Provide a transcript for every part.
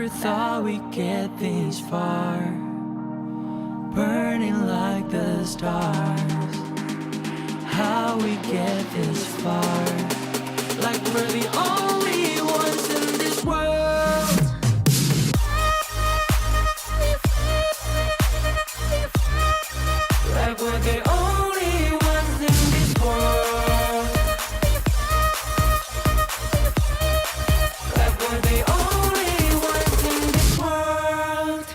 Never thought we'd get this far, burning like the stars. How we get this far, like we're the only ones in this world. Like we're the only ones in this world. Like we're the only ones in this world.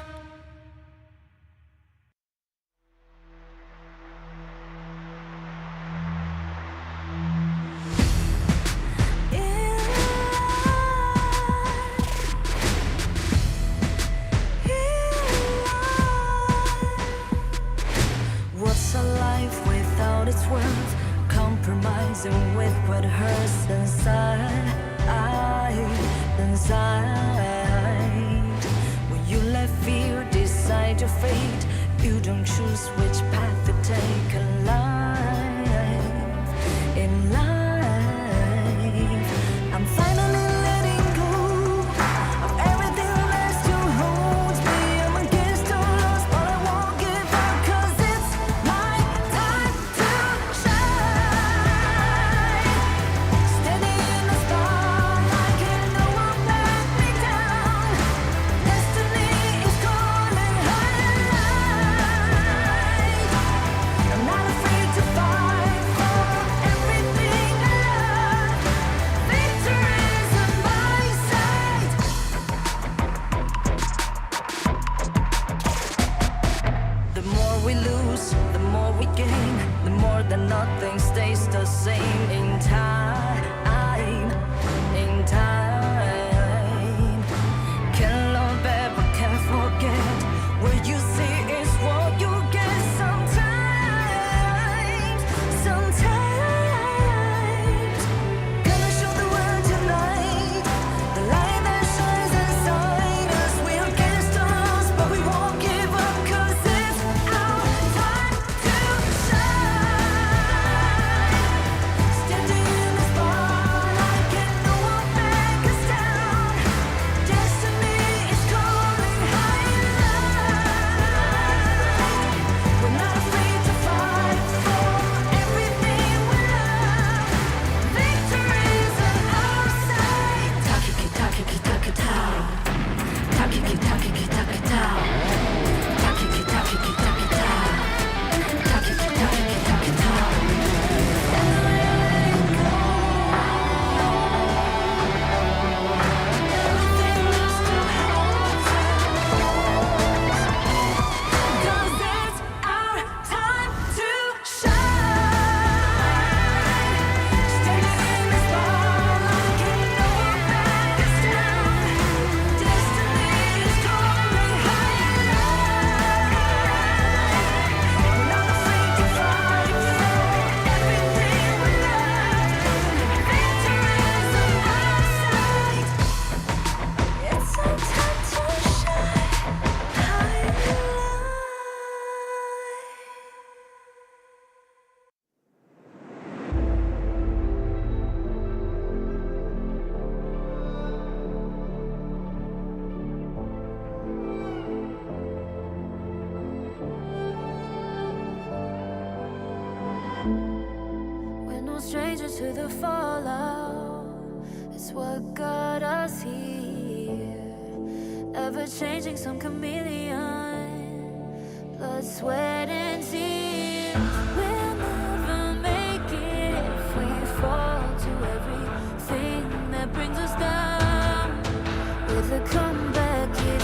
What's a life without its worth? Compromising with what hurts inside. When you let fear decide your fate, you don't choose which path to take in life. In life, I'm finally letting go of everything that still holds me. I'm against all odds, but I won't give up, 'cause it's my time to shine. Standing in the spotlight, and no one let me down. Destiny is calling high. I'm not afraid to fight for everything I love. Victory is on my side. The more we lose, the more we gain. The more that nothing stays the same. In time, can love ever, can't forget. What you see is what you get. Sometimes gonna show the world tonight the light that shines inside us. We're against the odds, but we won't give up, 'cause it's our time to shine. Standing in the spotlight, can no one back us down. Destiny is calling high. We're not afraid to fight for everything we love. Victory is on our side. Takiki takiki takitao. Takiki takiki takitao. Takiki takiki takitao. Takiki takiki takitao. And let go. Everything that still holds us. 'Cause it's our time to shine. Standing in the spotlight, can no one back us down. Destiny is calling high. We're not afraid to fight for everything we love. Victory is on our side. It's our time to shine. High in light. We're no strangers to the fallout. It's what got us here. Ever changing, some chameleon. Blood, sweat, and tears. We'll never make it if we fall to everything that brings us down. With a comeback is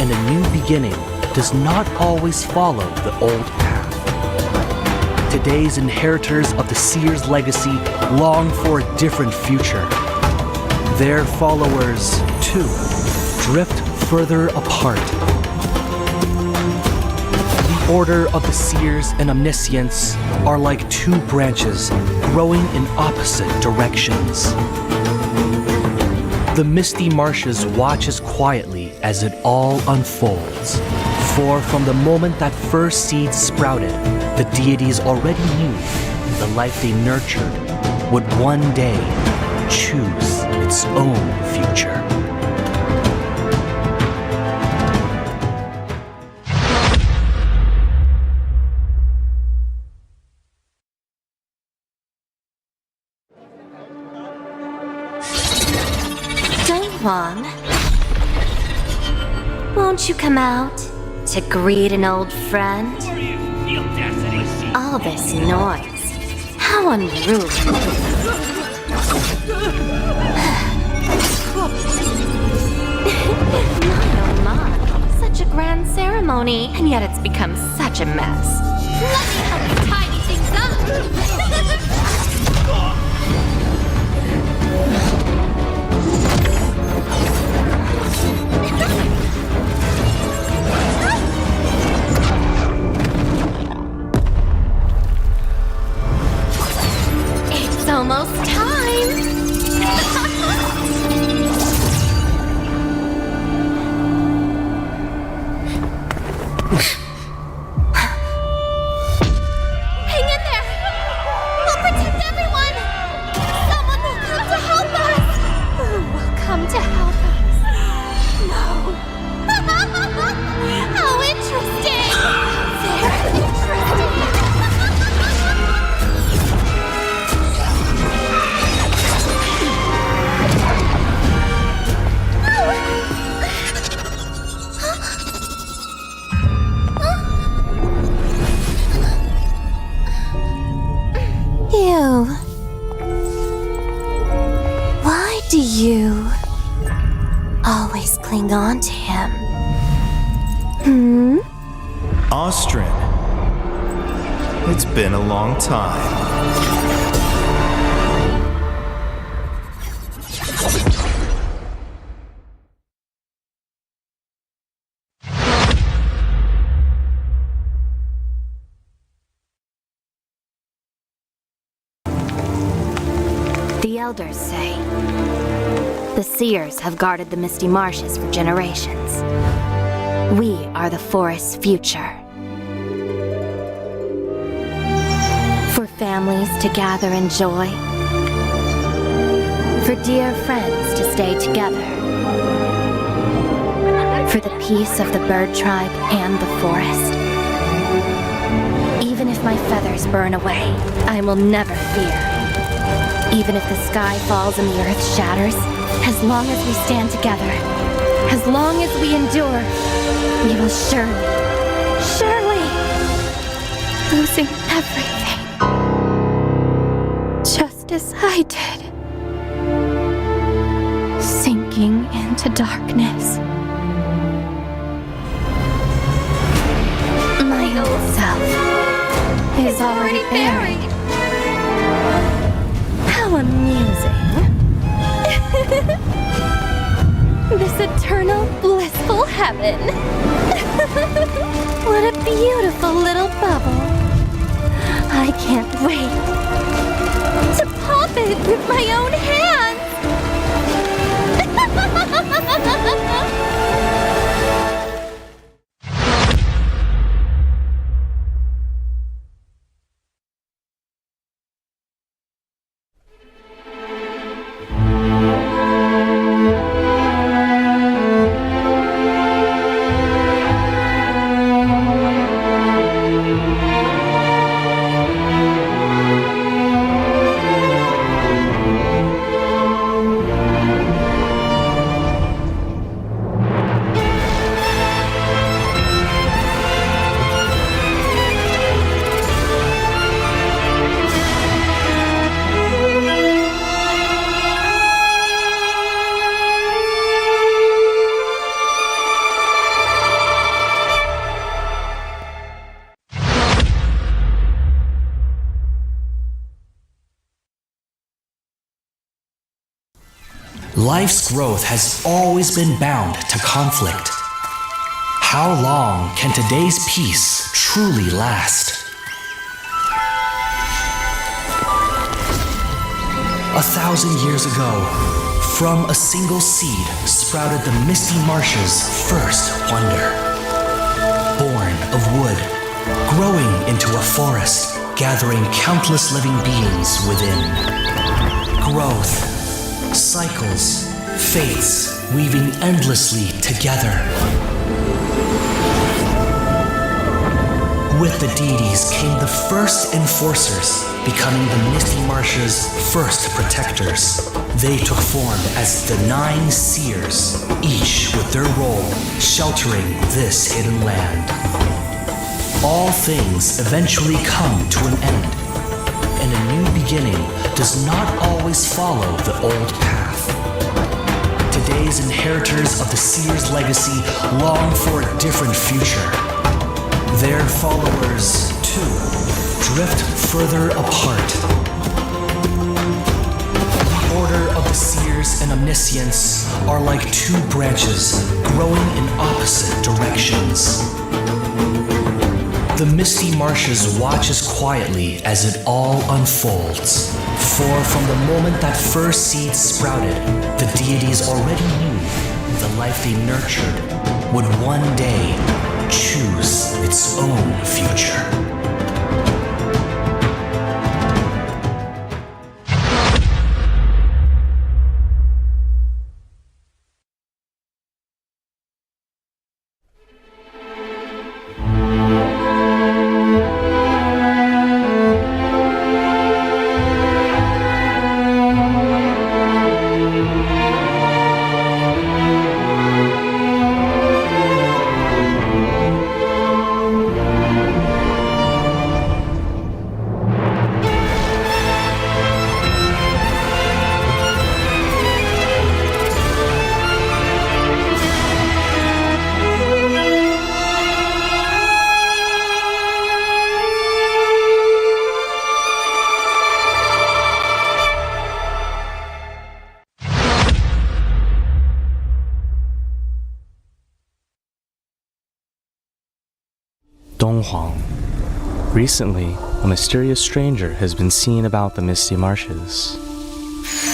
and a new beginning does not always follow the old path. Today's inheritors of the Seer's legacy long for a different future. Their followers, too, drift further apart. The Order of the Seers and Omniscients are like two branches growing in opposite directions. The misty marshes watches quietly as it all unfolds. For from the moment that first seed sprouted, the deities already knew the life they nurtured would one day choose its own future. Long. Won't you come out to greet an old friend? All this noise. How unruly. My, such a grand ceremony, and yet it's become such a mess. Let me help you tidy things up! It's almost time! Hang in there! We'll protect everyone! Someone will come to help us! Who will come to help us? No. How interesting! Very interesting. You. Why do you always cling on to him? Austrin. It's been a long time. The elders say the seers have guarded the misty marshes for generations. We are the forest's future. For families to gather in joy. For dear friends to stay together. For the peace of the bird tribe and the forest. Even if my feathers burn away, I will never fear. Even if the sky falls and the earth shatters, as long as we stand together, as long as we endure, we will surely, losing everything. Just as I did. Sinking into darkness. My old self is already buried. How amusing. This eternal, blissful heaven. What a beautiful little bubble. I can't wait to pop it with my own hands. Life's growth has always been bound to conflict. How long can today's peace truly last? 1,000 years ago, from a single seed sprouted the misty marshes' first wonder. Born of wood, growing into a forest, gathering countless living beings within. Growth, cycles, fates weaving endlessly together. With the deities came the first enforcers, becoming the Misty Marsh's first protectors. They took form as the 9 seers, each with their role sheltering this hidden land. All things eventually come to an end, and a new beginning does not always follow the old path. Today's inheritors of the seer's legacy long for a different future. Their followers, too, drift further apart. The order of the seers and omniscients are like 2 branches growing in opposite directions. The Misty Marshes watches quietly as it all unfolds. For from the moment that first seed sprouted, the deities already knew the life they nurtured would one day choose its own future. Donghuang. Recently, a mysterious stranger has been seen about the Misty Marshes.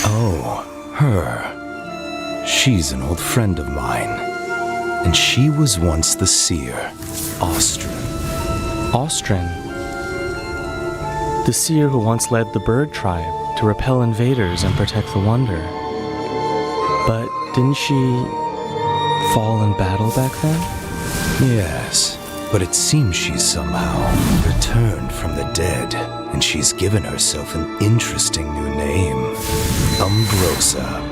Oh, her. She's an old friend of mine. And she was once the seer, Austrin. Austrin? The seer who once led the bird tribe to repel invaders and protect the Wonder. But didn't she fall in battle back then? Yes. But it seems she's somehow returned from the dead, and she's given herself an interesting new name, Umbrosa.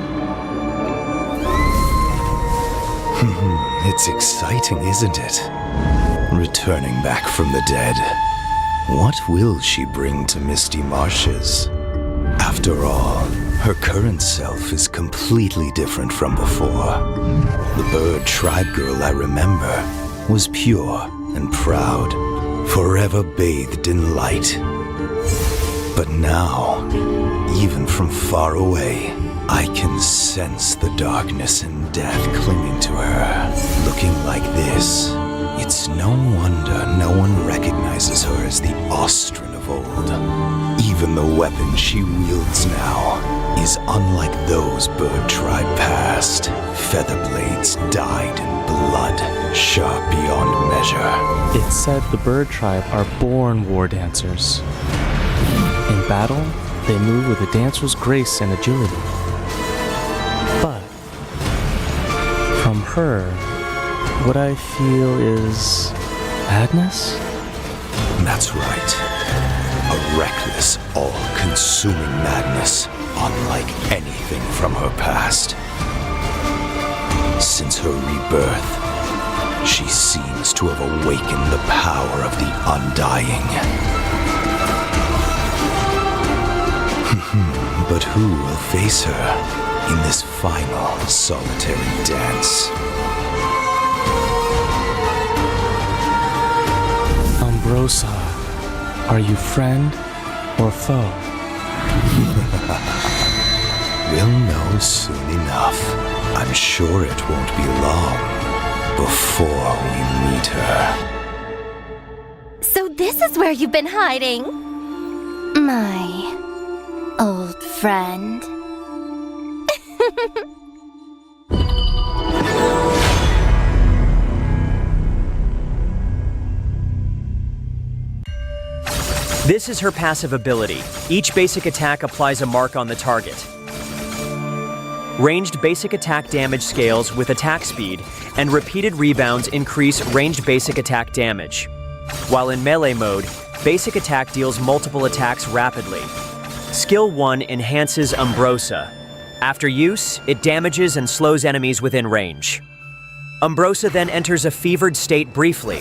It's exciting, isn't it? Returning back from the dead. What will she bring to Misty Marshes? After all, her current self is completely different from before. The bird tribe girl I remember was pure and proud, forever bathed in light. But now, even from far away, I can sense the darkness and death clinging to her. Looking like this, it's no wonder no one recognizes her as the Austrin of old. Even the weapon she wields now is unlike those bird tribe past. Feather blades dyed in blood, sharp beyond measure. It's said the bird tribe are born war dancers. In battle, they move with a dancer's grace and agility. But from her, what I feel is madness? That's right. A reckless, all-consuming madness, unlike anything from her past. Since her rebirth, she seems to have awakened the power of the Undying. But who will face her in this final solitary dance? Umbrosa, are you friend or foe? We'll know soon enough. I'm sure it won't be long before we meet her. So this is where you've been hiding? My old friend. This is her passive ability. Each basic attack applies a mark on the target. Ranged basic attack damage scales with attack speed, and repeated rebounds increase ranged basic attack damage. While in melee mode, basic attack deals multiple attacks rapidly. Skill 1 enhances Umbrosa. After use, it damages and slows enemies within range. Umbrosa then enters a fevered state briefly,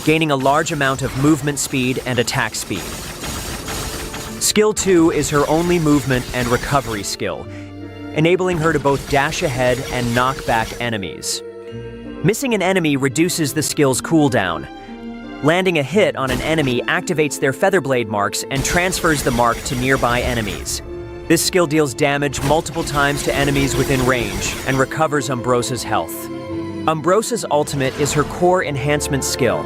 gaining a large amount of movement speed and attack speed. Skill 2 is her only movement and recovery skill, enabling her to both dash ahead and knock back enemies. Missing an enemy reduces the skill's cooldown. Landing a hit on an enemy activates their Featherblade marks and transfers the mark to nearby enemies. This skill deals damage multiple times to enemies within range and recovers Umbrosa's health. Umbrosa's ultimate is her core enhancement skill.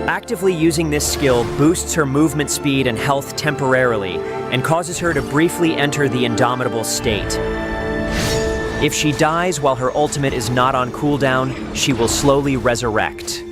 Actively using this skill boosts her movement speed and health temporarily and causes her to briefly enter the Indomitable state. If she dies while her ultimate is not on cooldown, she will slowly resurrect.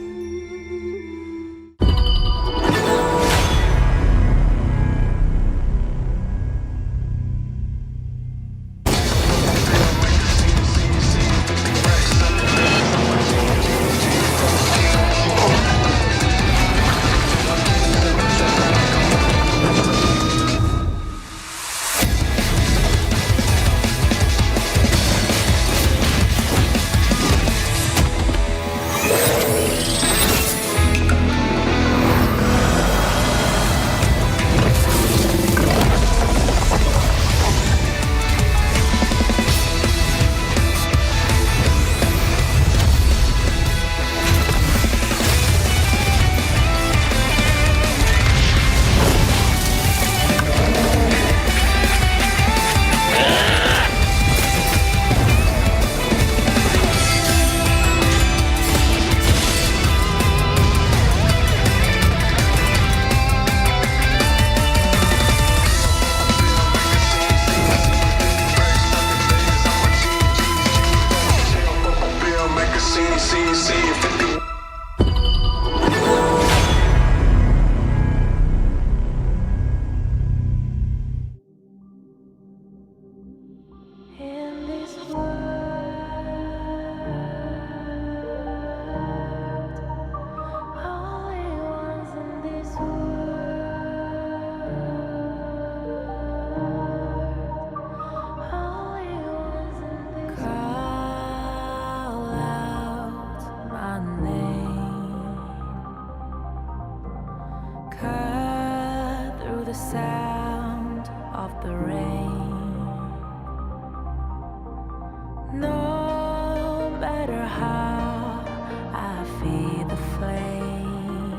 Sound of the rain. No matter how I feed the flame,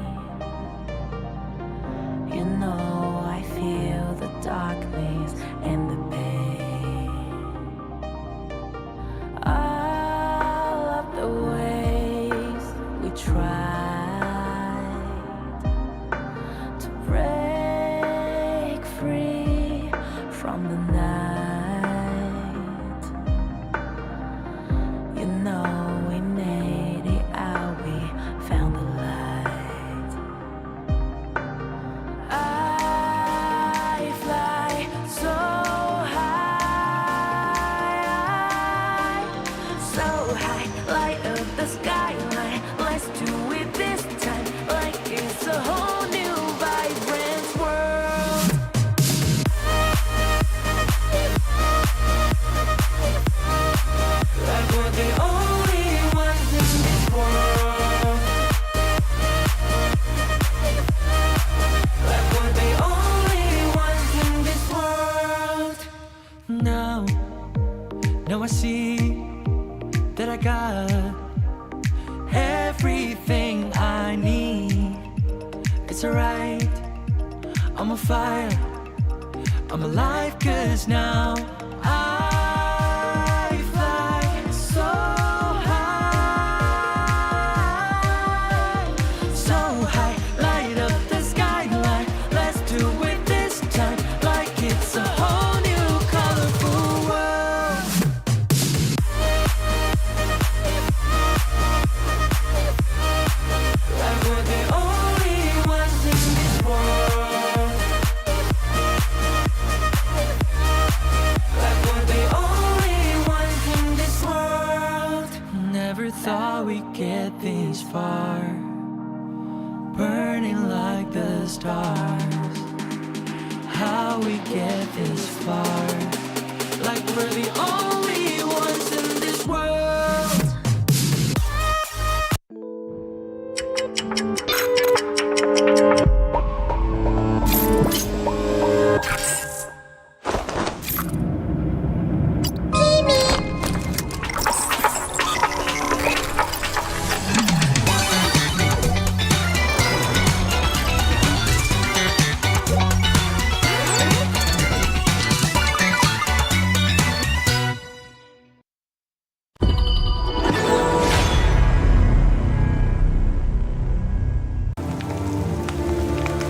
you know I feel the darkness and the pain. All of the ways we tried to break free from the night, you know we made it out, we found the light. I fly so high, light up the skyline. Let's do it this time, like it's a whole new vibrant world. Like we're the only ones in this world. Like we're the only ones in this world. Now I see that I got everything I need. It's alright, I'm on fire, I'm alive, 'cause now I thought we'd get this far, burning like the stars. How we get this far, like we're the only ones in this world.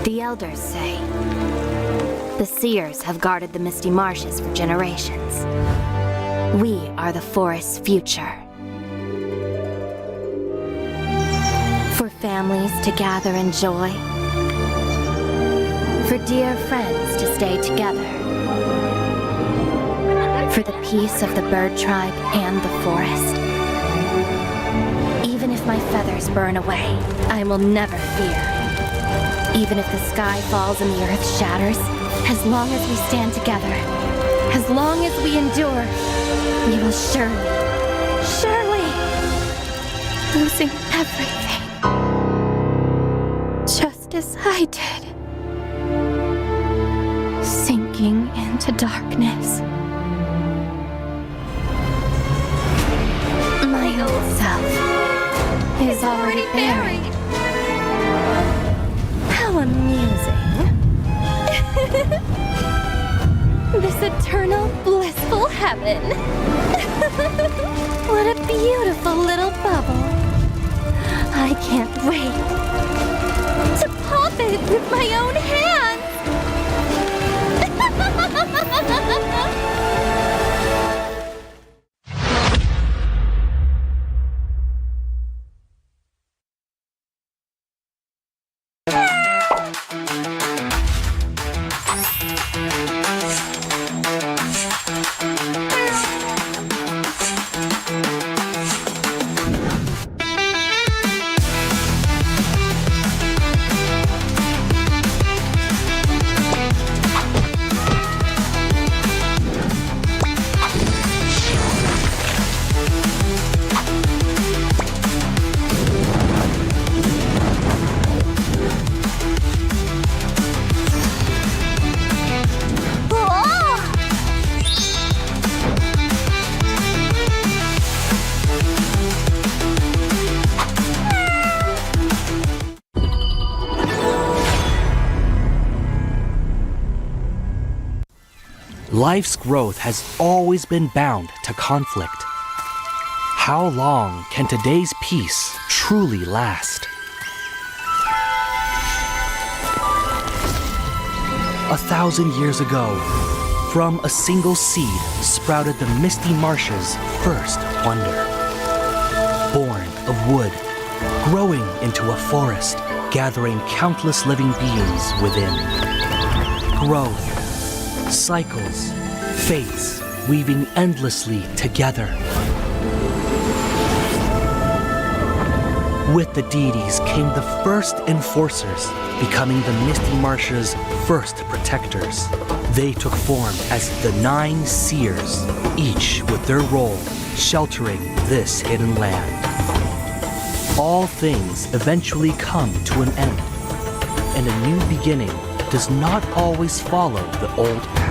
The elders say the seers have guarded the misty marshes for generations. We are the forest's future. For families to gather in joy. For dear friends to stay together. For the peace of the bird tribe and the forest. Even if my feathers burn away, I will never fear. Even if the sky falls and the earth shatters, as long as we stand together, as long as we endure, we will surely, losing everything. Just as I did. Sinking into darkness. My old self is already buried. How amusing. This eternal, blissful heaven. What a beautiful little bubble. I can't wait to pop it with my own hands. Life's growth has always been bound to conflict. How long can today's peace truly last? 1,000 years ago, from a single seed sprouted the misty marshes' first wonder. Born of wood, growing into a forest, gathering countless living beings within. Growth, cycles, fates, weaving endlessly together. With the deities came the first enforcers, becoming the misty marshes' first protectors. They took form as the 9 seers, each with their role sheltering this hidden land. All things eventually come to an end, and a new beginning does not always follow the old path.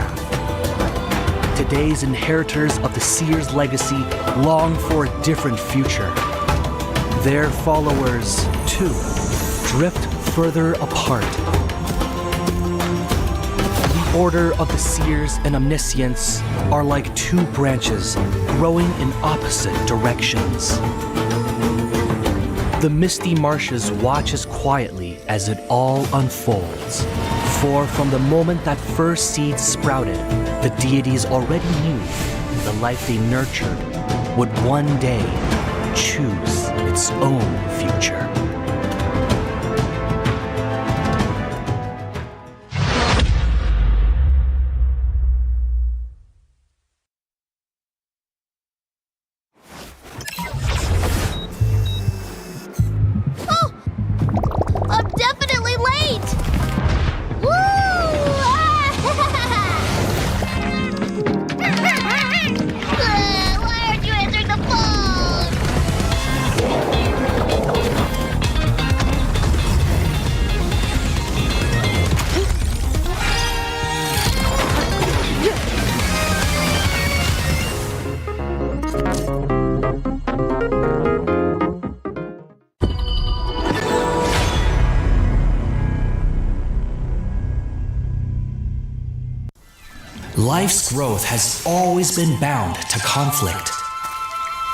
Today's inheritors of the seer's legacy long for a different future. Their followers, too, drift further apart. The order of the seers and omniscients are like 2 branches growing in opposite directions. The misty marshes watches quietly as it all unfolds. For from the moment that first seed sprouted, the deities already knew the life they nurtured would one day choose its own future. life's growth has always been bound to conflict.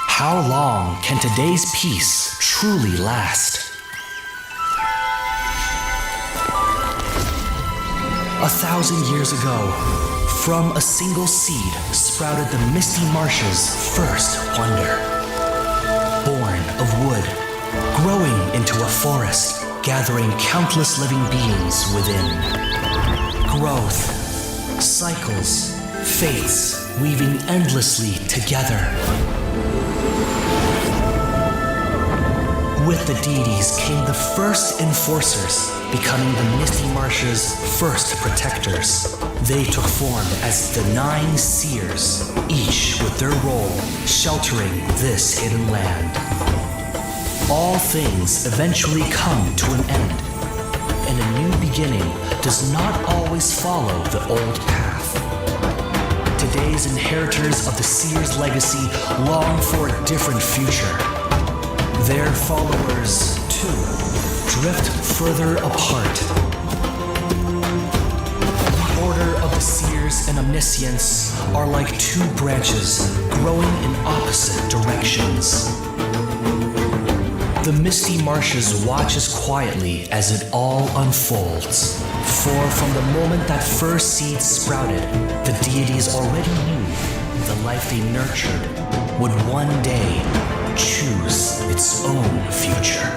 How long can today's peace truly last? 1,000 years ago, from a single seed sprouted the misty marshes' first wonder. Born of wood, growing into a forest, gathering countless living beings within. Growth, cycles, fates weaving endlessly together. With the deities came the first enforcers, becoming the Misty Marsh's first protectors. They took form as the 9 seers, each with their role sheltering this hidden land. All things eventually come to an end, and a new beginning does not always follow the old path. Today's inheritors of the seer's legacy long for a different future. Their followers, too, drift further apart. The order of the seers and omniscients are like 2 branches growing in opposite directions. The misty marshes watches quietly as it all unfolds. For from the moment that first seed sprouted, the deities already knew the life they nurtured would one day choose its own future.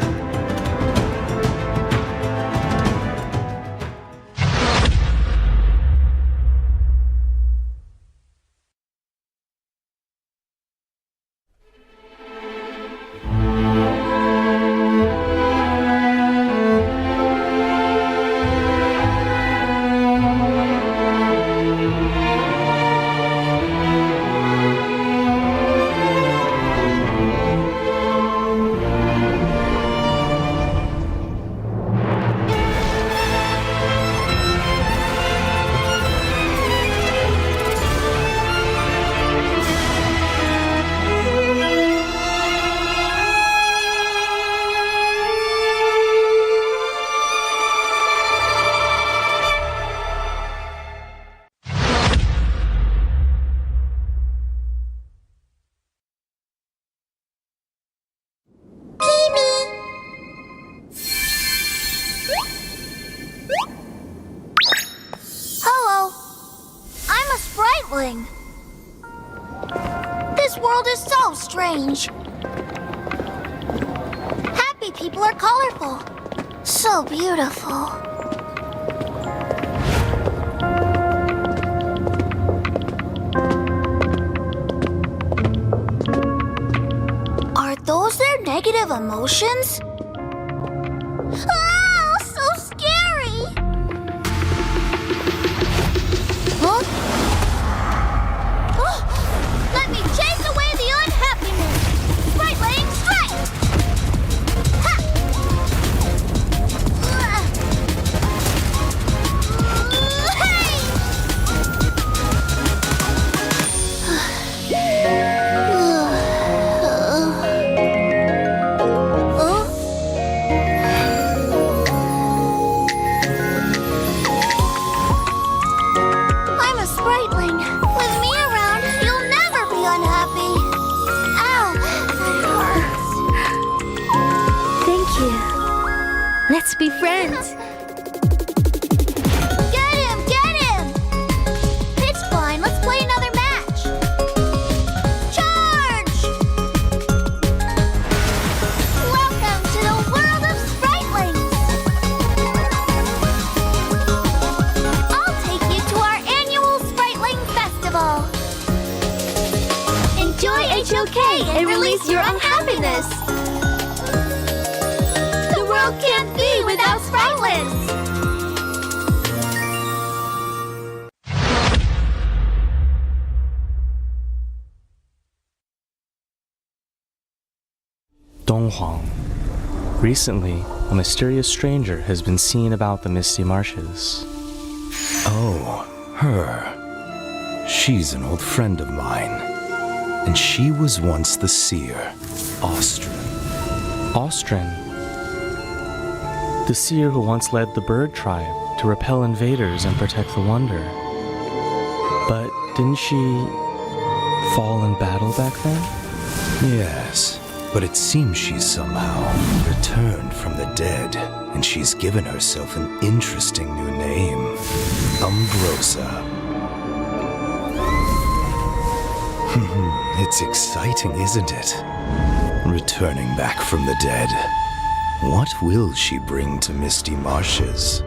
This world is so strange. Happy people are colorful. So beautiful. Are those their negative emotions? Oh, so scary! Huh? Let me chase away the unhappiness! Sprite laying strike! Ha! I'm a spriteling. With me around, you'll never be unhappy. Ow, that hurts. Thank you. Let's be friends. Get him! Get him! It's fine. Let's play another match. Charge! Welcome to the world of spritelings. I'll take you to our annual Spriteling Festival. Enjoy HOK and release your unhappiness. The world can't be without spritelings. Donghuang. Recently, a mysterious stranger has been seen about the Misty Marshes. Oh, her. She's an old friend of mine. And she was once the seer, Austrin. Austrin. The seer who once led the bird tribe to repel invaders and protect the Wonder. But didn't she fall in battle back then? Yes, but it seems she's somehow returned from the dead, and she's given herself an interesting new name, Umbrosa. It's exciting, isn't it? Returning back from the dead. What will she bring to Misty Marshes?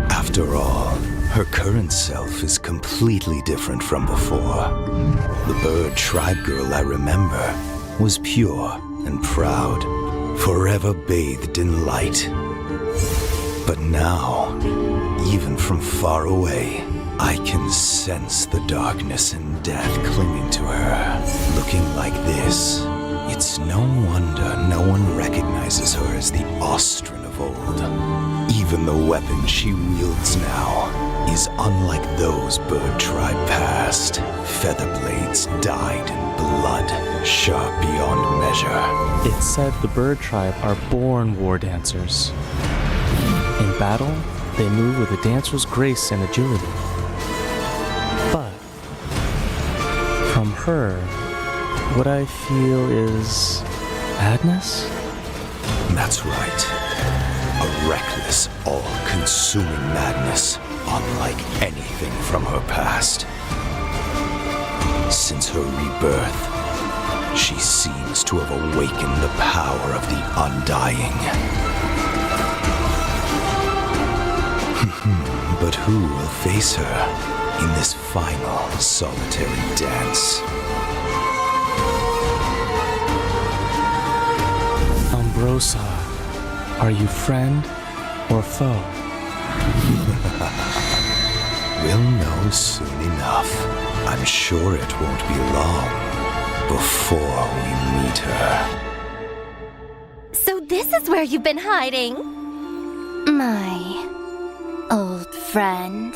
After all, her current self is completely different from before. The bird tribe girl I remember was pure and proud, forever bathed in light. But now, even from far away, I can sense the darkness and death clinging to her. Looking like this, it's no wonder no one recognizes her as the Austrian of old. Even the weapon she wields now is unlike those bird tribe past. Feather blades dyed in blood, sharp beyond measure. It's said the bird tribe are born war dancers. In battle, they move with a dancer's grace and agility. But from her, what I feel is madness? That's right. A reckless, all-consuming madness, unlike anything from her past. Since her rebirth, she seems to have awakened the power of the Undying. But who will face her in this final solitary dance? Umbrosa, are you friend or foe? We'll know soon enough. I'm sure it won't be long before we meet her. So this is where you've been hiding? My old friend.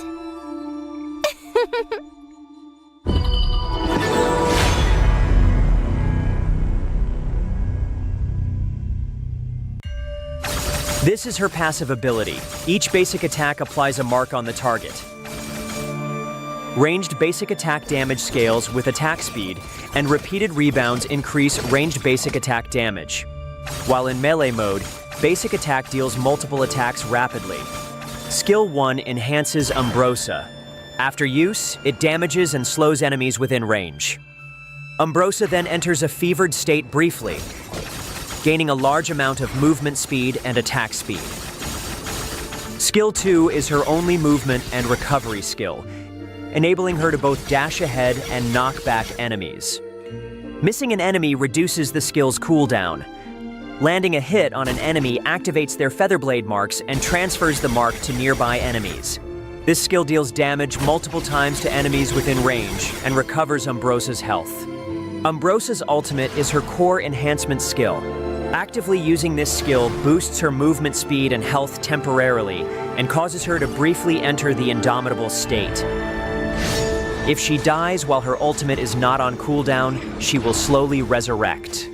This is her passive ability. Each basic attack applies a mark on the target. Ranged basic attack damage scales with attack speed, and repeated rebounds increase ranged basic attack damage. While in melee mode, basic attack deals multiple attacks rapidly. Skill 1 enhances Umbrosa. After use, it damages and slows enemies within range. Umbrosa then enters a fevered state briefly, gaining a large amount of movement speed and attack speed. Skill 2 is her only movement and recovery skill, enabling her to both dash ahead and knock back enemies. Missing an enemy reduces the skill's cooldown. Landing a hit on an enemy activates their Featherblade marks and transfers the mark to nearby enemies. This skill deals damage multiple times to enemies within range and recovers Umbrosa's health. Umbrosa's ultimate is her core enhancement skill. Actively using this skill boosts her movement speed and health temporarily and causes her to briefly enter the Indomitable state. If she dies while her ultimate is not on cooldown, she will slowly resurrect.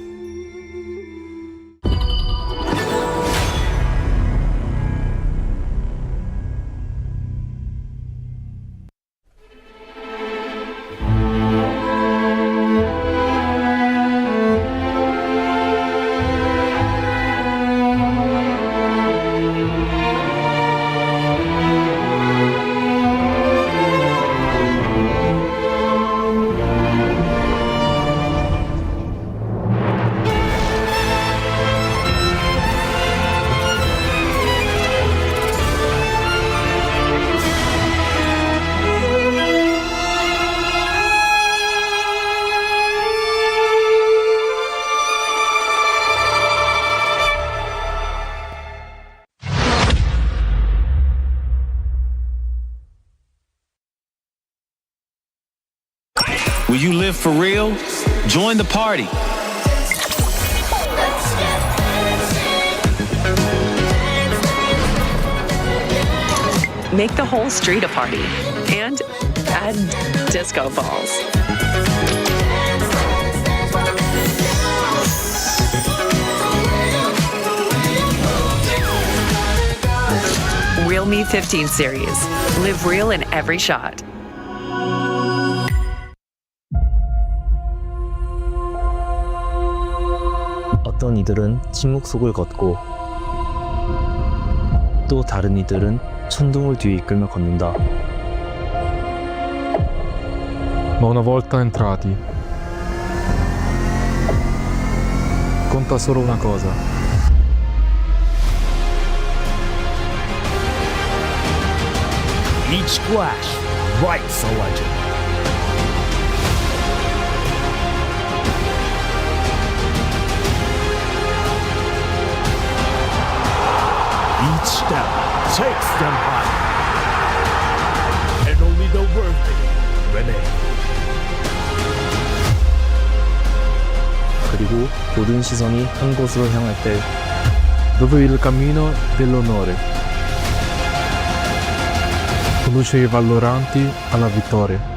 Will you live for real? Join the party. Make the whole street a party and add disco balls. Real Me 15 series. Live real in every shot. 있던 이들은 침묵 속을 걷고 또 다른 이들은 천둥을 뒤에 이끌며 걷는다. Ma una volta entrati, conta solo una cosa. Each splash writes a legend. Each step takes them higher. And only the worthy remain. 그리고 모든 시선이 한 곳으로 향할 때 Dove il cammino dell'onore conduce i valoranti alla vittoria.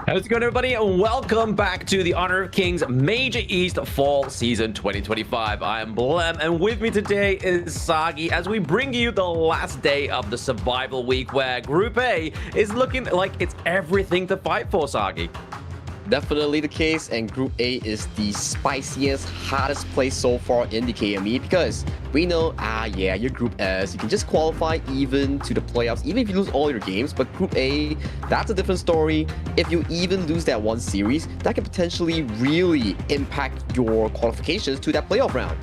How's it going, everybody? And welcome back to the Honor of Kings Major East Fall Season 2025. I am Blem, and with me today is Sagi as we bring you the last day of the survival week where Group A is looking like it's everything to fight for, Sagi. Definitely the case, and Group A is the spiciest, hardest place so far in the KME because we know, your Group S, you can just qualify even to the playoffs, even if you lose all your games, but Group A, that's a different story. If you even lose that one series, that can potentially really impact your qualifications to that playoff round.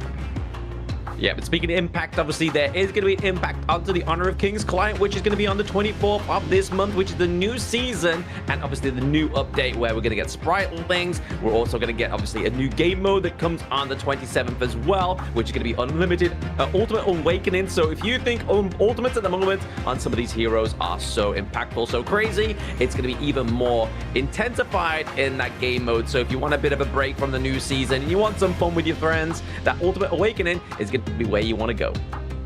Yeah, but speaking of impact, obviously there is going to be impact onto the Honor of Kings client, which is going to be on the 24th of this month, which is the new season, and obviously the new update where we're going to get Spritlings. We're also going to get obviously a new game mode that comes on the 27th as well, which is going to be unlimited Ultimate Awakening. So if you think Ultimates at the moment on some of these heroes are so impactful, so crazy, it's going to be even more intensified in that game mode. So if you want a bit of a break from the new season and you want some fun with your friends, that Ultimate Awakening is going to be where you want to go.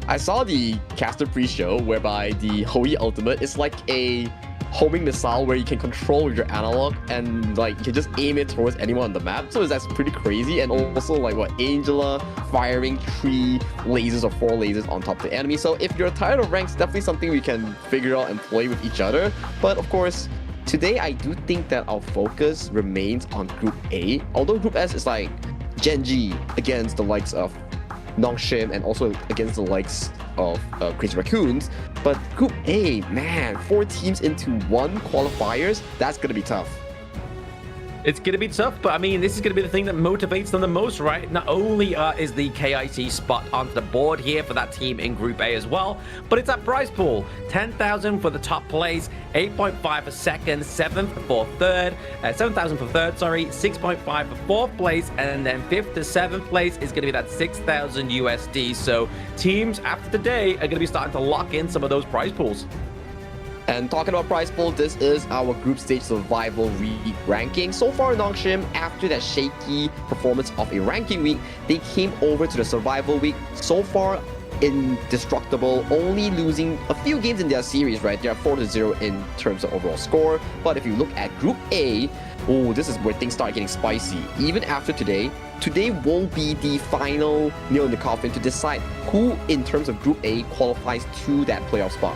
I saw the caster pre-show whereby the Hoi Ultimate is like a homing missile where you can control your analog and like you can just aim it towards anyone on the map. So that's pretty crazy. And also like what Angela firing 3 lasers or 4 lasers on top of the enemy. So if you're tired of ranks, definitely something we can figure out and play with each other. But of course, today I do think that our focus remains on Group A. Although Group S is like Gen.G against the likes of Nongshim and also against the likes of Crazy Raccoons. But Group A, man, 4 teams into 1 qualifiers, that's gonna be tough. It's going to be tough, but I mean, this is going to be the thing that motivates them the most, right? Not only is the KIT spot onto the board here for that team in Group A as well, but it's that prize pool. 10,000 for the top place, 8.5 for second, 7th for third, 7,000 for third, sorry, 6.5 for fourth place, and then 5th to 7th place is going to be that 6,000 USD. So teams after today are going to be starting to lock in some of those prize pools. And talking about prize pool, this is our group stage survival week ranking. So far, Nongshim, after that shaky performance of a ranking week, they came over to the survival week. So far, indestructible, only losing a few games in their series, right? They are 4-0 in terms of overall score. But if you look at Group A, oh, this is where things start getting spicy. Even after today will be the final nail in the coffin to decide who, in terms of Group A, qualifies to that playoff spot.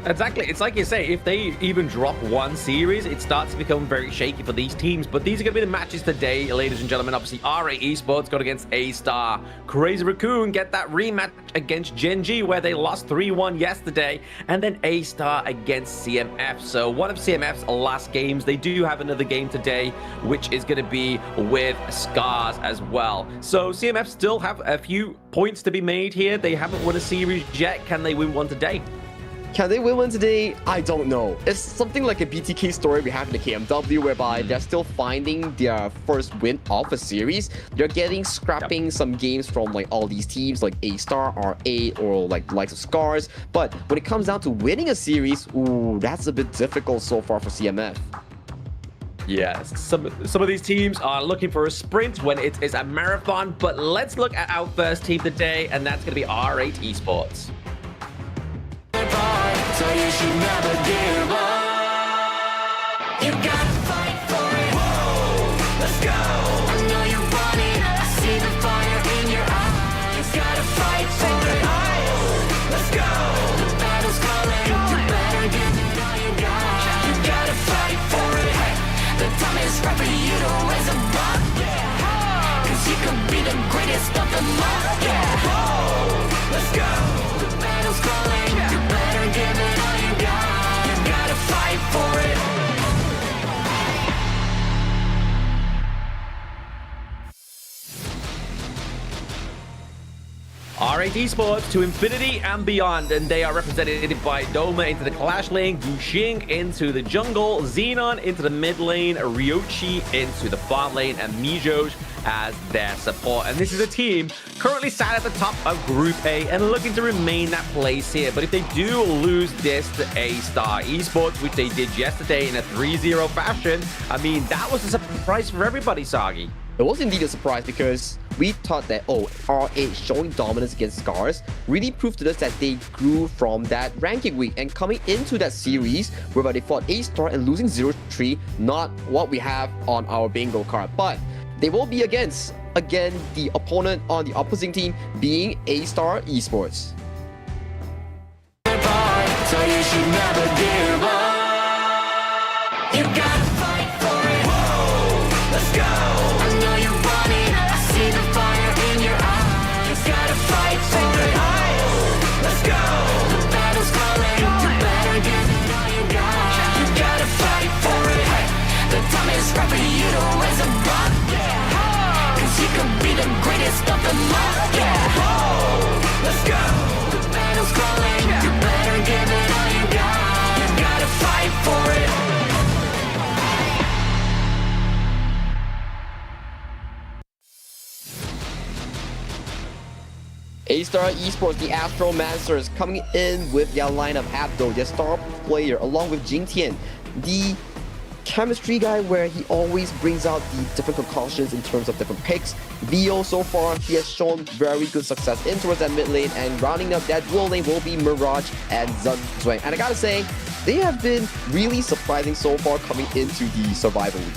Exactly. It's like you say, if they even drop one series, it starts to become very shaky for these teams. But these are going to be the matches today, ladies and gentlemen. Obviously, RA Esports got against Astar. Crazy Raccoon get that rematch against Gen.G, where they lost 3-1 yesterday. And then Astar against CMF. So one of CMF's last games. They do have another game today, which is going to be with Scarz as well. So CMF still have a few points to be made here. They haven't won a series yet. Can they win one today? Can they win one today? I don't know. It's something like a BTK story we have in the KMW, whereby they're still finding their first win of a series. They're scrapping some games from like all these teams like Astar, RA, or like the likes of Scarz. But when it comes down to winning a series, ooh, that's a bit difficult so far for CMF. Yeah, some of these teams are looking for a sprint when it is a marathon. But let's look at our first team today, and that's going to be R8 Esports. So you should never give up. You gotta fight for it. Whoa, let's go. I know you want it. I see the fire in your eyes. You gotta fight for it. Let's go. The battle's calling. You better give it all you got. You gotta fight for it. The time is right for you to raise a bar. Cause you could be the greatest of them all. Yeah. Whoa, let's go. The battle's calling. You better give it all you got. You gotta fight for it. R8 Esports to infinity and beyond, and they are represented by Doma into the Clash lane, Guxing into the jungle, Xenon into the mid lane, Ryochi into the farm lane, and Mijoj as their support. And this is a team currently sat at the top of Group A and looking to remain that place here. But if they do lose this to Astar Esports, which they did yesterday in a 3-0 fashion, I mean, that was a surprise for everybody, Sagi. It was indeed a surprise because we thought that, oh, R8 showing dominance against Scarz really proved to us that they grew from that ranking week, and coming into that series whereby they fought Astar and losing 0-3, not what we have on our bingo card. But they will be against, again, the opponent on the opposing team being Astar Esports. So you should never give up. You gotta fight for it. Whoa, let's go. I know you want it. I see the fire in your eyes. You gotta fight for it. Let's go. The battle's calling. You better give it all you got. You gotta fight for it. The time is right for you to raise a bar. Cause you could be the greatest of them all. Yeah. Whoa, let's go. The battle's calling. You better give it all you got. You gotta fight for it. Astar Esports, the Astromancers, coming in with their lineup Abdo, their star player, along with Jingtian, the chemistry guy where he always brings out the different concoctions in terms of different picks. Vio, so far, he has shown very good success in towards that mid lane, and rounding up that dual lane will be Mirage and Zunzwang. And I gotta say, they have been really surprising so far coming into the survival league.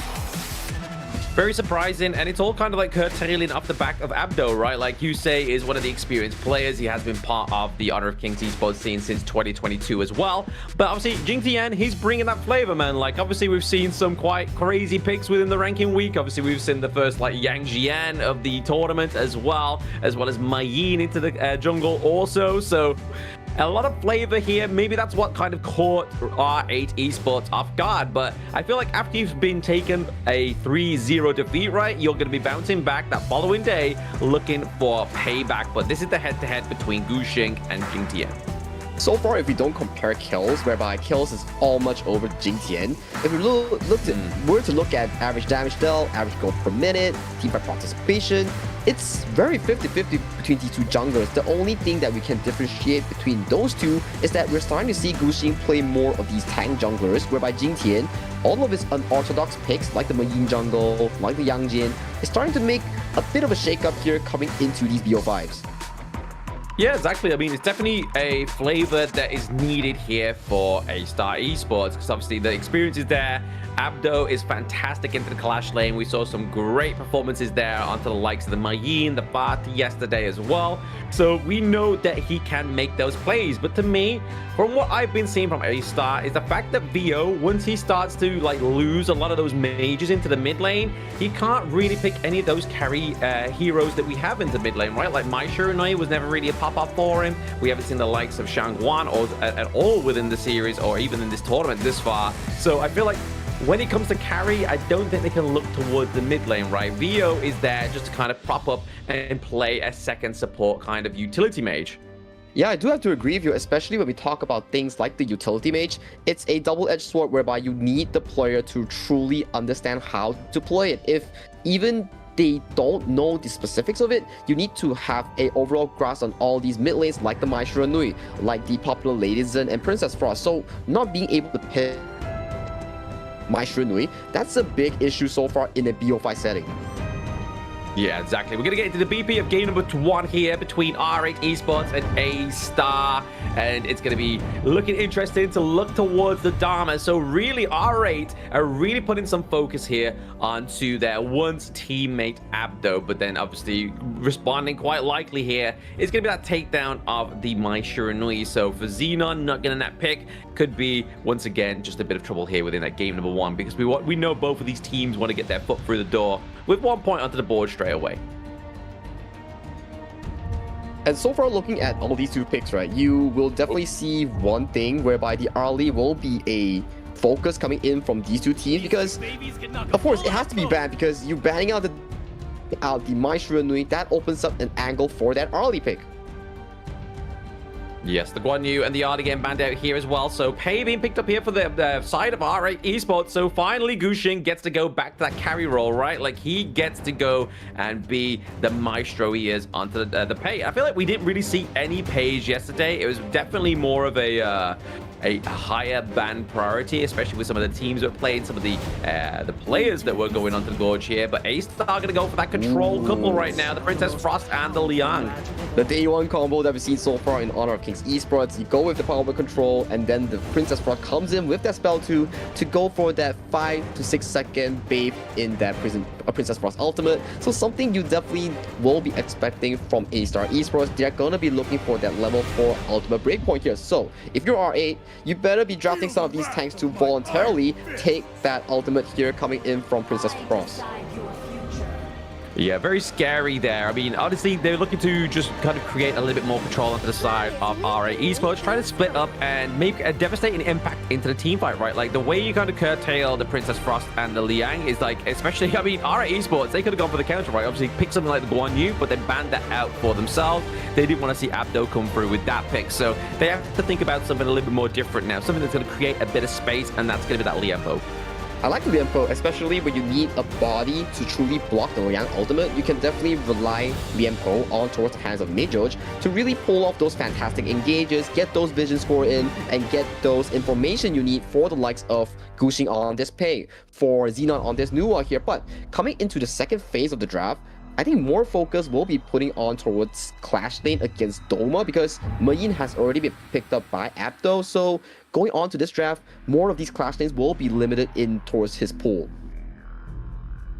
Very surprising, and it's all kind of like curtailing off the back of Abdo, right? Like you say, is one of the experienced players. He has been part of the Honor of Kings esports scene since 2022 as well. But obviously, Jingtian, he's bringing that flavor, man. Like, obviously, we've seen some quite crazy picks within the ranking week. Obviously, we've seen the first, like, Yang Jian of the tournament as well as Mayin into the jungle also. So a lot of flavor here. Maybe that's what kind of caught R8 Esports off guard. But I feel like after you've been taken a 3-0 defeat, right, you're going to be bouncing back that following day looking for payback. But this is the head-to-head between Gushing and Jingtian. So far, if we don't compare kills, whereby kills is all much over Jingtian, if we were to look at average damage dealt, average gold per minute, teamfight participation, it's very 50-50 between these two junglers. The only thing that we can differentiate between those two is that we're starting to see Gushing play more of these tank junglers, whereby Jingtian, all of his unorthodox picks like the Mayin jungle, like the Yangjin, is starting to make a bit of a shake-up here coming into these BO5s. Yeah, exactly. I mean, it's definitely a flavor that is needed here for Astar Esports, because obviously the experience is there. Abdo is fantastic into the Clash lane. We saw some great performances there onto the likes of the Mayin, the Bart yesterday as well. So we know that he can make those plays. But to me, from what I've been seeing from Astar, is the fact that VO, once he starts to like lose a lot of those mages into the mid lane, he can't really pick any of those carry heroes that we have into mid lane, right? Like Mai Shiranui was never really a pop-up for him. We haven't seen the likes of Shangguan or at all within the series or even in this tournament this far. So I feel like when it comes to carry, I don't think they can look towards the mid lane, right? VO is there just to kind of prop up and play a second support kind of utility mage. Yeah, I do have to agree with you, especially when we talk about things like the utility mage. It's a double-edged sword whereby you need the player to truly understand how to play it. If even they don't know the specifics of it, you need to have a overall grasp on all these mid lanes like the Mai Shiranui, like the popular Lady Zen and Princess Frost. So not being able to pick Mai Shiranui, that's a big issue so far in a BO5 setting. Yeah, exactly. We're going to get into the BP of game number 1 here between R8 Esports and Astar. And it's going to be looking interesting to look towards the Dharma. So really, R8 are really putting some focus here onto their once teammate Abdo. But then obviously responding quite likely here is going to be that takedown of the Mai Shiranui. So for Xenon, not getting that pick could be, once again, just a bit of trouble here within that game number 1. Because we know both of these teams want to get their foot through the door with 1 point onto the board straight away. And so far, looking at all these two picks, right, you will definitely see one thing whereby the early will be a focus coming in from these two teams, because of course it has to be banned, because you banning out the Mai Shiranui, that opens up an angle for that early pick. Yes, the Guan Yu and the Arda getting banned out here as well. So Pei being picked up here for the side of R8 Esports. So finally, Gushing gets to go back to that carry role, right? Like he gets to go and be the maestro he is onto the Pei. I feel like we didn't really see any Peis yesterday. It was definitely more of a higher ban priority, especially with some of the teams that were playing, some of the players that were going onto the gorge here. But Astar are going to go for that control couple right now, the Princess Frost and the Liang. The day 1 combo that we've seen so far in honor of King's Esports, you go with the power control, and then the Princess Frost comes in with that spell to go for that 5 to 6 second bathe in that Princess Frost ultimate. So something you definitely will be expecting from Astar Esports. They're going to be looking for that level 4 ultimate breakpoint here. So if you're R8, you better be drafting some of these tanks to voluntarily take that ultimate here coming in from Princess Frost. Yeah, very scary there. I mean, honestly, they're looking to just kind of create a little bit more control onto the side of R8 Esports, trying to split up and make a devastating impact into the team fight, right? Like, the way you kind of curtail the Princess Frost and the Liang is like, especially, I mean, R8 Esports, they could have gone for the counter, right? Obviously, pick something like the Guan Yu, but they banned that out for themselves. They didn't want to see Abdo come through with that pick, so they have to think about something a little bit more different now, something that's going to create a bit of space, and that's going to be that Liempo. I like the Liempo, especially when you need a body to truly block the Liang ultimate. You can definitely rely Liempo on towards the hands of Midgeorge to really pull off those fantastic engages, get those vision score in, and get those information you need for the likes of Gushing on this Pei, for Xenon on this Nuwa here. But coming into the second phase of the draft, I think more focus will be putting on towards Clash lane against Doma, because Mayin has already been picked up by Abdo. So going on to this draft, more of these Clash lanes will be limited in towards his pool.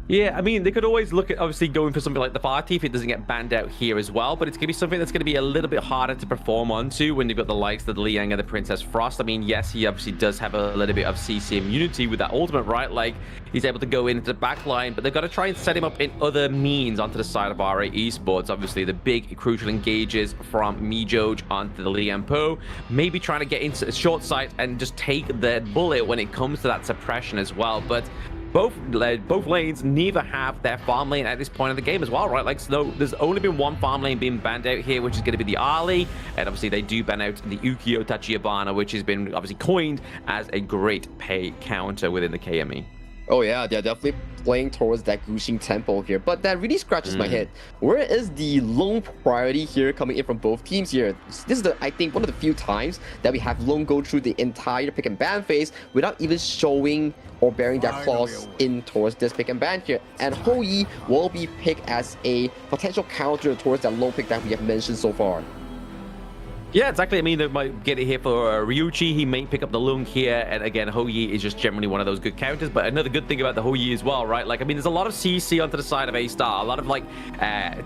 Yeah, I mean, they could always look at obviously going for something like the party if it doesn't get banned out here as well, but it's going to be something that's going to be a little bit harder to perform onto when you've got the likes of the Liang and the Princess Frost. I mean, yes, he obviously does have a little bit of CC immunity with that ultimate, right? Like, he's able to go into the back line, but they've got to try and set him up in other means onto the side of RA Esports. Obviously, the big crucial engages from Mijoj onto the Liang Po, maybe trying to get into short sight and just take the bullet when it comes to that suppression as well, but both lanes neither have their farm lane at this point of the game as well, right? Like, so there's only been one farm lane being banned out here, which is going to be the Ali, and obviously they do ban out the Ukiyo Tachibana, which has been obviously coined as a great pay counter within the KME. Oh yeah, they're definitely playing towards that Gushing tempo here, but that really scratches my head. Where is the lone priority here coming in from both teams here? This is, I think, one of the few times that we have lone go through the entire pick and ban phase without even showing or bearing their claws in towards this pick and ban here. And Hou Yi will be picked as a potential counter towards that lone pick that we have mentioned so far. Yeah, exactly. I mean, they might get it here for Ryuchi. He may pick up the Lung here. And again, Hou Yi is just generally one of those good counters. But another good thing about the Hou Yi as well, right? Like, I mean, there's a lot of CC onto the side of Astar. A lot of, like,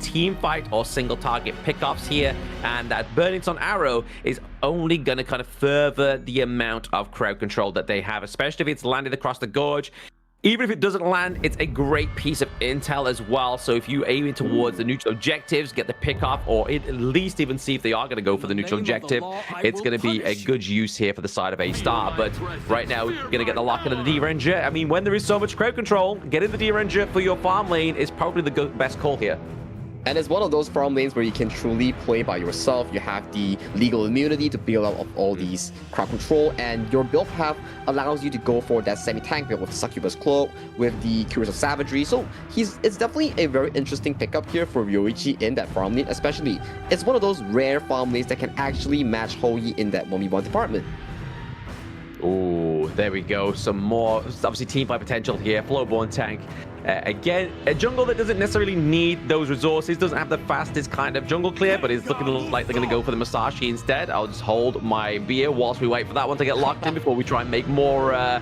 team fight or single target pickoffs here. And that Burning Sun Arrow is only going to kind of further the amount of crowd control that they have, especially if it's landed across the gorge. Even if it doesn't land, it's a great piece of intel as well. So if you aim towards the neutral objectives, get the pick off, or at least even see if they are going to go for the neutral objective, it's going to be a good use here for the side of Astar. But right now, we're going to get the lock into the D-Ranger. I mean, when there is so much crowd control, getting the D-Ranger for your farm lane is probably the best call here. And it's one of those farm lanes where you can truly play by yourself. You have the legal immunity to build up of all these crowd control, and your build path allows you to go for that semi-tank build with Succubus Cloak, with the Curious of Savagery. So it's definitely a very interesting pickup here for Ryoichi in that farm lane, especially it's one of those rare farm lanes that can actually match Hou Yi in that 1v1 department. Oh, there we go. Some more, obviously, team fight potential here. Flowborn tank. Again, a jungle that doesn't necessarily need those resources, doesn't have the fastest kind of jungle clear, but it's looking like they're going to go for the Musashi instead. I'll just hold my beer whilst we wait for that one to get locked in before we try and make more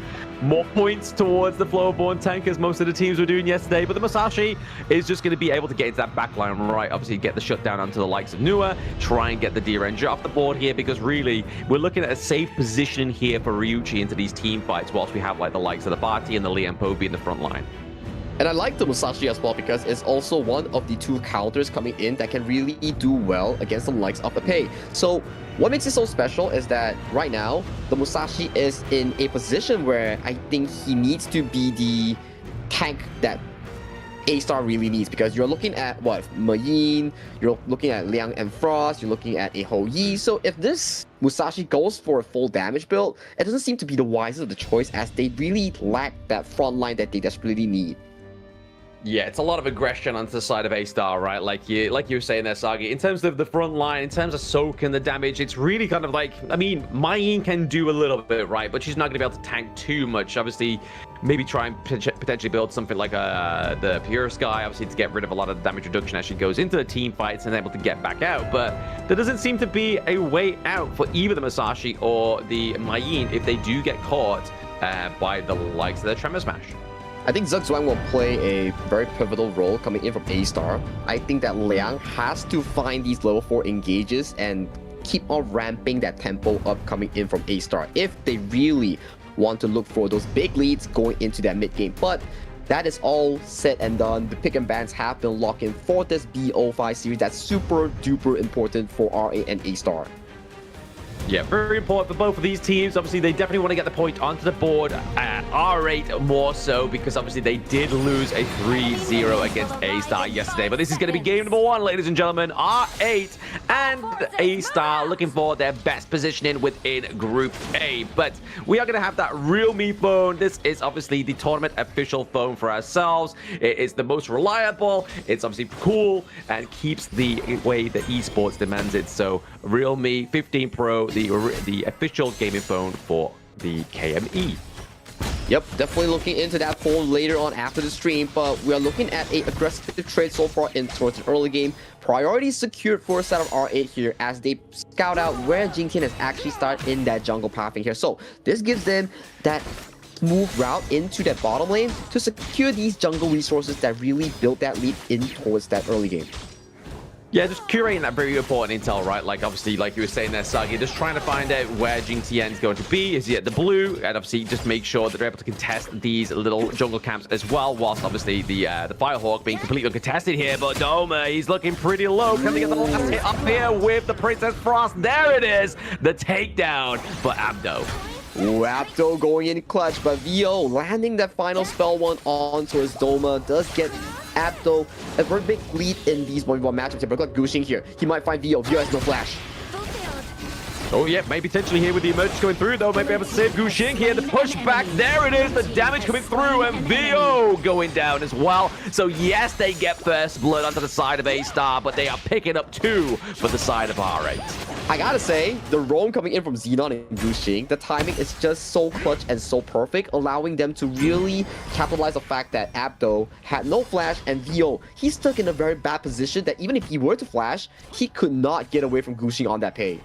points towards the Flowborn tank, as most of the teams were doing yesterday. But the Musashi is just going to be able to get into that backline right, obviously get the shutdown onto the likes of Nua, try and get the D-Ranger off the board here, because really, we're looking at a safe position here for Ryuchi into these team fights, whilst we have like the likes of the Bati and the Liang Po in the front line. And I like the Musashi as well because it's also one of the two counters coming in that can really do well against the likes of the Pei. So what makes it so special is that right now, the Musashi is in a position where I think he needs to be the tank that Astar really needs, because you're looking at what, Mayin, you're looking at Liang and Frost, you're looking at a Hou Yi. So if this Musashi goes for a full damage build, it doesn't seem to be the wisest of the choice, as they really lack that front line that they desperately need. Yeah, it's a lot of aggression onto the side of Astar, right? Like you were saying there, Sagi. In terms of the front line, in terms of soak and the damage, it's really kind of like, I mean, Mayin can do a little bit, right? But she's not going to be able to tank too much. Obviously, maybe try and potentially build something like the Pure Sky, obviously, to get rid of a lot of the damage reduction as she goes into the team fights and able to get back out. But there doesn't seem to be a way out for either the Musashi or the Mayin if they do get caught by the likes of the Tremor Smash. I think Zugzwang will play a very pivotal role coming in from Astar. I think that Liang has to find these level 4 engages and keep on ramping that tempo up coming in from Astar if they really want to look for those big leads going into that mid game. But that is all said and done. The pick and bans have been locked in for this BO5 series. That's super duper important for RA and Astar. Yeah, very important for both of these teams. Obviously, they definitely want to get the point onto the board. R8 more so, because obviously they did lose a 3-0 against Astar yesterday. But this is going to be game number 1, ladies and gentlemen. R8 and Astar looking for their best positioning within Group A. But we are going to have that Realme phone. This is obviously the tournament official phone for ourselves. It is the most reliable. It's obviously cool and keeps the way that esports demands it. So Realme 15 Pro, the official gaming phone for the KME. Yep, definitely looking into that phone later on after the stream, but we are looking at an aggressive trade so far in towards the early game. Priority secured for a set of R8 here as they scout out where Jingtian has actually started in that jungle pathing here. So this gives them that smooth route into that bottom lane to secure these jungle resources that really built that lead in towards that early game. Yeah, just curating that very important intel, right? Like, obviously, like you were saying there, Sagi, just trying to find out where Gen.G is going to be. Is he at the blue? And obviously, just make sure that they're able to contest these little jungle camps as well, whilst obviously the Firehawk being completely uncontested here. But Doma, he's looking pretty low. Can they get the last hit up here with the Princess Frost? There it is, the takedown for Abdo. Ooh, Abdo going in clutch, but VO landing that final spell one on towards Doma does get Abdo a very big lead in these 1v1 matchups. But look at Gushing here. He might find VO. VO has no flash. Oh, yeah, maybe potentially here with the emergence going through, though. Maybe able to save Gushing here. The pushback, there it is. The damage coming through, and VO going down as well. So, yes, they get first blood onto the side of Astar, but they are picking up 2 for the side of R8. I gotta say, the roam coming in from Xenon and Gushing, the timing is just so clutch and so perfect, allowing them to really capitalize the fact that Abdo had no flash, and VO, he's stuck in a very bad position that even if he were to flash, he could not get away from Gushing on that pay.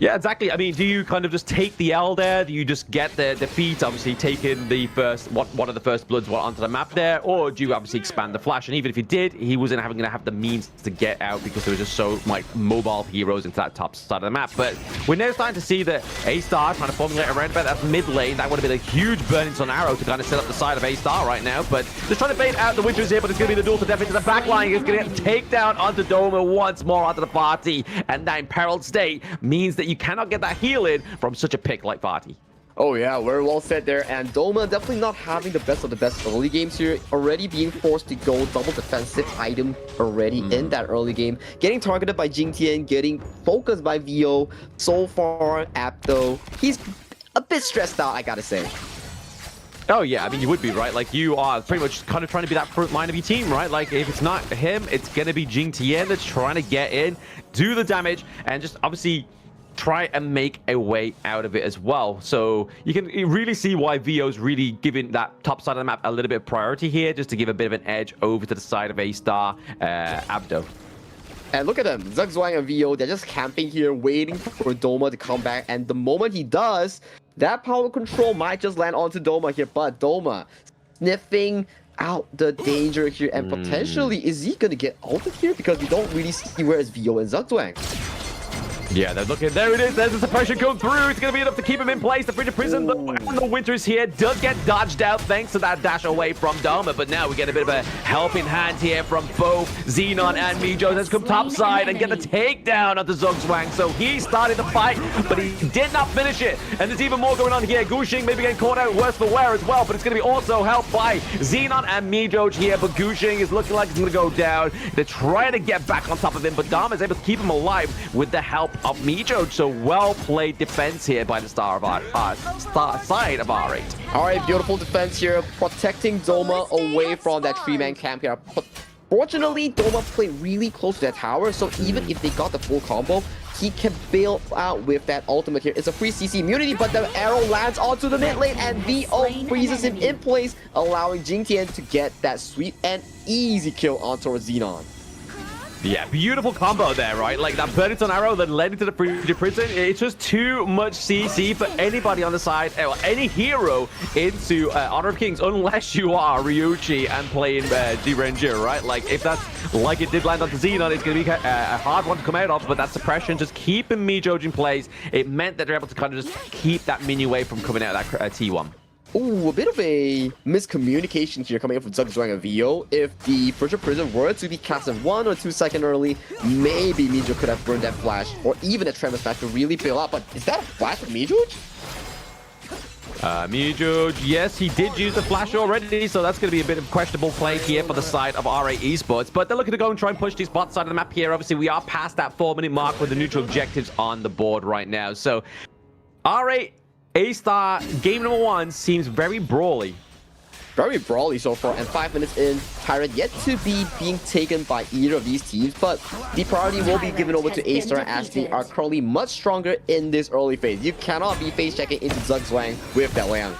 Yeah, exactly. I mean, do you kind of just take the L there? Do you just get the defeat, obviously taking the first one of the first bloods onto the map there, or do you obviously expand the flash? And even if he did, he wasn't going to have the means to get out because there was just so like mobile heroes into that top side of the map. But we're now starting to see that Astar trying to formulate around about that mid lane. That would have been a huge burning sun arrow to kind of set up the side of Astar right now. But just trying to bait out the Winters here, but it's going to be the duel to death into the back line. It's going to get a takedown onto Doma once more onto the party, and that imperiled state means that you cannot get that healing from such a pick like Vati. Oh yeah, very well said there. And Doma definitely not having the best of the best early games here. Already being forced to go double defensive item already in that early game. Getting targeted by Jingtian, getting focused by VO. So far, Abdo, he's a bit stressed out, I gotta say. Oh yeah, I mean, you would be, right? Like, you are pretty much kind of trying to be that front line of your team, right? Like, if it's not him, it's gonna be Jingtian that's trying to get in, do the damage, and just obviously try and make a way out of it as well. So you can really see why VO's really giving that top side of the map a little bit of priority here, just to give a bit of an edge over to the side of Astar, Abdo. And look at them, Zugzwang and VO, they're just camping here, waiting for Doma to come back. And the moment he does, that power control might just land onto Doma here. But Doma sniffing out the danger here, and potentially, is he gonna get ulted here? Because we don't really see where is VO and Zugzwang. Yeah, they're looking. There it is. There's the suppression going through. It's going to be enough to keep him in place. The Frigid Prison, the Winters here, does get dodged out thanks to that dash away from Doma. But now we get a bit of a helping hand here from both Xenon and Mijo. Let's come topside and get the takedown of the Zugzwang. So he started the fight, but he did not finish it. And there's even more going on here. Gushing maybe getting caught out worse for wear as well. But it's going to be also helped by Xenon and Mijo here. But Gushing is looking like he's going to go down. They're trying to get back on top of him, but Dama is able to keep him alive with the help of Mijo. So well played defense here by the side of R8. Alright, beautiful defense here, protecting Doma away from that 3-man camp here. Fortunately, Doma played really close to that tower, so even if they got the full combo, he can bail out with that ultimate here. It's a free CC immunity, but the arrow lands onto the mid lane, and VO freezes him in place, allowing Jingtian to get that sweet and easy kill onto Xenon. Yeah, beautiful combo there, right? Like that Burning arrow that led into the Frigid Prison. It's just too much CC for anybody on the side, or any hero into Honor of Kings, unless you are Ryuichi and playing Gen.G, right? Like, if that's like it did land onto Xenon, it's going to be a hard one to come out of, but that suppression, just keeping Mijo in place, it meant that they're able to kind of just keep that mini wave from coming out of that T1. Ooh, a bit of a miscommunication here coming up from Zugzwang and VO. If the Frigid Prison were to be casted 1 or 2 seconds early, maybe Mijo could have burned that flash, or even a Tremor Smash to really bail out. But is that a flash from Mijo? Mijo, yes, he did use the flash already, so that's going to be a bit of questionable play here for the side of R8 Esports. But they're looking to go and try and push this bot side of the map here. Obviously, we are past that 4-minute mark with the neutral objectives on the board right now. So R8 Astar game number 1 seems very brawly. Very brawly so far, and 5 minutes in, Tyrant yet to be being taken by either of these teams, but the priority will be given over to Astar as they are currently much stronger in this early phase. You cannot be face checking into Zugzwang with that land.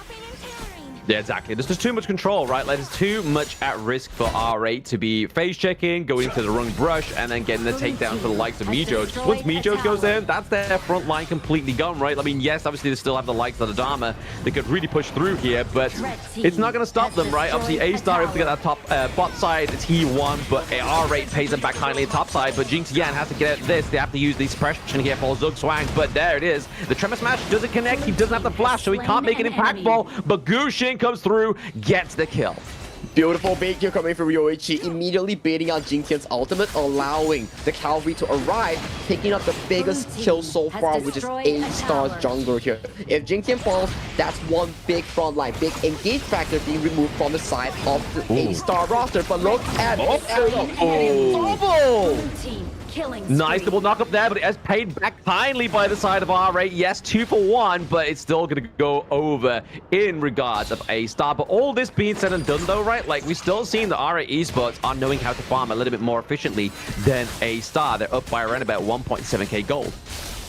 Yeah, exactly. There's just too much control, right? Like, there's too much at risk for R8 to be phase checking, going to the wrong brush, and then getting the takedown for the likes of Mijoj. Once Mijoj goes in, that's their front line completely gone, right? I mean, yes, obviously they still have the likes of the Dharma. They could really push through here, but it's not going to stop them, right? Obviously, A-Star able to get that top bot side. It's T1, but R8 pays them back kindly top side, but Gen.G has to get at this. They have to use the suppression here for Zug Swang, but there it is. The Tremor Smash doesn't connect. He doesn't have the flash, so he can't make it impactful, but Gushin comes through, gets the kill. Beautiful bait here coming from Ryoichi, immediately baiting out Jinkian's ultimate, allowing the cavalry to arrive, picking up the biggest kill so far, which is A-Star's jungler here. If Jinkian falls, that's one big front line, big engage factor being removed from the side of the A-Star roster. But look at Nice double knock up there, but it has paid back kindly by the side of R8. Yes, 2 for 1, but it's still going to go over in regards of A-Star. But all this being said and done, though, right? Like, we're still seeing the R8 Esports are knowing how to farm a little bit more efficiently than A-Star. They're up by around about 1.7k gold.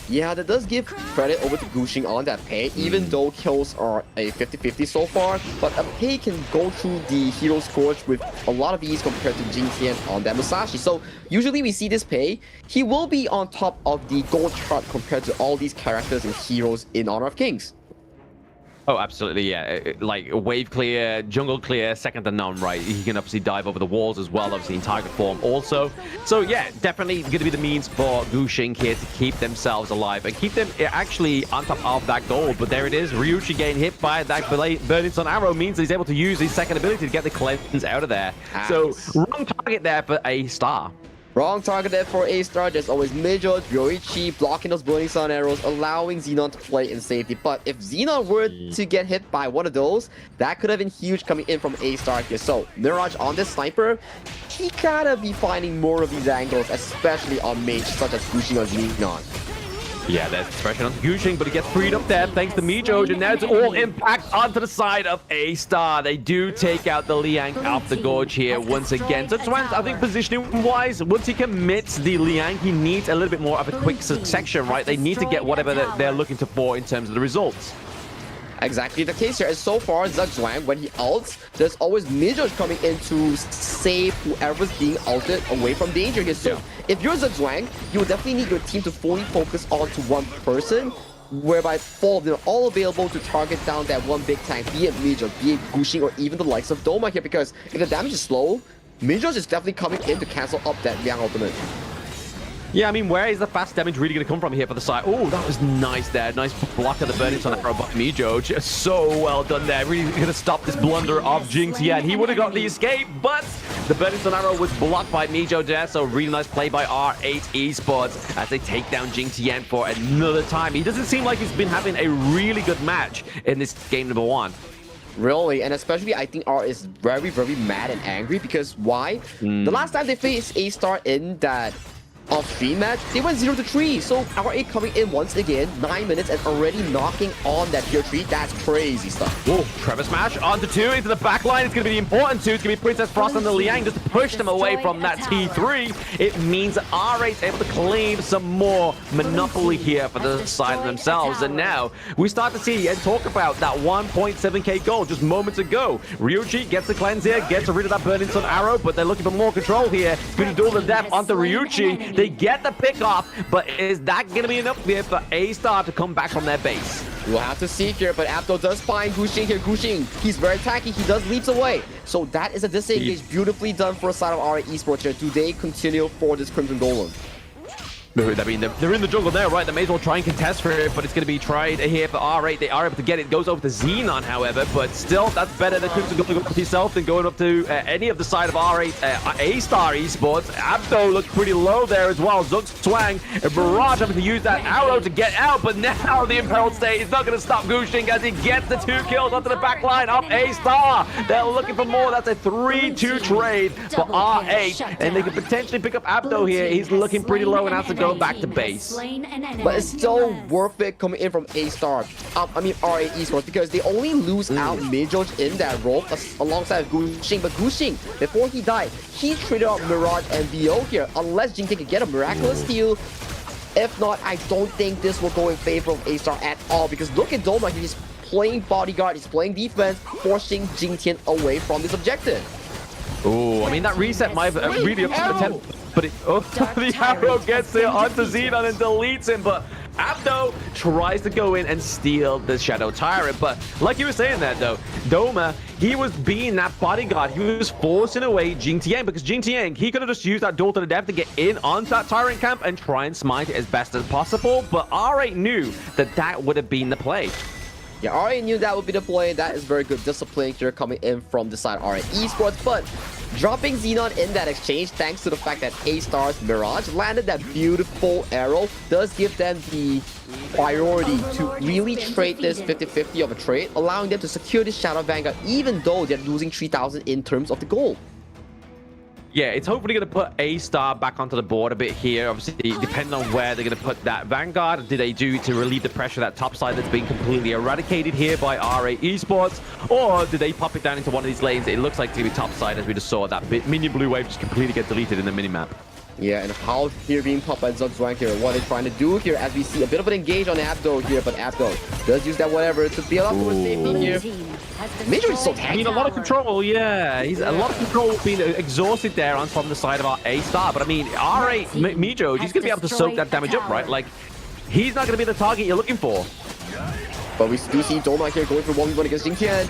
Yeah, that does give credit over to Gushin on that pay, even though kills are a 50-50 so far. But a pay can go through the hero scourge with a lot of ease compared to Jinkian on that Musashi. So usually we see this pay, he will be on top of the gold chart compared to all these characters and heroes in Honor of Kings. Oh, absolutely, yeah. Like, wave clear, jungle clear, second to none, right? He can obviously dive over the walls as well, obviously in target form also. So, yeah, definitely going to be the means for Gushin here to keep themselves alive and keep them actually on top of that gold. But there it is. Ryuchi getting hit by that Burning Sun arrow means he's able to use his second ability to get the cleanse out of there. So, wrong target there for A-Star. Wrong target there for A-Star. There's always Mijoj, Ryoichi blocking those Burning Sun arrows, allowing Xenon to play in safety. But if Xenon were to get hit by one of those, that could have been huge coming in from A-Star here. So, Mirage on this sniper, he gotta be finding more of these angles, especially on mage such as Gushin or Xenon. Yeah, there's pressure on Gushin, but he gets freed up there thanks to Mijoj, and now it's all impact onto the side of A-Star. They do take out the Liang off the gorge here once again. So Twans, I think positioning-wise, once he commits the Liang, he needs a little bit more of a quick section, right? They need to get whatever they're looking for in terms of the results. Exactly the case here. And so far, Zugzwang, when he ults, there's always Mijoj coming in to save whoever's being ulted away from danger here. So if you're Zugzwang, you will definitely need your team to fully focus onto one person, whereby they're all available to target down that one big tank, be it Mijoj, be it Gushin, or even the likes of Doma here. Because if the damage is slow, Mijoj is definitely coming in to cancel up that Liang ultimate. Yeah, I mean, where is the fast damage really going to come from here for the side? Oh, that was nice there. Nice block of the Burning Sun arrow by Mijoj. So well done there. Really going to stop this blunder of Jinx. Yeah, and he would have got the escape, but the Burning Sun arrow was blocked by Mijoj there. So really nice play by R8 Esports as they take down Jinx for another time. He doesn't seem like he's been having a really good match in this game number 1. Really, and especially I think R is very, very mad and angry because why? The last time they faced A-Star in that off-stream match, they went 0-3. So R8 coming in once again, 9 minutes and already knocking on that tier 3. That's crazy stuff. Whoa, Trevor Smash onto 2 into the back line. It's going to be the important 2. It's going to be Princess Frost and the Liang just to push them away from that T3. It means that R8's able to claim some more monopoly here for the side of themselves. And now we start to see and talk about that 1.7k goal just moments ago. Ryuchi gets the cleanse here, gets rid of that Burning Sun arrow, but they're looking for more control here. Going to duel the death onto Ryuchi. They get the pick off, but is that going to be enough here for A-Star to come back from their base? We'll have to see here, but Abdo does find Gushin here. Gushin, he's very tacky. He does leaps away. So that is a disengage. Beautifully done for a side of R8 Esports here. Do they continue for this Crimson Golem? I mean, they're in the jungle there, right? They may as well try and contest for it, but it's going to be tried here for R8. They are able to get it. Goes over to Xenon, however, but still, that's better than going up to yourself than going up to any of the side of R8 A-Star Esports. Abdo looks pretty low there as well. Zug Swang and Barrage having to use that arrow to get out, but now the Imperiled State is not going to stop Gushin as he gets the 2 kills onto the back line of A-Star. They're looking for more. That's a 3-2 trade for R8, and they could potentially pick up Abdo here. He's looking pretty low and has to go back to base. But it's still worth it coming in from A-Star. I mean R8 Esports, because they only lose out Mijoj in that role alongside Gushin. But Gushin, before he died, he traded out Mirage and VO here. Unless Jinx can get a miraculous steal. If not, I don't think this will go in favor of A-Star at all. Because look at Doma, he's playing bodyguard, he's playing defense, forcing Jing away from this objective. Oh, I mean, that reset might have really upset the tempo, but the arrow gets there onto Xenon and deletes him, but Abdo tries to go in and steal the Shadow Tyrant. But like you were saying there, though, Doma, he was being that bodyguard. He was forcing away Jing Tian, because Jing Tian, he could have just used that duel to the death to get in onto that Tyrant camp and try and smite it as best as possible. But R8 knew that that would have been the play. Yeah, R8 knew that would be the play. That is very good discipline here coming in from the side of R8 Esports. But dropping Xenon in that exchange, thanks to the fact that A-Star's Mirage landed that beautiful arrow, does give them the priority to really trade this 50-50 of a trade, allowing them to secure this Shadow Vanguard, even though they're losing 3,000 in terms of the gold. Yeah, it's hopefully going to put A-Star back onto the board a bit here. Obviously, depending on where they're going to put that Vanguard, did they do to relieve the pressure that top side that's been completely eradicated here by R8 Esports, or did they pop it down into one of these lanes? It looks like it's going to be top side, as we just saw that minion blue wave just completely get deleted in the minimap. Yeah, and how here being popped by Zugzwang here, what they're trying to do here, as we see a bit of an engage on Abdo here, but Abdo does use that whatever to bail out towards safety here. Major is so tanky. I mean, a lot of control, yeah. He's a lot of control being exhausted there on from the side of our A-Star, but I mean, R8 Mijo, he's going to be able to soak that damage up, right? Like, he's not going to be the target you're looking for. But we do see Doma here going for 1v1 against Jing Tian.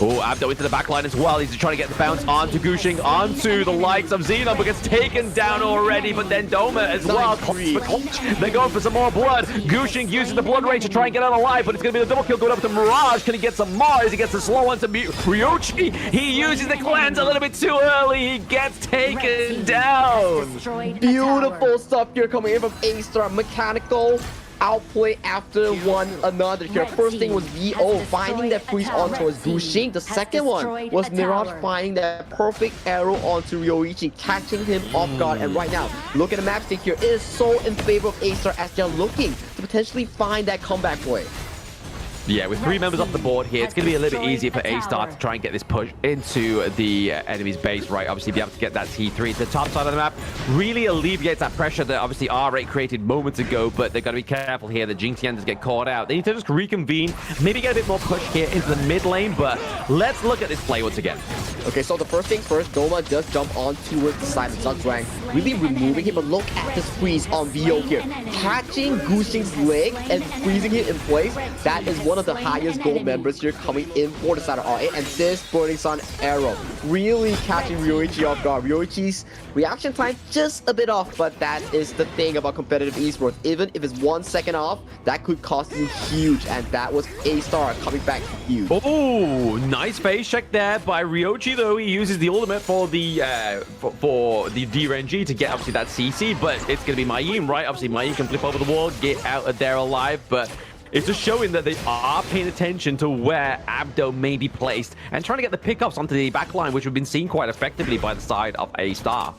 Oh, Abdo into the backline as well. He's trying to get the bounce onto Gushing, onto the likes of Xenon, but gets taken down already. But then Doma as well. They're going for some more blood. Gushing using the blood rage to try and get out alive, but it's going to be the double kill going up to Mirage. Can he get some Mars? He gets the slow onto Ryochi. He uses the cleanse a little bit too early. He gets taken down. Beautiful stuff here coming in from A-Star. Mechanical outplay after one another here. First thing was VO finding that freeze on towards Gushing. The second one was Mirage finding that perfect arrow onto Ryoichi, catching him off guard. And right now, look at the matchstick here. It is so in favor of A-Star as they're looking to potentially find that comeback play. Yeah, with 3 members off the board here, it's going to be a little bit easier for A-Star to try and get this push into the enemy's base, right? Obviously, be able to get that T3 to the top side of the map really alleviates that pressure that obviously R8 created moments ago, but they've got to be careful here. The Jing Tian does get caught out. They need to just reconvene, maybe get a bit more push here into the mid lane, but let's look at this play once again. Okay, so the first things first, Doma does jump on towards the side of Zugzwang, really removing him, but look at this freeze on VO here. Catching Gushing's leg and freezing it in place, that is one of the highest gold members here coming in for the side of R8, and this Burning Sun arrow really catching Ryoichi off guard. Ryoichi's reaction time just a bit off, but that is the thing about competitive esports. Even if it's 1 second off, that could cost you huge, and that was A-Star coming back huge. Oh, nice face check there by Ryoichi, though. He uses the ultimate for the Gen.G to get obviously that CC, but it's going to be Mayim, right? Obviously, Mayim can flip over the wall, get out of there alive, but it's just showing that they are paying attention to where Abdo may be placed and trying to get the pickups onto the backline, which we've been seeing quite effectively by the side of A-Star.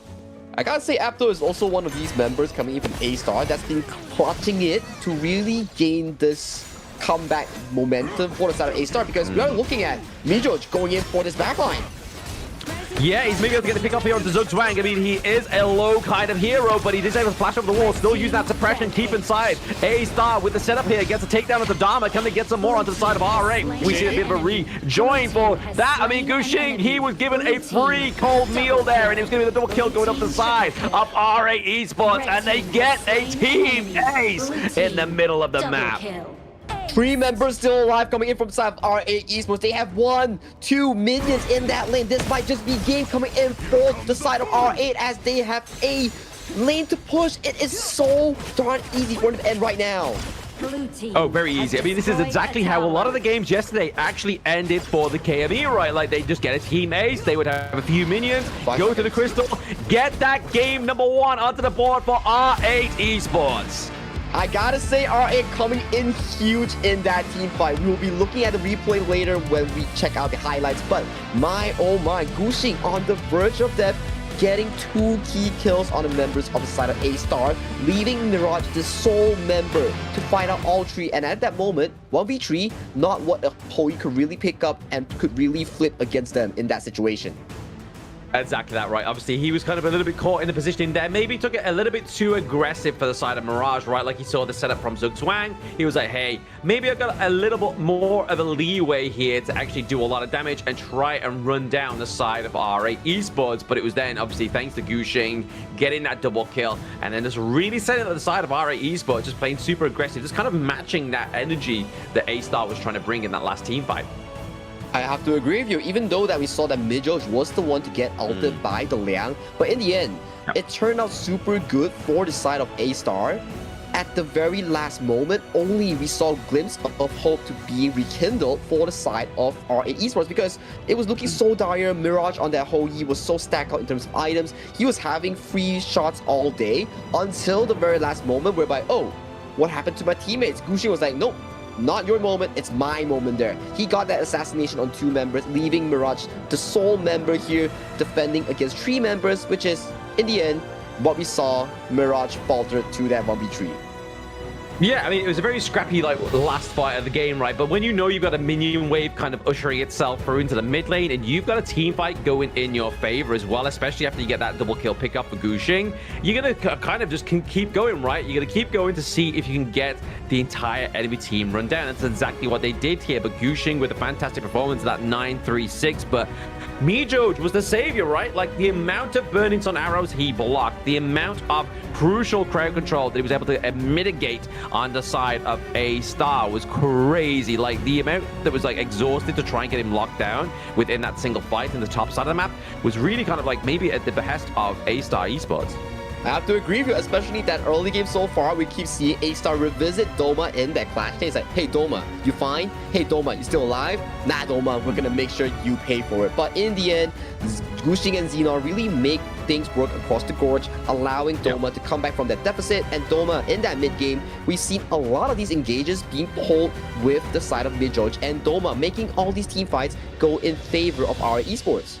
I gotta say, Abdo is also one of these members coming in from A-Star that's been clutching it to really gain this comeback momentum for the side of A-Star, because we are looking at Mijo going in for this backline. Yeah, he's maybe able to get the pick up here onto Zugzwang. I mean, he is a low kind of hero, but he is able to flash over the wall, still use that suppression, keep inside. A-Star with the setup here, gets a takedown of the Dharma. Can they get some more onto the side of R8? We see a bit of a rejoin for that. I mean, Gushing, he was given a free cold meal there, and it was going to be the double kill going up the side of R8 Esports, and they get a team ace in the middle of the map. 3 members still alive coming in from the side of R8 Esports. They have 1, 2 minions in that lane. This might just be game coming in for the side of R8 as they have a lane to push. It is so darn easy for them to end right now. Oh, very easy. I mean, this is exactly how a lot of the games yesterday actually ended for the KME, right? Like, they just get a team ace, they would have a few minions, go to the crystal, get that game number 1 onto the board for R8 Esports. I gotta say, R8 coming in huge in that team fight. We will be looking at the replay later when we check out the highlights. But my, oh my, Gushing on the verge of death, getting 2 key kills on the members of the side of A-Star, leaving Mirage the sole member to fight out all 3. And at that moment, 1v3, not what a Hoi could really pick up and could really flip against them in that situation. Exactly that, right? Obviously, he was kind of a little bit caught in the positioning there. Maybe took it a little bit too aggressive for the side of Mirage, right? Like he saw the setup from Zugzwang. He was like, hey, maybe I've got a little bit more of a leeway here to actually do a lot of damage and try and run down the side of RA Esports. But it was then, obviously, thanks to Gushing, getting that double kill, and then just really setting up the side of RA Esports, just playing super aggressive, just kind of matching that energy that Astar was trying to bring in that last team fight. I have to agree with you, even though that we saw that Midjoge was the one to get ulted by the Liang, but in the end, it turned out super good for the side of Astar. At the very last moment, only we saw a glimpse of hope to be rekindled for the side of RA Esports, because it was looking so dire. Mirage on that whole Yi was so stacked out in terms of items. He was having free shots all day until the very last moment whereby, oh, what happened to my teammates? Gushing was like, nope. Not your moment, it's my moment there. He got that assassination on 2 members, leaving Mirage, the sole member here, defending against 3 members, which is, in the end, what we saw. Mirage faltered to that 1v3. Yeah, I mean, it was a very scrappy, like, last fight of the game, right? But when you know you've got a minion wave kind of ushering itself through into the mid lane, and you've got a team fight going in your favor as well, especially after you get that double kill pickup for Gushing, you're going to kind of just keep going, right? You're going to keep going to see if you can get the entire enemy team run down. That's exactly what they did here. But Gushing with a fantastic performance, that 9-3-6, but Midjoge was the savior, right? Like, the amount of burnings on arrows he blocked, the amount of crucial crowd control that he was able to mitigate on the side of Astar was crazy. Like, the amount that was like exhausted to try and get him locked down within that single fight in the top side of the map was really kind of like maybe at the behest of Astar Esports. I have to agree with you, especially that early game so far. We keep seeing Astar revisit Doma in that clash. It's like, hey Doma, you fine? Hey Doma, you still alive? Nah Doma, we're gonna make sure you pay for it. But in the end, Gushing and Xenon really make things work across the gorge, allowing Doma to come back from that deficit. And Doma in that mid game, we've seen a lot of these engages being pulled with the side of Midjoge and Doma, making all these team fights go in favor of RA Esports.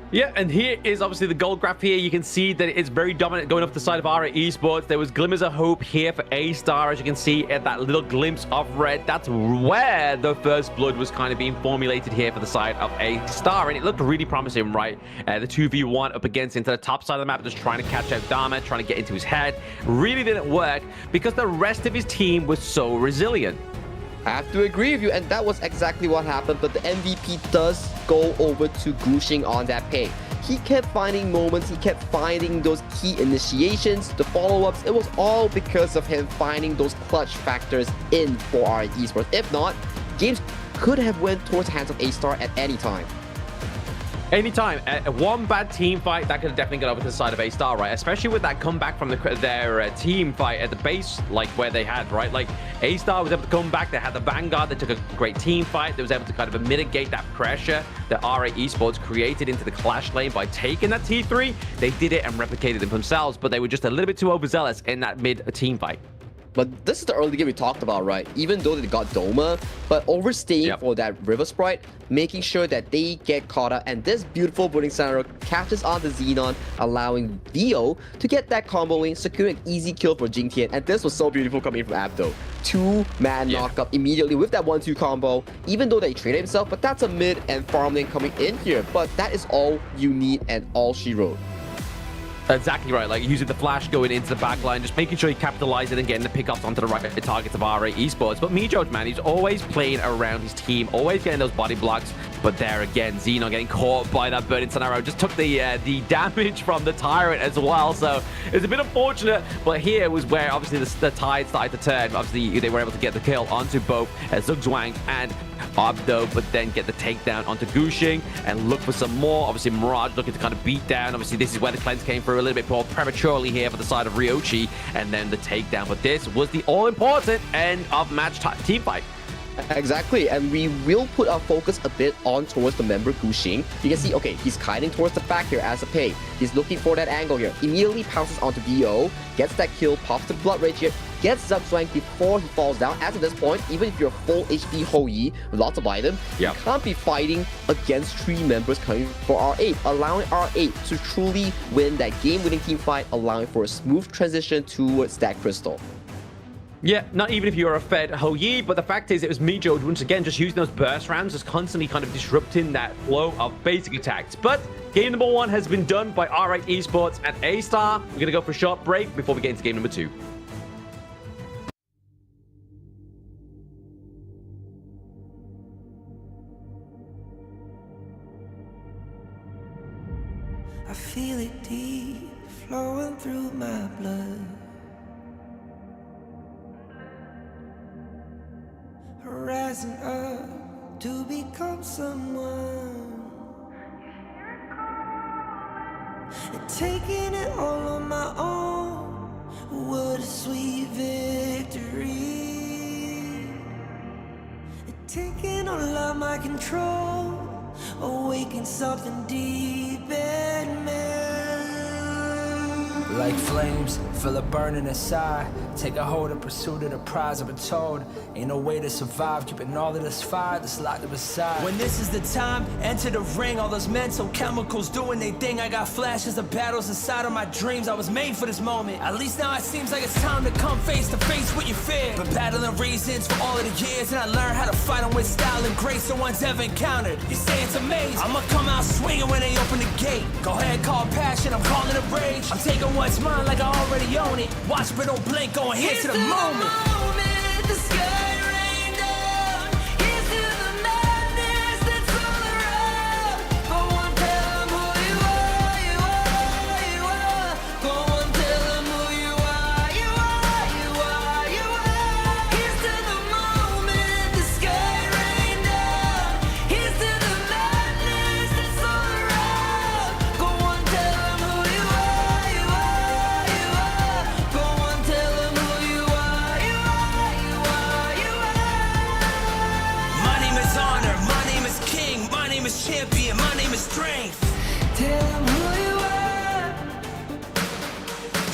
Yeah, and here is obviously the gold graph here. You can see that it's very dominant going off the side of RA Esports. There was glimmers of hope here for Astar, as you can see at that little glimpse of red. That's where the first blood was kind of being formulated here for the side of Astar, and it looked really promising, right? The 2v1 up against into the top side of the map, just trying to catch out Dharma, trying to get into his head. Really didn't work because the rest of his team was so resilient. I have to agree with you, and that was exactly what happened, but the MVP does go over to Gushing on that pay. He kept finding moments, he kept finding those key initiations, the follow-ups. It was all because of him finding those clutch factors in for RA Esports. If not, games could have went towards the hands of Astar at any time. Anytime. One bad team fight, that could have definitely got over to the side of Astar, right? Especially with that comeback from their team fight at the base, like where they had, right? Like, Astar was able to come back. They had the Vanguard. They took a great team fight. They was able to kind of mitigate that pressure that RA Esports created into the clash lane by taking that T3. They did it and replicated it themselves, but they were just a little bit too overzealous in that mid team fight. But this is the early game we talked about, right? Even though they got Doma, but overstaying for that River Sprite, making sure that they get caught up, and this beautiful Burning Scenario catches on the Xenon, allowing Dio to get that comboing, securing an easy kill for Jing Tian. And this was so beautiful coming from Abdo. 2-man knockup immediately with that 1-2 combo, even though they traded himself, but that's a mid and farm lane coming in here. But that is all you need and all she wrote. Exactly right, like using the flash going into the back line, just making sure you capitalize it and getting the pickups onto the right targets of RA Esports. But Midjoge, man, he's always playing around his team, always getting those body blocks. But there again, Xenon getting caught by that Burning Scenario, just took the damage from the Tyrant as well. So it's a bit unfortunate, but here was where obviously the tide started to turn. Obviously, they were able to get the kill onto both Zugzwang and Abdo, but then get the takedown onto Gushing and look for some more. Obviously, Mirage looking to kind of beat down. Obviously, this is where the cleanse came through a little bit more prematurely here for the side of Ryochi, and then the takedown. But this was the all-important end of match team fight. Exactly, and we will put our focus a bit on towards the member Gushing. You can see, okay, he's kiting towards the back here as a pay. He's looking for that angle here. Immediately pounces onto Dio, gets that kill, pops the blood rage here, gets Zugzwang before he falls down. As at this point, even if you're full HP Hou-Yi with lots of items, you can't be fighting against 3 members coming for R8, allowing R8 to truly win that game-winning team fight, allowing for a smooth transition towards that crystal. Yeah, not even if you're a fed Hou-Yi, but the fact is it was Mijoj once again just using those burst rounds, just constantly kind of disrupting that flow of basic attacks. But game number 1 has been done by R8 Esports and Astar. We're going to go for a short break before we get into game number 2. I feel it deep flowing through my blood. Rising up to become someone, and taking it all on my own. What a sweet victory. And taking all of my control, awaken something deep in me. Like flames, feel it burning inside. Take a hold and pursuit of the prize. I've been told, ain't no way to survive. Keeping all of this fire that's locked up inside. When this is the time, enter the ring. All those mental chemicals doing their thing. I got flashes of battles inside of my dreams. I was made for this moment. At least now it seems like it's time to come face to face with your fear. Been battling reasons for all of the years, and I learned how to fight them with style and grace no one's ever encountered. You say it's amazing, I'ma come out swinging when they open the gate. Go ahead, call passion, I'm calling it rage. I'm taking what's mine like I already own it. Watch but don't blink, going here to the moment. The sky rain down. Here's to the madness that's all around. Go on, tell them who you are, you are, you are. Go on, tell them who you are, you are, you are, you are. Here's to the moment, the sky rain down. Here's to the madness that's all around. Go on, tell them who you are, you are, you are. Go on, tell them who you are, you are, you are, you are. My name is Honor, my name is King, my name is Champion, my name is Strength. Tell them who you are.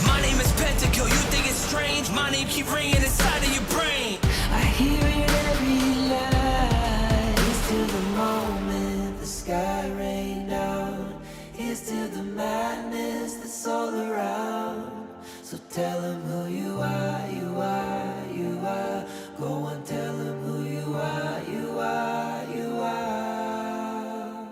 My name is Pentakill, you think it's strange? My name keep ringing inside of your brain. I hear it every night. Here's to the moment the sky rain down. Here's to the madness that's all around. So tell them who you are, you are, you are. Go on, tell them who you are, you are, you are.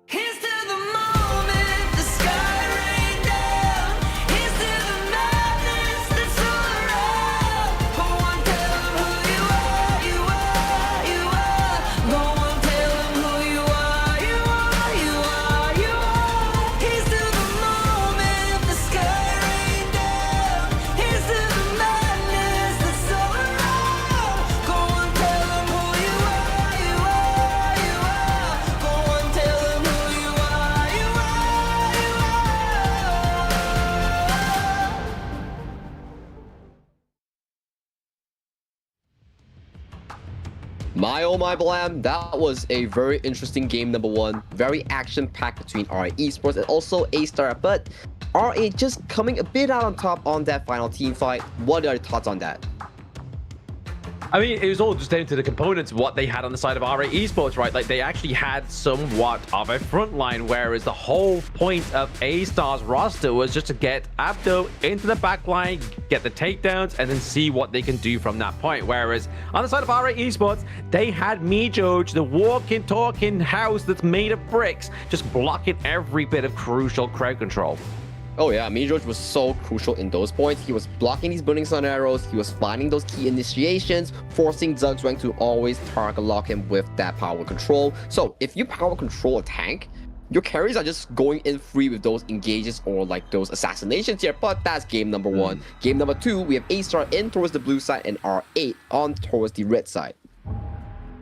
Here's to the moment the sky rain down. Here's to the madness that's all around. Go on, tell them who you are, you are, you are. Go on, tell them who you are, you are, you are, you are. Here's to the moment the sky rain down. Here's to the madness that's all around. Go on, tell them who you are, you are, you are. Go on, tell them who you are, you are, you are. My oh my blam, that was a very interesting game number 1. Very action-packed between R8 Esports and also Astar, but R8 just coming a bit out on top on that final team fight. What are your thoughts on that? I mean, it was all just down to the components, what they had on the side of R8 Esports, right? Like, they actually had somewhat of a front line, whereas the whole point of A-Star's roster was just to get Abdo into the back line, get the takedowns, and then see what they can do from that point. Whereas on the side of R8 Esports, they had Mijoj, the walking, talking house that's made of bricks, just blocking every bit of crucial crowd control. Oh yeah, Mijoj was so crucial in those points. He was blocking these burning sun arrows, he was finding those key initiations, forcing Zugzwang to always target lock him with that power control. So if you power control a tank, your carries are just going in free with those engages or like those assassinations here, but that's game number 1. Game number 2, we have A-Star in towards the blue side and R8 on towards the red side.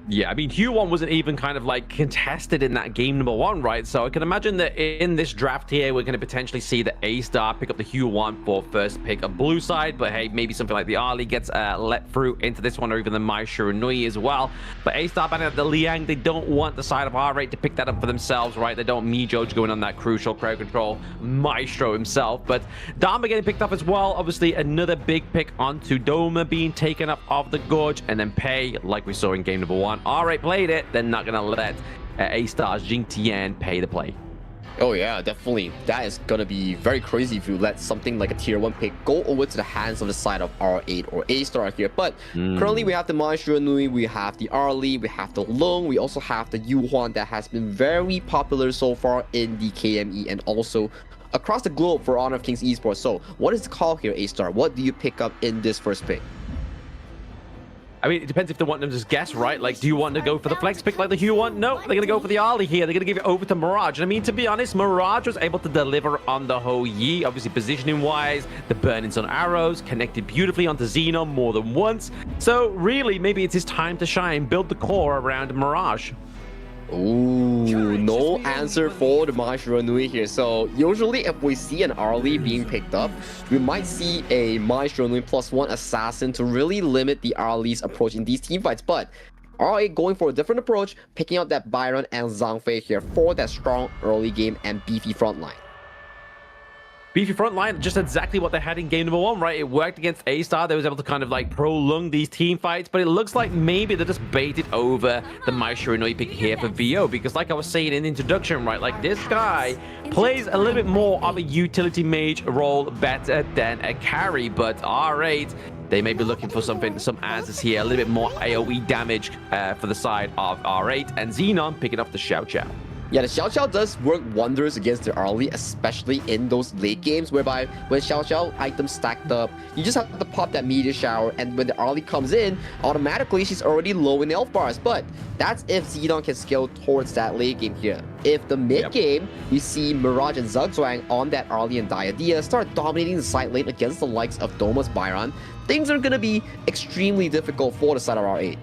Yeah, I mean, Q1 wasn't even kind of like contested in that game number 1, right? So I can imagine that in this draft here, we're going to potentially see the A-Star pick up the Q1 for first pick of blue side. But hey, maybe something like the Ali gets let through into this one, or even the Maestro Nui as well. But A-Star banning out the Liang, they don't want the side of R8 to pick that up for themselves, right? They don't want Mijoj going on that crucial crowd control, Maestro himself. But Dama getting picked up as well. Obviously, another big pick onto Doma being taken up of the Gorge, and then Pei, like we saw in game number 1. R8 played it, they're not going to let A-Star's Jing Tian pay the play. Oh yeah, definitely. That is gonna be very crazy if you let something like a tier 1 pick go over to the hands of the side of R8 or A-Star here. But currently we have the Mai Shiranui, we have the Arlie, we have the Lung, we also have the Yuhuan that has been very popular so far in the KME and also across the globe for Honor of Kings Esports. So what is the call here, A-Star? What do you pick up in this first pick? I mean, it depends if they want them to just guess, right? Like, do you want to go for the flex pick like the Hue one? No, they're going to go for the Ali here. They're going to give it over to Mirage. And I mean, to be honest, Mirage was able to deliver on the Ho Yi. Obviously, positioning-wise, the Burning Sun arrows connected beautifully onto Xenon more than once. So, really, maybe it's his time to shine, build the core around Mirage. Ooh, no answer for the Mai Shiranui here. So usually if we see an Arlie being picked up, we might see a Mai Shiranui +1 assassin to really limit the Arlie's approach in these teamfights. But R8 going for a different approach, picking up that Byron and Zhangfei here for that strong early game and beefy front line. Beefy front line, just exactly what they had in game number 1, right? It worked against A-Star. They was able to kind of like prolong these team fights, but it looks like maybe they just baited over the Mai Shiranui pick here for VO, because like I was saying in the introduction, right, like this guy plays a little bit more of a utility mage role better than a carry, but R8, they may be looking for some answers here, a little bit more AoE damage for the side of R8, and Xenon picking up the Xiao Xiao. Yeah, the Xiao Xiao does work wonders against the Arlie, especially in those late games whereby when Xiao Xiao items stacked up, you just have to pop that meteor shower, and when the Arlie comes in, automatically she's already low in health bars. But that's if Xenon can scale towards that late game here. If the mid game, we see Mirage and Zugzwang on that Arlie and Diadea start dominating the side lane against the likes of Doma's Byron, things are gonna be extremely difficult for the side of R8.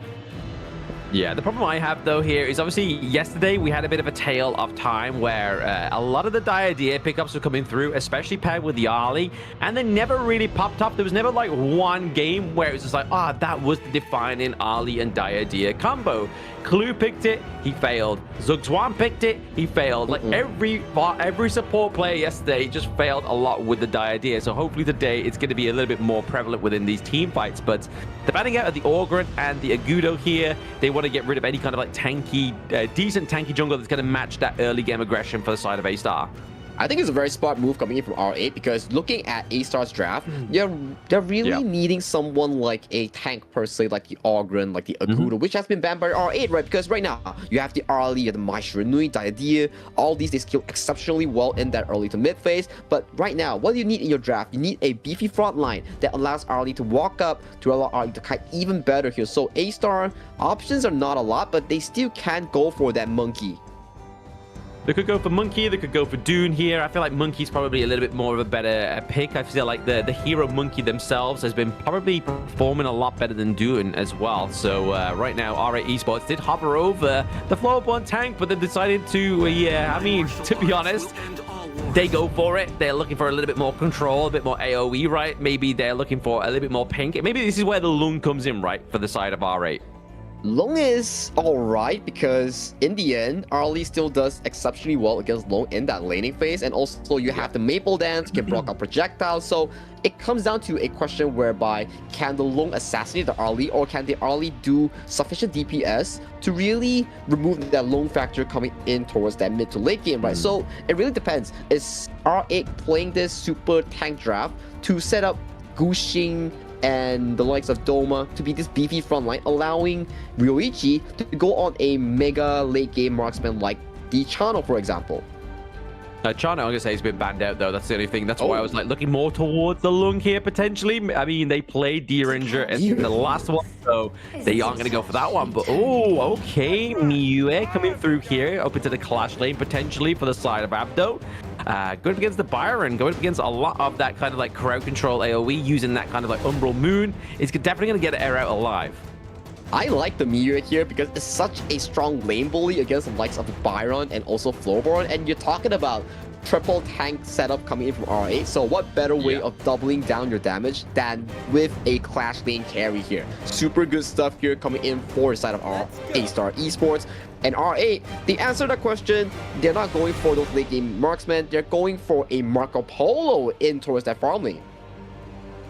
Yeah, the problem I have, though, here is obviously yesterday we had a bit of a tale of time where a lot of the Diadea pickups were coming through, especially paired with the Arlie, and they never really popped up. There was never like one game where it was just like, that was the defining Arlie and Diadea combo. Clue picked it, he failed. Zugzwan picked it, he failed. Like every support player yesterday just failed a lot with the Diadea. So hopefully today it's going to be a little bit more prevalent within these team fights. But the banning out of the Ogryn and the Agudo here, they want to get rid of any kind of like tanky, decent tanky jungle that's going to match that early game aggression for the side of A-Star. I think it's a very smart move coming in from R8 because looking at A-Star's draft, they're really needing someone like a tank per se, like the Ogryn, like the Agudo, which has been banned by R8, right? Because right now, you have the Arlie, the Mai Shiranui, Diadea, all these, they skill exceptionally well in that early to mid phase. But right now, what do you need in your draft? You need a beefy front line that allows Arlie to walk up, to allow Arlie to kite even better here. So A-Star, options are not a lot, but they still can go for that monkey. They could go for Monkey, they could go for Dune here. I feel like Monkey's probably a little bit more of a better pick. I feel like the hero Monkey themselves has been probably performing a lot better than Dune as well. So right now, R8 Esports did hover over the Floorborn tank, but they decided to, I mean, to be honest, they go for it. They're looking for a little bit more control, a bit more AoE, right? Maybe they're looking for a little bit more pink. Maybe this is where the Lung comes in, right, for the side of R8. Long is alright because in the end, Arlie still does exceptionally well against Long in that laning phase, and also you have the Maple Dance, you can block out projectiles, so it comes down to a question whereby can the Long assassinate the Arlie, or can the Arlie do sufficient DPS to really remove that Long factor coming in towards that mid to late game, right? So it really depends. Is R8 playing this super tank draft to set up Guxing and the likes of Doma to be this beefy front line, allowing Ryoichi to go on a mega late game marksman like the Chano, for example? Chano, I'm gonna say, he's been banned out though. That's the only thing. That's why I was like looking more towards the Lung here potentially. I mean, they played D-Ranger in the last one, so they aren't gonna go for that one. But okay, Niue coming through here, open to the Clash lane potentially for the side of Abdo. Going against the Byron, going against a lot of that kind of like crowd control AoE, using that kind of like Umbral Moon. It's definitely gonna get Air out alive. I like the Meteor here because it's such a strong lane bully against the likes of Byron and also Floorborn, and you're talking about triple tank setup coming in from R8, so what better way of doubling down your damage than with a Clash lane carry here. Super good stuff here coming in for the side of A-Star Esports. And R8, they answer that question. They're not going for those late game marksmen, they're going for a Marco Polo in towards that farm lane.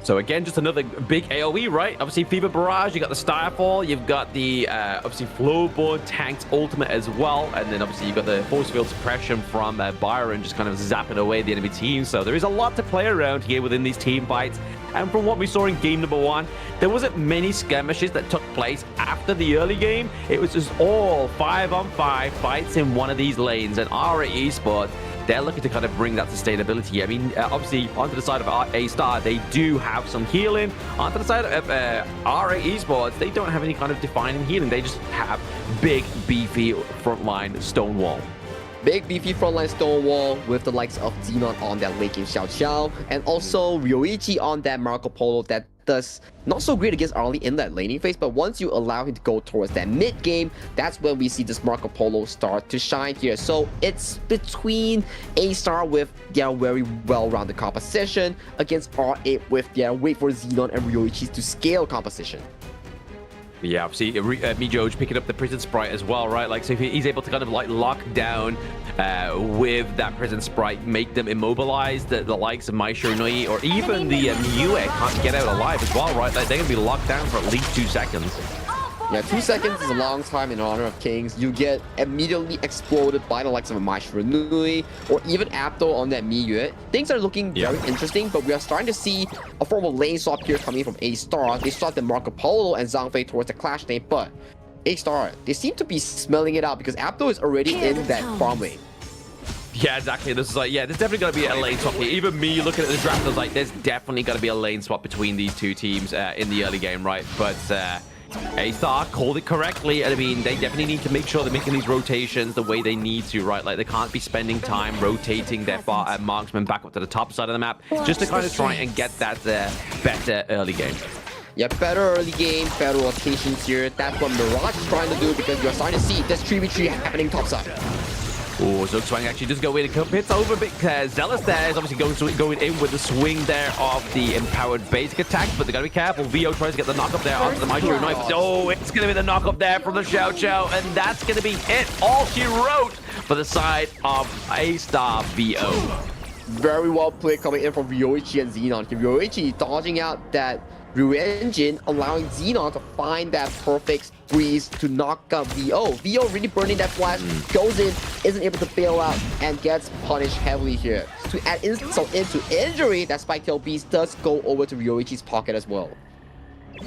So again, just another big AoE, right? Obviously, Fever Barrage, you got the Starfall, you've got the, obviously, Flowborn Tank's ultimate as well, and then obviously you've got the Force Field Suppression from Byron just kind of zapping away the enemy team. So there is a lot to play around here within these team fights. And from what we saw in game number 1, there wasn't many skirmishes that took place after the early game. It was just all 5-on-5 fights in one of these lanes, and RA Esports, they're looking to kind of bring that sustainability. I mean, obviously, onto the side of Astar, they do have some healing. Onto the side of RA Esports, they don't have any kind of defining healing. They just have big, beefy frontline Stonewall. Big beefy frontline Stonewall with the likes of Xenon on that late game Xiao Xiao, and also Ryoichi on that Marco Polo that does not so great against Arlie in that laning phase, but once you allow him to go towards that mid game, that's when we see this Marco Polo start to shine here. So it's between Astar with their very well-rounded composition against R8 with their wait for Xenon and Ryoichi to scale composition. Yeah, obviously, Mijoj picking up the Prison Sprite as well, right? Like, so if he's able to kind of, like, lock down with that Prison Sprite, make them immobilized, the likes of Mai Shirunoi or even the Miyue can't get out alive as well, right? Like, they're going to be locked down for at least 2 seconds. Yeah, 2 seconds is a long time in Honor of Kings. You get immediately exploded by the likes of Mai Shirunoi or even Apto on that Miyue. Things are looking very interesting, but we are starting to see a form of lane swap here coming from A-Star. They swapped the Marco Polo and Zhang Fei towards the Clash lane, but A-Star, they seem to be smelling it out because Apto is already in that farm lane. Yeah, exactly. This is like, yeah, there's definitely going to be a lane swap here. Even me looking at the draft, I was like, there's definitely going to be a lane swap between these two teams in the early game, right? But A-Star called it correctly. I mean, they definitely need to make sure they're making these rotations the way they need to, right? Like, they can't be spending time rotating their marksmen back up to the top side of the map just to kind of try and get that better early game. Yeah, better early game, better rotations here. That's what Mirage is trying to do because you're starting to see this 3v3 happening topside. Oh, so Swang actually does go in and hits over a bit. Zealous there is obviously going in with the swing there of the empowered basic attack, but they gotta be careful. Vo tries to get the knock up there onto the Maestro knife. Oh, it's gonna be the knock up there from the Xiao Xiao, and that's gonna be it. All she wrote for the side of A-Star VO. Very well played coming in from Ryoichi and Xenon. Ryoichi dodging out that Ryu engine, allowing Xenon to find that perfect freeze to knock out VO. VO really burning that flash, goes in, isn't able to bail out, and gets punished heavily here. To add insult into injury, that Spike-Tail Beast does go over to Ryoichi's pocket as well.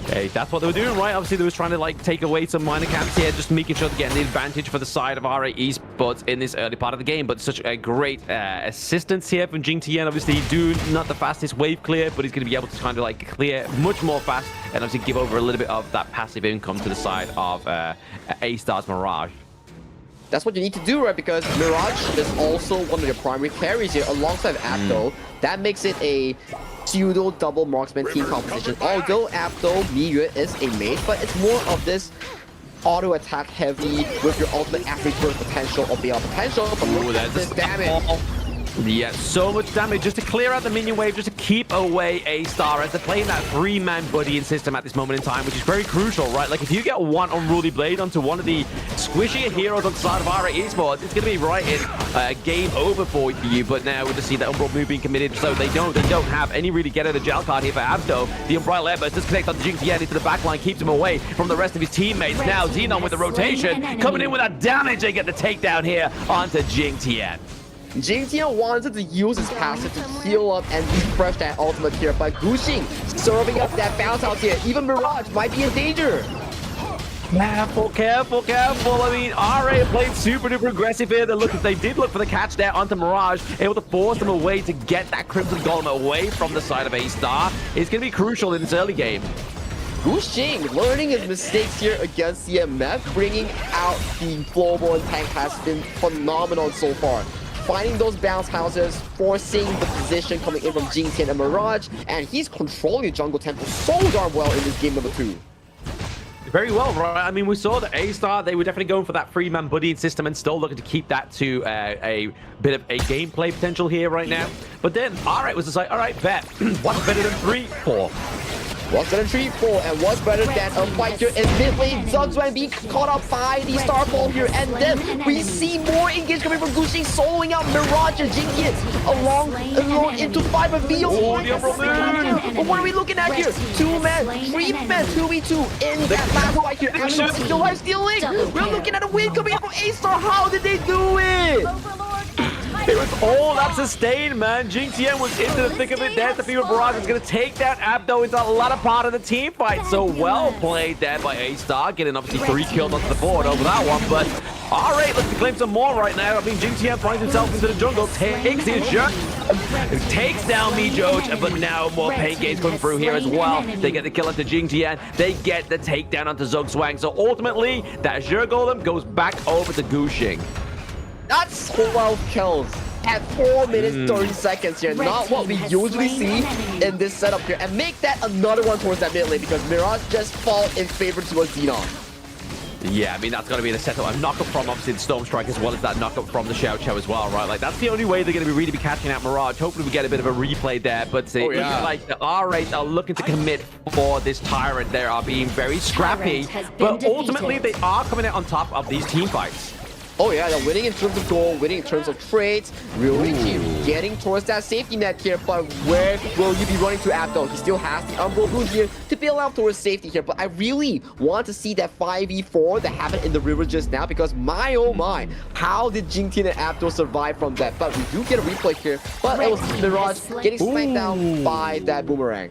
Hey, that's what they were doing, right? Obviously, they was trying to, like, take away some minor camps here, just making sure they're getting the advantage for the side of RA Esports in this early part of the game. But such a great assistance here from Gen.G. Obviously, Dune, not the fastest wave clear, but he's going to be able to kind of, like, clear much more fast and obviously give over a little bit of that passive income to the side of A-Star's Mirage. That's what you need to do, right? Because Mirage is also one of your primary carries here alongside Apto. That makes it a pseudo double marksman team composition. Although Apto Miyue is a mage, but it's more of this auto attack heavy with your ultimate average burst potential or bailout potential. But look at this damage. Yeah, so much damage just to clear out the minion wave, just to keep away A-Star as they're playing that 3-man buddying system at this moment in time, which is very crucial, right? Like, if you get one Unruly Blade onto one of the squishier heroes on the side of RA Esports, it's going to be right in game over for you. But now we just see that Umbral move being committed, so they don't have any really get out of jail card here for Abdo. The Umbrella Airburst disconnects on Gen.G into the backline, keeps him away from the rest of his teammates. Now Xenon with the rotation, coming in with that damage. They get the takedown here onto Gen.G. Gen.G wanted to use his passive to heal up and refresh that ultimate here, but Gushing serving up that bounce out here. Even Mirage might be in danger. Careful, careful, careful. I mean, RA played super duper aggressive here. They did look for the catch there onto Mirage, able to force them away to get that Crimson Golem away from the side of A-Star. It's going to be crucial in this early game. Gushing learning his mistakes here against CMF, bringing out the Flowborn tank has been phenomenal so far. Finding those bounce houses, forcing the position coming in from Gen.G and Mirage, and he's controlling the jungle temple so darn well in this game number 2. Very well, right? I mean, we saw that A-Star, they were definitely going for that 3-man buddying system and still looking to keep that to a bit of a gameplay potential here right now. But then, all right, was just like, all right, bet. What's better than 3? 4. What's gonna 3-4, and what's better than a fight here is mid lane. Zugzwang being caught up by the Starfall here, and then we see more engage coming from Gushing, soloing out Mirage and Jinkian along into 5 of Vio. But what are we looking at here? 2 men, 3 men, 2v2 in that last fight here. And still life stealing. We're looking at a win coming from Astar. How did they do it? It was all that sustain, man. Gen.G was into the thick of it there. The Fever Barrage is going to take down Abdo into a lot of part of the team fight. So well played there by Astar, getting obviously 3 kills onto the board over that one. But R8 looks to claim some more right now. I mean, Gen.G finds himself into the jungle, takes his shot, takes down Mijoj, but now more pain games coming through here as well. They get the kill onto Gen.G, they get the takedown onto Zugzwang. So ultimately, that Azure Golem goes back over to Gushing. That's 12 kills at 4 minutes 30 seconds here. Not what we usually see in this setup here. And make that another one towards that mid lane, because Mirage just fall in favor towards Xenon. Yeah, I mean, that's going to be the setup. A knockup from, obviously, the Storm Strike, as well as that knockup from the Xiao Qiao as well, right? Like, that's the only way they're going to really be catching out Mirage. Hopefully, we get a bit of a replay there. But looking like the R8 are looking to commit for this Tyrant. They are being very scrappy. But ultimately, they are coming out on top of these team fights. Oh yeah, they're winning in terms of gold, winning in terms of trades. Ryoichi getting towards that safety net here, but where will you be running to Abdo? He still has the Umbral Boon here to bail out towards safety here, but I really want to see that 5v4 that happened in the river just now, because my oh my, how did Jintian and Abdo survive from that? But we do get a replay here, but it was Mirage getting smacked down by that boomerang.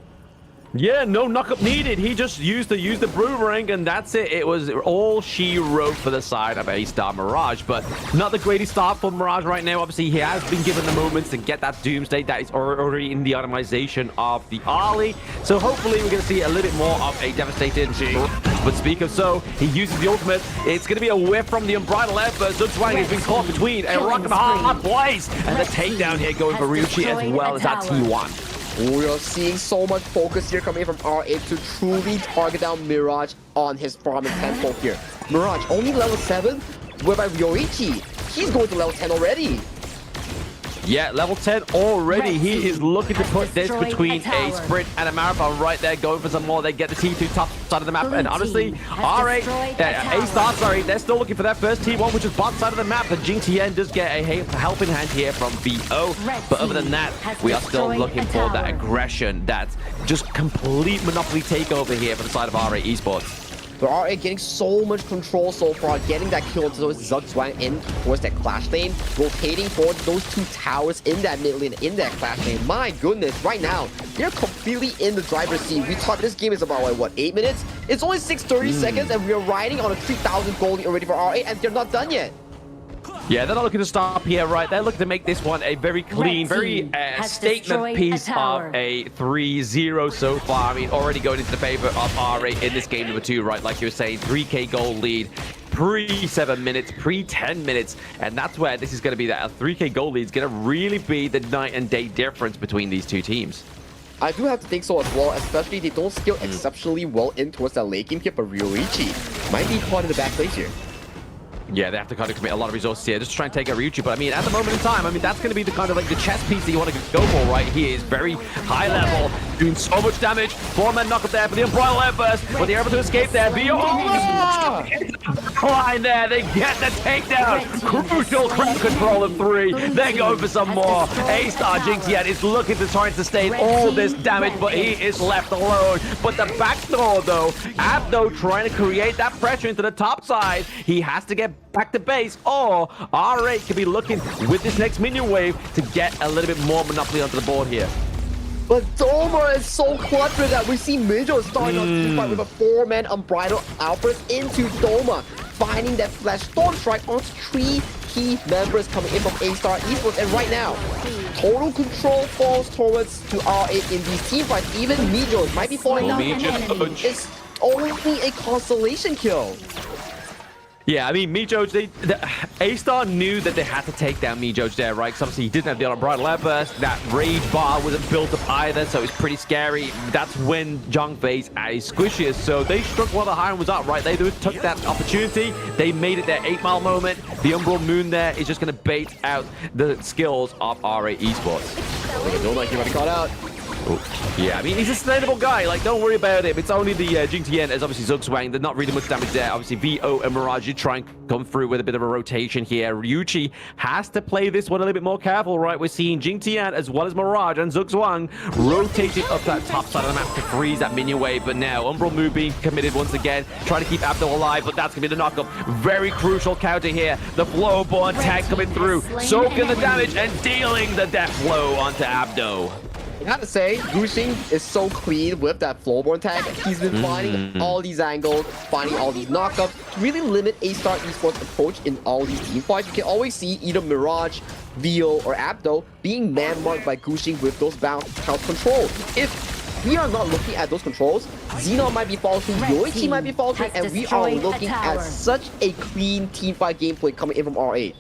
Yeah, no knockup needed. He just used the boomerang, and that's it. It was all she wrote for the side of Astar Mirage, but not the greatest start for Mirage right now. Obviously, he has been given the moments to get that Doomsday that is already in the itemization of the Arlie. So hopefully, we're going to see a little bit more of a devastated. But speak of so, he uses the ultimate. It's going to be a whiff from the Unbridled Effort. Zugzwang has been caught between a rock and a hard place, and the takedown here going for Ryuchi as well as that T1. We are seeing so much focus here coming from R8 to truly target down Mirage on his farming tempo here. Mirage only level 7, whereby Ryoichi, he's going to level 10 already. Yeah, level 10 already. He is looking to put this between a sprint and a marathon right there, going for some more. They get the T2 top side of the map, and honestly, R8, Astar, sorry, they're still looking for that first T1, which is bottom side of the map. The Jintian does get a helping hand here from VO, but other than that, we are still looking for that aggression, that just complete monopoly takeover here for the side of R8 Esports. But R8 getting so much control so far, getting that kill to those Zugzwang in towards that clash lane, rotating for those 2 towers in that mid lane, in that clash lane. My goodness, right now, they're completely in the driver's seat. We thought this game is about, like, what, 8 minutes? It's only 6:30 seconds, and we are riding on a 3,000 gold lead already for R8, and they're not done yet. Yeah, they're not looking to stop here, right? They're looking to make this one a very clean, very statement piece of a 3-0 so far. I mean, already going into the favor of R8 in this game number 2, right? Like you were saying, 3K gold lead, pre-7 minutes, pre-10 minutes, and that's where this is going to be, that a 3K gold lead is going to really be the night and day difference between these two teams. I do have to think so as well, especially they don't scale exceptionally well in towards that late game here, but Ryoichi might be caught in the back place here. Yeah, they have to kind of commit a lot of resources here just to try and take out Ryuchi. But I mean, at the moment in time, I mean, that's going to be the kind of like the chess piece that you want to go for, right? He is very high level, doing so much damage. 4-man knock up there for the Unbridled Outburst, but they're able to escape there. Line there, they get the takedown. Crucial crowd control of 3. They're going for some more. Astar Jintian is looking to try and sustain all this damage, but he is left alone. But the backdoor, though, Abdo trying to create that pressure into the top side. He has to get back to base, or R8 could be looking with this next minion wave to get a little bit more monopoly onto the board here. But Doma is so cluttered that we see Mijo starting on team fight with a 4-man Unbridled Outburst into Doma, finding that Flash Storm Strike on 3 key members coming in from Astar Esports, and right now, total control falls towards to R8 in these team fights. Even Mijo might be falling down. It's only a constellation kill. Yeah, I mean, Mijoj, Astar knew that they had to take down Mijoj there, right? Because obviously he didn't have the Unbridled Outburst. That Rage Bar wasn't built up either, so it's pretty scary. That's when Zhang Fei's at his squishiest. So they struck while the iron was up, right? They took that opportunity. They made it their 8-mile moment. The Umbral Moon there is just going to bait out the skills of R8 Esports. Don't like you might be caught out. Yeah, I mean, he's a sustainable guy. Like, don't worry about it. It's only the Gen.G as obviously Zugzwang. There's not really much damage there. Obviously, VO and Mirage try and come through with a bit of a rotation here. Ryuchi has to play this one a little bit more careful, right? We're seeing Gen.G as well as Mirage and Zugzwang rotating up that top side of the map to freeze that minion wave. But now, Umbral move being committed once again, trying to keep Abdo alive, but that's going to be the knockup. Very crucial counter here. The Flowborn tag coming through, soaking the damage and dealing the death blow onto Abdo. I have to say, Gushing is so clean with that Flowborn tag. He's been finding all these angles, finding all these knockups to really limit Astar Esports' approach in all these team fights. You can always see either Mirage, Vio, or Abdo being man-marked by Gushing with those bounce count control. If we are not looking at those controls, Xenon might be faltering, Yoichi might be faltering, and we are looking at such a clean team fight gameplay coming in from R8.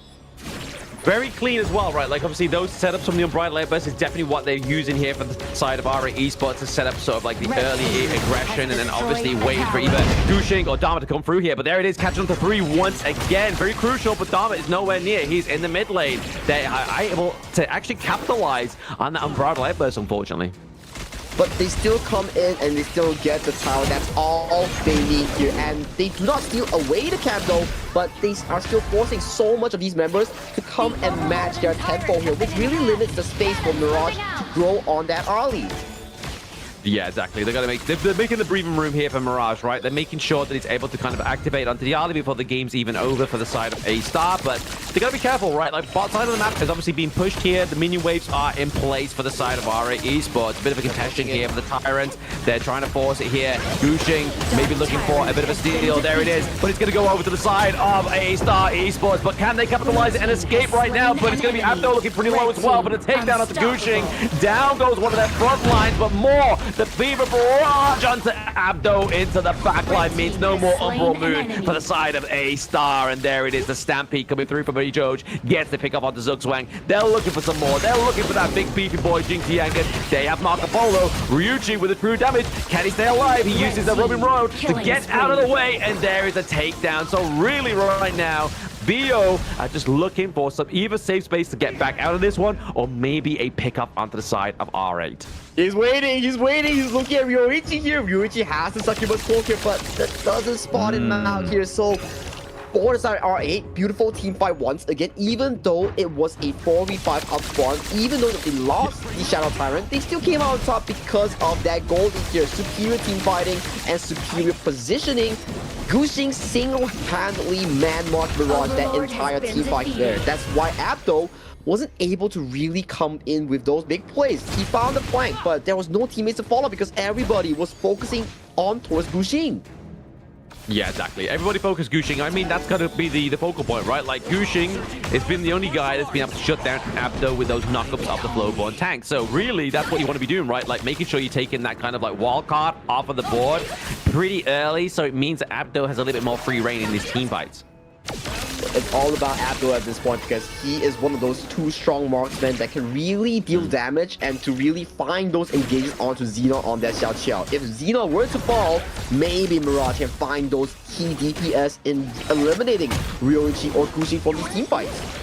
Very clean as well, right? Like, obviously, those setups from the Unbridled Outburst is definitely what they're using here for the side of R8 Esports to set up sort of like the early aggression and then obviously wait for either Gushing or Dama to come through here. But there it is, catching on to 3 once again. Very crucial, but Dama is nowhere near. He's in the mid lane. They are able to actually capitalize on that Unbridled Outburst, unfortunately. But they still come in and they still get the tower. That's all they need here. And they do not steal away the camp though, but they are still forcing so much of these members to come and match their tempo here, which really limits the space for Mirage to grow on that early. Yeah, exactly. They're making the breathing room here for Mirage, right? They're making sure that it's able to kind of activate onto the early before the game's even over for the side of Astar. But they gotta be careful, right? Like, bot side of the map is obviously being pushed here. The minion waves are in place for the side of R8 Esports. A bit of a contention here for the Tyrant. They're trying to force it here. Gushing maybe looking for a bit of a steal. There it is. But it's gonna go over to the side of Astar Esports. But can they capitalize it and escape right now? But it's gonna be Abdo looking pretty low as well. But a takedown onto Gushing. Down goes one of their front lines, but more. The Fever barrage onto Abdo into the backline means no more Umbral Moon for the side of Astar. And there it is, the Stampede coming through from Joj. Gets the pick up onto Zugzwang. They're looking for some more. They're looking for that big beefy boy, Gen.G. They have Marco Polo. Ryuchi with the true damage. Can he stay alive? He uses the Robin Road to get out of the way. And there is a takedown. So really right now, VO are just looking for some either safe space to get back out of this one or maybe a pickup onto the side of R8. He's waiting, he's looking at Ryoichi here. Ryoichi has the Succubus cloak here, but that doesn't spot him out here. So for the side R8, beautiful team fight once again, even though it was a 4v5 up front, even though they lost the Shadow Tyrant, they still came out on top because of that gold here. Superior team fighting and superior positioning. Gushing single-handedly man-marked Mirage that entire team fight there. That's why Abdo wasn't able to really come in with those big plays. He found the flank, but there was no teammates to follow because everybody was focusing on towards Gushing. Yeah, exactly. Everybody focus Gushing. I mean, that's got to be the focal point, right? Like, Gushing has been the only guy that's been able to shut down Abdo with those knockups of the Flowborn tank. So really, that's what you want to be doing, right? Like, making sure you're taking that kind of like wild card off of the board pretty early. So it means that Abdo has a little bit more free reign in these team fights. It's all about Abdo at this point because he is one of those 2 strong marksmen that can really deal damage and to really find those engages onto Xenon on that Xiao Qiao. If Xenon were to fall, maybe Mirage can find those key DPS in eliminating Ryoichi or Gushing from these team fights.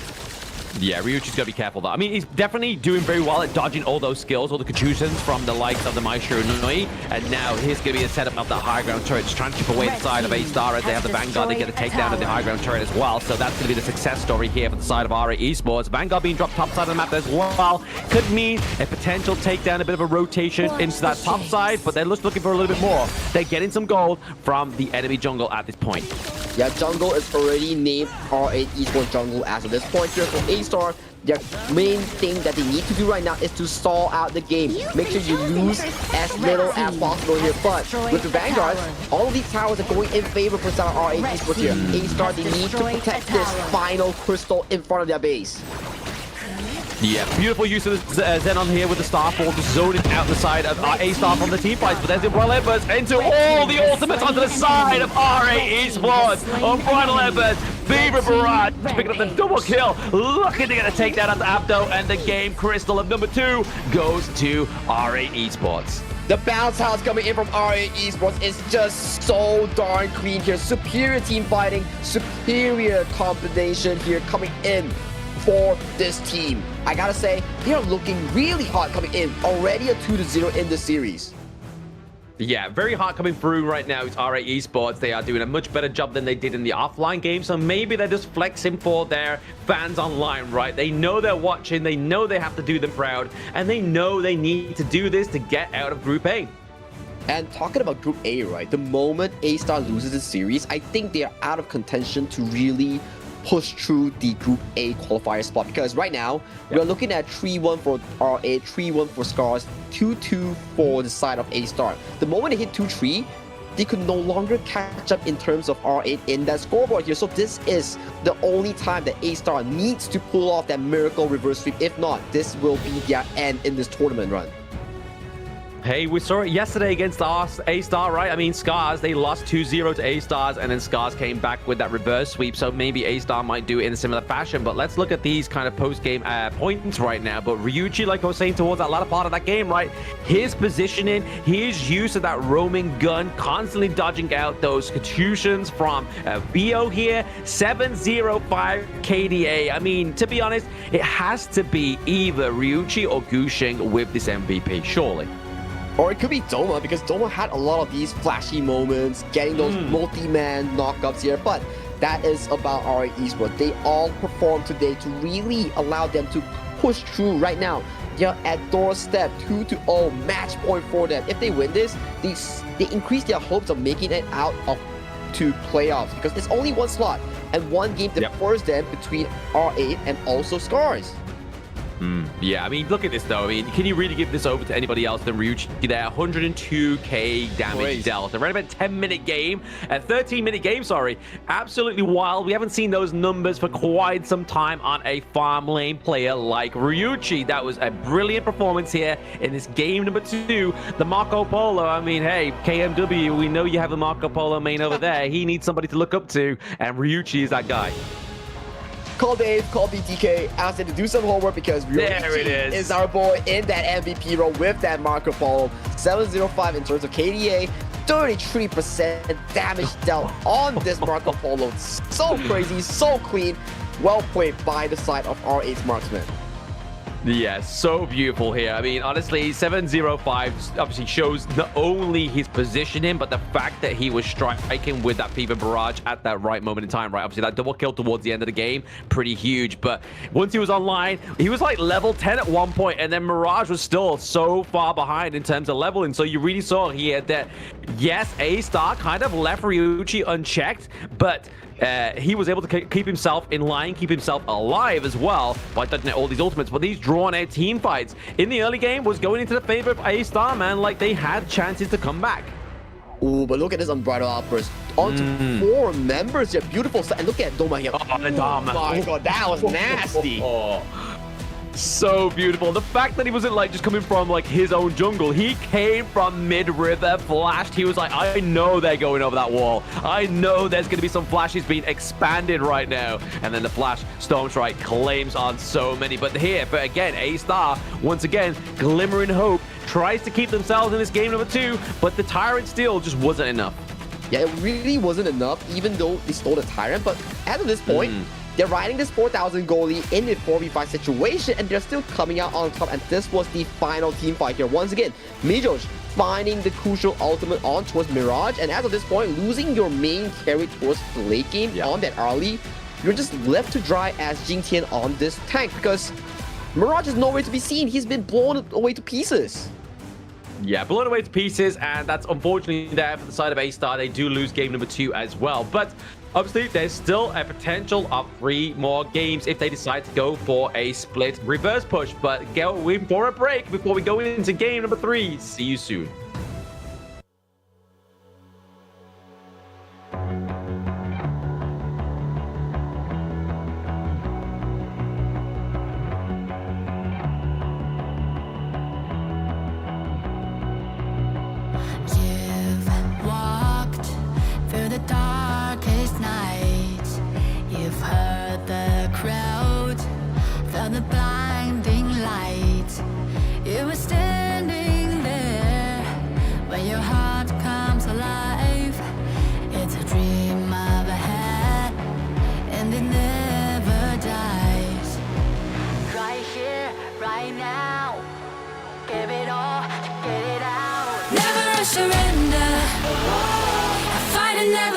Yeah, Ryuchi's got to be careful though. I mean, he's definitely doing very well at dodging all those skills, all the contusions from the likes of the Maestro Nui. And now here's going to be a setup of the high ground turret, just trying to chip away the side of Astar as they have the Vanguard. They get a takedown of the high ground turret as well. So that's going to be the success story here for the side of R8 Esports. Vanguard being dropped top side of the map as well. Could mean a potential takedown, a bit of a rotation into that top side, but they're just looking for a little bit more. They're getting some gold from the enemy jungle at this point. Yeah, jungle is already named R8 Esports jungle as of this point here for Astar. Their main thing that they need to do right now is to stall out the game. Make sure you lose as little as possible here. But with the Vanguard, all of these towers are going in favor for R8 Esports here. Astar, they need to protect this final crystal in front of their base. Yeah, beautiful use of Xenon here with the Starfall, just zoning out the side of Astar from the team fights. But there's the Unbridled Outburst into all the ultimates onto the side of R8 Esports. Unbridled Outburst, Fever Barrage picking up the double kill, looking to get a takedown onto Abdo, and the game crystal of number 2 goes to R8 Esports. The bounce house coming in from R8 Esports is just so darn clean here. Superior team fighting, superior combination here coming in. for this team. I gotta say, they are looking really hot coming in. Already a 2-0 in the series. Yeah, very hard coming through right now. It's R8 Esports. They are doing a much better job than they did in the offline game. So maybe they're just flexing for their fans online, right? They know they're watching. They know they have to do them proud. And they know they need to do this to get out of Group A. And talking about Group A, right? The moment Astar loses this series, I think they are out of contention to really push through the Group A qualifier spot, because right now we're looking at 3-1 for R8, 3-1 for Scarz, 2-2 for the side of Astar. The moment they hit 2-3, they could no longer catch up in terms of R8 in that scoreboard here. So this is the only time that Astar needs to pull off that miracle reverse sweep. If not, this will be their end in this tournament run. Hey, we saw it yesterday against A-Star, right? I mean, Scarz, they lost 2-0 to A-Stars, and then Scarz came back with that reverse sweep, so maybe A-Star might do it in a similar fashion. But let's look at these kind of post-game points right now. But Ryuichi, like I was saying towards that latter part of that game, right? His positioning, his use of that roaming gun, constantly dodging out those contusions from BO here, 705 KDA. I mean, to be honest, it has to be either Ryuichi or Gushing with this MVP, surely. Or it could be Doma, because Doma had a lot of these flashy moments, getting those multi-man knockups here, but that is about R8 Esports. They all performed today to really allow them to push through right now. They're at doorstep, 2-0, match point for them. If they win this, they increase their hopes of making it out of to playoffs, because it's only one slot and one game differs them between R8 and also Scarz. Yeah, I mean, look at this, though. I mean, can you really give this over to anybody else than Ryuichi there? 102k damage dealt. Around about 10-minute game, a 13-minute game, sorry. Absolutely wild. We haven't seen those numbers for quite some time on a farm lane player like Ryuichi. That was a brilliant performance here in this game number 2. The Marco Polo, I mean, hey, KMW, we know you have the Marco Polo main over there. He needs somebody to look up to, and Ryuichi is that guy. Call Dave, call BTK, ask them to do some homework, because Ryuichi is our boy in that MVP role with that Marco Polo. 705 in terms of KDA, 33% damage dealt on this Marco Polo. So crazy, so clean. Well played by the side of R8's marksman. Yeah, so beautiful here. I mean, honestly, 705 obviously shows not only his positioning, but the fact that he was striking with that Fever Barrage at that right moment in time, right? Obviously, that double kill towards the end of the game, pretty huge. But once he was online, he was like level 10 at one point, and then Mirage was still so far behind in terms of leveling. So you really saw here that, yes, A-Star kind of left Ryuichi unchecked, but he was able to keep himself in line, keep himself alive as well by touching out all these ultimates. But these drawn-out team fights in the early game was going into the favor of A-Star, man. Like, they had chances to come back. Ooh, but look at this Unbridled Outburst. On to 4 members here. Beautiful. And look at Doma here. Oh my God, that was nasty. So beautiful. The fact that he wasn't like just coming from like his own jungle. He came from mid-river, flashed. He was like, I know they're going over that wall. I know there's going to be some flashes being expanded right now. And then the flash Stormstrike claims on so many. But here, but again, A-Star, once again, glimmering hope, tries to keep themselves in this game number 2, but the Tyrant still just wasn't enough. Yeah, it really wasn't enough, even though they stole the Tyrant. But as of this point, they're riding this 4,000 goalie in a 4v5 situation, and they're still coming out on top. And this was the final team fight here. Once again, Mijoj finding the crucial ultimate on towards Mirage. And as of this point, losing your main carry towards the late game on that early, you're just left to dry as Jingtian on this tank, because Mirage is nowhere to be seen. He's been blown away to pieces. Yeah, blown away to pieces, and that's unfortunately there for the side of A-Star. They do lose game number 2 as well. But obviously, there's still a potential of 3 more games if they decide to go for a split reverse push. But go in for a break before we go into game number 3. See you soon. You've walked through the darkest night. You've heard the crowd, felt the blinding light. You were standing there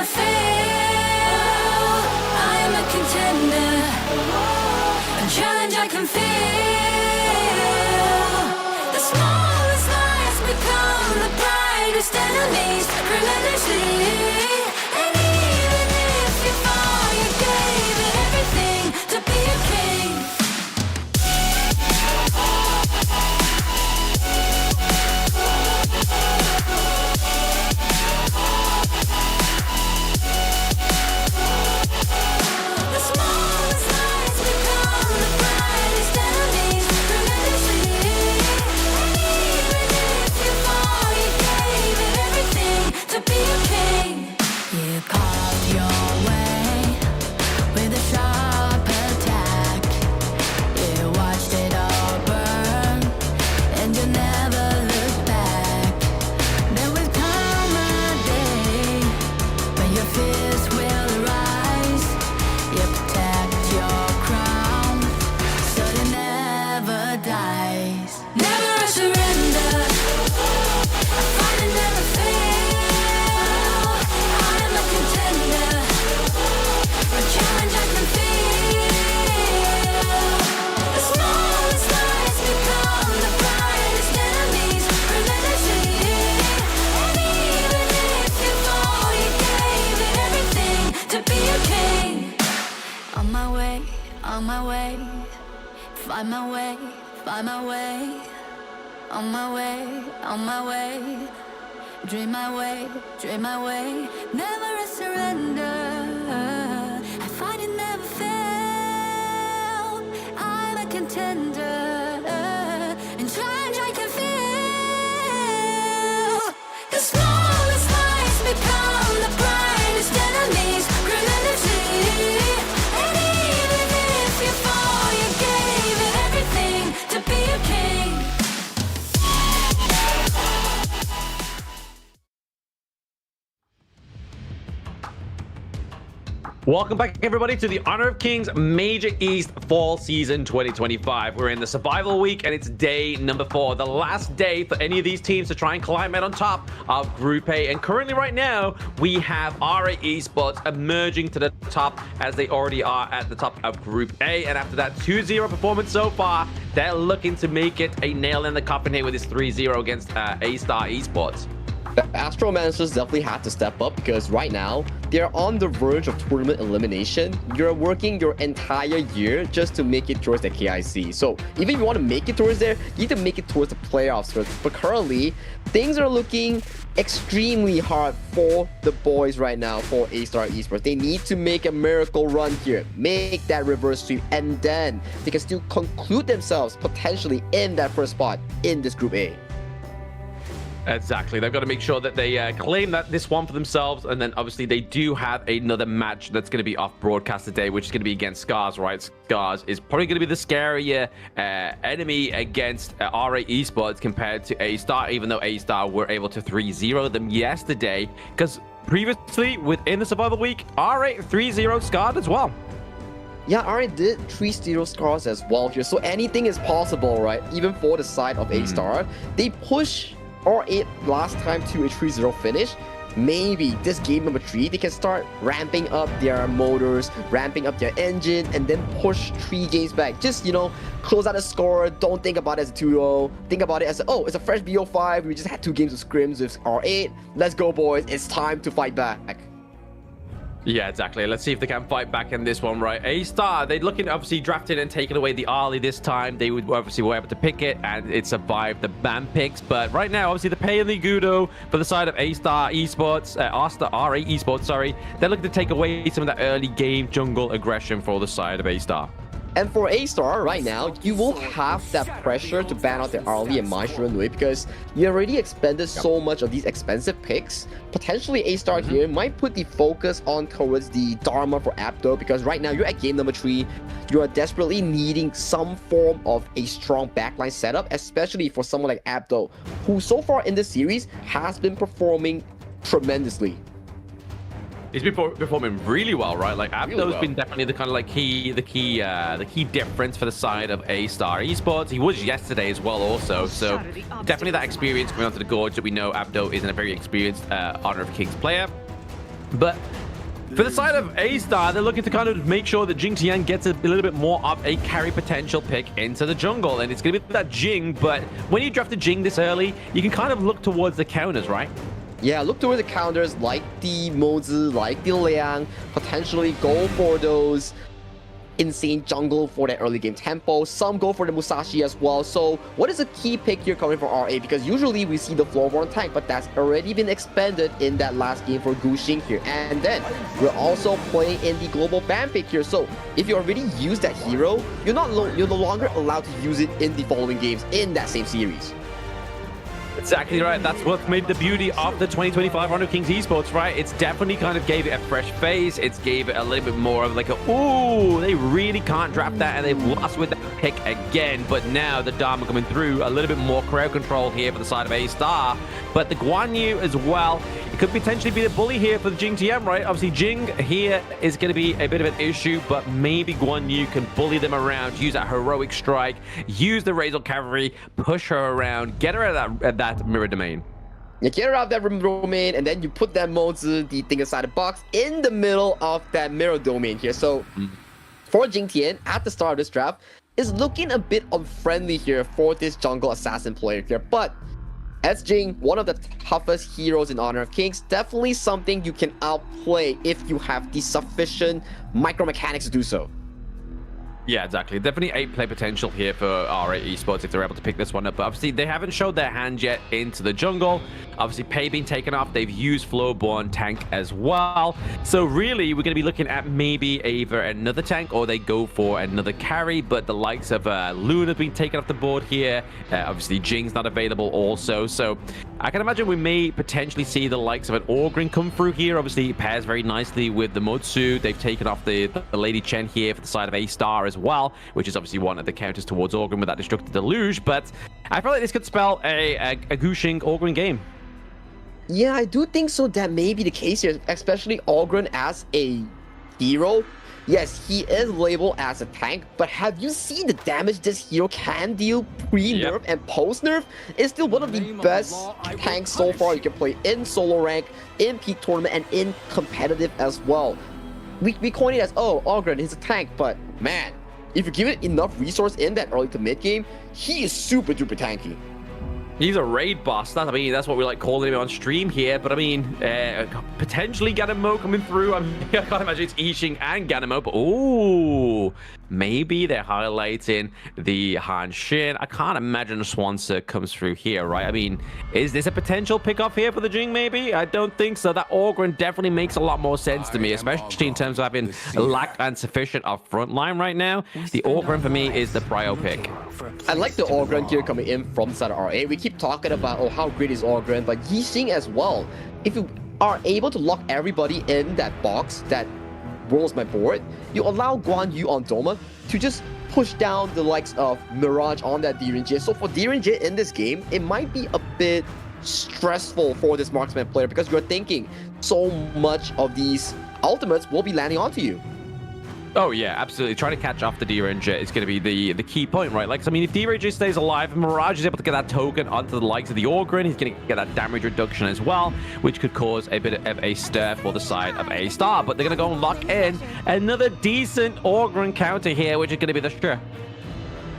fail. I am a contender, a challenge I can feel. The smallest lies become the brightest enemies, relentlessly. And even if you fall, you gave it everything to be a king. The smallest lies become the brightest enemies, relentlessly. And even if you fall, you gave it everything to be a king. You carved your way with a sharp attack. You watched it all burn, and you never looked back. There will come a day when your fears will arise. You protect your crown, so it never dies. Never a surrender. I fight and never fail. I am a contender, a challenge I can feel. The smallest lies become the brightest enemies, relentlessly. And even if you fall, you gave it everything to be a king. On my way, on my way, find my way, find my way. On my way, on my way, dream my way, dream my way. Never a surrender. I fight and never fail. I'm a contender, and challenge I can feel. The smallest lies become the brightest enemies, relentlessly. And even if you fall, you gave it everything to be a king. Welcome back, everybody, to the Honor of Kings Major East Fall Season 2025. We're in the survival week, and it's day number 4, the last day for any of these teams to try and climb out on top of Group A. And currently, right now, we have RA Esports emerging to the top, as they already are at the top of Group A. And after that 2-0 performance so far, they're looking to make it a nail in the coffin here with this 3-0 against Astar Esports. The Astro Managers definitely had to step up because right now they're on the verge of tournament elimination. You're working your entire year just to make it towards the KIC. So even if you want to make it towards there, you need to make it towards the playoffs first. But currently, things are looking extremely hard for the boys right now for Astar Esports. They need to make a miracle run here, make that reverse sweep, and then they can still conclude themselves potentially in that first spot in this Group A. Exactly. They've got to make sure that they claim this one for themselves. And then obviously they do have another match that's going to be off broadcast today, which is going to be against Scarz, right? Scarz is probably going to be the scarier enemy against RA Esports compared to Astar, even though Astar were able to 3-0 them yesterday. Because previously, within the survival week, RA 3-0 Scarz as well. Yeah, RA did 3-0 Scarz as well here. So anything is possible, right? Even for the side of Astar. They push R8 last time to a 3-0 finish. Maybe this game number 3, they can start ramping up their motors, ramping up their engine, and then push 3 games back. Just, you know, close out the score. Don't think about it as a 2-0. Think about it as, oh, it's a fresh BO5. We just had 2 games of scrims with R8. Let's go, boys. It's time to fight back. Yeah, exactly. Let's see if they can fight back in this one, right? Astar, they're looking obviously drafted and taking away the Arlie this time. They would obviously were able to pick it, and it survived the ban picks. But right now, obviously, the pay and the Gudo for the side of Astar Esports, Astar RA Esports, sorry, they're looking to take away some of that early game jungle aggression for the side of Astar. And for Astar right now, you won't have that pressure to ban out the Arlie and Maestro Nui because you already expended so much of these expensive picks. Potentially Astar here might put the focus on towards the Dharma for Abdo because right now you're at game number 3. You are desperately needing some form of a strong backline setup, especially for someone like Abdo, who so far in this series has been performing tremendously. He's been performing really well, right? Like Abdo's been definitely the kind of like the key difference for the side of Astar Esports. He was yesterday as well, also. So definitely that experience going onto the Gorge that we know Abdo isn't a very experienced Honor of Kings player. But For the side of Astar, they're looking to kind of make sure that Gen.G gets a little bit more of a carry potential pick into the jungle. And it's going to be that Jing, but when you draft a Jing this early, you can kind of look towards the counters, right? Yeah, look towards the counters like the Mozi, like the Liang, potentially go for those insane jungle for that early game tempo. Some go for the Musashi as well. So what is a key pick here coming for RA? Because usually we see the Floorborn tank, but that's already been expanded in that last game for Guxing here. And then we're also playing in the global ban pick here. So if you already use that hero, you're no longer allowed to use it in the following games in that same series. Exactly right. That's what made the beauty of the 2025 Honor of Kings Esports, right? It's definitely kind of gave it a fresh face. It's gave it a little bit more of like a, ooh, they really can't draft that, and they've lost with that pick again. But now the Dharma coming through, a little bit more crowd control here for the side of Astar. But the Guan Yu as well, it could potentially be the bully here for the Jing TM, right? Obviously, Jing here is going to be a bit of an issue, but maybe Guan Yu can bully them around, use that heroic strike, use the Razor Cavalry, push her around, get her at that mirror domain. You get her out of that mirror domain, and then you put that Mozi, the thing inside the box, in the middle of that mirror domain here. So for Jing Tian, at the start of this draft, is looking a bit unfriendly here for this jungle assassin player here. But as Jing, one of the toughest heroes in Honor of Kings, definitely something you can outplay if you have the sufficient micro mechanics to do so. Yeah, exactly. Definitely 8-play potential here for RA Esports if they're able to pick this one up. But obviously, they haven't showed their hand yet into the jungle. Obviously, Pei being taken off. They've used Floorborn tank as well. So really, we're going to be looking at maybe either another tank or they go for another carry. But the likes of Loon have been taken off the board here. Obviously, Jing's not available also. So I can imagine we may potentially see the likes of an Orgrin come through here. Obviously, it pairs very nicely with the Motsu. They've taken off the Lady Chen here for the side of Astar as well, which is obviously one of the counters towards Orgrin with that Destructive Deluge. But I feel like this could spell a Guxing Orgrin game. Yeah, I do think so. That may be the case here, especially Orgrin as a hero. Yes, he is labeled as a tank, but have you seen the damage this hero can deal pre-nerf and post-nerf? It's still one of the best tanks so far you can play in solo rank, in peak tournament, and in competitive as well. We coin it as, oh, Orgrin is a tank, but man, if you give it enough resource in that early to mid game, he is super duper tanky. He's a raid boss. That's what we like calling him on stream here. But I mean, potentially Ganemo coming through. I can't imagine it's Yixing and Ganemo, but ooh, maybe they're highlighting the Han Xin. I can't imagine a Swanser comes through here, right? I mean, is this a potential pickoff here for the Jing? Maybe. I don't think so. That Orgrin definitely makes a lot more sense to me, especially in terms of having lack and sufficient of front line right now. The Orgrin for me is the prio pick. I like the Orgrin here coming in from the side of RA. We keep talking about, oh, how great is Orgrin, but Yixing as well. If you are able to lock everybody in that box that rolls my board, you allow Guan Yu on Doma to just push down the likes of Mirage on that Gen.G. So for Gen.G in this game, it might be a bit stressful for this marksman player because you're thinking so much of these ultimates will be landing onto you. Oh, yeah, absolutely. Trying to catch off the Gen.G is going to be the key point, right? Like, I mean, if Gen.G stays alive and Mirage is able to get that token onto the likes of the Orgrin, he's going to get that damage reduction as well, which could cause a bit of a stir for the side of Astar. But they're going to go and lock in another decent Orgrin counter here, which is going to be the Sure.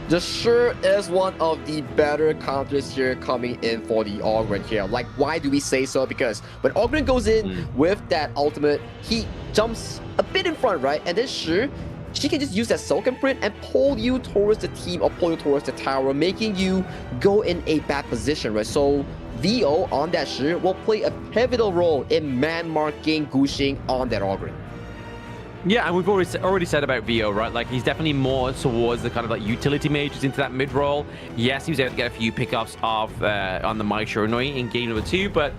The Sure is one of the better counters here coming in for the Orgrin here. Like, why do we say so? Because when Orgrin goes in with that ultimate, he jumps a bit in front, right? And then Sure, she can just use that Soak Imprint and pull you towards the team or pull you towards the tower, making you go in a bad position, right? So VO on that Sure will play a pivotal role in man-marking Guxing on that Orgrin. Yeah, and we've already said about VO, right? Like, he's definitely more towards the kind of like utility mages into that mid role. Yes, he was able to get a few pickups off on the Mai Shiranui in game number 2, but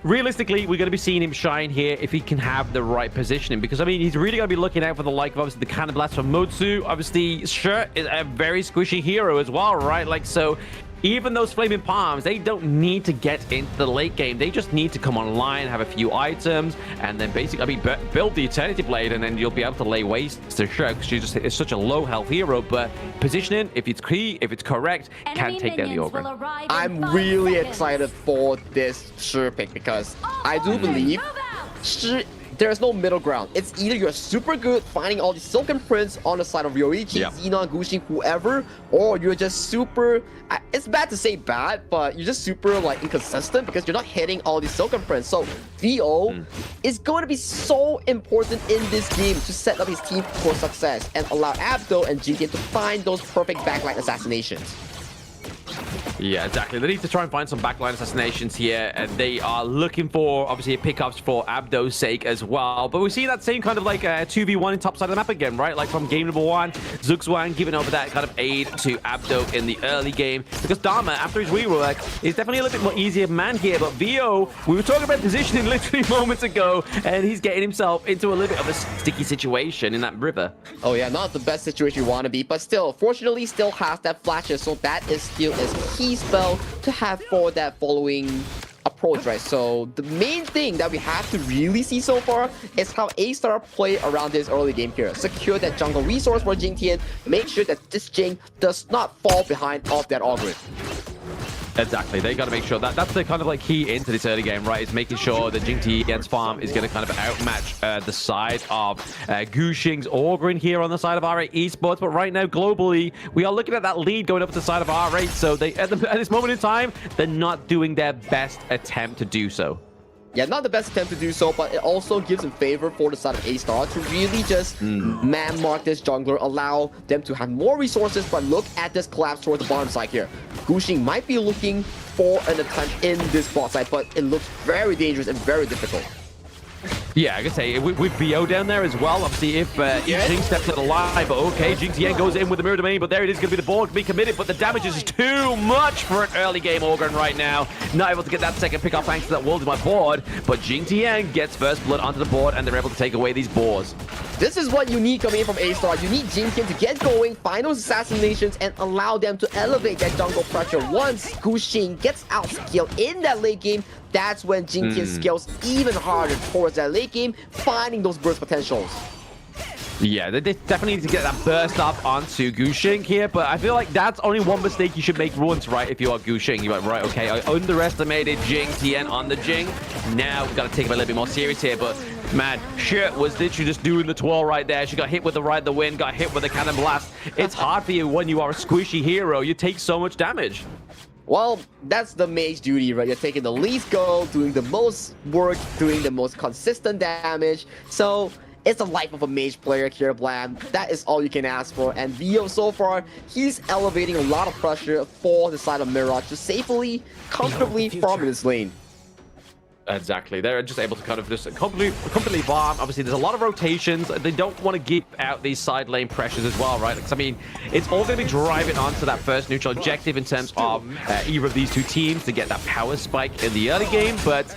realistically, we're going to be seeing him shine here if he can have the right positioning. Because, I mean, he's really going to be looking out for the like of, obviously, the Cannon Blast from Motsu. Obviously, Sure is a very squishy hero as well, right? Like, so even those Flaming Palms, they don't need to get into the late game. They just need to come online, have a few items, and then basically, I mean, build the Eternity Blade, and then you'll be able to lay waste to Sure, because she just is such a low health hero. But positioning, if it's key, if it's correct, can take down the Orgrin. I'm really excited for this Sure pick because I do believe Sure there's no middle ground. It's either you're super good finding all these silken prints on the side of Yoichi, Xenon, Gushing, whoever, or you're just super, it's bad to say bad, but you're just super like inconsistent because you're not hitting all these silken prints. So VO is going to be so important in this game to set up his team for success and allow Abdo and GTN to find those perfect backline assassinations. Yeah, exactly. They need to try and find some backline assassinations here, and they are looking for, obviously, pickups for Abdo's sake as well. But we see that same kind of like 2v1 in top side of the map again, right? Like from game number 1, Zuxwan giving over that kind of aid to Abdo in the early game. Because Dharma, after his rework, is definitely a little bit more easier man here. But VO, we were talking about positioning literally moments ago, and he's getting himself into a little bit of a sticky situation in that river. Oh yeah, not the best situation you want to be, but still, fortunately, still has that flashes, so that is still a key spell to have for that following approach, right? So the main thing that we have to really see so far is how Astar play around this early game here. Secure that jungle resource for Jing Tian, make sure that this Jing does not fall behind of that Augury. Exactly. They got to make sure that that's the kind of like key into this early game, right? Is making sure that Jing Tian's farm is going to kind of outmatch the side of Gushing's Orgrin here on the side of R8 Esports. But right now, globally, we are looking at that lead going up to the side of R8. So they, at this moment in time, they're not doing their best attempt to do so. Yeah, not the best attempt to do so, but it also gives in favor for the side of Astar to really just man mark this jungler, allow them to have more resources, but look at this collapse towards the bottom side here. Gushing might be looking for an attempt in this bot side, but it looks very dangerous and very difficult. Yeah, I can say with VO down there as well. Obviously, if Jing steps out alive, okay, Jing Tian goes in with the mirror domain, but there it is, going to be the ball to be committed, but the damage is too much for an early game Orgrin right now. Not able to get that second pick off thanks to that wall to my board, but Jing Tian gets first blood onto the board, and they're able to take away these boars. This is what you need coming in from Astar. You need Jing Tian to get going, find those assassinations, and allow them to elevate that jungle pressure. Once Gushing gets out-skilled in that late game, that's when Jing Tian scales even harder towards that late game, finding those burst potentials. Yeah, they definitely need to get that burst up onto Gushing here, but I feel like that's only one mistake you should make once, right? If you are Gushing, you're like, right, okay, I underestimated Jing Tian on the Jing. Now we've got to take it a little bit more serious here, but man, Shirt was literally just doing the twirl right there. She got hit with the Ride the Wind, got hit with the Cannon Blast. It's hard for you when you are a squishy hero. You take so much damage. Well, that's the mage duty, right? You're taking the least gold, doing the most work, doing the most consistent damage. So it's the life of a mage player here, Blam. That is all you can ask for. And VO so far, he's elevating a lot of pressure for the side of Mirage to safely, comfortably farm in his lane. Exactly. They're just able to kind of just completely farm. Obviously, there's a lot of rotations. They don't want to give out these side lane pressures as well, right? Because, I mean, it's all going to be driving onto that first neutral objective in terms of either of these two teams to get that power spike in the early game. But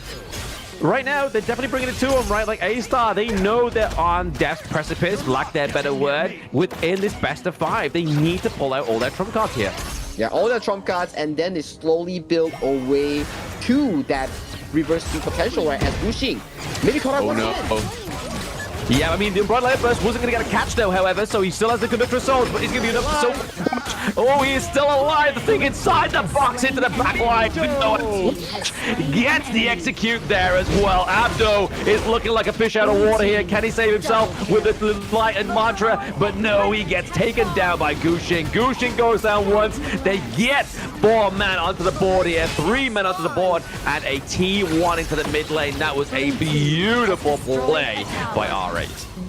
right now, they're definitely bringing it to them, right? Like Astar, they know they're on death's precipice, lack their better word, within this best of 5. They need to pull out all their trump cards here. Yeah, all their trump cards, and then they slowly build a way to that reverse team potential, right? As Gushing maybe caught out once again. Yeah, I mean, the Umbrella Light Burst wasn't going to get a catch, though, however, so he still has the Conductor of Souls, but he's going to be enough so much. Oh, he is still alive. The thing inside the box into the back line. Gets the execute there as well. Abdo is looking like a fish out of water here. Can he save himself with the light and mantra? But no, he gets taken down by Gushing. Gushing goes down once. They get 4 men onto the board here. 3 men onto the board and a T1 into the mid lane. That was a beautiful play by R8.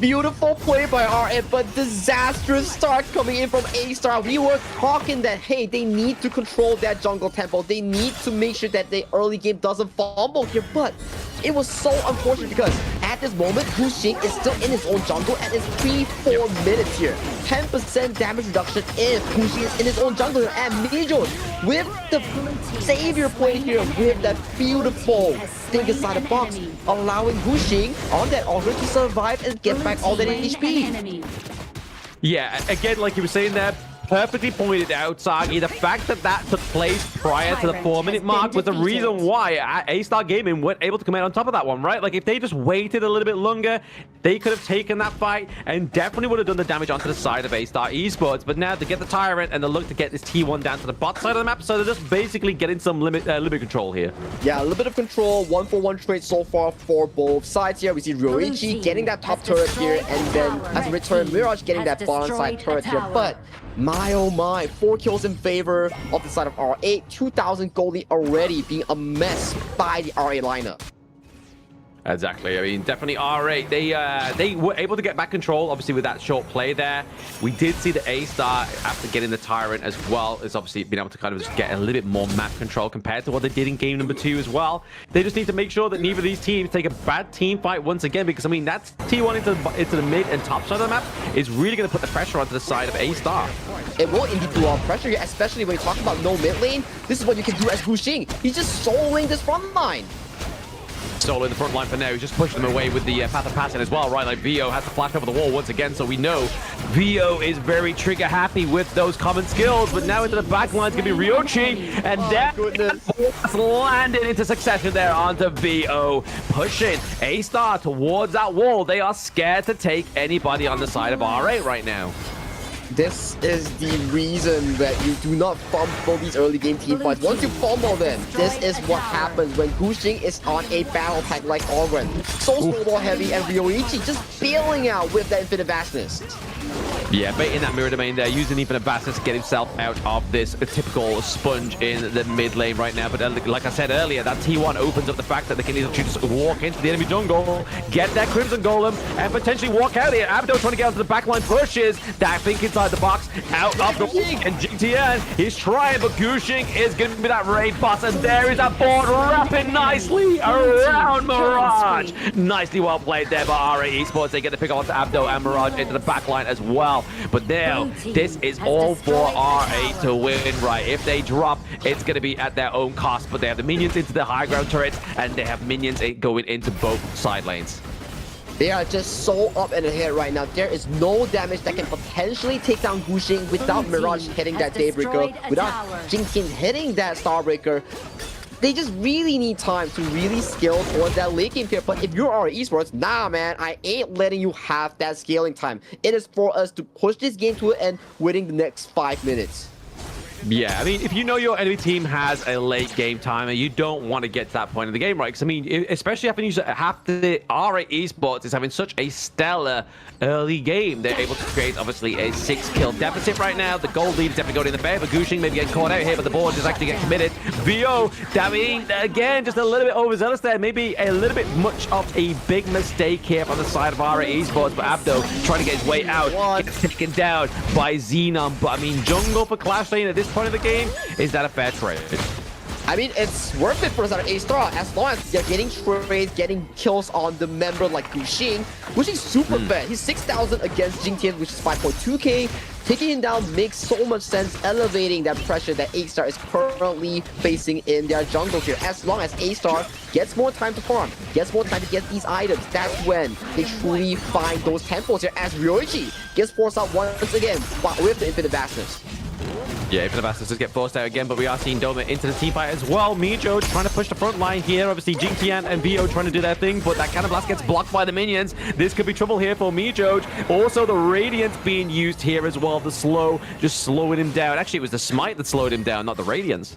Beautiful play by R8, but disastrous start coming in from Astar. We were talking that, hey, they need to control that jungle tempo. They need to make sure that the early game doesn't fumble here, but it was so unfortunate because at this moment, Gushing is still in his own jungle and it's 3-4 minutes here. 10% damage reduction if Gushing is in his own jungle here. And Mijos with the savior play here with that beautiful thing inside the box, allowing Gushing on that Augur to survive and get back all that HP. Yeah, again, like you were saying there, perfectly pointed out, Sagi. The fact that that took place prior to the 4-minute mark was the reason why Astar Gaming weren't able to come out on top of that one, right? Like, if they just waited a little bit longer, they could have taken that fight and definitely would have done the damage onto the side of Astar Esports. But now to get the Tyrant and the look to get this T1 down to the bot side of the map, so they're just basically getting some limit control here. Yeah, a little bit of control. 1-for-1 trade so far for both sides here. We see Ryoichi getting that top turret here, and then as a return, Mirage getting that bottom side turret here. But my oh my, 4 kills in favor of the side of R8. 2,000 goldie already being a mess by the R8 lineup. Exactly. I mean, definitely R8. They were able to get back control, obviously, with that short play there. We did see the Astar, after getting the Tyrant as well, is obviously been able to kind of just get a little bit more map control compared to what they did in game number 2 as well. They just need to make sure that neither of these teams take a bad team fight once again, because, I mean, that's T1 into the mid and top side of the map is really going to put the pressure onto the side of Astar. It will indeed do a lot of pressure here, especially when you talk about no mid lane. This is what you can do as Guxing. He's just soloing this front line. Solo in the front line for now. He's just pushing them away with the path of passing as well, right? Like, Vio has to flash over the wall once again, so we know Vio is very trigger happy with those common skills. But now into the back line, it's going to be Ryoichi, and that's landed into succession there onto Vio, pushing Astar towards that wall. They are scared to take anybody on the side of R8 right now. This is the reason that you do not fumble these early game team fights. Once you fumble them, this is what happens when Guxing is on a battle pack like Ogren. So snowball heavy, and Ryoichi just bailing out with that infinite vastness. Yeah, baiting that mirror domain there, using infinite vastness to get himself out of this typical sponge in the mid lane right now. But like I said earlier, that T1 opens up the fact that they can either just walk into the enemy jungle, get that Crimson Golem, and potentially walk out here. Abdo trying to get onto the backline, pushes that thing inside the box, out of the wing, and GTN is trying, but Guxing is going to be that raid boss, and there is that board wrapping nicely around Mirage. Nicely well played there by R8 Esports. They get the pick off to Abdo and Mirage into the backline as well. But now, this is all for R8 to win, right? If they drop, it's going to be at their own cost, but they have the minions into the high ground turrets, and they have minions going into both side lanes. They are just so up in the head right now. There is no damage that can potentially take down Guxing without Mirage hitting that Daybreaker, without Jingtian hitting that Starbreaker. They just really need time to really scale towards that late game here. But if you're our esports, nah, man, I ain't letting you have that scaling time. It is for us to push this game to an end within the next 5 minutes. Yeah, I mean, if you know your enemy team has a late game timer, you don't want to get to that point in the game, right? Because, I mean, especially after the R8 Esports is having such a stellar early game. They're able to create, obviously, a 6-kill deficit right now. The gold lead is definitely going in the favor. Guxing maybe getting caught out here, but the board is actually getting committed. Vio, I mean, again, just a little bit overzealous there. Maybe a little bit much of a big mistake here on the side of R8 Esports, but Abdo trying to get his way out, gets taken down by Xenon. But, I mean, jungle for Clash Lane at this point of the game, is that a fair trade? I mean, it's worth it for the side of Astar as long as they're getting trades, getting kills on the member like Guxing. Guxing's super fed. He's 6,000 against Jingtian, which is 5.2k. Taking him down makes so much sense, elevating that pressure that Astar is currently facing in their jungle here. As long as Astar gets more time to farm, gets more time to get these items, that's when they truly find those temples here, as Ryoichi gets forced out once again with the infinite vastness. Yeah, Infinite Vastness does get forced out again, but we are seeing Doma into the team fight as well. Mijo trying to push the front line here. Obviously, Jingtian and Vio trying to do their thing, but that Cannon Blast gets blocked by the minions. This could be trouble here for Mijo. Also, the Radiance being used here as well. The slow, just slowing him down. Actually, it was the Smite that slowed him down, not the Radiance.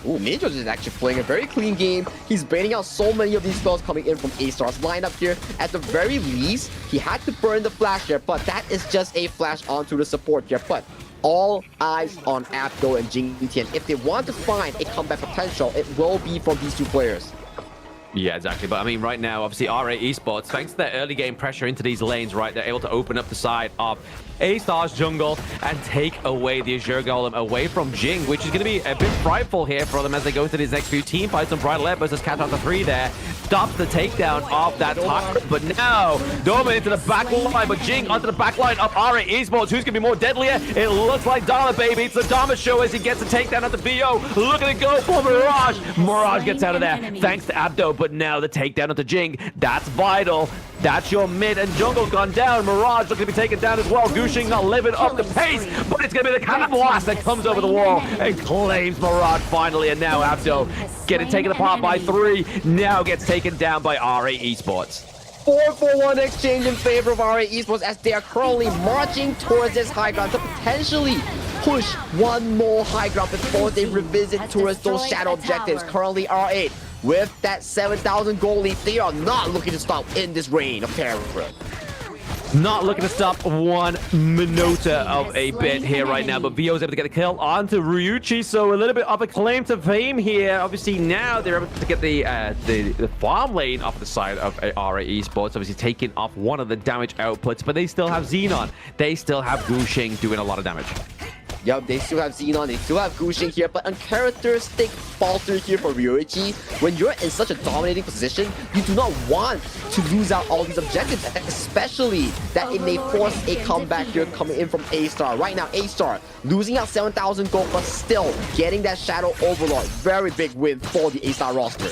Ooh, Mijo is actually playing a very clean game. He's baiting out so many of these spells coming in from Astar's lineup here. At the very least, he had to burn the flash here, but that is just a flash onto the support here. But all eyes on Abdo and Jingtian. If they want to find a comeback potential, it will be from these two players. Yeah, exactly. But I mean, right now, obviously, R8 Esports, thanks to their early game pressure into these lanes, right, they're able to open up the side of Astar's jungle and take away the Azure Golem away from Jing, which is going to be a bit frightful here for them as they go into these next few team fights. On Bridal Ed versus Cat Hunter 3 there stops the takedown of that Tucker. But now, Doma into the back line, but Jing onto the back line of R8 Esports. Who's going to be more deadlier? It looks like Dharma, baby. It's the Dharma show as he gets the takedown onto Vio. Look at it go for Mirage. Mirage gets out of there thanks to Abdo, but now the takedown onto Jing. That's vital. That's your mid, and Jungle's gone down. Mirage looking to be taken down as well. Gushing not living up the pace, but it's going to be the Cannon Blast that comes over the wall and claims Mirage finally, and now Abdo getting taken apart by 3, now gets taken down by RA Esports. 4-for-1 exchange in favor of RA Esports as they are currently marching towards this high ground to potentially push one more high ground before they revisit towards those shadow objectives. Currently R8 with that 7,000 gold lead, they are not looking to stop in this reign of terror. Not looking to stop one minota of a bit here right now, but Vio's able to get a kill onto Ryuichi, so a little bit of a claim to fame here. Obviously now they're able to get the farm lane off the side of RA Esports, obviously taking off one of the damage outputs, but they still have Xenon. They still have Gushing doing a lot of damage. Yup, they still have Xenon, they still have Gushing here, but uncharacteristic falter here for Ryuichi. When you're in such a dominating position, you do not want to lose out all these objectives, especially that it may force a comeback here coming in from Astar. Right now, Astar losing out 7,000 gold, but still getting that Shadow Overlord. Very big win for the Astar roster.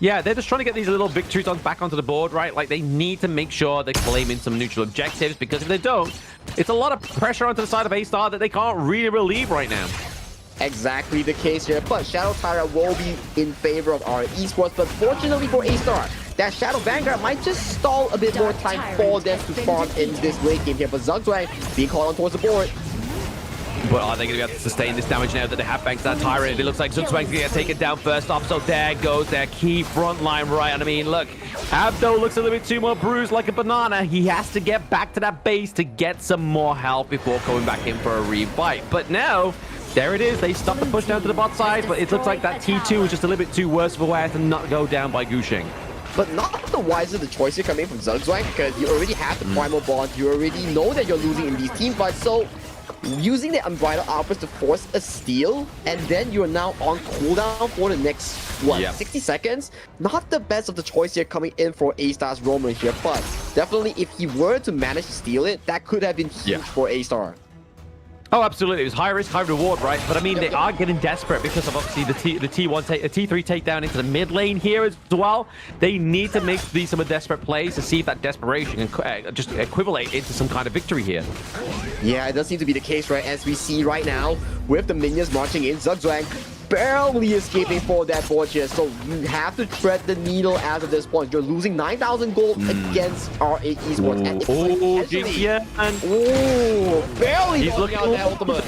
Yeah, they're just trying to get these little victories back onto the board, right? Like, they need to make sure they're claiming some neutral objectives, because if they don't, it's a lot of pressure onto the side of A-Star that they can't really relieve right now. Exactly the case here, but Shadow Tyrant will be in favor of our Esports, but fortunately for A-Star, that Shadow Vanguard might just stall a bit more time for them to farm in this late game here, but Zugzwang being called on towards the board. But are they going to be able to sustain this damage now that they have banked that Tyrant? It looks like Zugzwang's going to get taken down first off, so there goes their key front line, right? And I mean, look, Abdo looks a little bit too more bruised like a banana. He has to get back to that base to get some more health before going back in for a revive. But now, there it is. They stop the push down to the bot side, but it looks like that T2 is just a little bit too worse of a way to not go down by Gushing. But not the wiser the choice here coming from Zugzwang, because you already have the Primal Bond. You already know that you're losing in these team fights, so using the Unbridled Outburst to force a steal, and then you're now on cooldown for the next, 60 seconds? Not the best of the choice here coming in for A-Star's Roman here, but definitely if he were to manage to steal it, that could have been huge for A-Star. Oh, absolutely. It was high risk, high reward, right? But I mean, they are getting desperate because of obviously the T3 takedown into the mid lane here as well. They need to make some desperate plays to see if that desperation can just equivalent into some kind of victory here. Yeah, it does seem to be the case, right? As we see right now, with the minions marching in, Zugzwang barely escaping for that board here, so you have to thread the needle as of this point. You're losing 9,000 gold against RA Esports. Barely he's looking out that ultimate.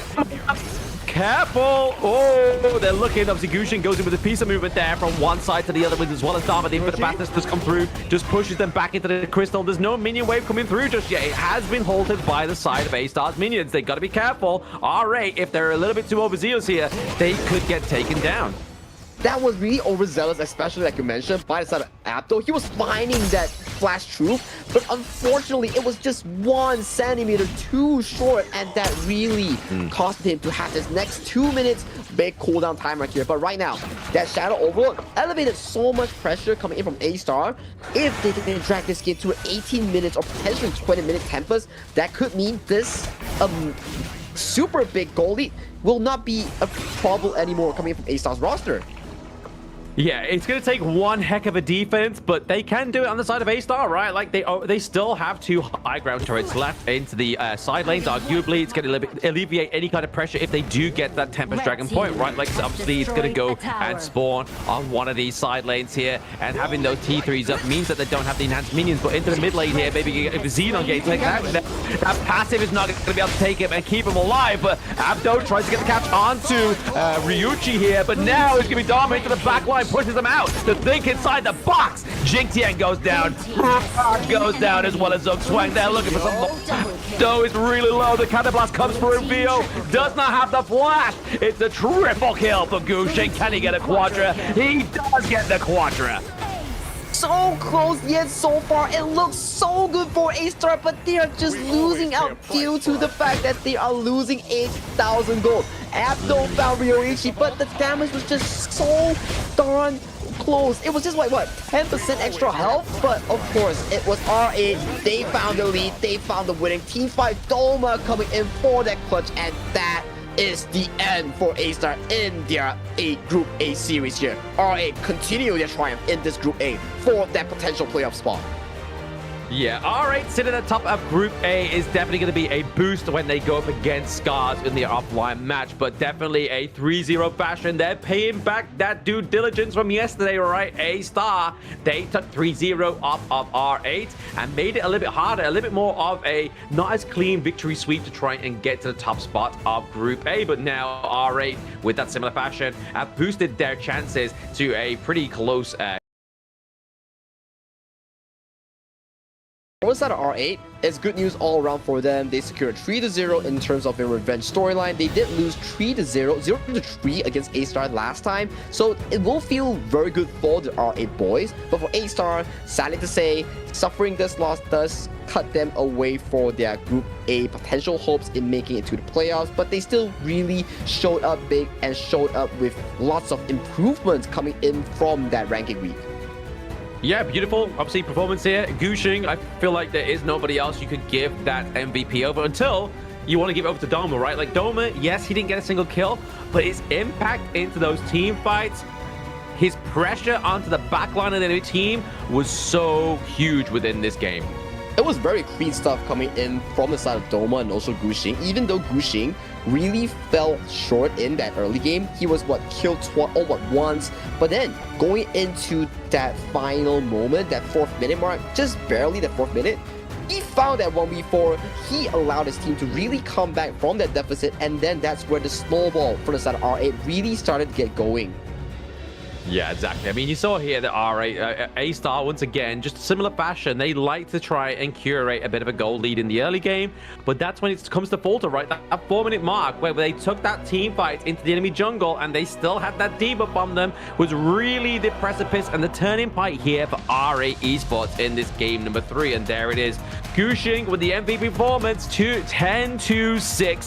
Careful! Oh, they're looking. Obviously, Gushing goes in with a piece of movement there from one side to the other, as well as Dharma. The Infinite Baptist does come through, just pushes them back into the crystal. There's no minion wave coming through just yet. It has been halted by the side of A-Star's minions. They got to be careful. RA, if they're a little bit too overzealous here, they could get taken down. That was really overzealous, especially like you mentioned, by the side of Abdo. He was finding that flash through, but unfortunately, it was just 1 centimeter too short, and that really cost him to have this next 2 minutes big cooldown time right here. But right now, that Shadow Overlord elevated so much pressure coming in from A-Star. If they can drag this game to 18 minutes or potentially 20-minute tempest, that could mean this super big goal lead will not be a problem anymore coming from A-Star's roster. Yeah, it's going to take one heck of a defense, but they can do it on the side of A-Star, right? Like, they still have 2 high ground turrets left into the side lanes. Arguably, it's going to alleviate any kind of pressure if they do get that Tempest Dragon point, right? Like, obviously, it's going to go and spawn on one of these side lanes here, and having those T3s up means that they don't have the enhanced minions, but into the mid lane here, maybe if Xenon gets like that passive is not going to be able to take him and keep him alive, but Abdo tries to get the catch onto Ryuichi here, but now it's going to be Dharma into the back line, pushes them out to think inside the box. Jinx goes down, goes down, as well as Zugzwang. They're looking for some more. Though it's really low. The Cannon Blast comes through. Vio does not have the flash. It's a triple kill for Gushing. Can he get a quadra? He does get the quadra. So close, yet so far it looks so good for A-Star, but they are just losing out due to the fact that they are losing 8,000 gold. Abdo found Ryuichi, but the damage was just so darn close. It was just like, what, 10% extra health? But of course, it was R8. They found the lead. They found the winning team fight. Doma coming in for that clutch, and that is the end for A-Star in their Group A series here. RA continue their triumph in this Group A for that potential playoff spot. Yeah, R8 sitting at the top of Group A is definitely going to be a boost when they go up against Scarz in the offline match, but definitely a 3-0 fashion. They're paying back that due diligence from yesterday, right? Astar, they took 3-0 off of R8 and made it a little bit harder, a little bit more of a not as clean victory sweep to try and get to the top spot of Group A, but now R8, with that similar fashion, have boosted their chances to a pretty close On the side of R8, it's good news all around for them. They secured 3-0 in terms of their revenge storyline. They did lose 3-0, 0-3 against Astar last time, so it will feel very good for the R8 boys. But for Astar, sadly to say, suffering this loss does cut them away for their Group A potential hopes in making it to the playoffs, but they still really showed up big and showed up with lots of improvements coming in from that ranking week. Yeah, beautiful, obviously, performance here. Gushing, I feel like there is nobody else you could give that MVP over until you want to give it over to Doma, right? Like, Doma, yes, he didn't get a single kill, but his impact into those team fights, his pressure onto the backline of the team was so huge within this game. It was very clean stuff coming in from the side of Doma and also Gushing. Even though Gushing really fell short in that early game, he was killed once, but then going into that final moment, that 4th minute mark, just barely that 4th minute, he found that 1v4. He allowed his team to really come back from that deficit, and then that's where the snowball from the side of R8 really started to get going. Yeah, exactly. I mean, you saw here that R8, Astar, once again, just similar fashion. They like to try and curate a bit of a goal lead in the early game, but that's when it comes to falter, right? That 4-minute mark where they took that team fight into the enemy jungle and they still had that debuff on them was really the precipice and the turning point here for R8 Esports in this game number 3. And there it is. Gushing with the MVP performance, 10-6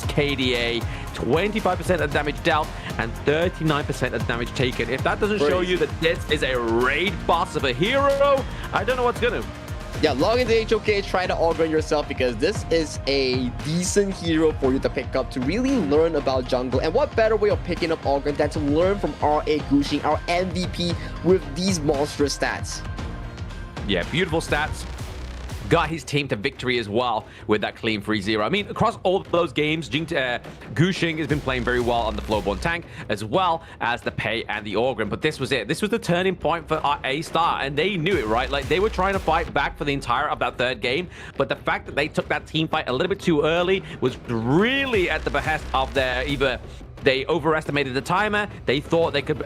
KDA, 25% of damage dealt and 39% of damage taken. If that doesn't show you that this is a raid boss of a hero, I don't know what's gonna. Yeah, log into HOK, try to augment yourself, because this is a decent hero for you to pick up to really learn about jungle. And what better way of picking up augment than to learn from R8 Gushing, our MVP, with these monstrous stats. Yeah, beautiful stats. Got his team to victory as well with that clean 3-0. I mean, across all of those games, Gushing has been playing very well on the Flowborn tank, as well as the Pei and the Orgrim. But this was it. This was the turning point for Astar, and they knew it, right? Like, they were trying to fight back for the entire of that 3rd game, but the fact that they took that team fight a little bit too early was really at the behest of their either they overestimated the timer. They thought they could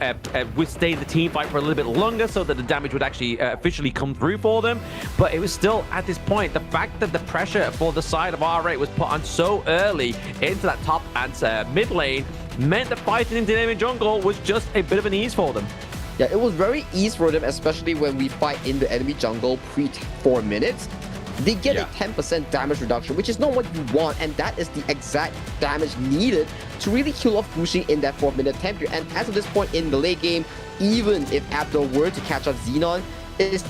withstand the team fight for a little bit longer so that the damage would actually officially come through for them. But it was still, at this point, the fact that the pressure for the side of R8 was put on so early into that top and mid lane meant that fighting into the enemy jungle was just a bit of an ease for them. Yeah, it was very easy for them, especially when we fight in the enemy jungle pre-4 minutes. They get a 10% damage reduction, which is not what you want, and that is the exact damage needed to really kill off Gushing in that 4-minute time period. And as of this point in the late game, even if Abdo were to catch up Xenon, it is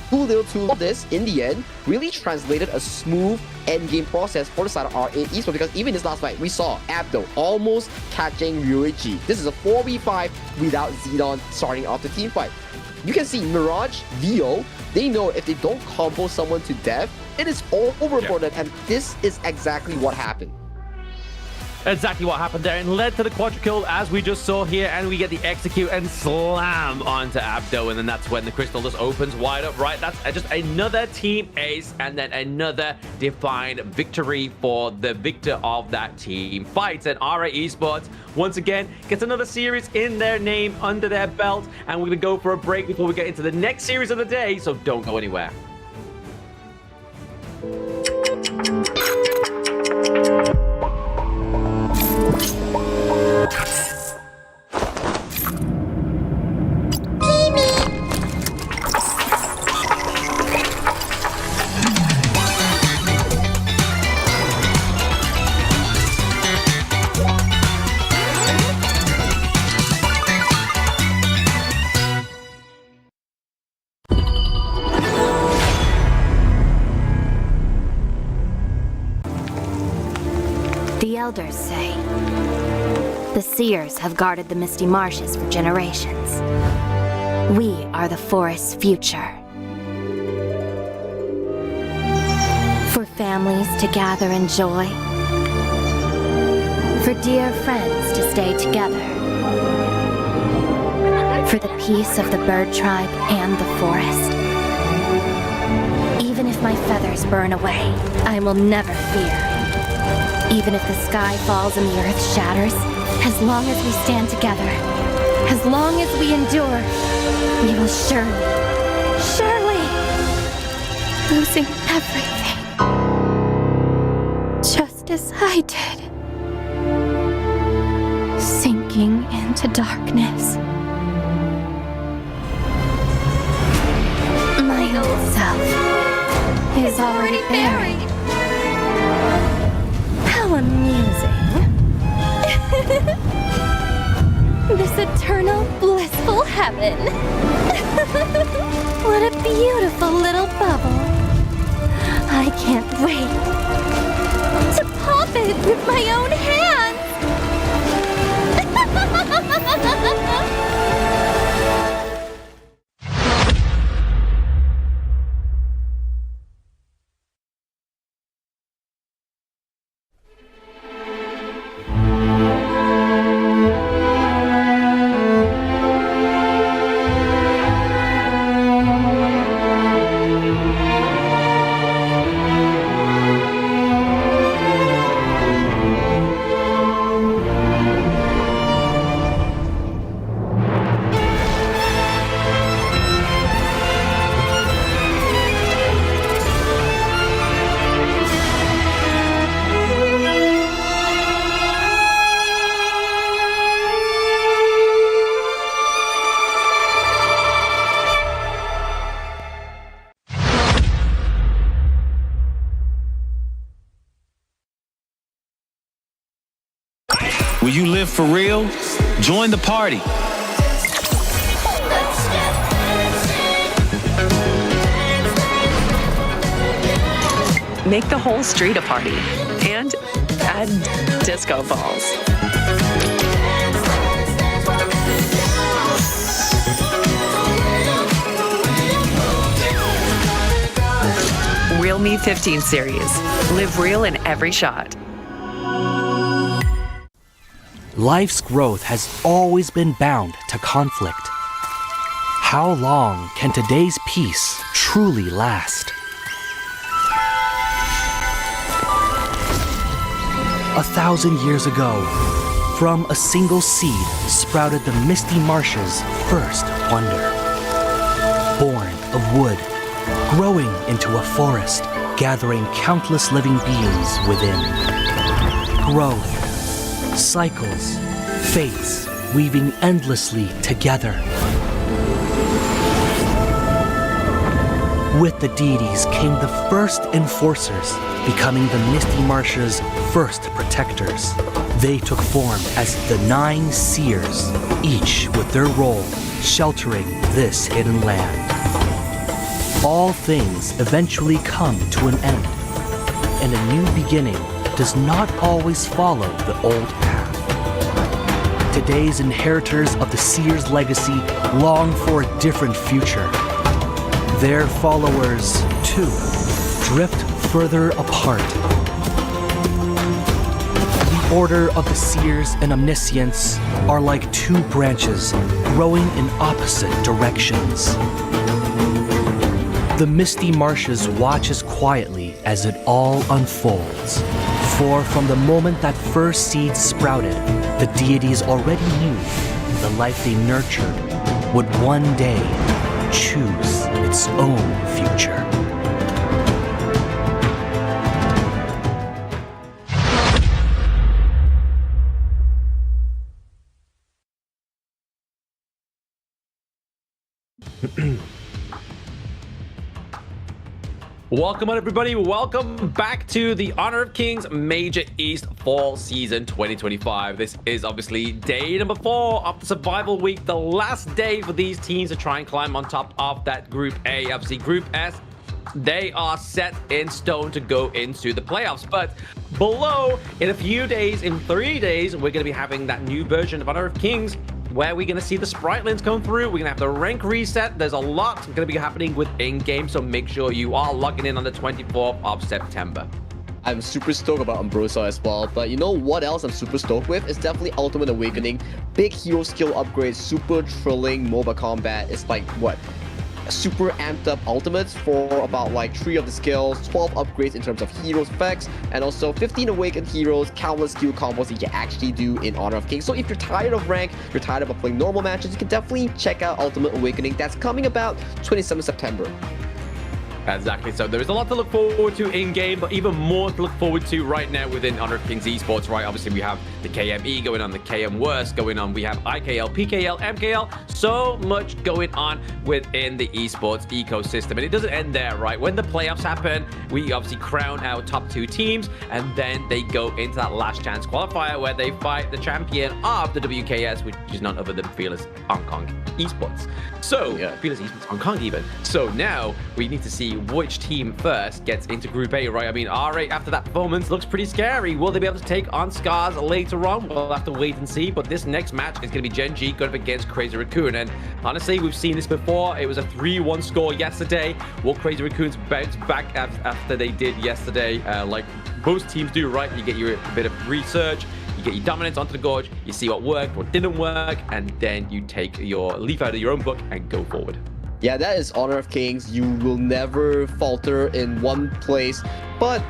too little to this, in the end, really translated a smooth endgame process for the side of R8 Esports, because even this last fight, we saw Abdo almost catching Ryuichi. This is a 4v5 without Xenon starting off the team fight. You can see Mirage, Dio, they know if they don't combo someone to death, it is all over for them, and this is exactly what happened. Exactly what happened there, and led to the quadra kill as we just saw here, and we get the execute and slam onto Abdo, and then that's when the crystal just opens wide up, right? That's just another team ace, and then another defined victory for the victor of that team fight. And R8 Esports once again gets another series in their name under their belt, and we're gonna go for a break before we get into the next series of the day, so don't go anywhere. The elders say the seers have guarded the misty marshes for generations. We are the forest's future. For families to gather in joy. For dear friends to stay together. For the peace of the bird tribe and the forest. Even if my feathers burn away, I will never fear. Even if the sky falls and the earth shatters, as long as we stand together, as long as we endure, we will surely, losing everything. Just as I did. Sinking into darkness. My old self is already buried. How amusing. This eternal, blissful heaven. What a beautiful little bubble. I can't wait to pop it with my own hands. Will you live for real? Join the party. Make the whole street a party. And add disco balls. Real Me 15 series. Live real in every shot. Life's growth has always been bound to conflict. How long can today's peace truly last? 1,000 years ago, from a single seed sprouted the misty marshes' first wonder. Born of wood, growing into a forest, gathering countless living beings within. Growth, cycles, fates, weaving endlessly together. With the deities came the first enforcers, becoming the Misty Marsh's first protectors. They took form as the 9 seers, each with their role sheltering this hidden land. All things eventually come to an end, and a new beginning does not always follow the old path. Today's inheritors of the seer's legacy long for a different future. Their followers, too, drift further apart. The order of the seers and omniscients are like 2 branches growing in opposite directions. The Misty Marshes watches quietly as it all unfolds. For from the moment that first seed sprouted, the deities already knew the life they nurtured would one day choose its own future. Welcome on everybody, welcome back to the Honor of Kings Major East Fall Season 2025. This is obviously day number 4 of the Survival Week, the last day for these teams to try and climb on top of that Group A. Obviously Group S, they are set in stone to go into the playoffs, but below, in a few days, in 3 days, we're going to be having that new version of Honor of Kings where we're going to see the Spritelings come through. We're going to have the rank reset. There's a lot going to be happening with in-game, so make sure you are logging in on the 24th of September. I'm super stoked about Ambrosia as well, but you know what else I'm super stoked with? It's definitely Ultimate Awakening. Big hero skill upgrades, super thrilling MOBA combat. It's like, what? Super amped up ultimates for about like 3 of the skills, 12 upgrades in terms of heroes effects, and also 15 awakened heroes, countless skill combos that you can actually do in Honor of Kings. So if you're tired of rank, you're tired of playing normal matches, you can definitely check out Ultimate Awakening. That's coming about 27th September. Exactly. So there is a lot to look forward to in-game, but even more to look forward to right now within Honor of Kings Esports, right? Obviously, we have the KME going on, the KM Worst going on. We have IKL, PKL, MKL. So much going on within the esports ecosystem. And it doesn't end there, right? When the playoffs happen, we obviously crown our top 2 teams, and then they go into that last chance qualifier where they fight the champion of the WKS, which is none other than Fearless Hong Kong Esports. So, Fearless Esports Hong Kong even. So now we need to see which team first gets into Group A, right? I mean, R8 after that performance looks pretty scary. Will they be able to take on Scarz later on? We'll have to wait and see. But this next match is going to be Gen.G going up against Crazy Raccoon. And honestly, we've seen this before. It was a 3-1 score yesterday. Will Crazy Raccoons bounce back after they did yesterday? Like most teams do, right? You get your bit of research. You get your dominance onto the gorge. You see what worked, what didn't work. And then you take your leaf out of your own book and go forward. Yeah, that is Honor of Kings. You will never falter in one place. But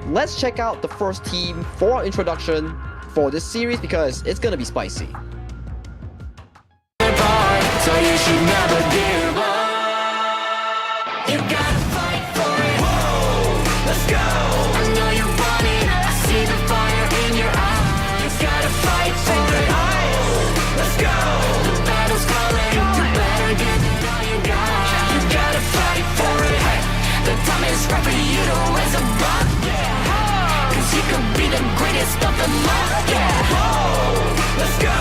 let's check out the first team for our introduction for this series because it's going to be spicy. So you should never give up. You gotta fight for it. Whoa, let's go. I know you want it. I see the fire in your eyes. You gotta fight for it. Let's go. The battle's calling. You better give it all you got. You gotta fight for it. The time is right for you to raise a bar. Cause you could be the greatest of them all. Yeah. Whoa, let's go.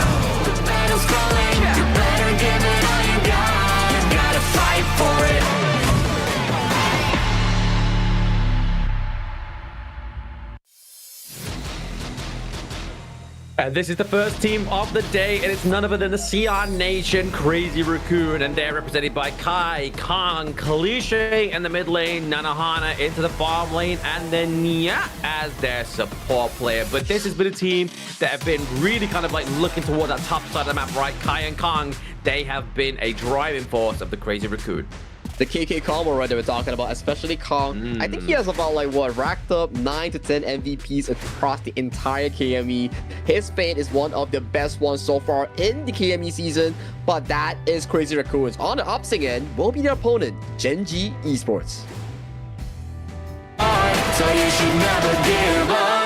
The battle's calling. You better give it all you got. You gotta fight for it. And this is the first team of the day, and it's none other than the CR Nation Crazy Raccoon, and they're represented by Kai, Kong, Kalishe in the mid lane, Nanahana into the farm lane, and then Nia as their support player. But this has been a team that have been really kind of like looking toward that top side of the map, right? Kai and Kong, they have been a driving force of the Crazy Raccoon. The KK combo right that we're talking about, especially Kong. I think he has about like what, racked up 9 to 10 MVPs across the entire KME. His fate is one of the best ones so far in the KME season, but that is Crazy Raccoons. On the opposing end will be their opponent, Gen.G Esports. So you should never give up.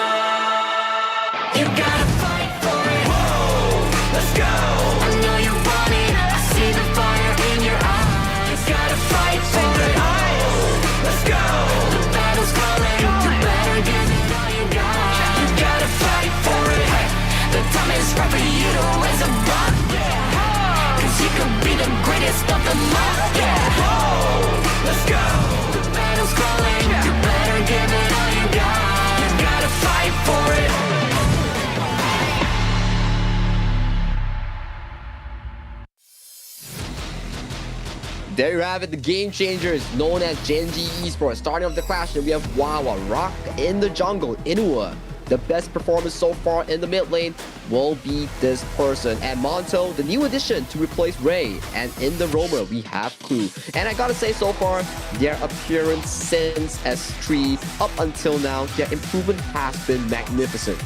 You gotta fight for it. Whoa, let's go. I know you want it. I see the fire in your eyes. You gotta fight for it. Let's go. The battle's calling. You better give it all you got. You gotta fight for it. The time is right for you to raise a bar. Cause you could be the greatest of them all. Yeah. Whoa, let's go. The battle's calling. You better give it all you got. You gotta fight for it. There you have it, the game changers known as Gen.G Esports. Starting off the clash, we have Wawa, Rock in the jungle, Inua. The best performance so far in the mid lane will be this person. And Monto, the new addition to replace Ray. And in the roamer, we have Clue. And I gotta say, so far, their appearance since S3 up until now, their improvement has been magnificent.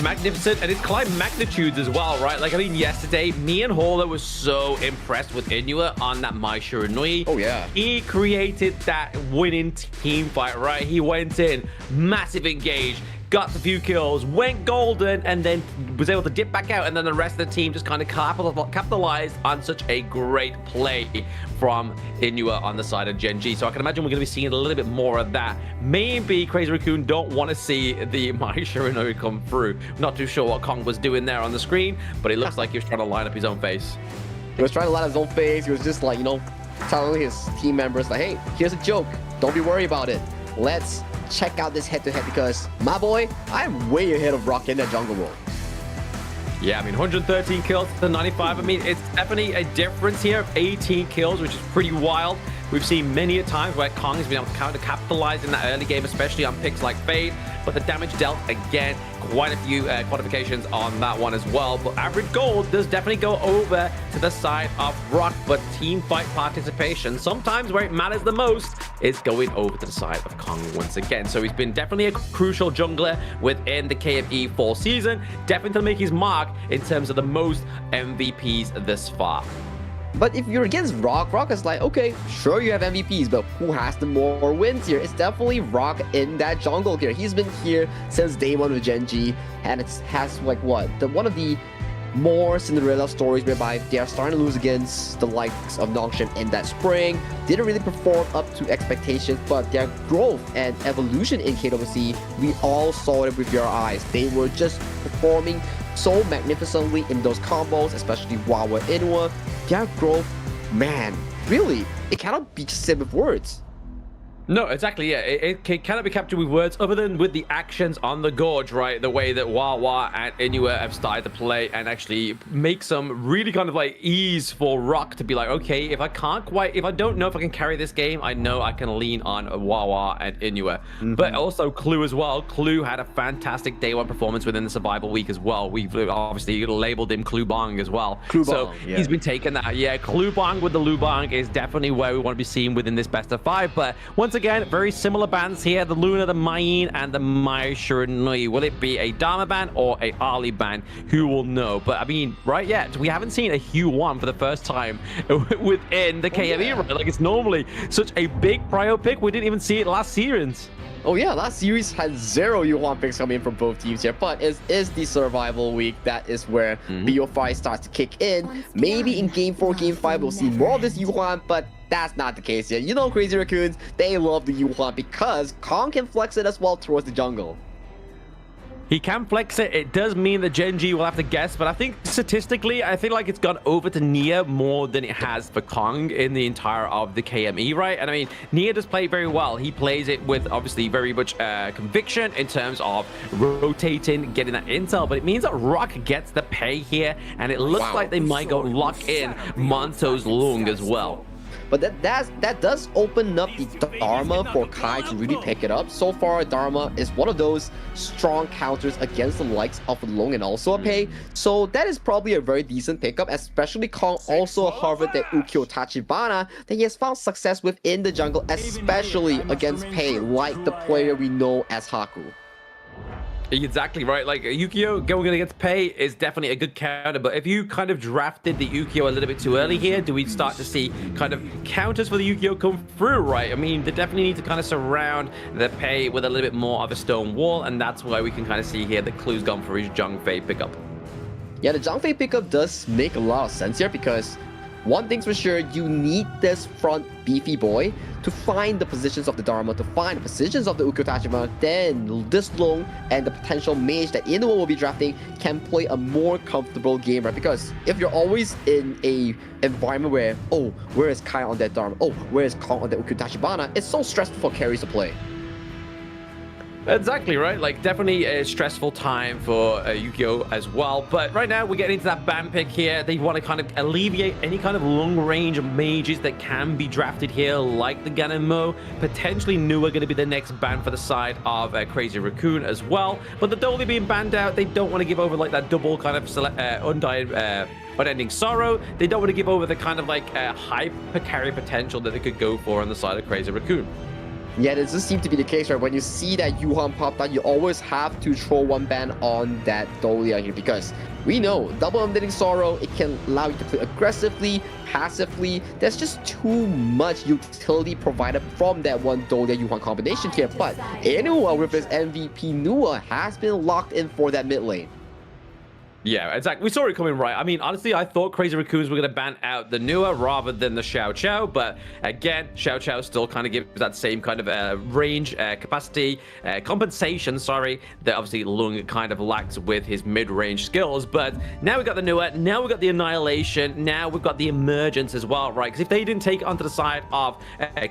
Magnificent, and it's climbed magnitudes as well, right? Like, I mean, yesterday, me and Hauler was so impressed with Inua on that Mai Shiranui. Oh, yeah. He created that winning team fight, right? He went in, massive engage, got a few kills, went golden, and then was able to dip back out, and then the rest of the team just kind of capitalized on such a great play from Inua on the side of Gen.G. So I can imagine we're going to be seeing a little bit more of that. Maybe Crazy Raccoon don't want to see the Mai Shiranui come through. Not too sure what Kong was doing there on the screen, but it looks like he was trying to line up his own face. He was trying to line up his own face. He was just like, you know, telling his team members like, hey, here's a joke. Don't be worried about it. Let's check out this head-to-head because, my boy, I'm way ahead of Rock in that jungle world. Yeah, I mean, 113 kills to 95. I mean, it's definitely a difference here of 18 kills, which is pretty wild. We've seen many a times where Kong has been able to capitalize in that early game, especially on picks like Fade. But the damage dealt, again, quite a few quantifications on that one as well. But average gold does definitely go over to the side of Rock, but team fight participation, sometimes where it matters the most, is going over to the side of Kong once again. So he's been definitely a crucial jungler within the KME fall season, definitely to make his mark in terms of the most MVPs this far. But if you're against Rock, Rock is like, okay, sure you have MVPs, but who has the more wins here? It's definitely Rock in that jungle here. He's been here since day one with Gen.G, and it has like what? One of the more Cinderella stories whereby they are starting to lose against the likes of Nongshan in that spring. Didn't really perform up to expectations, but their growth and evolution in KWC, we all saw it with your eyes. They were just performing so magnificently in those combos, especially Wawa Inua. Their growth, man, really, it cannot be said with words. No, exactly, yeah. It cannot be captured with words other than with the actions on the Gorge, right? The way that Wawa and Inua have started to play and actually make some really kind of like ease for Rock to be like, okay, if I don't know if I can carry this game, I know I can lean on Wawa and Inua. But also Clue as well. Clue had a fantastic day one performance within the survival week as well. We've obviously labeled him Clue Bong as well. So he's been taking that. Yeah, Clue Bong with the Lubong is definitely where we want to be seen within this best of 5. But once again, very similar bans here, the Luna, the Mayin, and the Mai Shiranui. Will it be a Dharma ban or a Ali ban? Who will know? But I mean, right yet, we haven't seen a Hue 1 for the first time within the KME, right? Like, it's normally such a big prio pick. We didn't even see it last series. Oh yeah, last series had 0 Yuan picks coming in from both teams here, but it is the survival week. That is where BO5 starts to kick in. Maybe in Game 4, Game 5, we'll see more of this Yuan, but that's not the case yet. You know, Crazy Raccoons, they love the Yuan because Kong can flex it as well towards the jungle. He can flex it. It does mean that Gen.G will have to guess, but I think statistically, I feel like it's gone over to Nia more than it has for Kong in the entire of the KME, right? And I mean, Nia does play very well. He plays it with obviously very much conviction in terms of rotating, getting that intel, but it means that Rock gets the pay here, and it looks like they might go lock in Monto's Lung as well. But that does open up the Dharma for Kai to really pick it up. So far, Dharma is one of those strong counters against the likes of Long and also a pay. So that is probably a very decent pickup, especially Kong also harbored the Ukyo Tachibana that he has found success within the jungle, especially against pay, like the player we know as Haku. Exactly right. Like Ukyo going against Pei is definitely a good counter, but if you kind of drafted the Ukyo a little bit too early here, do we start to see kind of counters for the Ukyo come through, right? I mean, they definitely need to kind of surround the Pei with a little bit more of a stone wall, and that's why we can kind of see here that Clue's gone for his Zhang pickup. Yeah, the Zhang pickup does make a lot of sense here because one thing's for sure, you need this front beefy boy to find the positions of the Dharma, to find the positions of the Ukyo Tachibana. Then this Long and the potential mage that Inuo will be drafting can play a more comfortable game, right? Because if you're always in a environment where, oh, where is Kai on that Dharma? Oh, where is Kong on the Ukyo Tachibana? It's so stressful for carries to play. Exactly, right? Like, definitely a stressful time for Ukyo as well. But right now, we're getting into that ban pick here. They want to kind of alleviate any kind of long-range mages that can be drafted here, like the Ganon Mo. Potentially, Nu are going to be the next ban for the side of Crazy Raccoon as well. But the Dolly being banned out, they don't want to give over, like, that double kind of Unending Sorrow. They don't want to give over the kind of, like, hyper carry potential that they could go for on the side of Crazy Raccoon. Yeah, this does seem to be the case, right? When you see that Yuhan popped out, you always have to throw one ban on that Dolia here because we know double Unending Sorrow, it can allow you to play aggressively, passively. There's just too much utility provided from that one Dolia Yuhan combination here. But Inua with his MVP Nua has been locked in for that mid lane. Yeah, exactly. We saw it coming, right? I mean, honestly, I thought Crazy Raccoons were going to ban out the Nua rather than the Xiao Xiao, but again, Xiao Xiao still kind of gives that same kind of range, capacity, compensation, that obviously Lung kind of lacks with his mid-range skills. But now we've got the Nua, now we've got the Annihilation, now we've got the Emergence as well, right? Because if they didn't take it onto the side of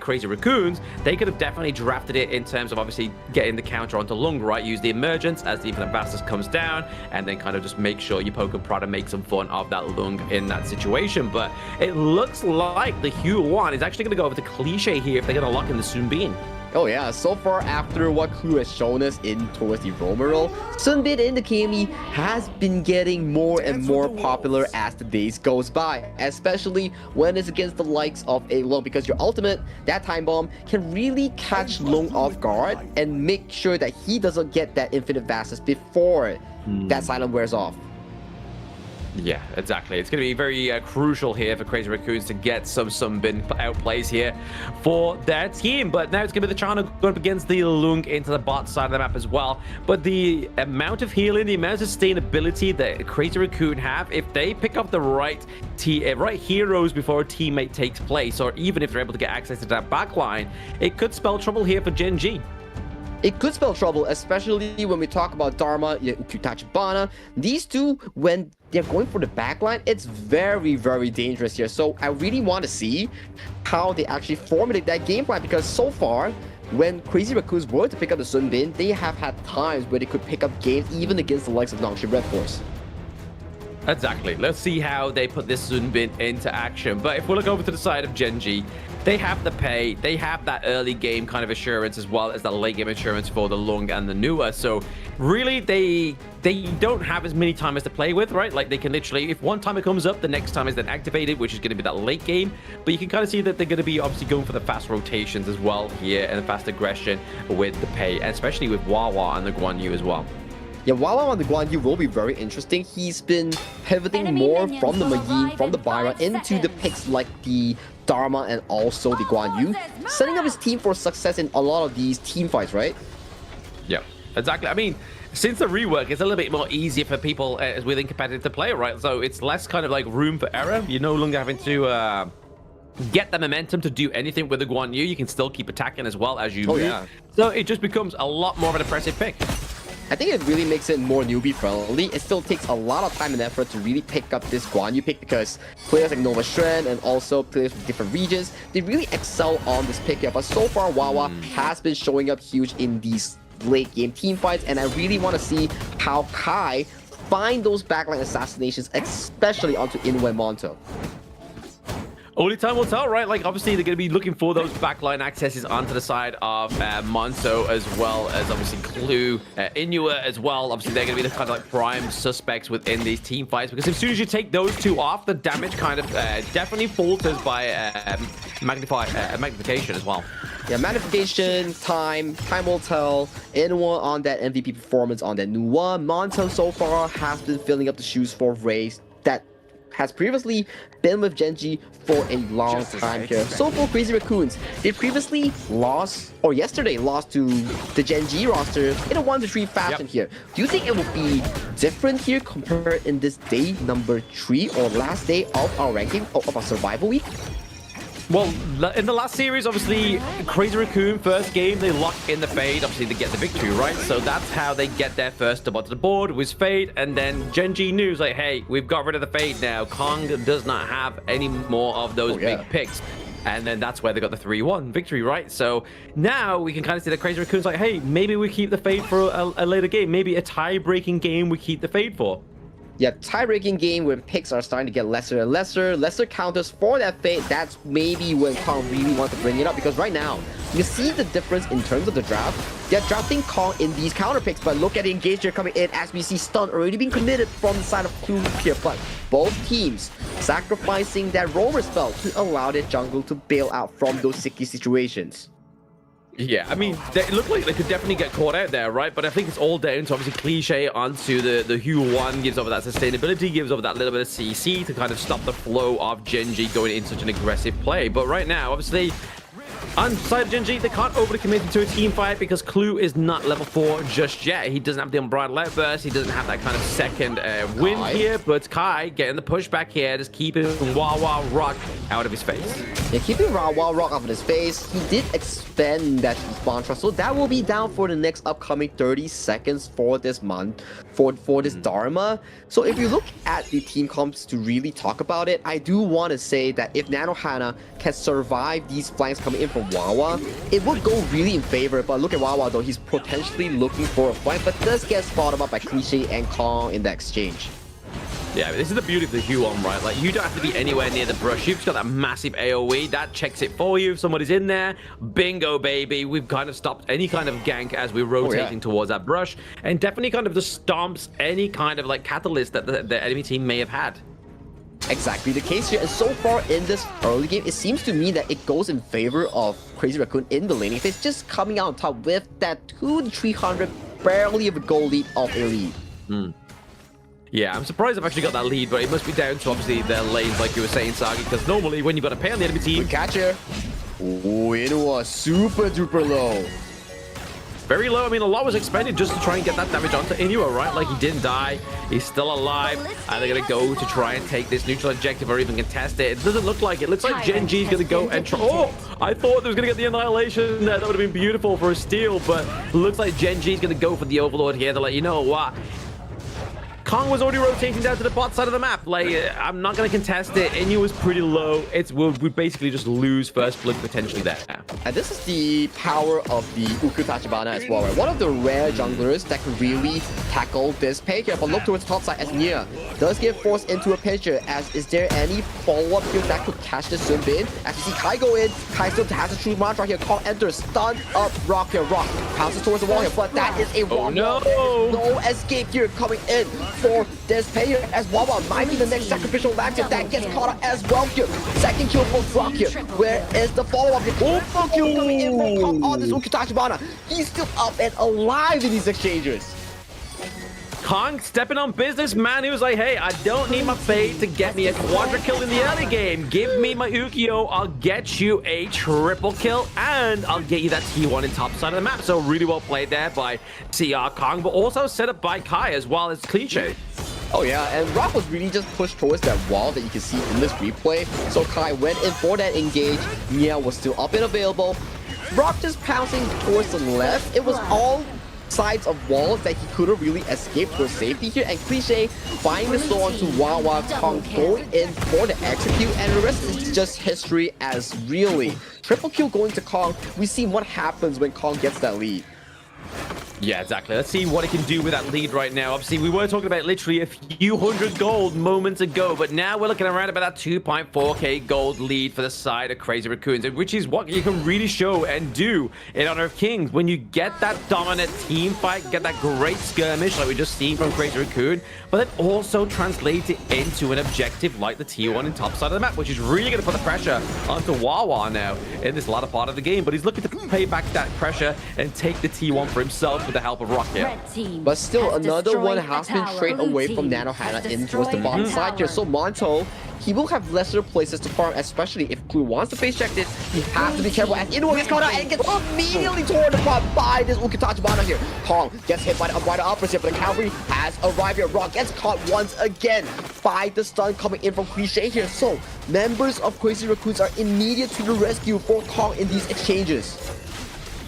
Crazy Raccoons, they could have definitely drafted it in terms of obviously getting the counter onto Lung, right? Use the Emergence as the Infinite Vastus comes down, and then kind of just make make sure you poke and prod and make some fun of that Lung in that situation. But it looks like the Hue-1 is actually going to go over to Cliche here if they're going to lock in the Sun Bin. Oh yeah, so far after what Clue has shown us in towards the Roamer role, Sun Bin in the KME has been getting more and more popular as the days goes by, especially when it's against the likes of a Lung, because your ultimate, that time bomb, can really catch Lung off guard and make sure that he doesn't get that infinite vastness before that silent wears off. Yeah, exactly. It's going to be very crucial here for Crazy Raccoons to get some Sunbin outplays here for their team. But now it's going to be the China going up against the Lung into the bot side of the map as well. But the amount of healing, the amount of sustainability that Crazy Raccoon have, if they pick up the right heroes before a teammate takes place, or even if they're able to get access to that backline, it could spell trouble here for Gen.G. It could spell trouble, especially when we talk about Dharma, Ukitachibana. These two, when they're going for the backline, it's very, very dangerous here. So I really want to see how they actually formulate that game plan, because so far, when Crazy Raccoons were to pick up the Sun Bin, they have had times where they could pick up games even against the likes of Nongshim Red Force. Exactly. Let's see how they put this Sun Bin into action. But if we look over to the side of Gen.G, they have the pay, they have that early game kind of assurance as well as that late game assurance for the Lung and the Nua. So really, they don't have as many timers to play with, right? Like they can literally, if one timer comes up, the next time is then activated, which is going to be that late game. But you can kind of see that they're going to be obviously going for the fast rotations as well here and the fast aggression with the pay, and especially with Wawa and the Guan Yu as well. Yeah, Wawa on the Guan Yu will be very interesting. He's been pivoting more from the Magin, from the Byra, into the picks like the Dharma and also the Guan Yu, setting up his team for success in a lot of these team fights, right? Yeah, exactly. I mean, since the rework, it's a little bit more easier for people within competitive to play, right? So it's less kind of like room for error. You're no longer having to get the momentum to do anything with the Guan Yu. You can still keep attacking as well as you move. Yeah. So it just becomes a lot more of an impressive pick. I think it really makes it more newbie friendly. It still takes a lot of time and effort to really pick up this Guan Yu pick, because players like Nova Shren and also players from different regions, they really excel on this pick here. But so far, Wawa has been showing up huge in these late game team fights, and I really want to see how Kai find those backline assassinations, especially onto Inwen Monto. Only time will tell, right? Like, obviously, they're going to be looking for those backline accesses onto the side of Monso, as well as, obviously, Clue, Inua as well. Obviously, they're going to be the kind of, like, prime suspects within these team fights, because as soon as you take those two off, the damage kind of definitely falters by magnification as well. Yeah, magnification, time will tell. Inua on that MVP performance on that Nua. Monto so far has been filling up the shoes for Raze that has previously been with Gen.G for a long time here. So for Crazy Raccoons, they previously lost, or yesterday lost to the Gen.G roster in a 1-3 fashion here. Do you think it will be different here compared in this day number 3 or last day of our ranking, of our survival week? Well, in the last series, obviously, Crazy Raccoon, first game, they lock in the Fade. Obviously, they get the victory, right? So that's how they get their first dub onto the board, was Fade. And then Gen.G knew, like, hey, we've got rid of the Fade now. Kong does not have any more of those big picks. And then that's where they got the 3-1 victory, right? So now we can kind of see that Crazy Raccoon's like, hey, maybe we keep the Fade for a later game. Maybe a tie-breaking game we keep the Fade for. Yeah, tie-breaking game when picks are starting to get lesser and lesser counters for that Fate. That's maybe when Kong really wants to bring it up, because right now, you see the difference in terms of the draft. They're drafting Kong in these counter picks, but look at the engager coming in as we see stun already being committed from the side of Clue here. But both teams sacrificing that roamer spell to allow their jungle to bail out from those sticky situations. Yeah, I mean, it looked like they could definitely get caught out there, right? But I think it's all down to obviously Cliche onto the Hue-1, gives over that sustainability, gives over that little bit of CC to kind of stop the flow of Gen.G going in such an aggressive play. But right now, obviously, on side of Gen.G, they can't overly commit into a team fight because Clue is not level 4 just yet. He doesn't have the Unbridled Outburst. He doesn't have that kind of second win here. But Kai getting the pushback here, just keeping Wawa Rock out of his face. Yeah, keeping Wawa Rock out of his face. He did expend that mantra, so that will be down for the next upcoming 30 seconds for this month, for this Dharma. So if you look at the team comps to really talk about it, I do want to say that if Nanohana can survive these flanks coming in from Wawa, it would go really in favor. But look at Wawa though, he's potentially looking for a fight, but does get spotted up by Cliche and Kong in the exchange. Yeah, this is the beauty of the Huon, right? Like, you don't have to be anywhere near the brush. You've just got that massive AoE. That checks it for you. If somebody's in there, bingo, baby. We've kind of stopped any kind of gank as we're rotating towards that brush. And definitely kind of just stomps any kind of, like, catalyst that the enemy team may have had. Exactly the case here. And so far in this early game, it seems to me that it goes in favor of Crazy Raccoon in the laning phase, just coming out on top with that 200-300, barely of a goal lead of a lead. Yeah, I'm surprised I've actually got that lead, but it must be down to obviously their lanes, like you were saying, Sagi, because normally when you've got to pay on the enemy team... Catcher. Oh, it was super duper low. Very low. I mean, a lot was expended just to try and get that damage onto Inua, right? Like, he didn't die. He's still alive. And they're going to go to try and take this neutral objective or even contest it. It doesn't look like it. Looks like Gen.G is going to go and try... Oh! I thought they was going to get the annihilation there. That would have been beautiful for a steal, but looks like Gen.G is going to go for the Overlord here to let you know what. Kong was already rotating down to the bot side of the map. Like, I'm not going to contest it. Inyu was pretty low. We basically just lose first blood potentially there. And this is the power of the Uku Tachibana as well, right? One of the rare junglers that can really tackle this pick here. But look towards the top side as Nia does get forced into a picture. As is there any follow-up here that could catch the Sun Bin? As you see Kai go in, Kai still has a true mantra here. Kong enters, stun up Rock here. Rock pounces towards the wall here, but that is a wall. No! No escape here coming in for this player as Wawa might be the next sacrificial lamb here that gets caught up as well here. Second kill for Rock here. Where is the follow-up here? Oh, kill coming in from Kong on this Ukitachibana. He's still up and alive in these exchanges. Kong stepping on business, man. He was like, hey, I don't need my fade to get me a quadra kill in the early game. Give me my Ukio. I'll get you a triple kill, and I'll get you that T1 in top side of the map. So really well played there by CR Kong, but also set up by Kai as well as Cliche. Oh yeah, and Rock was really just pushed towards that wall that you can see in this replay. So Kai went in for that engage. Mia was still up and available. Rock just pouncing towards the left. It was all sides of walls that he couldn't really escape for safety here, and Cliche finding the slow onto Wawa, Kong going in for the execute, and the rest is just history as really. Triple kill going to Kong. We see what happens when Kong gets that lead. Yeah, exactly. Let's see what it can do with that lead right now. Obviously, we were talking about literally a few hundred gold moments ago, but now we're looking around about that 2.4k gold lead for the side of Crazy Raccoons, which is what you can really show and do in Honor of Kings. When you get that dominant team fight, get that great skirmish like we just seen from Crazy Raccoon, but then also translate it into an objective like the T1 in top side of the map, which is really going to put the pressure onto Wawa now in this latter part of the game. But he's looking to pay back that pressure and take the T1 for himself with the help of Rock here. But still, another one has been straight away from Nanohana in towards the bottom side here. So Monto, he will have lesser places to farm, especially if Clue wants to face check this. He has to be careful as Inoue gets caught out and gets immediately torn apart by this Ukitachibana here. Kong gets hit by the uppers here, but the cavalry has arrived here. Rock gets caught once again by the stun coming in from Cliche here. So members of Crazy Raccoons are immediate to the rescue for Kong in these exchanges.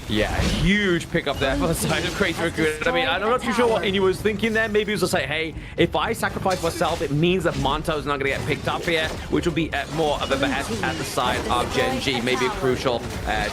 Yeah, huge pickup there for the side of Crazy Raccoon. I mean, I'm not too sure what Inyu was thinking there. Maybe he was just like, hey, if I sacrifice myself, it means that Monto's not going to get picked up here, which will be more of a behest at the side of Gen.G. Maybe a crucial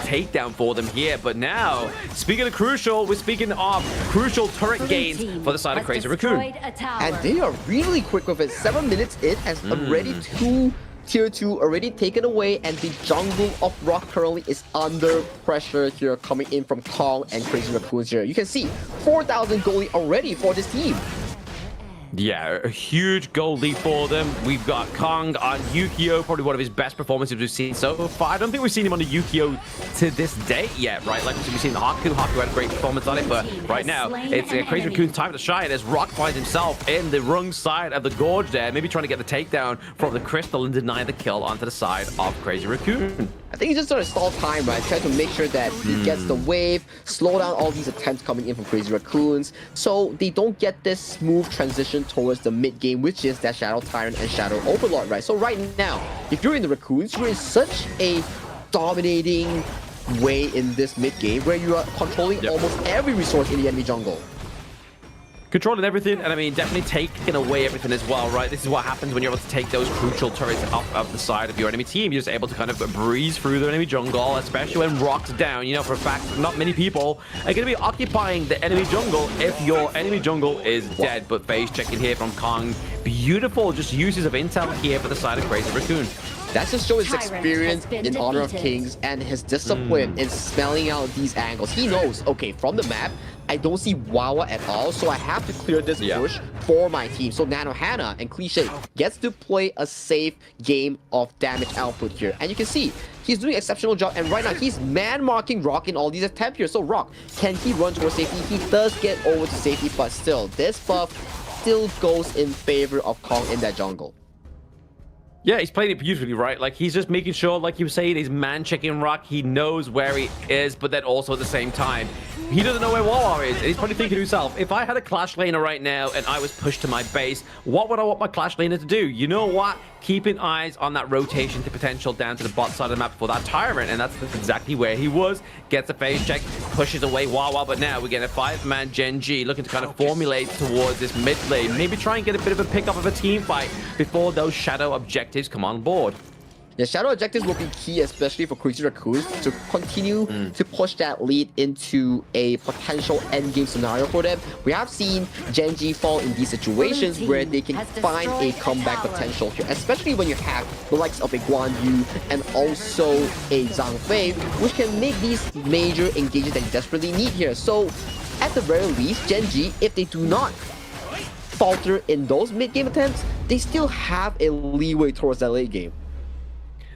takedown for them here. But now, speaking of crucial, we're speaking of crucial turret gains for the side of Crazy Raccoon. And they are really quick with it. 7 minutes in has already 2 Tier 2 already taken away, and the jungle of Rock currently is under pressure here coming in from Kong and Crazy Raccoons here. You can see 4,000 goalie already for this team. Yeah, a huge goal lead for them. We've got Kong on Yukio, probably one of his best performances we've seen so far. I don't think we've seen him on the Yukio to this date yet, right? Like we've seen the Haku. Haku had a great performance on it, but right now it's Crazy Raccoon's time to shine as Rock finds himself in the wrong side of the gorge there, maybe trying to get the takedown from the crystal and deny the kill onto the side of Crazy Raccoon. I think he's just trying to stall time, right? Trying to make sure that he gets the wave, slow down all these attempts coming in from Crazy Raccoons, so they don't get this smooth transition towards the mid game, which is that Shadow Tyrant and Shadow Overlord, right? So right now, if you're in the Raccoons, you're in such a dominating way in this mid game where you are controlling almost every resource in the enemy jungle. Controlling everything, and I mean, definitely taking away everything as well, right? This is what happens when you're able to take those crucial turrets off of the side of your enemy team. You're just able to kind of breeze through the enemy jungle, especially when Rock's down. You know, for a fact, not many people are going to be occupying the enemy jungle if your enemy jungle is dead. But phase checking here from Kong. Beautiful, just uses of intel here for the side of Crazy Raccoon. That's just show his experience in Honor of Kings and his discipline in smelling out these angles. He knows, okay, from the map, I don't see Wawa at all, so I have to clear this bush for my team. So Nano Hana and Cliche gets to play a safe game of damage output here. And you can see, he's doing an exceptional job, and right now he's man-marking Rock in all these attempts here. So Rock, can he run towards safety? He does get over to safety, but still, this buff still goes in favor of Kong in that jungle. Yeah, he's playing it beautifully, right? Like, he's just making sure, like you were saying, he's man-checking Rock. He knows where he is, but then also at the same time, he doesn't know where Wawa is. And he's probably thinking to himself, if I had a Clash laner right now and I was pushed to my base, what would I want my Clash laner to do? You know what? Keeping eyes on that rotation to potential down to the bot side of the map for that Tyrant, and that's exactly where he was. Gets a phase check, pushes away Wawa, but now we're getting a 5-man Gen.G looking to kind of formulate towards this mid lane. Maybe try and get a bit of a pickup of a team fight before those shadow objectives come on board. The shadow objectives will be key, especially for Crazy Raccoon, to continue to push that lead into a potential endgame scenario for them. We have seen Gen.G fall in these situations where they can find a comeback potential here, especially when you have the likes of a Guan Yu and also a Zhang Fei, which can make these major engagements that you desperately need here. So, at the very least, Gen.G, if they do not falter in those mid-game attempts, they still have a leeway towards that late game.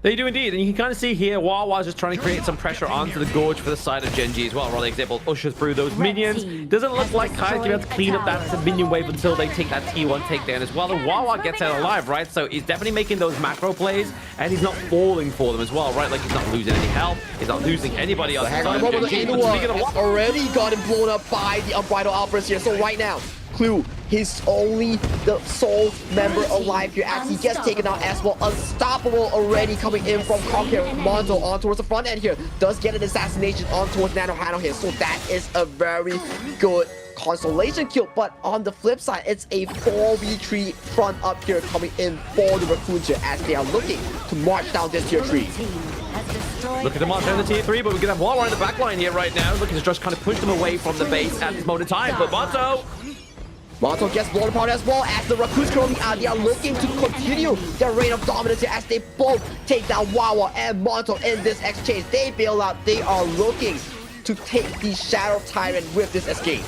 They do indeed, and you can kind of see here, Wawa's just trying to create some pressure onto the Gorge for the side of Gen.G as well. Rather example, ushers through those minions. Doesn't look like Kai's going to be able to clean up that minion wave until they take that T1 takedown as well. And Wawa gets out alive, right? So he's definitely making those macro plays, and he's not falling for them as well, right? Like, he's not losing any health, he's not losing anybody else. It's already gotten blown up by the Unbridled Outburst here. So right now, Clue, he's only the sole member alive here as he gets taken out as well. Unstoppable already coming in from Kong here. Monzo on towards the front end here. Does get an assassination on towards Nano Hano here. So that is a very good consolation kill. But on the flip side, it's a 4v3 front up here coming in for the Raccoons here as they are looking to march down this tier 3. Looking to march down the tier 3, but we're going to have Wawa in the back line here right now. Looking to just kind of push them away from the base at this moment in time. But Monto gets blown apart as well as the Raccoons currently they are looking to continue their reign of dominance here as they both take down Wawa and Monto in this exchange. They bail out. They are looking to take the Shadow Tyrant with this escape.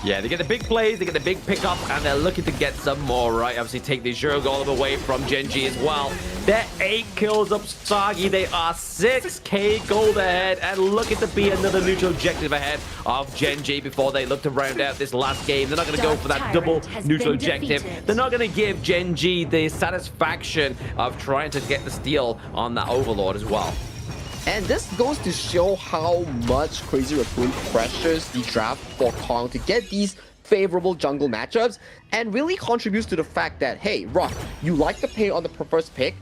Yeah, they get the big plays, they get the big pickup, and they're looking to get some more, right? Obviously, take the Zero Golem away from Gen.G as well. They're 8 kills up Sagi. They are 6k gold ahead, and looking to be another neutral objective ahead of Gen.G before they look to round out this last game. They're not going to go for that double neutral objective. They're not going to give Gen.G the satisfaction of trying to get the steal on that Overlord as well. And this goes to show how much Crazy Raccoon pressures the draft for Kong to get these favorable jungle matchups and really contributes to the fact that, hey, Rock, you like to play on the first pick?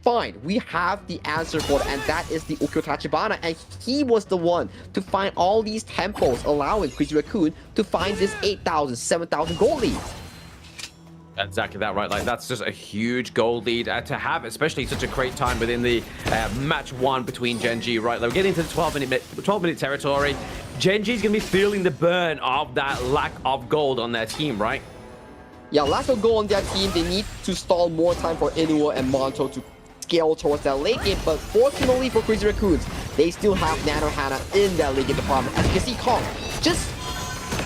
Fine, we have the answer for it, and that is the Ukyo Tachibana, and he was the one to find all these tempos, allowing Crazy Raccoon to find this 8,000, 7,000 gold lead. Exactly that, right? Like, that's just a huge gold lead to have, especially such a great time within the match 1 between Gen.G, right? Like, we're getting into the 12-minute territory. Gen.G's gonna be feeling the burn of that lack of gold on their team, right? Yeah, lack of gold on their team. They need to stall more time for Inuo and Monto to scale towards that late game, but fortunately for Crazy Raccoons, they still have Nano Hana in that late game department. As you can see, Kong just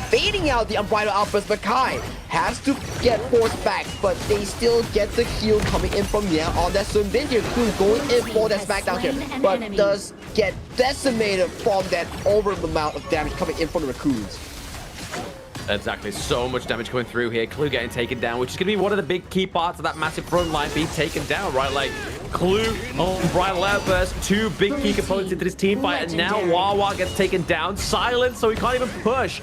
fading out the Unbridled Outburst, but Kai has to get forced back, but they still get the heal coming in from Nia on that Sun Bin here. Clue going in for that smackdown here, but does get decimated from that over amount of damage coming in from the Raccoons. Exactly, so much damage coming through here. Clue getting taken down, which is going to be one of the big key parts of that massive front line being taken down, right? Like, clue on Brian Lever's two big key components into this team fight, and now Wawa gets taken down. Silence, so he can't even push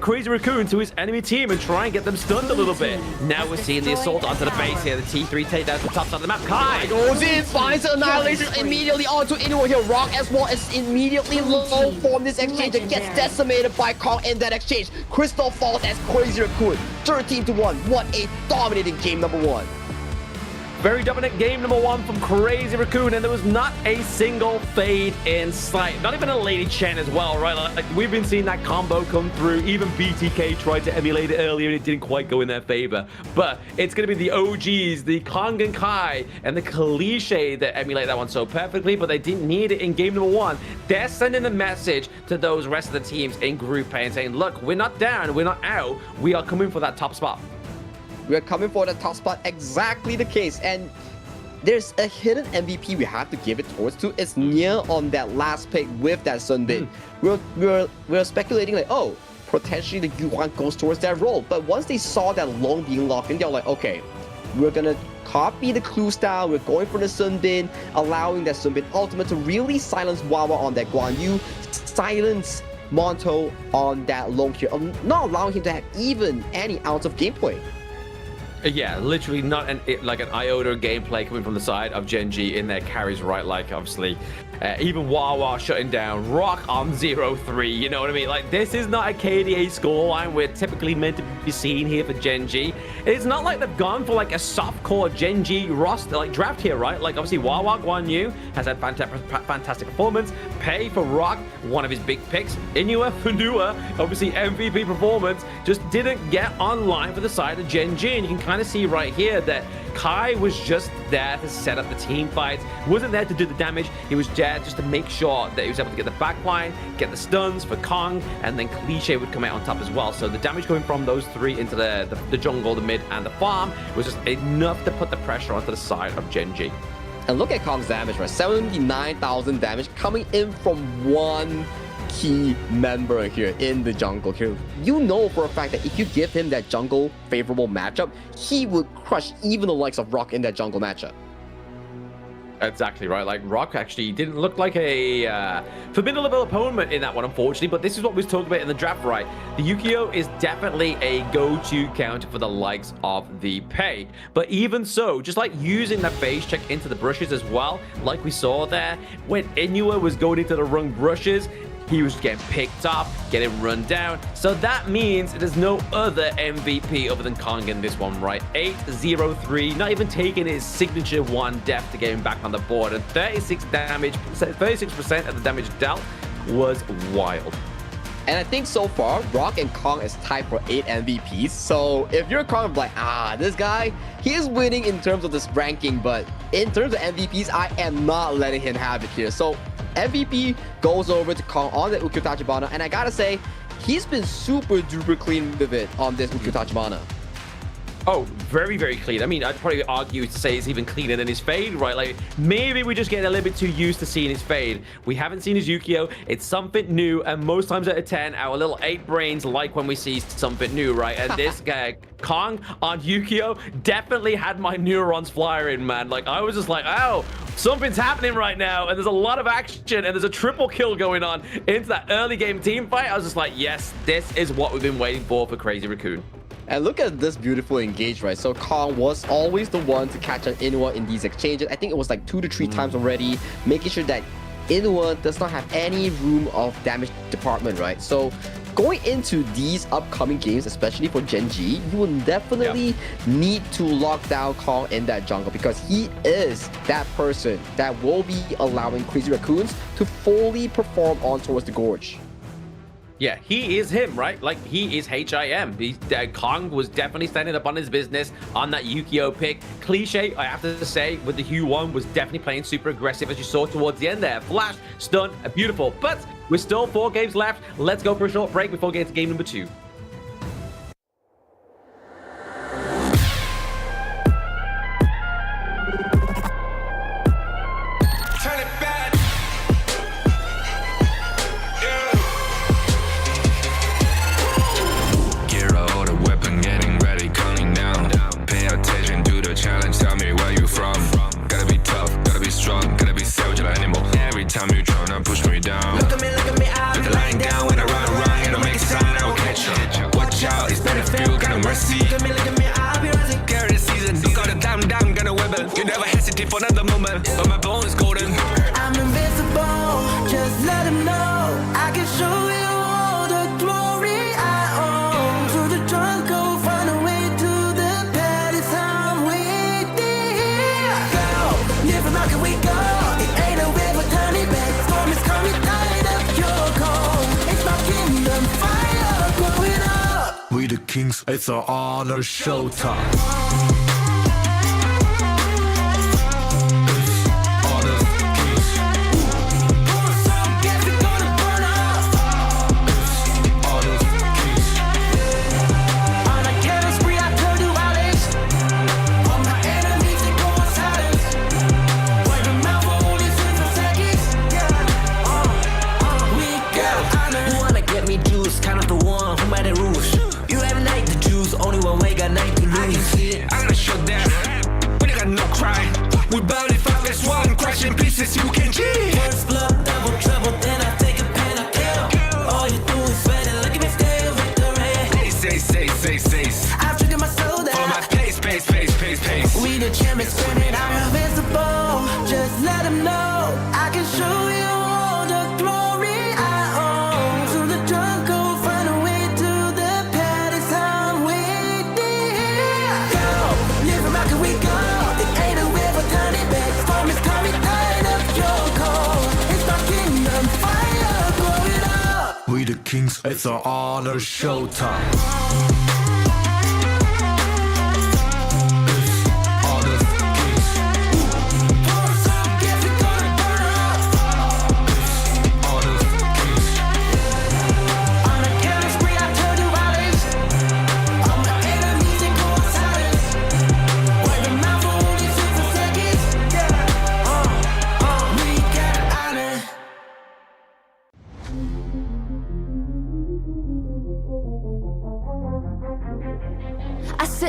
Crazy Raccoon to his enemy team and try and get them stunned a little bit. Now we're seeing the assault onto the base here. The T3 takedown to the top side of the map. Kai goes in, finds the annihilation immediately onto Inuo here. Rock as well as immediately low form this exchange and gets decimated by Kong in that exchange. Crystal falls as Crazy Raccoon. 13-1. What a dominating game number 1. Very dominant game number 1 from Crazy Raccoon, and there was not a single fade in sight. Not even a Lady Chen as well, right? Like we've been seeing that combo come through. Even BTK tried to emulate it earlier, and it didn't quite go in their favor. But it's going to be the OGs, the Kong and Kai, and the Cliche that emulate that one so perfectly, but they didn't need it in game number 1. They're sending a message to those rest of the teams in Group A and saying, look, we're not down, we're not out, we are coming for that top spot. We're coming for the top spot, exactly the case. And there's a hidden MVP we have to give it towards to. It's near on that last pick with that Sunbin. We're speculating like, oh, potentially the Yuan goes towards that role. But once they saw that Long being locked in, they're like, okay, we're gonna copy the clue style. We're going for the Sunbin, allowing that Sunbin ultimate to really silence Wawa on that Guan Yu, silence Monto on that Long here, not allowing him to have even any ounce of gameplay. Yeah, literally not like an iota of gameplay coming from the side of Gen.G in there carries right, like obviously even Wawa shutting down Rock on 0-3, you know what I mean? Like this is not a KDA scoreline we're typically meant to be seeing here for Gen.G. It's not like they've gone for like a softcore Gen.G roster like draft here, right? Like obviously Wawa Guan Yu has had fantastic performance. Pei for Rock, one of his big picks. Inua Funua, obviously MVP performance, just didn't get online for the side of Gen.G, and you can kind of see right here that Kai was just there to set up the team fights, wasn't there to do the damage. He was there just to make sure that he was able to get the backline, get the stuns for Kong, and then Cliche would come out on top as well. So the damage coming from those three into the jungle, the mid, and the farm was just enough to put the pressure onto the side of Gen.G. And look at Kong's damage, right? 79,000 damage coming in from one key member here in the jungle here. You know for a fact that if you give him that jungle favorable matchup, he would crush even the likes of Rock in that jungle matchup. Exactly right. Like Rock actually didn't look like a forbidden level opponent in that one, unfortunately. But this is what we was talking about in the draft, right? The Yukio is definitely a go-to counter for the likes of the Pei. But even so, just like using that phase check into the brushes as well, like we saw there, when Inua was going into the wrong brushes, he was getting picked up, getting run down. So that means there's no other MVP other than Kong in this one, right? 8-0-3, not even taking his signature 1 death to get him back on the board. And 36% of the damage dealt was wild. And I think so far, Rock and Kong is tied for 8 MVPs. So if you're Kong, like, this guy, he is winning in terms of this ranking, but in terms of MVPs, I am not letting him have it here. So MVP goes over to Kong on the Ukkyo Tachibana, and I gotta say, he's been super duper clean with it on this Ukkyo Tachibana. Oh, very, very clean. I mean, I'd probably argue to say it's even cleaner than his fade, right? Like, maybe we just get a little bit too used to seeing his fade. We haven't seen his Yukio. It's something new, and most times out of 10, our little 8 brains like when we see something new, right? And this guy, Kong on Yukio, definitely had my neurons firing, man. Like, I was just like, oh, something's happening right now, and there's a lot of action, and there's a triple kill going on into that early game team fight. I was just like, yes, this is what we've been waiting for Crazy Raccoon. And look at this beautiful engage, right? So Kong was always the one to catch an Inua in these exchanges. I think it was like 2 to 3 times already, making sure that Inua does not have any room of damage department, right? So going into these upcoming games, especially for Gen.G, you will definitely need to lock down Kong in that jungle, because he is that person that will be allowing Crazy Raccoons to fully perform on towards the Gorge. Yeah, he is him, right? Like, he is HIM. Kong was definitely standing up on his business on that Yukio pick. Cliche, I have to say, with the Hue 1, was definitely playing super aggressive, as you saw towards the end there. Flash, stun, beautiful. But we're still 4 games left. Let's go for a short break before getting to game number 2. Challenge, tell me where you from. Gotta be tough. never hesitate for another moment, but my bone is golden. I'm invincible, just let him know. I can show you all the glory I own. Through the jungle, find a way to the palace. I'm waiting. Go, live and rock and we go. It ain't a river turning back. Storm is coming, tide up your cold. It's my kingdom, fire growing up. We the kings, it's our honor, showtime. We barely found this one, crashing pieces, you can G. First blood, double trouble, then I take a pen, I kill. All you do is sweat and look at me stay victory. Say. I've triggered my soul down. Follow my pace. We the champions, screaming, I'm invincible. Just let him know. I can show you all the glory I own. Through the jungle, find a way to the palace. I'm waiting. Go, live and rock and we go. It ain't a river turning back. Storm is coming, tide up your cold. It's my kingdom, fire growing up. We the kings, it's our honor, showtime.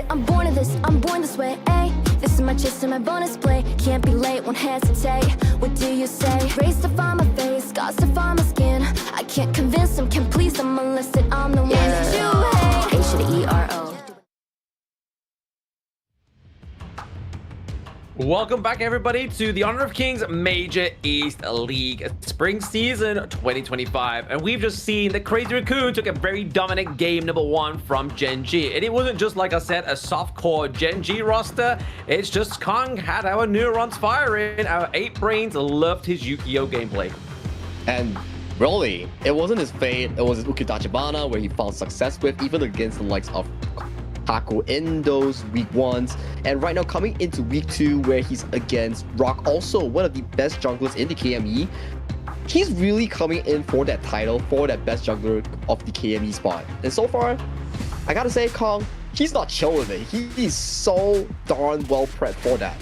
I'm born of this, I'm born this way, ayy. This is my chest and my bonus play. Can't be late, won't hesitate. What do you say? Race to find my face, scars to find my skin. I can't convince them, can't please them unless that I'm the one that you hate. H to the E-R-O. Welcome back, everybody, to the Honor of Kings Major East League Spring Season 2025. And we've just seen that Crazy Raccoon took a very dominant game number 1 from Gen.G. And it wasn't just, like I said, a soft-core Gen.G roster. It's just Kong had our neurons firing. Our 8 brains loved his Yu-Gi-Oh gameplay. And really, it wasn't his fate. It was his Ukitachibana where he found success with, even against the likes of Haku in those week 1s, and right now coming into week 2 where he's against Rock, also one of the best junglers in the KME. He's really coming in for that title, for that best jungler of the KME spot. And so far, I gotta say, Kong, he's not chill with it. He's so darn well prepped for that.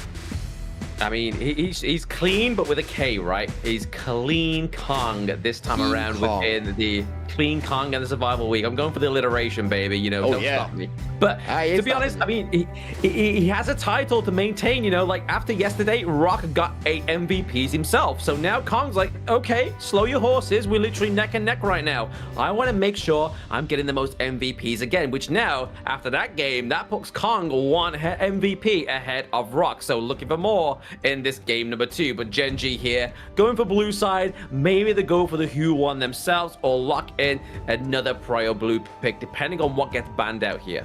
I mean, he's clean, but with a K, right? He's clean Kong this time around within the Clean Kong and the Survival Week. I'm going for the alliteration, baby. You know, don't stop me. But to be honest, I mean, he has a title to maintain, you know, like after yesterday, Rock got 8 MVPs himself. So now Kong's like, okay, slow your horses. We're literally neck and neck right now. I want to make sure I'm getting the most MVPs again, which now, after that game, that puts Kong 1 MVP ahead of Rock. So looking for more in this game number 2. But Gen.G here, going for blue side. Maybe they go for the Who Won themselves or lock in another Prio blue pick, depending on what gets banned out here.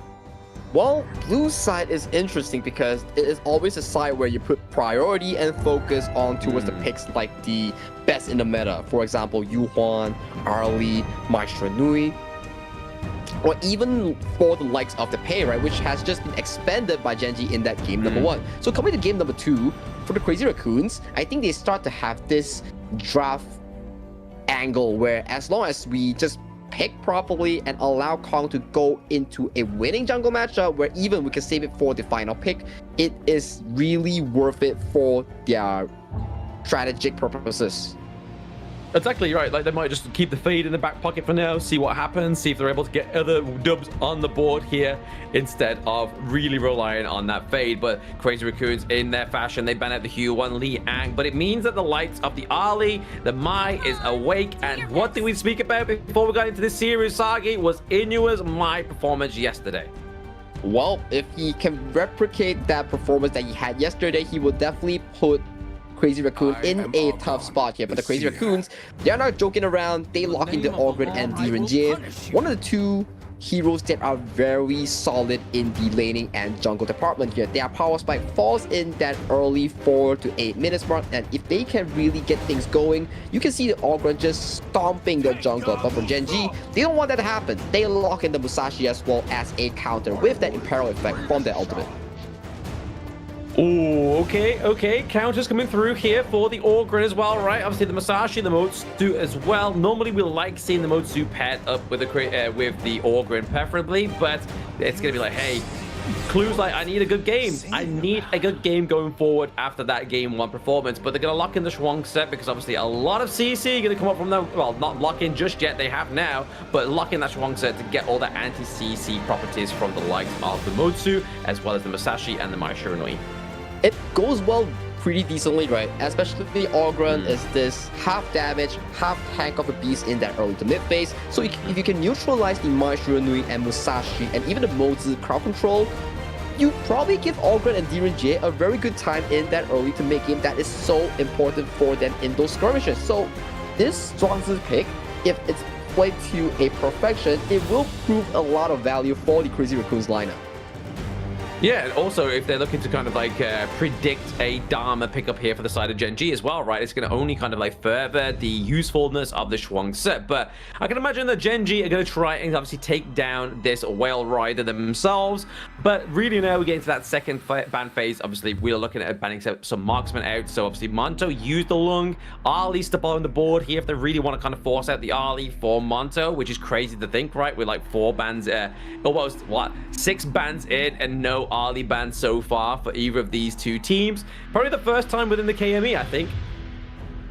Well, blue side is interesting because it is always a side where you put priority and focus on towards the picks like the best in the meta. For example, Yu Huan, Arlie, Maestro Nui, or even for the likes of the pay, right, which has just been expanded by Gen.G in that game number 1. So coming to game number 2, for the Crazy Raccoons, I think they start to have this draft angle where as long as we just pick properly and allow Kong to go into a winning jungle matchup where even we can save it for the final pick, it is really worth it for their strategic purposes. Exactly right. Like, they might just keep the fade in the back pocket for now, see what happens, see if they're able to get other dubs on the board here instead of really relying on that fade. But Crazy Raccoons, in their fashion, they ban out the Hue One Li Ang, but it means that the lights of the Ali, the Mai is awake. And what did we speak about before we got into this series, Sagi, was Inua's Mai performance yesterday. Well, if he can replicate that performance that he had yesterday, he will definitely put Crazy Raccoon in a tough spot here. But the Crazy Raccoons, they're not joking around. They lock into Ogren and Gen.G, one of the two heroes that are very solid in the laning and jungle department here. Their power spike falls in that early 4 to 8 minutes mark, and if they can really get things going, you can see the Ogren just stomping the jungle. But for Gen.G, they don't want that to happen. They lock in the Musashi as well as a counter with that Imperial effect from their ultimate. Oh, okay. Counters coming through here for the Ogren as well, right? Obviously, the Musashi, the Motsu as well. Normally, we like seeing the Motsu paired up with the Ogren, preferably, but it's going to be like, hey, Clue's like, I need a good game. I need a good game going forward after that game 1 performance. But they're going to lock in the Schwung set because obviously a lot of CC going to come up from them. Well, not lock in just yet, they have now, but lock in that Schwung set to get all the anti-CC properties from the likes of the Motsu, as well as the Musashi and the Mai Shiranui. It goes well pretty decently, right? Especially the Ogren is this half damage, half tank of a beast in that early to mid phase. So if you can neutralize the Mai Shiranui and Musashi and even the Motsu crowd control, you probably give Ogren and Gen.G a very good time in that early to mid game that is so important for them in those skirmishes. So this Zhuangzi pick, if it's played to a perfection, it will prove a lot of value for the Crazy Raccoons lineup. Yeah, and also if they're looking to kind of like predict a Dharma pickup here for the side of Gen.G as well, right? It's going to only kind of like further the usefulness of the Schwung set. But I can imagine that Gen.G are going to try and obviously take down this Whale Rider themselves. But really now we get into that second ban phase. Obviously, we're looking at banning some marksmen out. So obviously Monto used the Lung. Ali step on the board here if they really want to kind of force out the Ali for Monto, which is crazy to think, right? We're like 4 bans, almost, 6 bans in and no Ali ban so far for either of these two teams. Probably the first time within the KME, I think.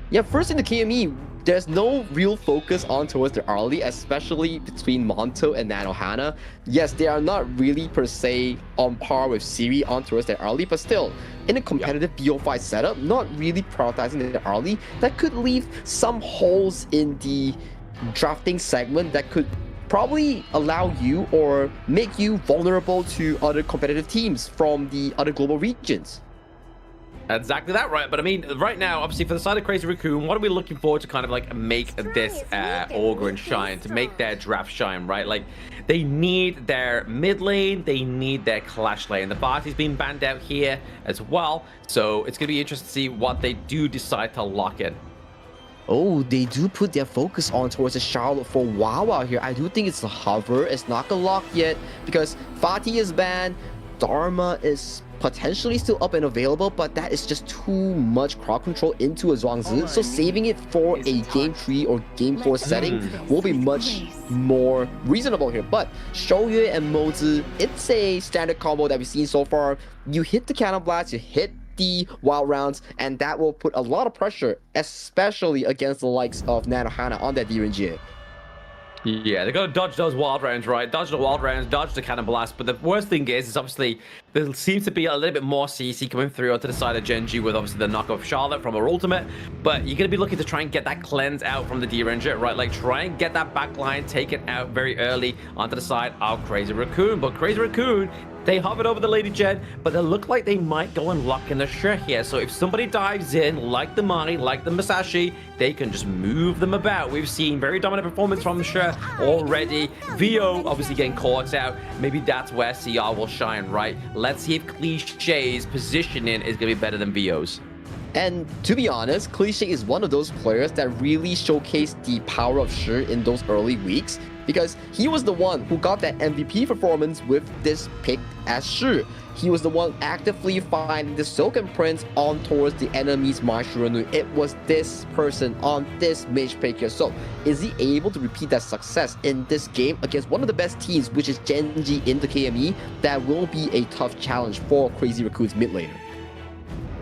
Yeah, first in the KME, there's no real focus on towards the early, especially between Monto and Nanohana. Yes, they are not really per se on par with Siri on towards the early, but still, in a competitive BO5 setup, not really prioritizing the early, that could leave some holes in the drafting segment that could probably allow you or make you vulnerable to other competitive teams from the other global regions. Exactly that, right? But I mean, right now, obviously, for the side of Crazy Raccoon, what are we looking for to kind of like make this Ogren shine, to make their draft shine, right? Like, they need their mid lane, they need their clash lane. The party's been banned out here as well, so it's going to be interesting to see what they do decide to lock in. Oh, they do put their focus on towards the Charlotte for Wawa here. I do think it's the hover. It's not gonna lock yet because Fatih is banned. Dharma is potentially still up and available, but that is just too much crowd control into a Zhuangzi. So saving it for a game 3 or game 4 setting will be much more reasonable here. But Shouyue and Mozi, it's a standard combo that we've seen so far. You hit the Cannon Blast, you hit the wild rounds, and that will put a lot of pressure, especially against the likes of Nanohana on that Gen.G. Yeah, they got to dodge those wild rounds, right? Dodge the wild rounds, dodge the cannon blast. But the worst thing is obviously there seems to be a little bit more CC coming through onto the side of Gen.G with obviously the knock of Charlotte from her ultimate. But you're going to be looking to try and get that cleanse out from the Gen.G, right? Like try and get that back line taken out very early onto the side of Crazy Raccoon. But Crazy Raccoon, they hovered over the Lady Gen, but they look like they might go and lock in the Sure here. So if somebody dives in, like the Mai, like the Musashi, they can just move them about. We've seen very dominant performance from the Sure already. VO obviously getting caught out. Maybe that's where CR will shine, right? Let's see if Cliché's positioning is going to be better than VO's. And to be honest, Cliché is one of those players that really showcased the power of Shi in those early weeks, because he was the one who got that MVP performance with this pick as Shi. He was the one actively finding the Silken Prince on towards the enemy's Mai Shiranui. It was this person on this mage pick here. So is he able to repeat that success in this game against one of the best teams, which is Gen.G in the KME? That will be a tough challenge for Crazy Raccoon's mid laner.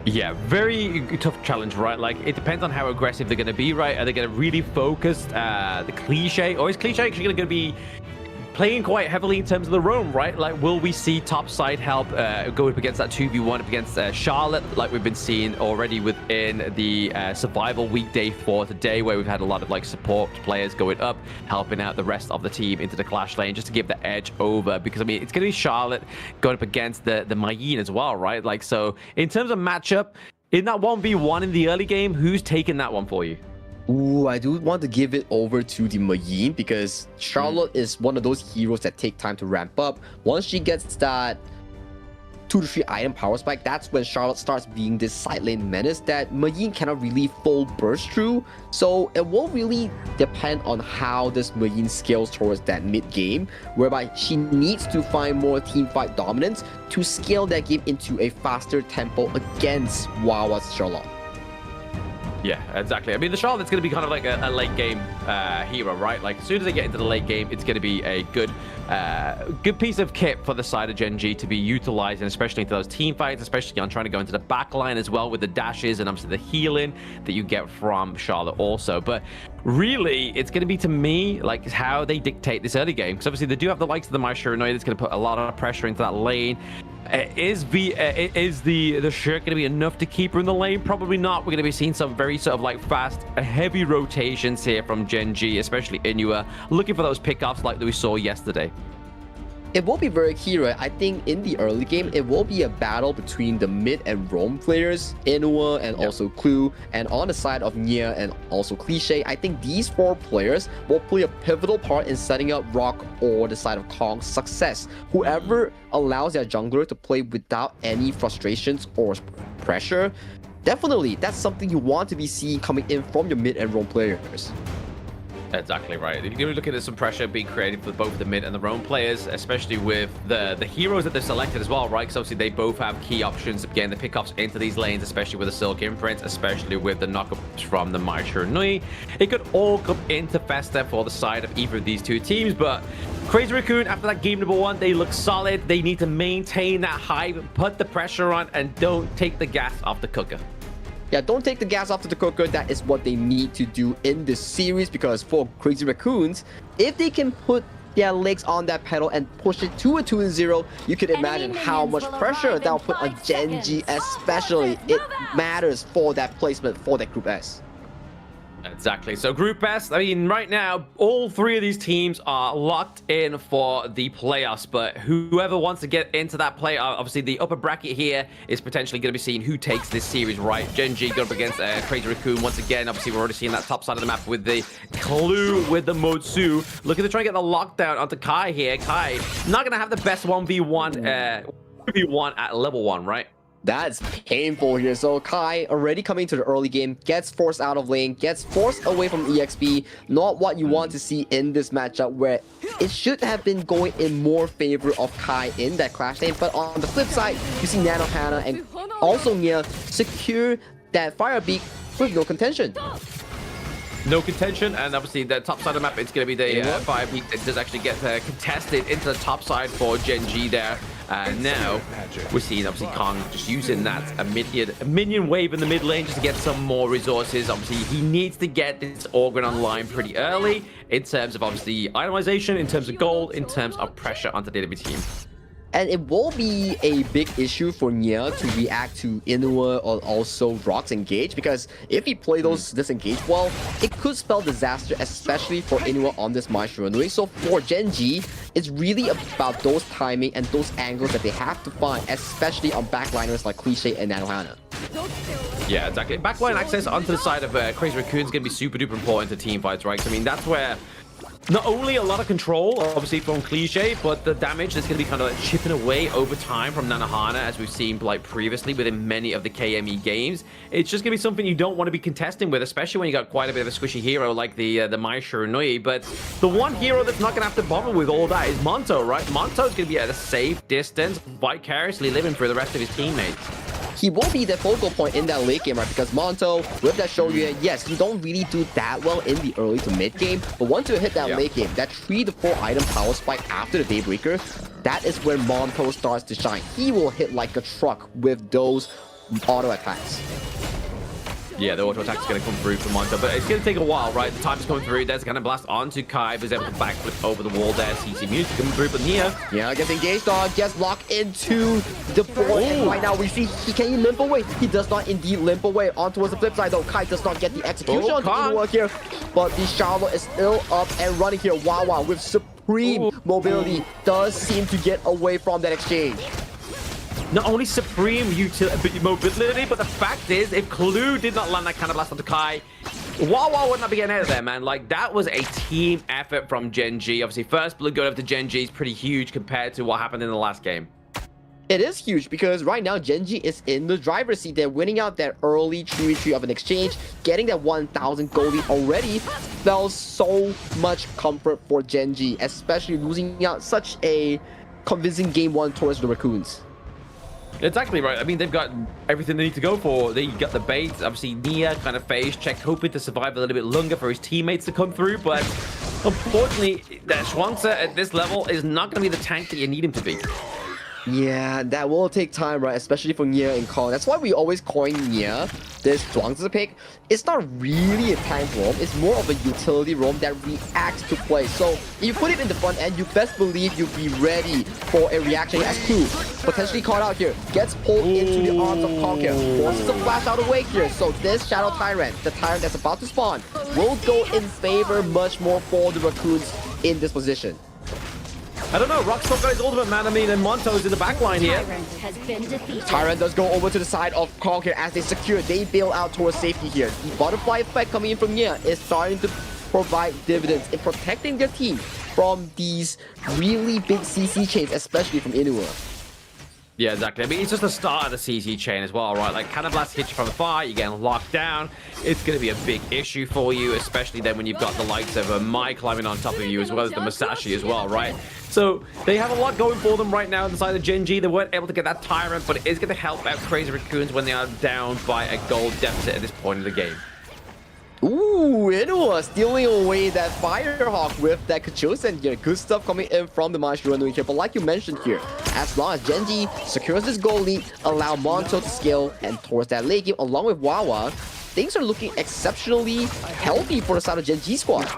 Yeah, very tough challenge, right? Like, it depends on how aggressive they're going to be, right? Are they going to really focus the Cliché? Or is Cliché actually going to be playing quite heavily in terms of the roam, right? Like, will we see top side help go up against that 2v1 up against Charlotte, like we've been seeing already within the survival weekday for today, where we've had a lot of like support players going up, helping out the rest of the team into the clash lane just to give the edge over. Because I mean, it's going to be Charlotte going up against the Mayeen as well, right? Like, so in terms of matchup, in that 1v1 in the early game, who's taking that one for you? Ooh, I do want to give it over to the Mayeen because Charlotte is one of those heroes that take time to ramp up. Once she gets that 2 to 3 item power spike, that's when Charlotte starts being this side lane menace that Mayeen cannot really full burst through. So it will really depend on how this Mayeen scales towards that mid game, whereby she needs to find more team fight dominance to scale that game into a faster tempo against Wawa's Charlotte. Yeah, exactly. I mean, the Charlotte's going to be kind of like a late game hero, right? Like, as soon as they get into the late game, it's going to be a good piece of kit for the side of Gen.G to be utilized, and especially into those team fights, especially on trying to go into the back line as well with the dashes and obviously the healing that you get from Charlotte also. But really, it's going to be, to me, like how they dictate this early game. Because obviously they do have the likes of the Mai Shiranui that's going to put a lot of pressure into that lane. Is the shirt going to be enough to keep her in the lane? Probably not. We're going to be seeing some very sort of like fast, heavy rotations here from Gen.G, especially Inua, looking for those pickoffs like we saw yesterday. It will be very key, right? I think in the early game, it will be a battle between the mid and roam players, Inua and also Clue, and on the side of Nia and also Cliche, I think these 4 players will play a pivotal part in setting up Rock or the side of Kong's success. Whoever allows their jungler to play without any frustrations or pressure, definitely that's something you want to be seeing coming in from your mid and roam players. Exactly right. You're going to be looking at some pressure being created for both the mid and the roam players, especially with the heroes that they've selected as well, right? Because obviously they both have key options of getting the pickoffs into these lanes, especially with the Silk Imprint, especially with the knockups from the Mai Shiranui. It could all come into Festa for the side of either of these two teams, but Crazy Raccoon, after that game number 1, they look solid. They need to maintain that hype, put the pressure on, and don't take the gas off the cooker. Yeah, don't take the gas off the cooker. That is what they need to do in this series, because for Crazy Raccoons, if they can put their legs on that pedal and push it to a 2-0, you can imagine how much pressure that will put on Gen.G, especially. It matters for that placement for that Group S. Exactly. So Group S, I mean, right now, all 3 of these teams are locked in for the playoffs, but whoever wants to get into that play, obviously the upper bracket here is potentially going to be seeing who takes this series, right? Gen.G going up against Crazy Raccoon once again. Obviously, we're already seeing that top side of the map with the Clue, with the Motsu. Looking to try and get the lockdown onto Kai here. Kai, not going to have the best 1v1 at level 1, right? That's painful here. So Kai already coming to the early game, gets forced out of lane, gets forced away from EXP. Not what you want to see in this matchup, where it should have been going in more favor of Kai in that clash lane. But on the flip side, you see Nanohana and also Nia secure that Fire Beak with no contention. No contention, and obviously the top side of the map, it's going to be the Fire Beak that does actually get contested into the top side for Gen.G there. Now we're seeing obviously Kong just using that a minion wave in the mid lane just to get some more resources. Obviously he needs to get this Orgrin online pretty early in terms of obviously itemization, in terms of gold, in terms of pressure onto the enemy team. And it will be a big issue for Nia to react to Inua or also Rock's engage, because if he play this engage well, it could spell disaster, especially for Inua on this Mai Shiranui. So for Gen.G, it's really about those timing and those angles that they have to find, especially on backliners like Cliche and Nanohana. Yeah, exactly. Backline access onto the side of Crazy Raccoon is going to be super duper important to team fights, right? I mean, that's where not only a lot of control, obviously, from Cliche, but the damage that's going to be kind of like chipping away over time from Nanohana, as we've seen like previously within many of the KME games. It's just going to be something you don't want to be contesting with, especially when you got quite a bit of a squishy hero like the Mai Shiranui. But the one hero that's not going to have to bother with all that is Monto, right? Monto's going to be at a safe distance, vicariously living for the rest of his teammates. He will be the focal point in that late game, right? Because Monto, with that Shoryuan, yes, you don't really do that well in the early to mid game, but once you hit that late game, that 3 to 4 item power spike after the Daybreaker, that is where Monto starts to shine. He will hit like a truck with those auto attacks. Yeah, the auto attack is going to come through from Monto, but it's going to take a while, right? The time is coming through. There's a kind of blast onto Kai, who's able to backflip over the wall there. CC music coming through, but Nia. Yeah, gets engaged on, gets locked into the board, and right now we see can he limp away? He does not indeed limp away. On towards the flip side though, Kai does not get the execution on the Inuwa here, but the Charlotte is still up and running here. Wawa with supreme mobility does seem to get away from that exchange. Not only supreme mobility, but the fact is, if Clue did not land that kind of blast onto Kai, Wawa would not be getting out of there, man. Like, that was a team effort from Gen.G. Obviously, first blood going over to Gen.G is pretty huge compared to what happened in the last game. It is huge because right now Gen.G is in the driver's seat. They're winning out that early 3-3 of an exchange, getting that 1,000 gold lead already. Spells so much comfort for Gen.G, especially losing out such a convincing game 1 towards the Raccoons. Exactly right. I mean, they've got everything they need to go for. They got the bait. Obviously, Nia kind of phase checked, hoping to survive a little bit longer for his teammates to come through. But unfortunately, that Schwanzer at this level is not going to be the tank that you need him to be. Yeah, that will take time, right? Especially for Nia and Kong. That's why we always coin Nia this Zhuangzi pick. It's not really a tank roam. It's more of a utility roam that reacts to play. So if you put it in the front end, you best believe you'll be ready for a reaction as Clue. Potentially caught out here. Gets pulled into the arms of Kong here. Forces a flash out away here. So this Shadow Tyrant, the Tyrant that's about to spawn, will go in favor much more for the Raccoons in this position. I don't know, Rock's got his ultimate, man. I mean, and Monto's in the back line here. Tyrant does go over to the side of Kong here as they secure. They bail out towards safety here. The butterfly effect coming in from Nia is starting to provide dividends in protecting their team from these really big CC chains, especially from Inuwa. Yeah, exactly. I mean, it's just the start of the CC chain as well, right? Like, Cannon Blast hits you from afar, you're getting locked down. It's going to be a big issue for you, especially then when you've got the likes of Mai climbing on top of you, as well as the Masashi as well, right? So, they have a lot going for them right now inside of Gen.G. They weren't able to get that Tyrant, but it is going to help out Crazy Raccoons when they are down by a gold deficit at this point in the game. Ooh, Inuwa stealing away that Firehawk with that Kachosen here. Good stuff coming in from the Manchu here. But like you mentioned here, as long as Gen.G secures this goal lead, allow Monto to scale and towards that late game along with Wawa, things are looking exceptionally healthy for the side of Gen.G squad.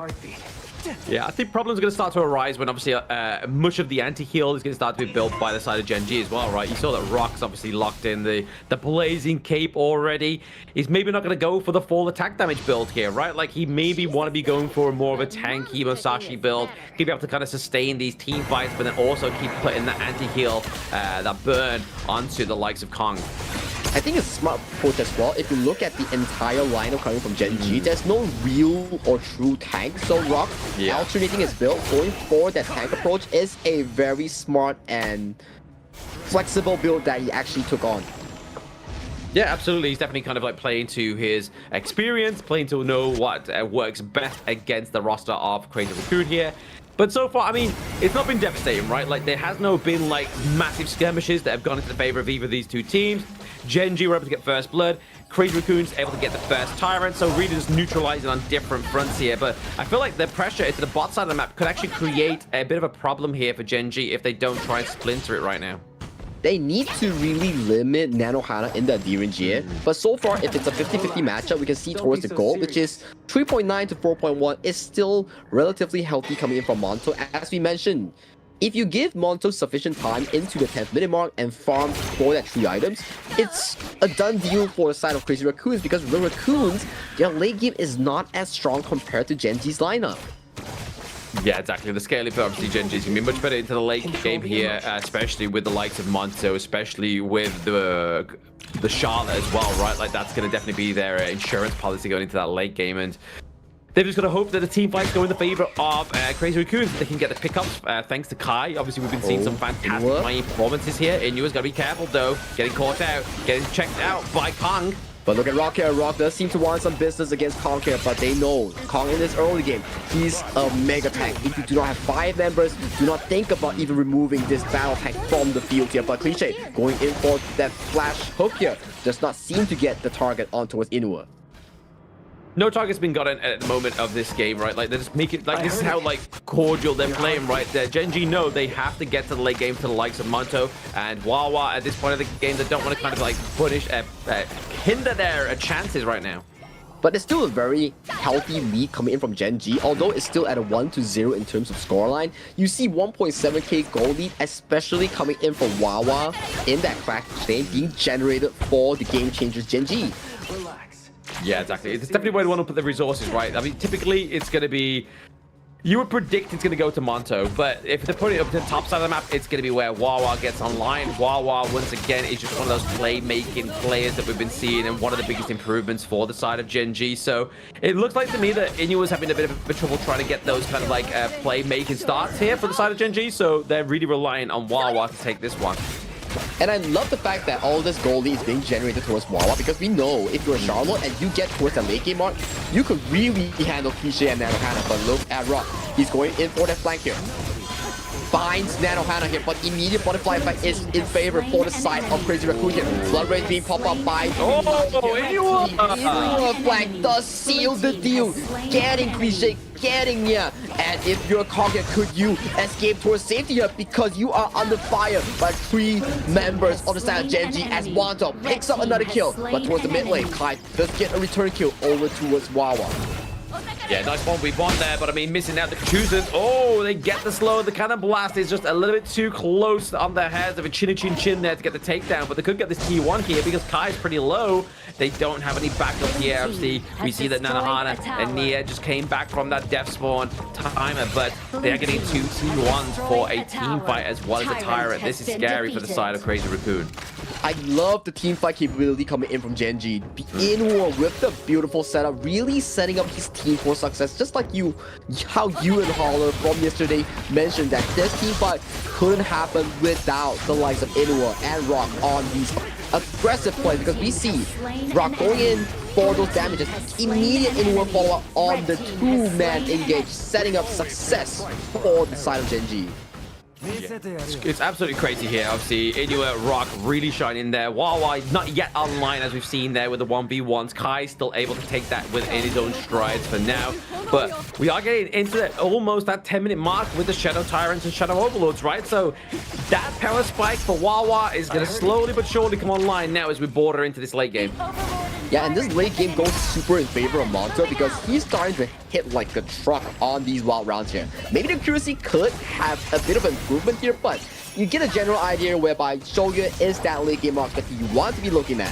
Yeah, I think problems are going to start to arise when obviously much of the anti-heal is going to start to be built by the side of Gen.G as well, right? You saw that Rock's obviously locked in the blazing cape already. He's maybe not going to go for the full attack damage build here, right? Like, he maybe want to be going for more of a tanky Musashi build, keep able to kind of sustain these team fights, but then also keep putting that anti-heal, that burn onto the likes of Kong. I think it's a smart approach as well. If you look at the entire lineup coming from Gen.G, there's no real or true tank. So Rock alternating his build, going for that tank approach is a very smart and flexible build that he actually took on. Yeah, absolutely. He's definitely kind of like playing to his experience, playing to know what works best against the roster of Crazy Raccoon here. But so far, I mean, it's not been devastating, right? Like, there has no been, like, massive skirmishes that have gone into the favor of either of these two teams. Gen.G were able to get first blood. Crazy Raccoon's able to get the first Tyrant, so really just neutralizing on different fronts here. But I feel like the pressure into the bot side of the map could actually create a bit of a problem here for Gen.G if they don't try and splinter it right now. They need to really limit Nanohana in the Adherent Gear. But so far, if it's a 50-50 matchup, we can see towards the goal, which is 3.9 to 4.1, is still relatively healthy coming in from Monto. As we mentioned, if you give Monto sufficient time into the 10th minute mark and farm for that 3 items, it's a done deal for the side of Crazy Raccoons, because the Raccoons, their late game is not as strong compared to Gen.G's lineup. Yeah, exactly. The scaling for obviously Gen.G is going to be much better into the late game here, especially with the likes of Monto, especially with the Charlotte as well, right? Like, that's going to definitely be their insurance policy going into that late game, and they've just got to hope that the team fights go in the favor of Crazy Raccoons. They can get the pickups thanks to Kai. Obviously, we've been seeing some fantastic performances here. Inua's got to be careful, though. Getting caught out, getting checked out by Kong. But look at Rock here. Rock does seem to want some business against Kong here, but they know Kong in this early game, he's a mega tank. If you do not have 5 members, do not think about even removing this battle tank from the field here. But Cliche going in for that flash hook here does not seem to get the target on towards Inuwa. No target's been gotten at the moment of this game, right? Like, they just make it, like, this is how, like, cordial they're playing, right? Gen.G know they have to get to the late game to the likes of Monto and Wawa at this point of the game. They don't want to kind of, like, hinder their chances right now. But there's still a very healthy lead coming in from Gen.G, although it's still at a 1-0 in terms of scoreline. You see 1.7k goal lead, especially coming in from Wawa in that crack chain being generated for the game changers Gen.G. Yeah, exactly. It's definitely where you want to put the resources, right? I mean, typically it's going to be... You would predict it's going to go to Monto, but if they're putting it up to the top side of the map, it's going to be where Wawa gets online. Wawa, once again, is just one of those play-making players that we've been seeing and one of the biggest improvements for the side of Gen.G. So it looks like to me that Inu was having a bit of trouble trying to get those kind of like play-making starts here for the side of Gen.G. So they're really relying on Wawa to take this one. And I love the fact that all this goal lead is being generated towards Wawa, because we know if you're Charlotte and you get towards the late game mark, you could really handle Cliche and Nanohana. But look at Rock. He's going in for that flank here. Finds Nanohana here, but immediate butterfly effect is in favor for the side of Crazy Raccoon here. Blood Rage being popped up by Inua flank does seal the deal. Getting Cliche, getting Nia. And if you're Conker, could you escape towards safety here, because you are under fire by 3 members of the side of Gen.G as Wanto picks up another kill. But towards the mid lane, Kai does get a return kill over towards Wawa. Yeah, nice 1v1 there, but I mean, missing out the choosers. Oh, they get the slow. The cannon blast is just a little bit too close on their heads of a chin there to get the takedown, but they could get this T1 here because Kai's pretty low. They don't have any backup here. Obviously, we see that Nanohana and Nia just came back from that death spawn timer, but they're getting 2 T1s for a team fight as well as a Tyrant. This is scary for the side of Crazy Raccoon. I love the team fight capability coming in from Gen.G. In war with the beautiful setup, really setting up his team for success. Just like how you and Holler from yesterday mentioned that this team fight couldn't happen without the likes of Inua and Rock on these aggressive plays, because we see Rock going in for those damages, immediate Inua follow-up on the 2-man engage, setting up success for the side of Gen.G. Yeah. It's absolutely crazy here. Obviously, Inua, Rock really shining there. Wawa not yet online, as we've seen there with the 1v1s. Kai still able to take that within his own strides for now. But we are getting into almost that 10-minute mark with the Shadow Tyrants and Shadow Overlords, right? So that power spike for Wawa is going to slowly but surely come online now as we border into this late game. Yeah, and this late game goes super in favor of Monto because he's starting to hit like a truck on these wild rounds here. Maybe the accuracy could have a bit of improvement here, but you get a general idea whereby Shoyu is that late game mark that you want to be looking at.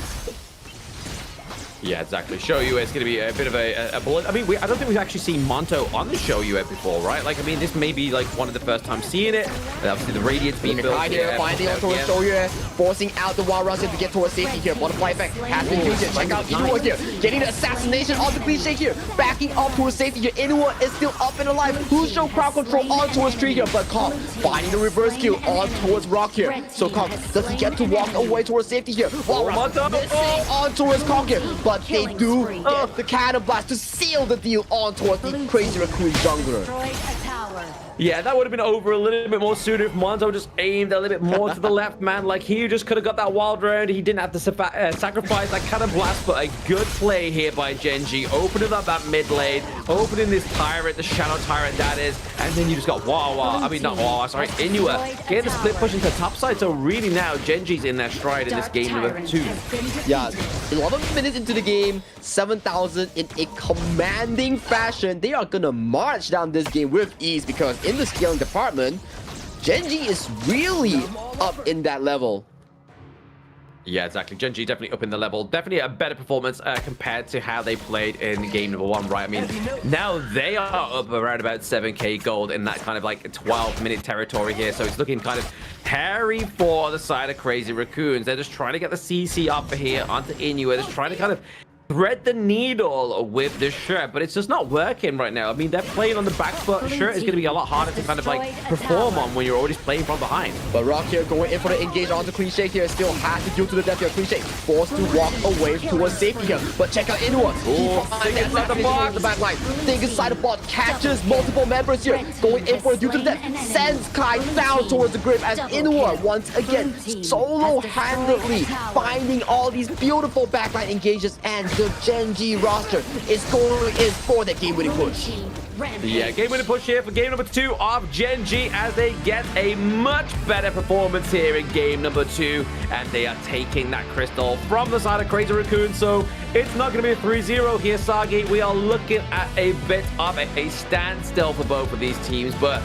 Yeah, exactly. Shoyu is going to be a bit of a bullet. I mean, I don't think we've actually seen Monto on the Shoyu before, right? Like, I mean, this may be like one of the first times seeing it. And obviously, the Radiant's being built here. Finding out towards Shoyu, forcing out the wild runs to get towards safety here. Butterfly effect has been used here. Check out Inua here. Getting the assassination on the Cliche here. Backing up towards safety here. Inua is still up and alive. Crucial crowd control on towards Tree here. But Kong finding the reverse kill on towards Rock here. So Kong, does he get to walk away towards safety here? Wild Run missing on towards Kong here. But they do get the cannon blast to seal the deal on towards the Crazy Raccoon jungler. Yeah, that would have been over a little bit more sooner if Monto just aimed a little bit more to the left, man. Like, he just could have got that wild round. He didn't have to sacrifice that cannon blast, but a good play here by Gen.G. Opening up that mid lane, opening this Tyrant, the Shadow Tyrant that is, and then you just got Wawa. I mean, not Wawa, sorry, Inua. Getting the split push into the top side, so really now Gen.G's in their stride in this game number 2. Yeah, 11 minutes into the game, 7,000 in a commanding fashion. They are gonna march down this game with ease because in the scaling department, Gen.G is really up in that level. Yeah, exactly. Gen.G definitely up in the level. Definitely a better performance compared to how they played in game number 1, right? I mean, now they are up around about 7k gold in that kind of like 12-minute territory here. So it's looking kind of hairy for the side of Crazy Raccoons. They're just trying to get the CC up here onto Inua. They're just trying to kind of thread the needle with this shirt, but it's just not working right now. I mean, they're playing on the back foot. Shirt is going to be a lot harder to kind of like perform on when you're already playing from behind. But Rock here going in for the engage onto Cliche here. Still has to do to the death here. Cliche forced to walk away towards safety here. But check out Inua. The back line. Think inside the bot. Catches multiple members here. Going in for a due to the death. Sends Kai down towards the grave as Inua once again solo-handedly finding all these beautiful backline engages and the Gen.G roster is going in for the game-winning push. Yeah, game-winning push here for game number 2 of Gen.G as they get a much better performance here in game number 2, and they are taking that crystal from the side of Crazy Raccoon. So it's not going to be a 3-0 here, Sagi. We are looking at a bit of a standstill for both of these teams, but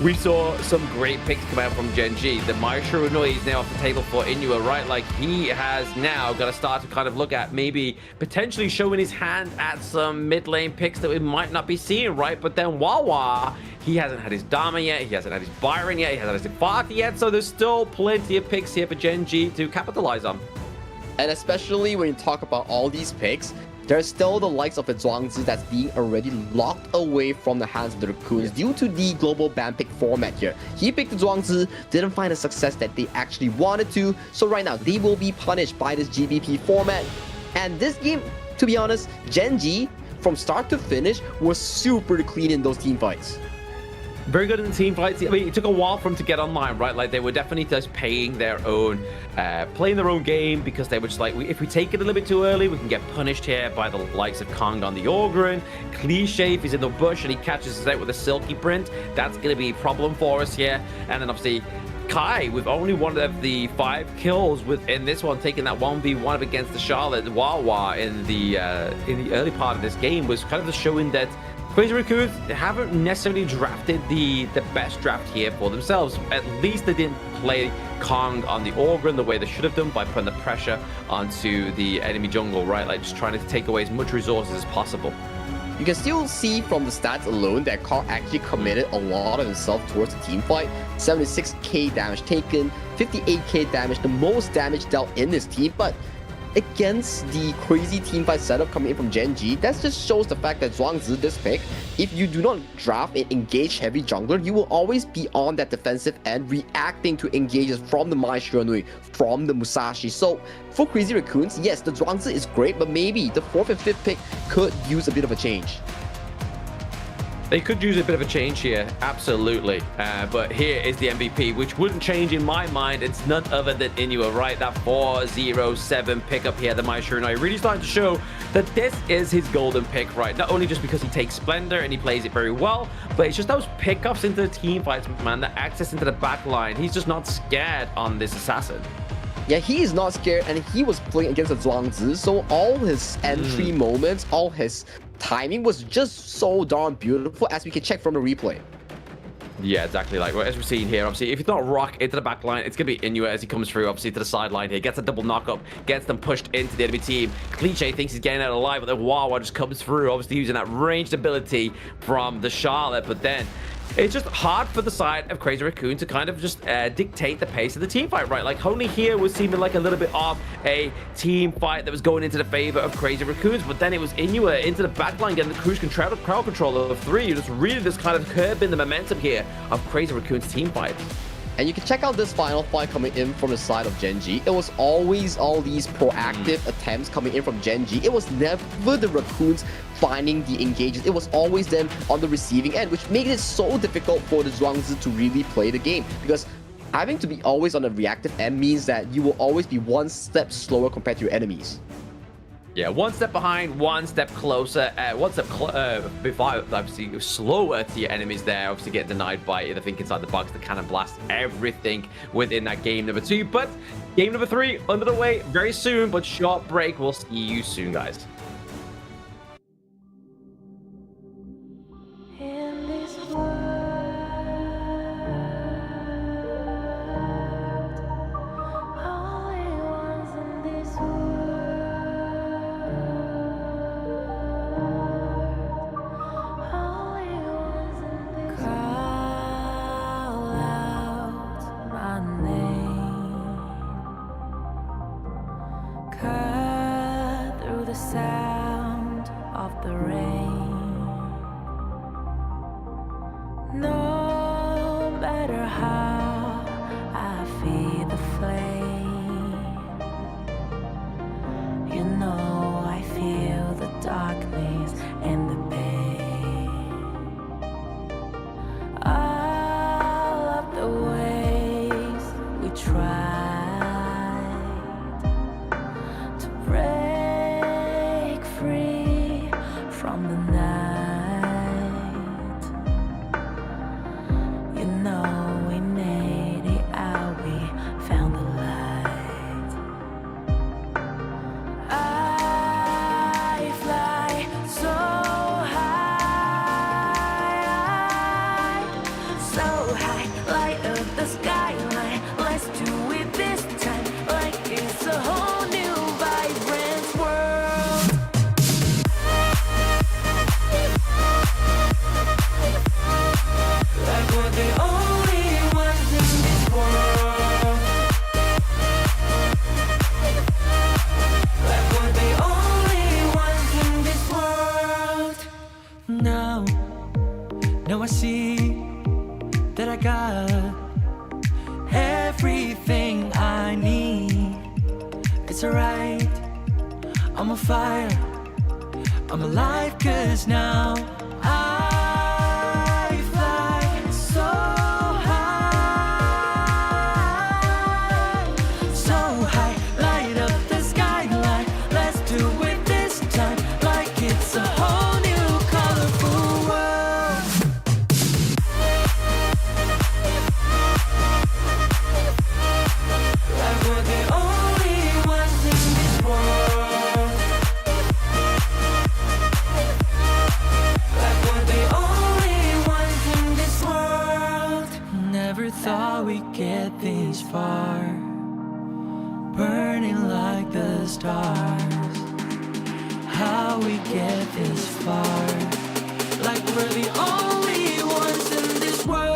we saw some great picks come out from Gen.G. The Maestro Nui is now off the table for Inua, right? Like, he has now got to start to kind of look at maybe potentially showing his hand at some mid lane picks that we might not be seeing, right? But then Wawa, he hasn't had his Dama yet, he hasn't had his Byron yet, he hasn't had his Infati yet, so there's still plenty of picks here for Gen.G to capitalize on. And especially when you talk about all these picks, there's still the likes of a Zhuangzi that's being already locked away from the hands of the Raccoons due to the global ban pick format here. He picked the Zhuangzi, didn't find the success that they actually wanted to, so right now they will be punished by this GBP format. And this game, to be honest, Gen.G from start to finish was super clean in those team fights. Very good in the team fights. I mean, it took a while for them to get online, right? Like, they were definitely just playing their own game because they were just like, if we take it a little bit too early, we can get punished here by the likes of Kong on the Orgrin. Cliche, if he's in the bush and he catches us out with a Silky Print, that's going to be a problem for us here. And then obviously Kai, with only one of the 5 kills within this one, taking that 1v1 up against the Charlotte Wawa in the early part of this game, was kind of just showing that Crazy Raccoons haven't necessarily drafted the best draft here for themselves. At least they didn't play Kong on the Orgrin the way they should have done by putting the pressure onto the enemy jungle, right? Like, just trying to take away as much resources as possible. You can still see from the stats alone that Kong actually committed a lot of himself towards the team fight. 76k damage taken, 58k damage, the most damage dealt in this team, but against the crazy teamfight setup coming in from Gen.G, that just shows the fact that Zhuangzi, this pick, if you do not draft an engaged heavy jungler, you will always be on that defensive end, reacting to engages from the Mai Shiranui, from the Musashi. So for Crazy Raccoons, yes, the Zhuangzi is great, but maybe the 4th and 5th pick could use a bit of a change. They could use a bit of a change here, absolutely. But here is the MVP, which wouldn't change in my mind. It's none other than Inua, right? That 4-0-7 pickup here, the Maestro really starting to show that this is his golden pick, right? Not only just because he takes Splendor and he plays it very well, but it's just those pickups into the team fights, man, the access into the back line. He's just not scared on this assassin. Yeah, he is not scared, and he was playing against a Zhuangzi, so all his entry moments, all his timing was just so darn beautiful, as we can check from the replay. Yeah, exactly. Like, as we're seeing here, obviously, if it's not Rock into the back line, it's going to be Inua as he comes through, obviously, to the sideline here. Gets a double knock-up, gets them pushed into the enemy team. Cliche thinks he's getting out alive, but then Wawa just comes through, obviously using that ranged ability from the Charlotte, but then it's just hard for the side of Crazy Raccoon to kind of just dictate the pace of the team fight, right? Like, only here was seeming like a little bit of a team fight that was going into the favor of Crazy Raccoons, but then it was Inua into the backline getting the crowd control of 3. Just really just kind of curbing the momentum here of Crazy Raccoon's team fight. And you can check out this final fight coming in from the side of Gen.G. It was always all these proactive attempts coming in from Gen.G. It was never the Raccoons finding the engages. It was always them on the receiving end, which made it so difficult for the Zhuangzi to really play the game. Because having to be always on the reactive end means that you will always be one step slower compared to your enemies. Yeah, one step behind, one step closer, one step before, obviously slower to your enemies there. Obviously get denied by the Think Inside the Box, the Cannon Blast, everything within that game number 2. But game number 3 under the way very soon, but short break. We'll see you soon, guys. Sound of the rain. No matter how I feed the flame, you know I feel the darkness and the pain. All of the ways we tried to break Now I see that I got everything I need. It's alright, I'm on fire, I'm alive, 'cause now I fly so high, so high. Light up the skyline, let's do it this time, like it's a whole new colorful world. Like we're the only ones in this world. Like we're the only ones in this world. Never thought we'd get this far, burning like the stars. How we get this far, like we're the only ones in this world.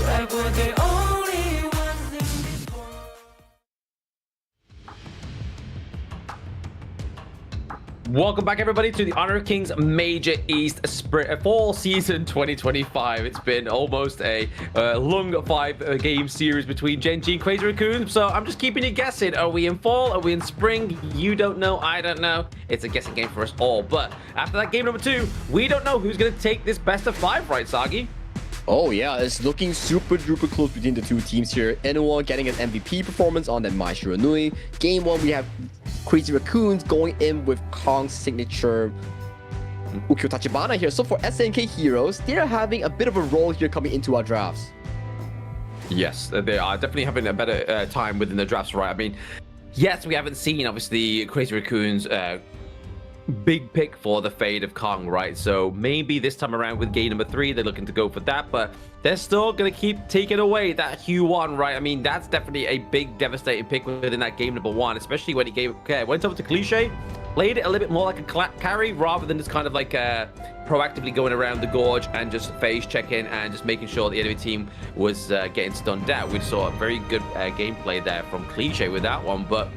Like we're the only ones in this world. Welcome back, everybody, to the Honor of Kings Major East Sprint Fall Season 2025. It's been almost a long 5-game series between Gen.G and Crazy Raccoon, so I'm just keeping you guessing. Are we in fall? Are we in spring? You don't know. I don't know. It's a guessing game for us all. But after that game number 2, we don't know who's going to take this best of 5, right, Sagi? Oh yeah, it's looking super duper close between the two teams here. Anyone getting an MVP performance on that Maestro Nui. Game 1, we have Crazy Raccoons going in with Kong's signature Ukyo Tachibana here. So for SNK Heroes, they're having a bit of a role here coming into our drafts. Yes, they are definitely having a better time within the drafts, right? I mean, yes, we haven't seen, obviously, Crazy Raccoons big pick for the fate of Kong, right? So maybe this time around with game number 3, they're looking to go for that, but they're still going to keep taking away that Hue-1, right? I mean, that's definitely a big devastating pick within that game number 1, especially when he went over to Cliche, played it a little bit more like a carry rather than just kind of like proactively going around the gorge and just phase checking and just making sure the enemy team was getting stunned out. We saw a very good gameplay there from Cliche with that one, but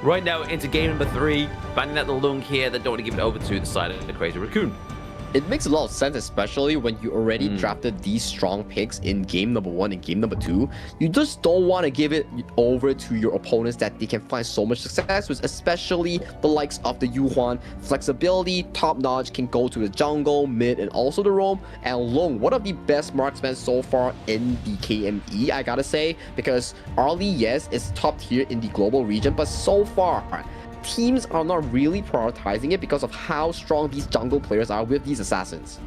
right now into game number 3, finding out the lung here, they don't want to give it over to the side of the Crazy Raccoon. It makes a lot of sense, especially when you already drafted these strong picks in game number 1 and game number 2. You just don't want to give it over to your opponents that they can find so much success with, especially the likes of the Yuhuan. Flexibility, top notch, can go to the jungle, mid, and also the roam. And Long, one of the best marksmen so far in the KME, I gotta say, because Arlie, yes, is top tier in the global region, but so far, teams are not really prioritizing it because of how strong these jungle players are with these assassins.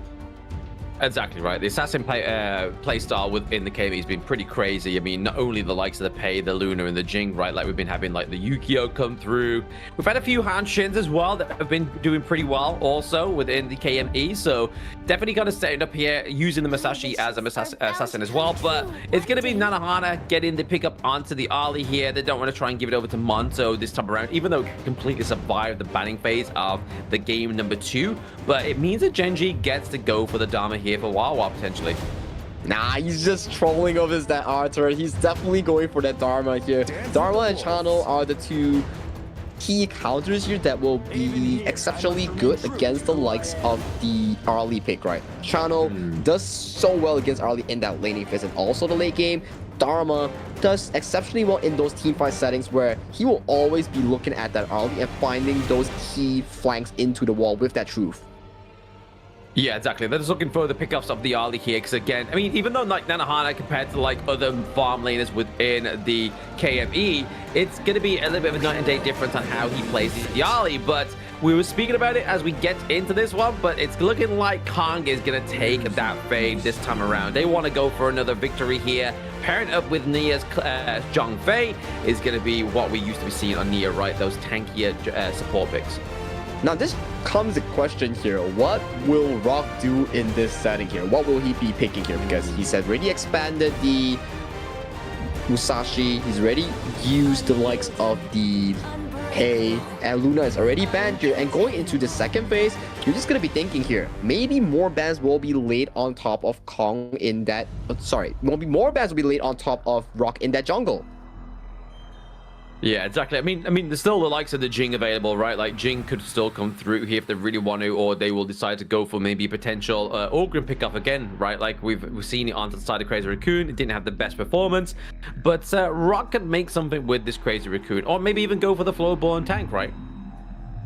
Exactly right. The assassin play style within the KME has been pretty crazy. I mean, not only the likes of the Pei, the Luna, and the Jing, right? Like we've been having like the Yukio come through. We've had a few Hanshins as well that have been doing pretty well also within the KME. So definitely got to set it up here using the Masashi as an assassin as well. But it's going to be Nanohana getting the pickup onto the Ali here. They don't want to try and give it over to Monto this time around, even though it completely survived the banning phase of the game number 2. But it means that Gen.G gets to go for the Dharma here for Wawa potentially. Nah, he's just trolling of his that Arthur. He's definitely going for that Dharma here. Dharma and Channel are the two key counters here that will be exceptionally good against the likes of the Arlie pick, right? Channel does so well against Arlie in that laning phase and also the late game. Dharma does exceptionally well in those teamfight settings where he will always be looking at that Arlie and finding those key flanks into the wall with that truth. Yeah, exactly. They're just looking for the pickups of the Ali here, because again, I mean, even though like Nanohana compared to like other farm laners within the KME, it's going to be a little bit of a night and day difference on how he plays the Ali. But we were speaking about it as we get into this one, but it's looking like Kong is going to take that fade this time around. They want to go for another victory here. Pairing up with Nia's Zhong Fei is going to be what we used to be seeing on Nia, right? Those tankier support picks. Now this comes a question here. What will Rock do in this setting here? What will he be picking here? Because he's already expanded the Musashi. He's already used the likes of the Pei, and Luna is already banned here. And going into the second phase, you're just going to be thinking here, maybe more bans will be laid on top of Kong in that... more bans will be laid on top of Rock in that jungle. Yeah, exactly. I mean, there's still the likes of the Jing available, right? Like Jing could still come through here if they really want to, or they will decide to go for maybe a potential Ogren pickup again, right? Like we've seen it onto the side of Crazy Raccoon. It didn't have the best performance, but Rock could make something with this Crazy Raccoon, or maybe even go for the Flowborn tank, right?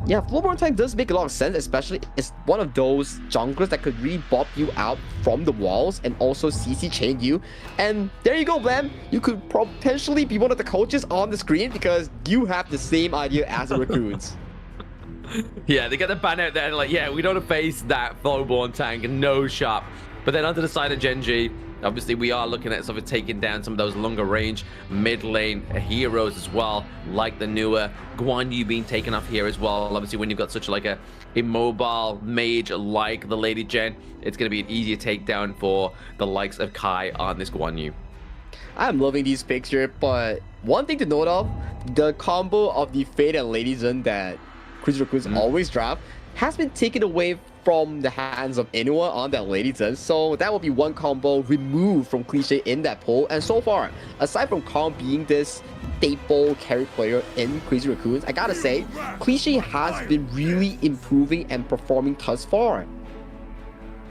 Yeah, Flowborn tank does make a lot of sense, especially it's one of those junglers that could really bop you out from the walls and also CC chain you. And there you go, Blam. You could potentially be one of the coaches on the screen because you have the same idea as the Raccoons. Yeah, they get the ban out there and like, yeah, we don't want to face that Flowborn tank, no shot. But then onto the side of Gen.G, obviously we are looking at sort of taking down some of those longer range mid lane heroes as well, like the newer Guan Yu being taken off here as well. Obviously when you've got such like a immobile mage like the Lady Gen, it's going to be an easier takedown for the likes of Kai on this Guan Yu. I'm loving these pictures, but one thing to note of, the combo of the Fade and Lady Zen that Crazy Raccoons always draft has been taken away from the hands of anyone on that Lady Zen, so that will be one combo removed from Cliche in that poll. And so far, aside from Kong being this staple carry player in Crazy Raccoons, I gotta say, Cliche has been really improving and performing thus far.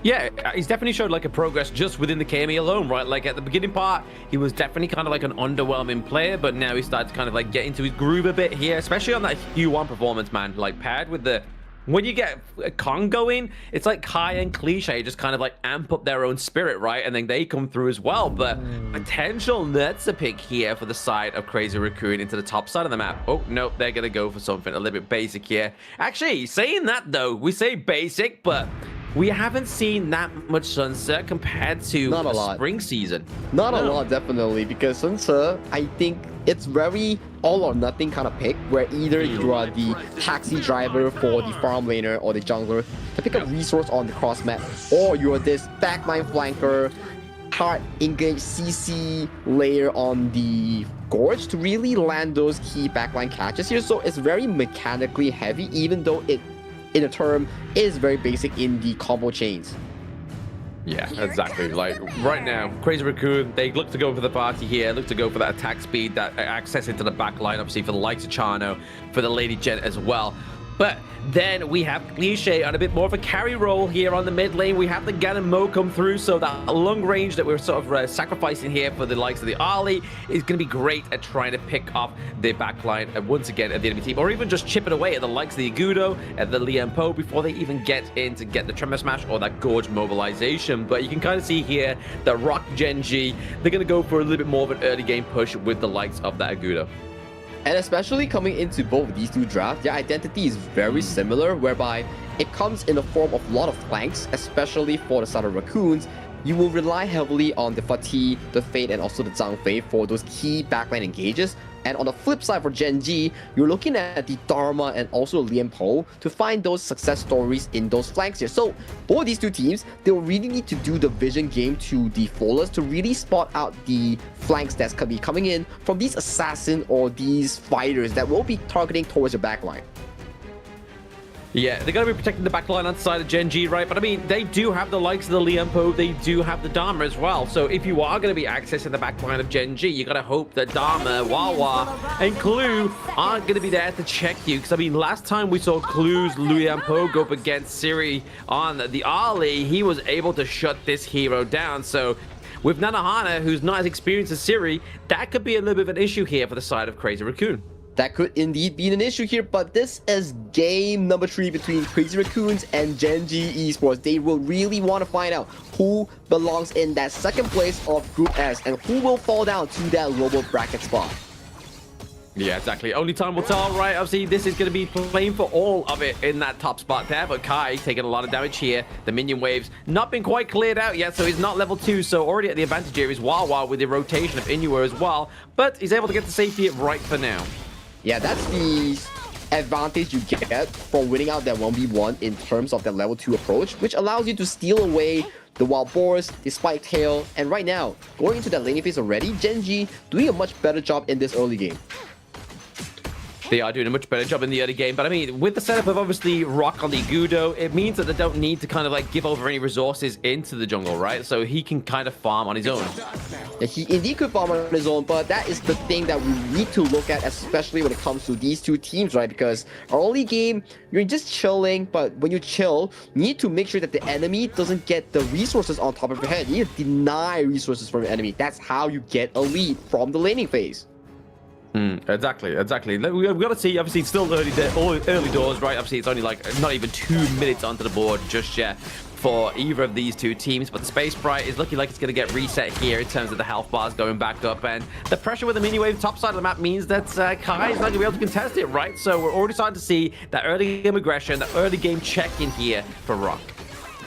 Yeah, he's definitely showed like a progress just within the KME alone, right? Like at the beginning part, he was definitely kind of like an underwhelming player, but now he started to kind of like get into his groove a bit here, especially on that Q1 performance, man. Like paired with the... When you get Kong going, it's like Kai and Cliche just kind of like amp up their own spirit, right? And then they come through as well. But potential Nurtza pick here for the side of Crazy Raccoon into the top side of the map. Oh, no, they're going to go for something a little bit basic here. Actually, saying that though, we say basic, but we haven't seen that much Sunset compared to the spring season. Not a lot, definitely, because Sunset, I think it's very all or nothing kind of pick, where either you are the taxi driver for the farm laner or the jungler to pick up resource on the cross map, or you are this backline flanker, hard engage CC layer on the Gorge to really land those key backline catches here. So it's very mechanically heavy, even though it in a term is very basic in the combo chains. Yeah, exactly. Like right now, Crazy Raccoon, they look to go for the party here, look to go for that attack speed, that access into the back line, obviously for the likes of Chano, for the Lady Gen as well. But then we have Cliche on a bit more of a carry role here on the mid lane. We have the Ganon Mo come through, so that long range that we're sort of sacrificing here for the likes of the Ali is going to be great at trying to pick off the back line once again at the enemy team, or even just chip it away at the likes of the Agudo, at the Liam Po before they even get in to get the Tremor Smash or that Gorge mobilization. But you can kind of see here that Rock Gen.G, they're going to go for a little bit more of an early game push with the likes of that Agudo. And especially coming into both of these two drafts, their identity is very similar, whereby it comes in the form of a lot of flanks, especially for the side of Raccoons. You will rely heavily on the Fatih, the Fade, and also the Zhang Fei for those key backline engages. And on the flip side for Gen.G, you're looking at the Dharma and also Liam Po to find those success stories in those flanks here. So for these two teams, they'll really need to do the vision game to the fullest to really spot out the flanks that could be coming in from these assassin or these fighters that will be targeting towards your backline. Yeah, they're going to be protecting the backline on the side of Gen.G, right? But I mean, they do have the likes of the Liam Po, they do have the Dharma as well. So if you are going to be accessing the backline of Gen.G, you got to hope that Dharma, Wawa, and Clue aren't going to be there to check you. Because I mean, last time we saw Clue's Liam Po go up against Siri on the Ali, he was able to shut this hero down. So with Nanahana, who's not as experienced as Siri, that could be a little bit of an issue here for the side of Crazy Raccoon. That could indeed be an issue here, but this is game number 3 between Crazy Raccoons and Gen.G Esports. They will really want to find out who belongs in that second place of Group S and who will fall down to that global bracket spot. Yeah, exactly. Only time will tell, right? Obviously, this is going to be playing for all of it in that top spot there, but Kai taking a lot of damage here. The minion waves not been quite cleared out yet, so he's not level 2, so already at the advantage here is Wawa with the rotation of Inua as well, but he's able to get the safety right for now. Yeah, that's the advantage you get from winning out that 1v1 in terms of that level 2 approach, which allows you to steal away the Wild Boars, the Spike Tail, and right now, going into that laning phase already, Gen.G doing a much better job in this early game. They are doing a much better job in the early game, but I mean, with the setup of obviously Rock on the Gudo, it means that they don't need to kind of like give over any resources into the jungle, right? So he can kind of farm on his own. Yeah, he indeed could farm on his own, but that is the thing that we need to look at, especially when it comes to these two teams, right? Because early game, you're just chilling, but when you chill, you need to make sure that the enemy doesn't get the resources on top of your head. You need to deny resources from your enemy. That's how you get a lead from the laning phase. Exactly. We've got to see, obviously, it's still early doors, right? Obviously, it's only like not even 2 minutes onto the board just yet for either of these two teams, but the Space Sprite is looking like it's going to get reset here in terms of the health bars going back up, and the pressure with the mini wave top side of the map means that Kai is not going to be able to contest it, right? So we're already starting to see that early game aggression, the early game check-in here for Rock.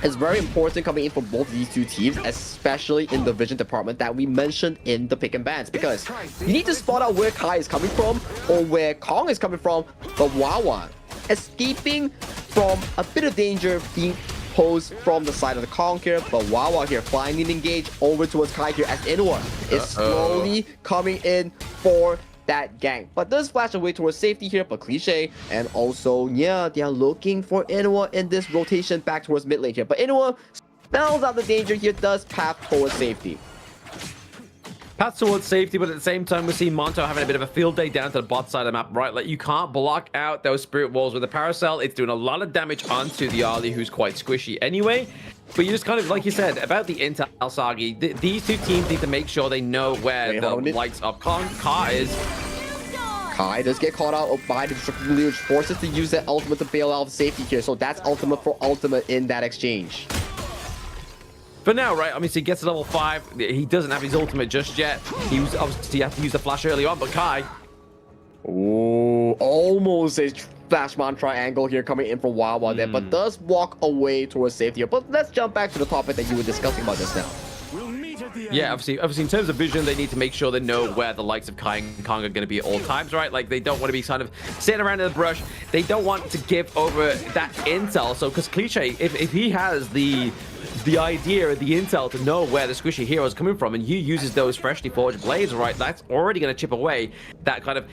It's very important coming in for both of these two teams, especially in the vision department that we mentioned in the pick and bans, because you need to spot out where Kai is coming from or where Kong is coming from, but Wawa escaping from a bit of danger being posed from the side of the Kong here, but Wawa here finding engage over towards Kai here as Inwa is slowly coming in for that gank, but does flash away towards safety here, but Cliche, and also, yeah, they are looking for Inwa in this rotation back towards mid lane here, but Inwa smells out the danger here, does path towards safety. Path towards safety, but at the same time, we see Monto having a bit of a field day down to the bot side of the map, right? Like, you can't block out those spirit walls with the Paracel. It's doing a lot of damage onto the Ali, who's quite squishy anyway. But you just kind of, like you said, about the intel, Sagi, these two teams need to make sure they know where the likes of Kai is. Kai does get caught out by the Destructive Leader, which forces to use that ultimate to bail out of safety here. So that's ultimate for ultimate in that exchange. For now, right, obviously he gets to level 5. He doesn't have his ultimate just yet. He was obviously had to use the flash early on, but Kai... Ooh, almost a Flashman triangle here coming in from Wawa there, but does walk away towards safety. But let's jump back to the topic that you were discussing about just now. Yeah, obviously in terms of vision, they need to make sure they know where the likes of Kai and Kong are going to be at all times, right? Like, they don't want to be kind of sitting around in the brush. They don't want to give over that intel. So, because Cliche, if he has the idea or the intel to know where the squishy hero is coming from, and he uses those freshly forged blades, right, that's already going to chip away that kind of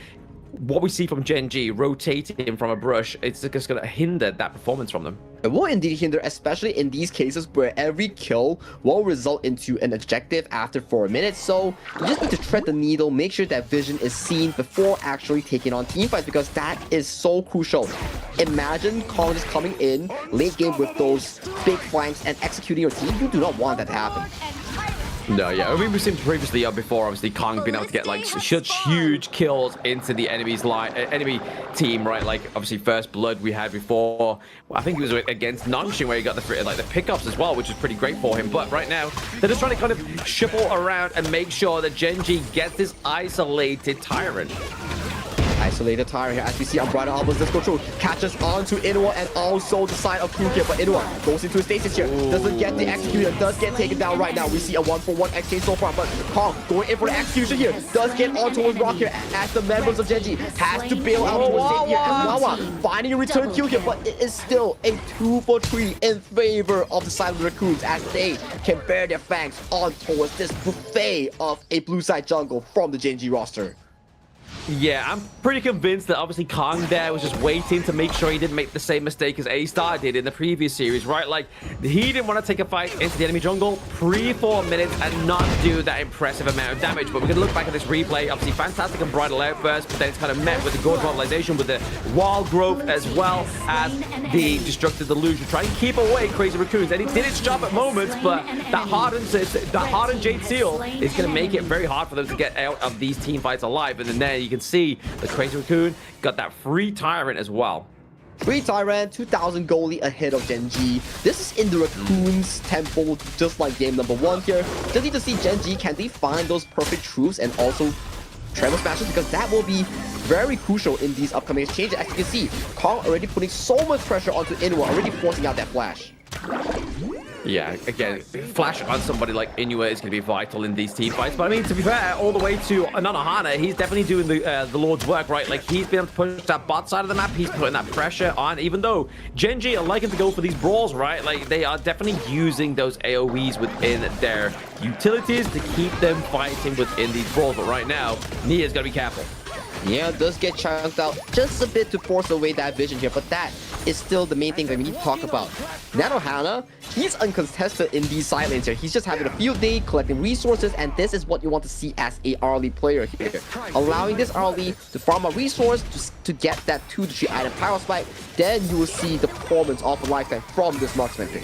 what we see from Gen.G rotating from a brush. It's just going to hinder that performance from them. It will indeed hinder, especially in these cases where every kill will result into an objective after 4 minutes. So you just need to tread the needle, make sure that vision is seen before actually taking on teamfights, because that is so crucial. Imagine Kong just coming in late game with those big flanks and executing your team. You do not want that to happen. No, yeah, I mean, we've seen previously before, obviously, Kong being able to get like such huge kills into the enemy's enemy team, right? Like, obviously, First Blood we had before. I think it was against Nongxing where he got the pickups as well, which is pretty great for him. But right now, they're just trying to kind of shuffle around and make sure that Gen.G gets this isolated Tyrant. Isolated Tyrant here, as we see Umbrella Albus just go through, catches onto Inwa and also the side of Krug here, but Inwa goes into a stasis here, doesn't get the execution, does get taken down right now. We see a 1-for-1 exchange so far, but Kong going in for the execution here, does get on towards Rock here, as the members of Gen.G has to bail out towards safety here, and Wawa finding a return kill here, but it is still a 2-for-3 in favor of the side of the Raccoons, as they can bear their fangs on towards this buffet of a blue side jungle from the Gen.G roster. Yeah, I'm pretty convinced that obviously Kong there was just waiting to make sure he didn't make the same mistake as Astar did in the previous series, right? Like, he didn't want to take a fight into the enemy jungle pre-4 minutes and not do that impressive amount of damage. But we're going to look back at this replay. Obviously, fantastic and bridal outburst, but then it's kind of met with the gorge mobilization, with the wall growth, as well as the destructive delusion. Trying to keep away Crazy Raccoons, and he did its job at moments, but that hardened Jade Seal is going to make it very hard for them to get out of these team fights alive. And then there you can see the Crazy Raccoon got that free Tyrant as well. Free Tyrant, 2,000 goalie ahead of Gen.G. This is in the Raccoon's temple, just like game number 1 here. Just need to see Gen.G, can they find those perfect truths and also Tremor Smashes, because that will be very crucial in these upcoming exchanges. As you can see, Kong already putting so much pressure onto Inwa, already forcing out that flash. Yeah, again, flash on somebody like Inua is going to be vital in these team fights. But I mean, to be fair, all the way to Nanohana, he's definitely doing the Lord's work, right? Like, he's been able to push that bot side of the map. He's putting that pressure on, even though Gen.G are liking to go for these brawls, right? Like, they are definitely using those AoEs within their utilities to keep them fighting within these brawls. But right now, Nia's got to be careful. Yeah, does get chunked out just a bit to force away that vision here, but that is still the main thing that we need to talk about. Nanohana, he's uncontested in these side lanes here. He's just having a field day, collecting resources, and this is what you want to see as a early player here. Allowing this early to farm a resource to get that 2 to 3 item power spike, then you will see the performance of a lifetime from this marksman pick.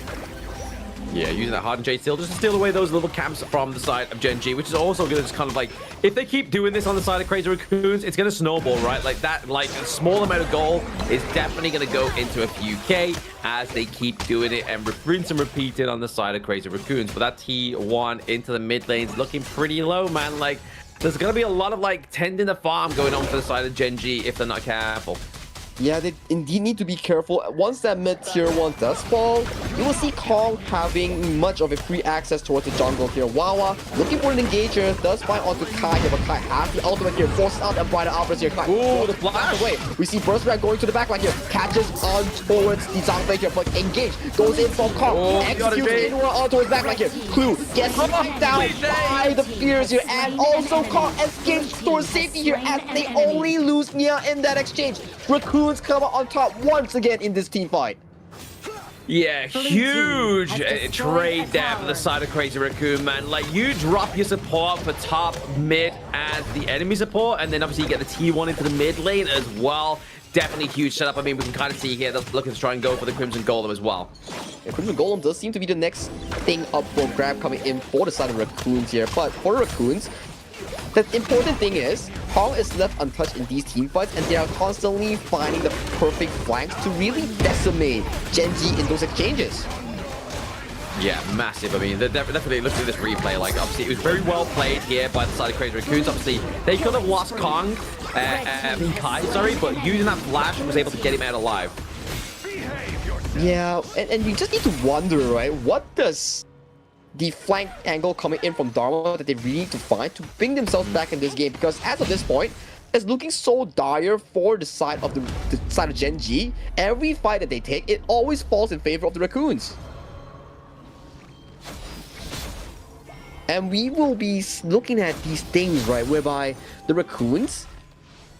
Yeah, using that Hardened Jade Steel just to steal away those little camps from the side of Gen.G, which is also going to just kind of like, if they keep doing this on the side of Crazy Raccoons, it's going to snowball, right? Like that, like a small amount of gold is definitely going to go into a few K as they keep doing it and rinse and repeat it on the side of Crazy Raccoons. But that T1 into the mid lane's looking pretty low, man. Like, there's going to be a lot of like tending the farm going on for the side of Gen.G if they're not careful. Yeah, they indeed need to be careful. Once that mid tier 1 does fall, you will see Kong having much of a free access towards the jungle here. Wawa looking for an engager, does find onto Kai here, but Kai has the ultimate here, forces out and brighter outburst here. Kai, ooh, the flash away. We see Burst Rat going to the back line here, catches on towards the Zhang here, but engage, goes in from Kong, executes inward on towards back line here. Clue gets knocked down by the fears here, and also Kong escapes towards safety here as they only lose Nia in that exchange. Raccoons come out on top once again in this team fight. Yeah, huge trade there for the side of Crazy Raccoon, man. Like, you drop your support for top, mid, and the enemy support, and then obviously you get the T1 into the mid lane as well. Definitely huge setup. I mean, we can kind of see here they're looking to try and go for the Crimson Golem as well. Yeah, Crimson Golem does seem to be the next thing up for grab coming in for the side of Raccoons here, but for the Raccoons, the important thing is, Kong is left untouched in these team fights, and they are constantly finding the perfect flanks to really decimate Gen.G in those exchanges. Yeah, massive. I mean, definitely looking at this replay, like, obviously, it was very well played here by the side of Crazy Raccoons. Obviously, they could have lost Kong, Kai, sorry, but using that flash was able to get him out alive. Yeah, and you just need to wonder, right? What does the flank angle coming in from Dharma that they really need to find to bring themselves back in this game? Because as of this point, it's looking so dire for the side of the side of Gen.G. Every fight that they take, it always falls in favor of the Raccoons. And we will be looking at these things, right, whereby the Raccoons,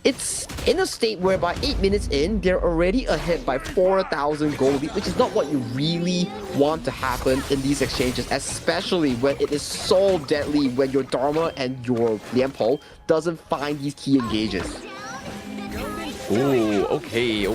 it's in a state whereby 8 minutes in, they're already ahead by 4,000 gold, which is not what you really want to happen in these exchanges, especially when it is so deadly when your Dharma and your Lianpo doesn't find these key engages. Ooh, okay.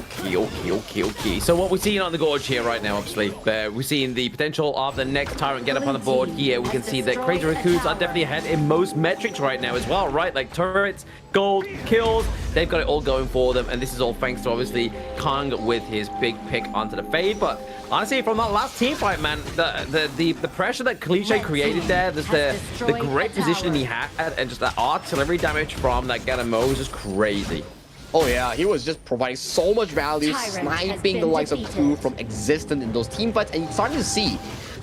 So what we're seeing on the gorge here right now, obviously, we're seeing the potential of the next Tyrant get up on the board here. We can see that Crazy Raccoons are definitely ahead in most metrics right now as well, right? Like turrets, gold, kills, they've got it all going for them. And this is all thanks to, obviously, Kong with his big pick onto the fade. But honestly, from that last team fight, man, the pressure that Cliche created there, just the great positioning he had, and just that artillery damage from that Ganamo was just crazy. Oh yeah, he was just providing so much value, sniping the likes of Clue from existence in those team fights, and you're starting to see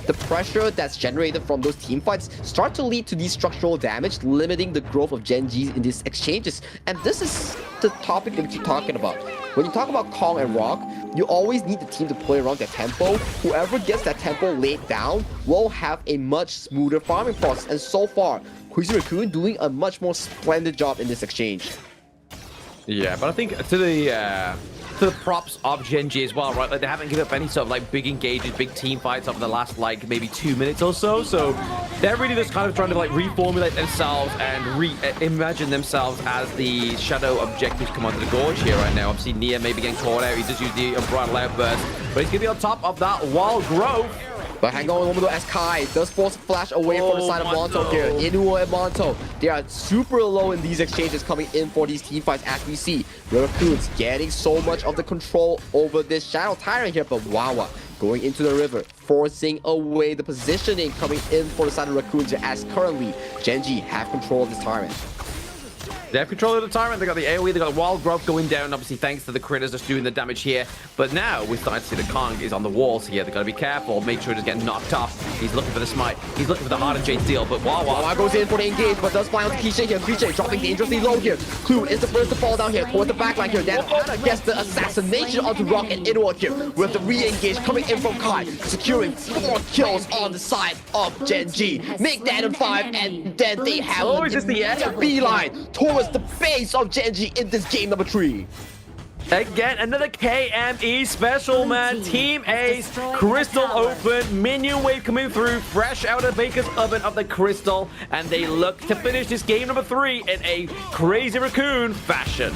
the pressure that's generated from those team fights start to lead to these structural damage, limiting the growth of Gen.G in these exchanges. And this is the topic that you're talking about. When you talk about Kong and Rock, you always need the team to play around their tempo. Whoever gets that tempo laid down will have a much smoother farming process. And so far, Crazy Raccoon doing a much more splendid job in this exchange. Yeah, but I think to the props of Gen.G as well, right? Like, they haven't given up any sort of like big engages, big team fights over the last like maybe 2 minutes or so. So they're really just kind of trying to like reformulate themselves and reimagine themselves as the shadow objectives come onto the gorge here right now. Obviously, Nia maybe getting caught out. He does use the Unbridled Outburst, but he's gonna be on top of that wild growth. But hang on a moment though, as Kai does force a flash away from the side of Monto here. Inuo and Monto, they are super low in these exchanges coming in for these team fights, as we see the Raccoons getting so much of the control over this Shadow Tyrant here. But Wawa going into the river, forcing away the positioning coming in for the side of Raccoons here, as currently Gen.G have control of this Tyrant. They have control of the Tyrant, they got the AoE, they got the Wild Growth going down, obviously thanks to the critters just doing the damage here. But now we're starting to see that Kong is on the walls here. They've got to be careful, make sure he doesn't get knocked off. He's looking for the smite, he's looking for the Hardened Jade Steel, but Wawa goes in for the engage, but does find out the Cliche here. Cliche dropping dangerously low here. Clue is the first to fall down here towards the backline here. Then Ana gets the assassination onto Rock and Inuo here, with the re-engage coming in from Kai, securing 4 kills on the side of Gen.G. Make that in 5, and then they have is this the end? beeline towards just the base of Gen.G in this game number 3. Again, another KME special, man. Team Ace, Crystal open, minion wave coming through, fresh out of Baker's oven of the Crystal, and they look to finish this game number 3 in a Crazy Raccoon fashion.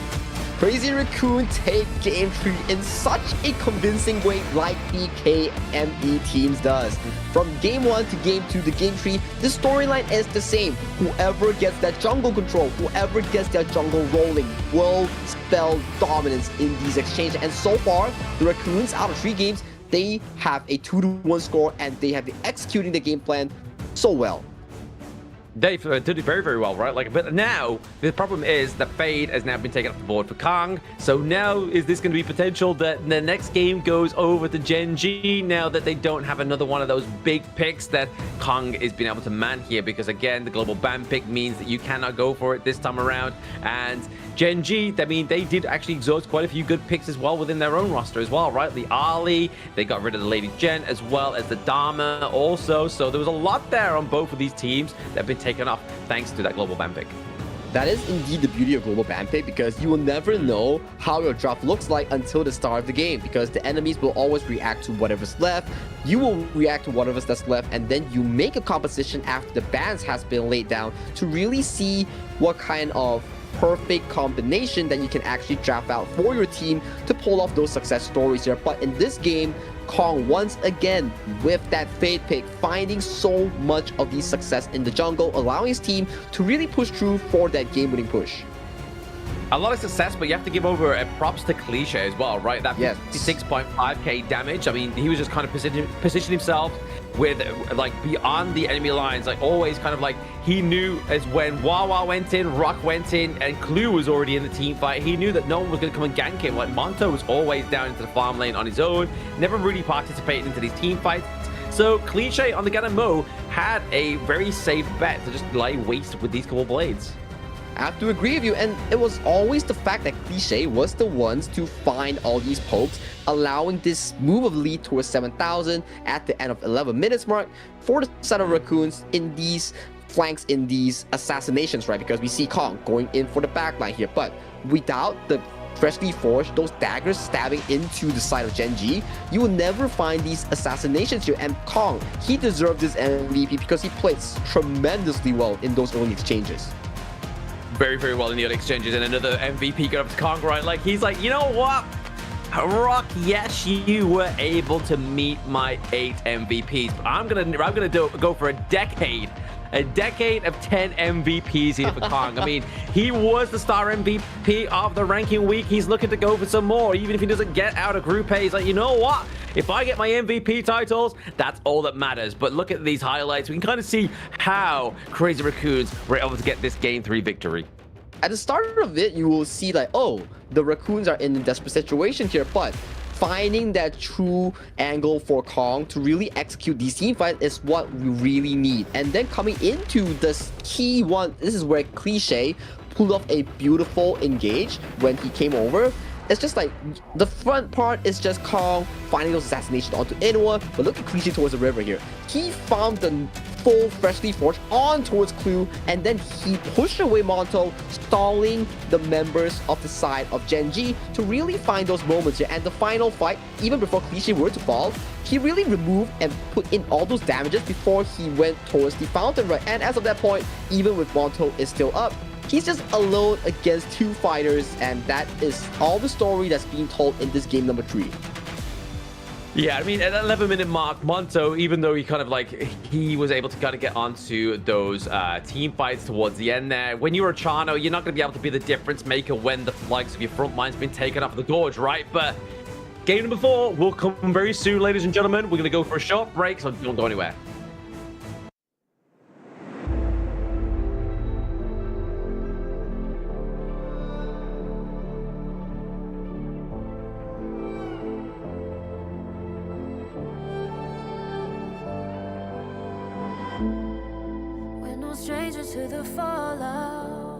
Crazy Raccoon take game 3 in such a convincing way like the KME teams does. From game 1 to game 2 to game 3, the storyline is the same. Whoever gets that jungle control, whoever gets their jungle rolling will spell dominance in these exchanges. And so far, the Raccoons out of 3 games, they have a 2-1 score and they have been executing the game plan so well. They did it very, very well, right? But now the problem is the Fade has now been taken off the board for Kong. So now is this going to be potential that the next game goes over to Gen.G now that they don't have another one of those big picks that Kong is being able to man here? Because again, the global ban pick means that you cannot go for it this time around. And Gen.G, I mean, they did actually exhaust quite a few good picks as well within their own roster as well, right? The Ali, they got rid of the Lady Gen as well as the Dharma also. So there was a lot there on both of these teams that have been taken off thanks to that global ban pick. That is indeed the beauty of global ban pick, because you will never know how your draft looks like until the start of the game, because the enemies will always react to whatever's left, you will react to whatever's that's left, and then you make a composition after the bans has been laid down to really see what kind of perfect combination that you can actually draft out for your team to pull off those success stories here. But in this game, Kong once again with that Fade pick, finding so much of the success in the jungle, allowing his team to really push through for that game-winning push. A lot of success, but you have to give over props to Cliche as well, right? That 56.5k damage. I mean, he was just kind of positioning himself with like beyond the enemy lines, like always kind of like he knew as when Wawa went in, Rock went in, and Clue was already in the team fight. He knew that no one was going to come and gank him. Like Monto was always down into the farm lane on his own, never really participated into these team fights. So Cliche on the Ganamo had a very safe bet to just lie waste with these couple blades. I have to agree with you, and it was always the fact that Cliche was the ones to find all these pokes, allowing this move of lead towards 7,000 at the end of 11 minutes mark for the set of Raccoons in these flanks, in these assassinations, right? Because we see Kong going in for the backline here, but without the freshly forged, those daggers stabbing into the side of Gen.G, you will never find these assassinations here. And Kong, he deserved this MVP because he played tremendously well in those early exchanges. Very, very well in the early exchanges, and another MVP got up to Kong, right? Like, he's like, you know what? Rock, yes, you were able to meet my 8 MVPs, but I'm gonna go for a decade of 10 MVPs here for Kong. I mean, he was the star MVP of the ranking week. He's looking to go for some more, even if he doesn't get out of Group A. He's like, you know what? If I get my MVP titles, that's all that matters. But look at these highlights. We can kind of see how Crazy Raccoons were able to get this Game 3 victory. At the start of it, you will see like, oh, the Raccoons are in a desperate situation here, but finding that true angle for Kong to really execute these team fights is what we really need. And then coming into this key one, this is where Cliche pulled off a beautiful engage when he came over. It's just like the front part is just Kong finding those assassinations onto Inuwa, but look at Cliche towards the river here. He found the full freshly forged on towards Clue, and then he pushed away Monto, stalling the members of the side of Gen.G to really find those moments here. And the final fight, even before Cliche were to fall, he really removed and put in all those damages before he went towards the fountain, right? And as of that point, even with Monto is still up, he's just alone against 2 fighters, and that is all the story that's being told in this game number 3. Yeah, I mean, at that 11-minute mark, Monto, even though he kind of like, he was able to kind of get onto those team fights towards the end there. When you're a Chano, you're not going to be able to be the difference maker when the likes of your front line's been taken off the gorge, right? But game number 4 will come very soon, ladies and gentlemen. We're going to go for a short break, so don't go anywhere. Stranger to the fallout,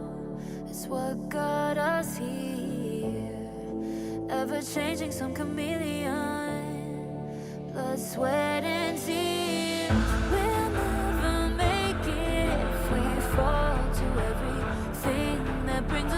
it's what got us here. Ever changing, some chameleon, blood, sweat, and tears. We'll never make it if we fall to everything that brings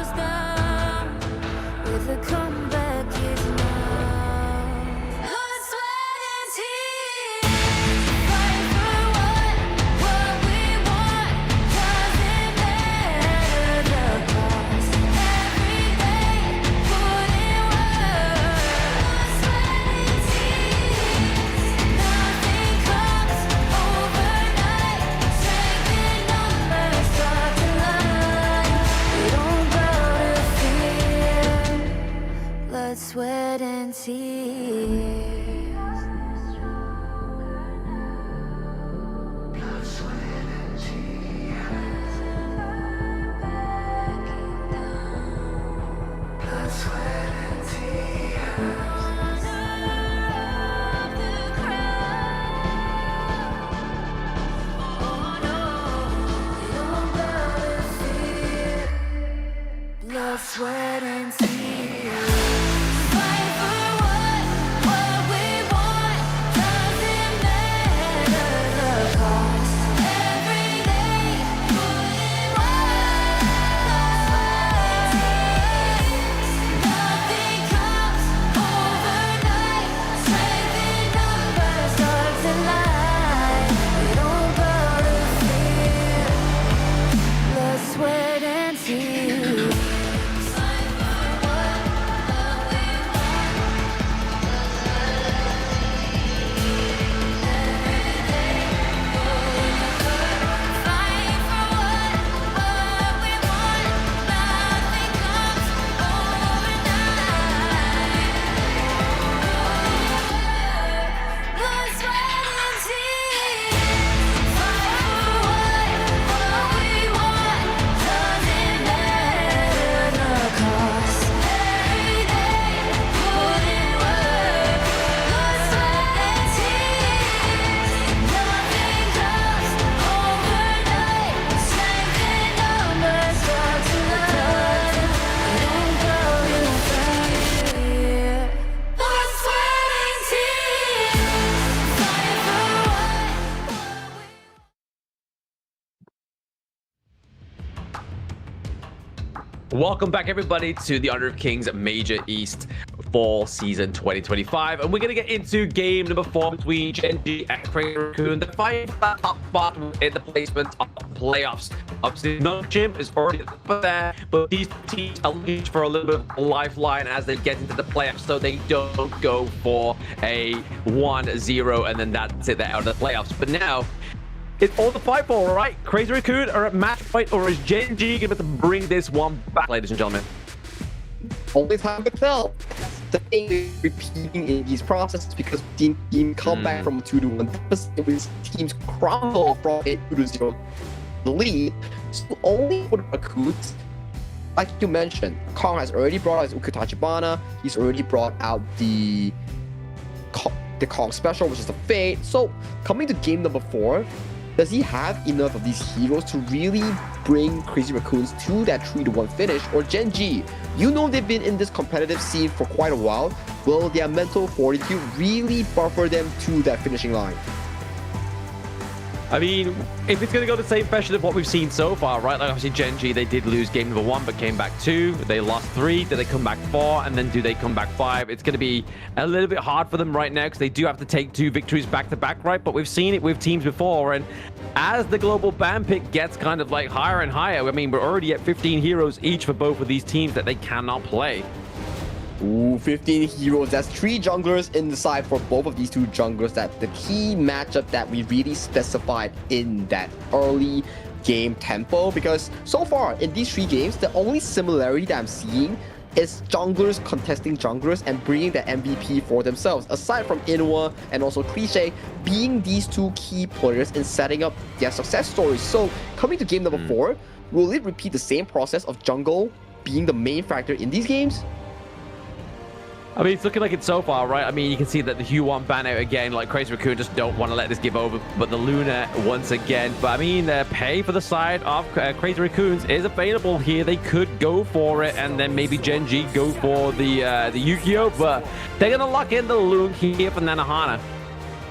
Welcome back, everybody, to the Honor of Kings Major East Fall Season 2025. And we're going to get into game number 4 between Gen.G and Crazy Raccoon. The fight for that top spot in the placement of playoffs. Obviously, no Jim is already up there, but these teams are looking for a little bit of a lifeline as they get into the playoffs, so they don't go for a 1-0 and then that's it, they're out of the playoffs. But now, it's all the fight for, right? Crazy Raccoon are at match point, or is Gen.G going to bring this one back, ladies and gentlemen? Only time to tell. The thing is repeating in these processes because team come back from 2-1 deficit, with teams crumble from a 2-0 lead. So only for the Raccoons, like you mentioned, Kong has already brought out his Ukutachibana. He's already brought out the Kong special, which is the Fate. So coming to game number 4, does he have enough of these heroes to really bring Crazy Raccoons to that 3-1 finish? Or Gen.G, you know they've been in this competitive scene for quite a while. Will their mental fortitude really buffer them to that finishing line? I mean, if it's going to go the same fashion of what we've seen so far, right? Like, obviously, Gen.G, they did lose game number 1, but came back 2. They lost 3. Did they come back 4? And then do they come back 5? It's going to be a little bit hard for them right now because they do have to take 2 victories back-to-back, right? But we've seen it with teams before. And as the global ban pick gets kind of like higher and higher, I mean, we're already at 15 heroes each for both of these teams that they cannot play. Ooh, 15 heroes. That's 3 junglers in the side for both of these 2 junglers. That the key matchup that we really specified in that early game tempo. Because so far in these 3 games, the only similarity that I'm seeing is junglers contesting junglers and bringing the MVP for themselves. Aside from Inuwa and also Cliche being these 2 key players in setting up their success stories. So coming to game number 4, will it repeat the same process of jungle being the main factor in these games? I mean, it's looking like it so far, right? I mean, you can see that the Hue-1 ban out again, like Crazy Raccoon just don't want to let this give over, but the Luna once again. But I mean, the pay for the side of Crazy Raccoons is available here. They could go for it, and then maybe Gen.G go for the Yu-Gi-Oh, but they're going to lock in the Loon here for Nanohana.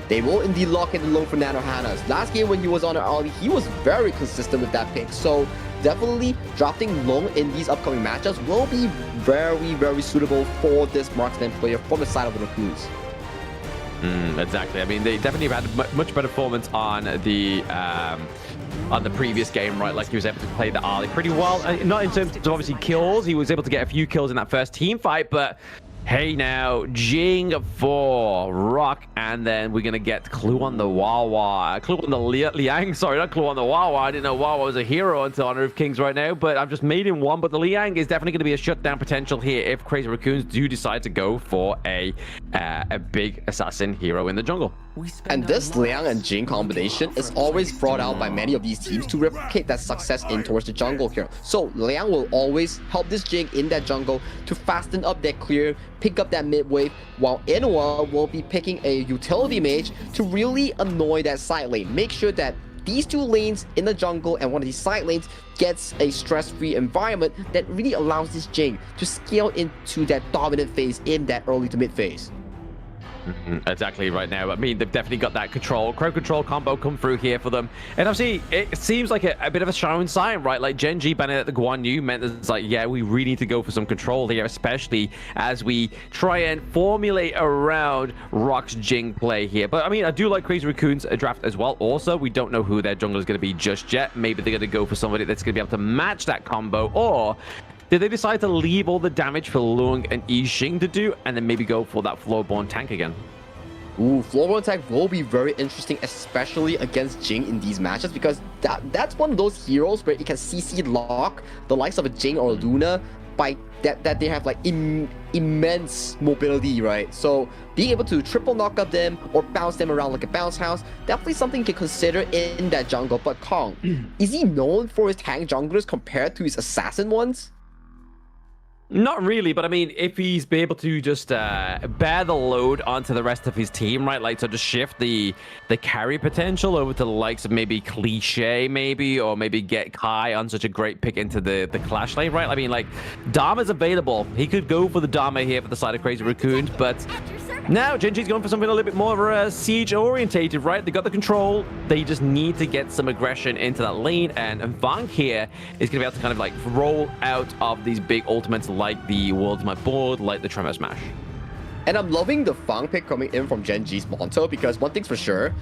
They will indeed lock in the loan for Nanohana's. Last game when he was on an early, he was very consistent with that pick. So definitely drafting long in these upcoming matchups will be very, very suitable for this marksman player from the side of the Raccoons. Exactly. I mean, they definitely had much better performance on the previous game, right? Like, he was able to play the Ali pretty well. Not in terms of obviously kills. He was able to get a few kills in that first team fight, but hey now, Jing for Rock, and then we're going to get Clue on the Wawa. Clue on the Liang, sorry, not Clue on the Wawa. I didn't know Wawa was a hero until Honor of Kings right now, but I've just made him one. But the Liang is definitely going to be a shutdown potential here if Crazy Raccoons do decide to go for a big assassin hero in the jungle. And this Liang and Jing combination is always brought out by many of these teams to replicate that success in towards the jungle here. So Liang will always help this Jing in that jungle to fasten up that clear, pick up that mid wave, while Inuwa will be picking a utility mage to really annoy that side lane. Make sure that these 2 lanes in the jungle and one of these side lanes gets a stress-free environment that really allows this Jing to scale into that dominant phase in that early to mid phase. Exactly right now. I mean, they've definitely got that crowd control combo come through here for them. And obviously, it seems like a bit of a showing sign, right? Like, Gen.G banning at the Guan Yu meant it's like, yeah, we really need to go for some control here, especially as we try and formulate around Rock's Jing play here. But I mean, I do like Crazy Raccoon's draft as well. Also, we don't know who their jungler is going to be just yet. Maybe they're going to go for somebody that's going to be able to match that combo, or did they decide to leave all the damage for Lung and Yixing to do, and then maybe go for that Floorborn tank again? Ooh, Floorborn tank will be very interesting, especially against Jing in these matches, because that's one of those heroes where it can CC lock the likes of a Jing or a Luna by that they have like immense mobility, right? So being able to triple knock up them or bounce them around like a bounce house, definitely something you can consider in that jungle. But Kong, is he known for his tank junglers compared to his assassin ones? Not really, but I mean, if he's be able to just bear the load onto the rest of his team, right? Like, so just shift the carry potential over to the likes of maybe Cliche, maybe, or maybe get Kai on such a great pick into the Clash lane, right? I mean, like, Dharma's available. He could go for the Dharma here for the side of Crazy Raccoons, but Now, Gen.G's going for something a little bit more siege orientated, right? They got the control. They just need to get some aggression into that lane. And Vang here is going to be able to kind of like roll out of these big ultimates like the World's My Board, like the Tremor Smash. And I'm loving the Fang pick coming in from Gen.G's Monto because one thing's for sure,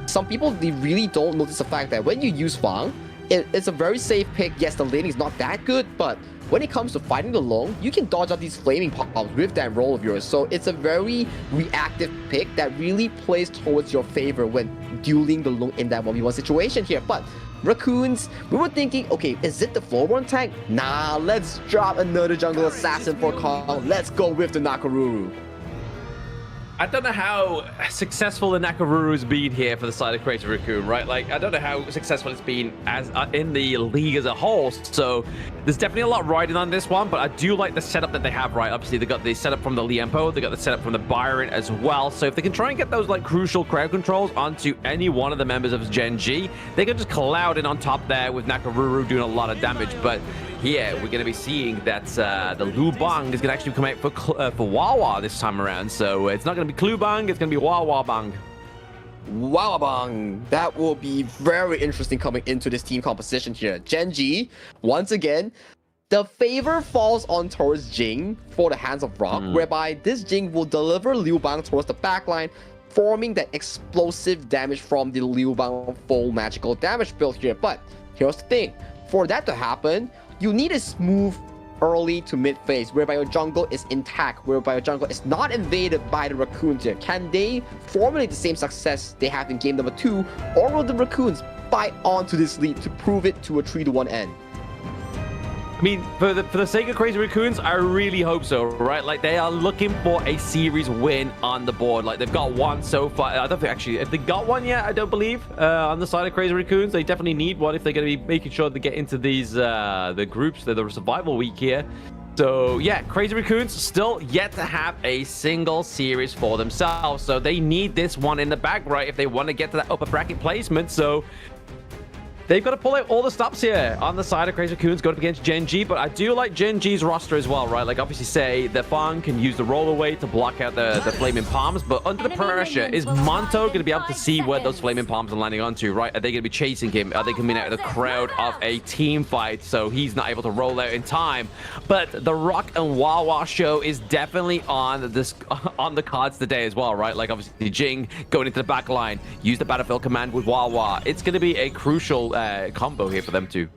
some people, they really don't notice the fact that when you use Fang, it's a very safe pick. Yes, the laning is not that good, but when it comes to fighting the Long, you can dodge out these flaming pop-ups with that roll of yours. So it's a very reactive pick that really plays towards your favor when dueling the Long in that 1v1 situation here. But Raccoons, we were thinking, okay, is it the floorborne tank? Nah, let's drop another jungle assassin for Kong. Let's go with the Nakaruru. I don't know how successful the Nakaruru's been here for the side of Crazy Raccoon, right? Like, I don't know how successful it's been as in the league as a whole. So there's definitely a lot riding on this one, but I do like the setup that they have, right? Obviously, they got the setup from the Liempo, they got the setup from the Byron as well. So if they can try and get those like crucial crowd controls onto any one of the members of Gen.G, they can just cloud in on top there with Nakaruru doing a lot of damage. But here, we're going to be seeing that the Lu Bang is going to actually come out for Wawa this time around. So it's not going to be Clue Bang, it's going to be Wawa Bang. Wawa Bang. That will be very interesting coming into this team composition here. Gen.G, once again, the favor falls on towards Jing for the Hands of Rock, whereby this Jing will deliver Liu Bang towards the backline, forming that explosive damage from the Liu Bang full magical damage build here. But here's the thing, for that to happen, you need a smooth early to mid phase whereby your jungle is intact, whereby your jungle is not invaded by the Raccoons here. Can they formulate the same success they have in game number 2, or will the Raccoons bite onto this lead to prove it to a 3-1 end? I mean, for the sake of Crazy Raccoons, I really hope so, right? Like, they are looking for a series win on the board. Like, they've got one so far. I don't think, actually, if they got one yet, I don't believe, on the side of Crazy Raccoons. They definitely need one if they're going to be making sure they get into these, the groups, the survival week here. So, yeah, Crazy Raccoons still yet to have a single series for themselves. So, they need this one in the bag, right, if they want to get to that upper bracket placement. So, they've got to pull out all the stops here on the side of Crazy Raccoons going up against Gen.G, but I do like Gen.G's roster as well, right? Like, obviously, say, the Fang can use the roll away to block out the Flaming Palms, but under the pressure, is Monto going to be able to see where those Flaming Palms are landing onto, right? Are they going to be chasing him? Are they coming out of the crowd of a team fight, so he's not able to roll out in time? But the Rock and Wawa show is definitely on the cards today as well, right? Like, obviously, Jing going into the back line, use the Battlefield command with Wawa. It's going to be a crucial combo here for them too.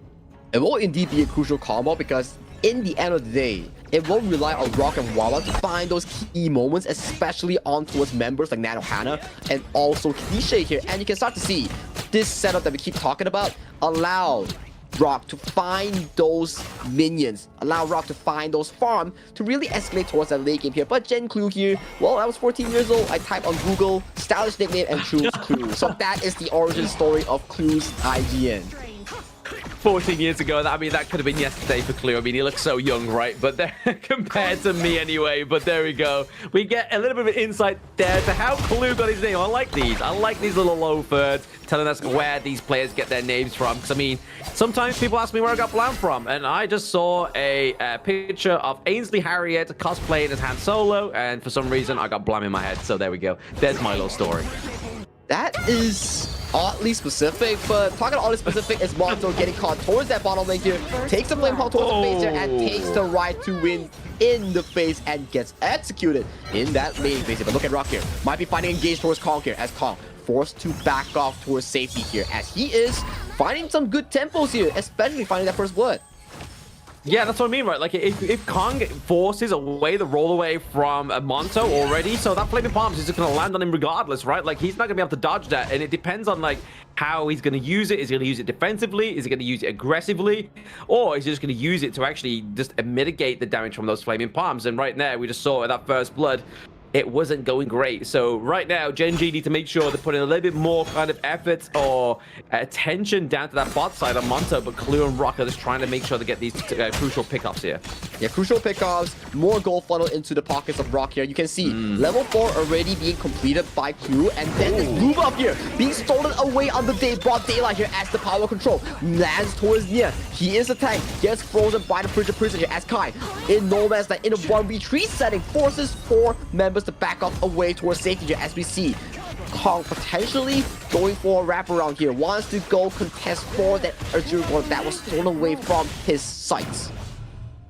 It will indeed be a crucial combo because in the end of the day, it will rely on Rock and Wawa to find those key moments, especially on towards members like Nano Hana and also Cliche here. And you can start to see this setup that we keep talking about allow Rock to find those minions, allow Rock to find those farm to really escalate towards that late game here. But Gen Clue here, well, I was 14 years old, I typed on Google, stylish nickname and choose Clue. So that is the origin story of Clue's IGN. 14 years ago, I mean, that could have been yesterday for Clue. I mean, he looks so young, right? But compared to me anyway, but there we go. We get a little bit of insight there to how Clue got his name. I like these. I like these little loafers telling us where these players get their names from. Because, I mean, sometimes people ask me where I got Blam from. And I just saw a picture of Ainsley Harriet cosplaying as Han Solo. And for some reason, I got Blam in my head. So there we go. There's my little story. That is oddly specific, but talking oddly specific is Monto getting caught towards that bottom lane here, takes the flame pump towards the face here, and takes the right to win in the face and gets executed in that lane phase. But look at Rock here, might be finding engaged towards Kong here, as Kong forced to back off towards safety here, as he is finding some good tempos here, especially finding that first blood. Yeah, that's what I mean, right? Like, if Kong forces away the roll away from Monto already, so that Flaming Palms is just going to land on him regardless, right? Like, he's not going to be able to dodge that, and it depends on, like, how he's going to use it. Is he going to use it defensively? Is he going to use it aggressively? Or is he just going to use it to actually just mitigate the damage from those Flaming Palms? And right there, we just saw that first blood. It wasn't going great. So right now, Gen.G need to make sure they're putting a little bit more kind of effort or attention down to that bot side of Monto, but Clue and Rock are just trying to make sure they get these crucial pickups here. Yeah, crucial pickups, more gold funnel into the pockets of Rock here. You can see level 4 already being completed by Clue, and then this move up here being stolen away on the broad daylight here as the power control lands towards Nia. He is a tank, gets frozen by the prison here as Kai in no man's land in a 1v3 setting forces 4 members members to back up away towards safety here, as we see Kong potentially going for a wraparound here. Wants to go contest for that Azure Golem that was stolen away from his sights.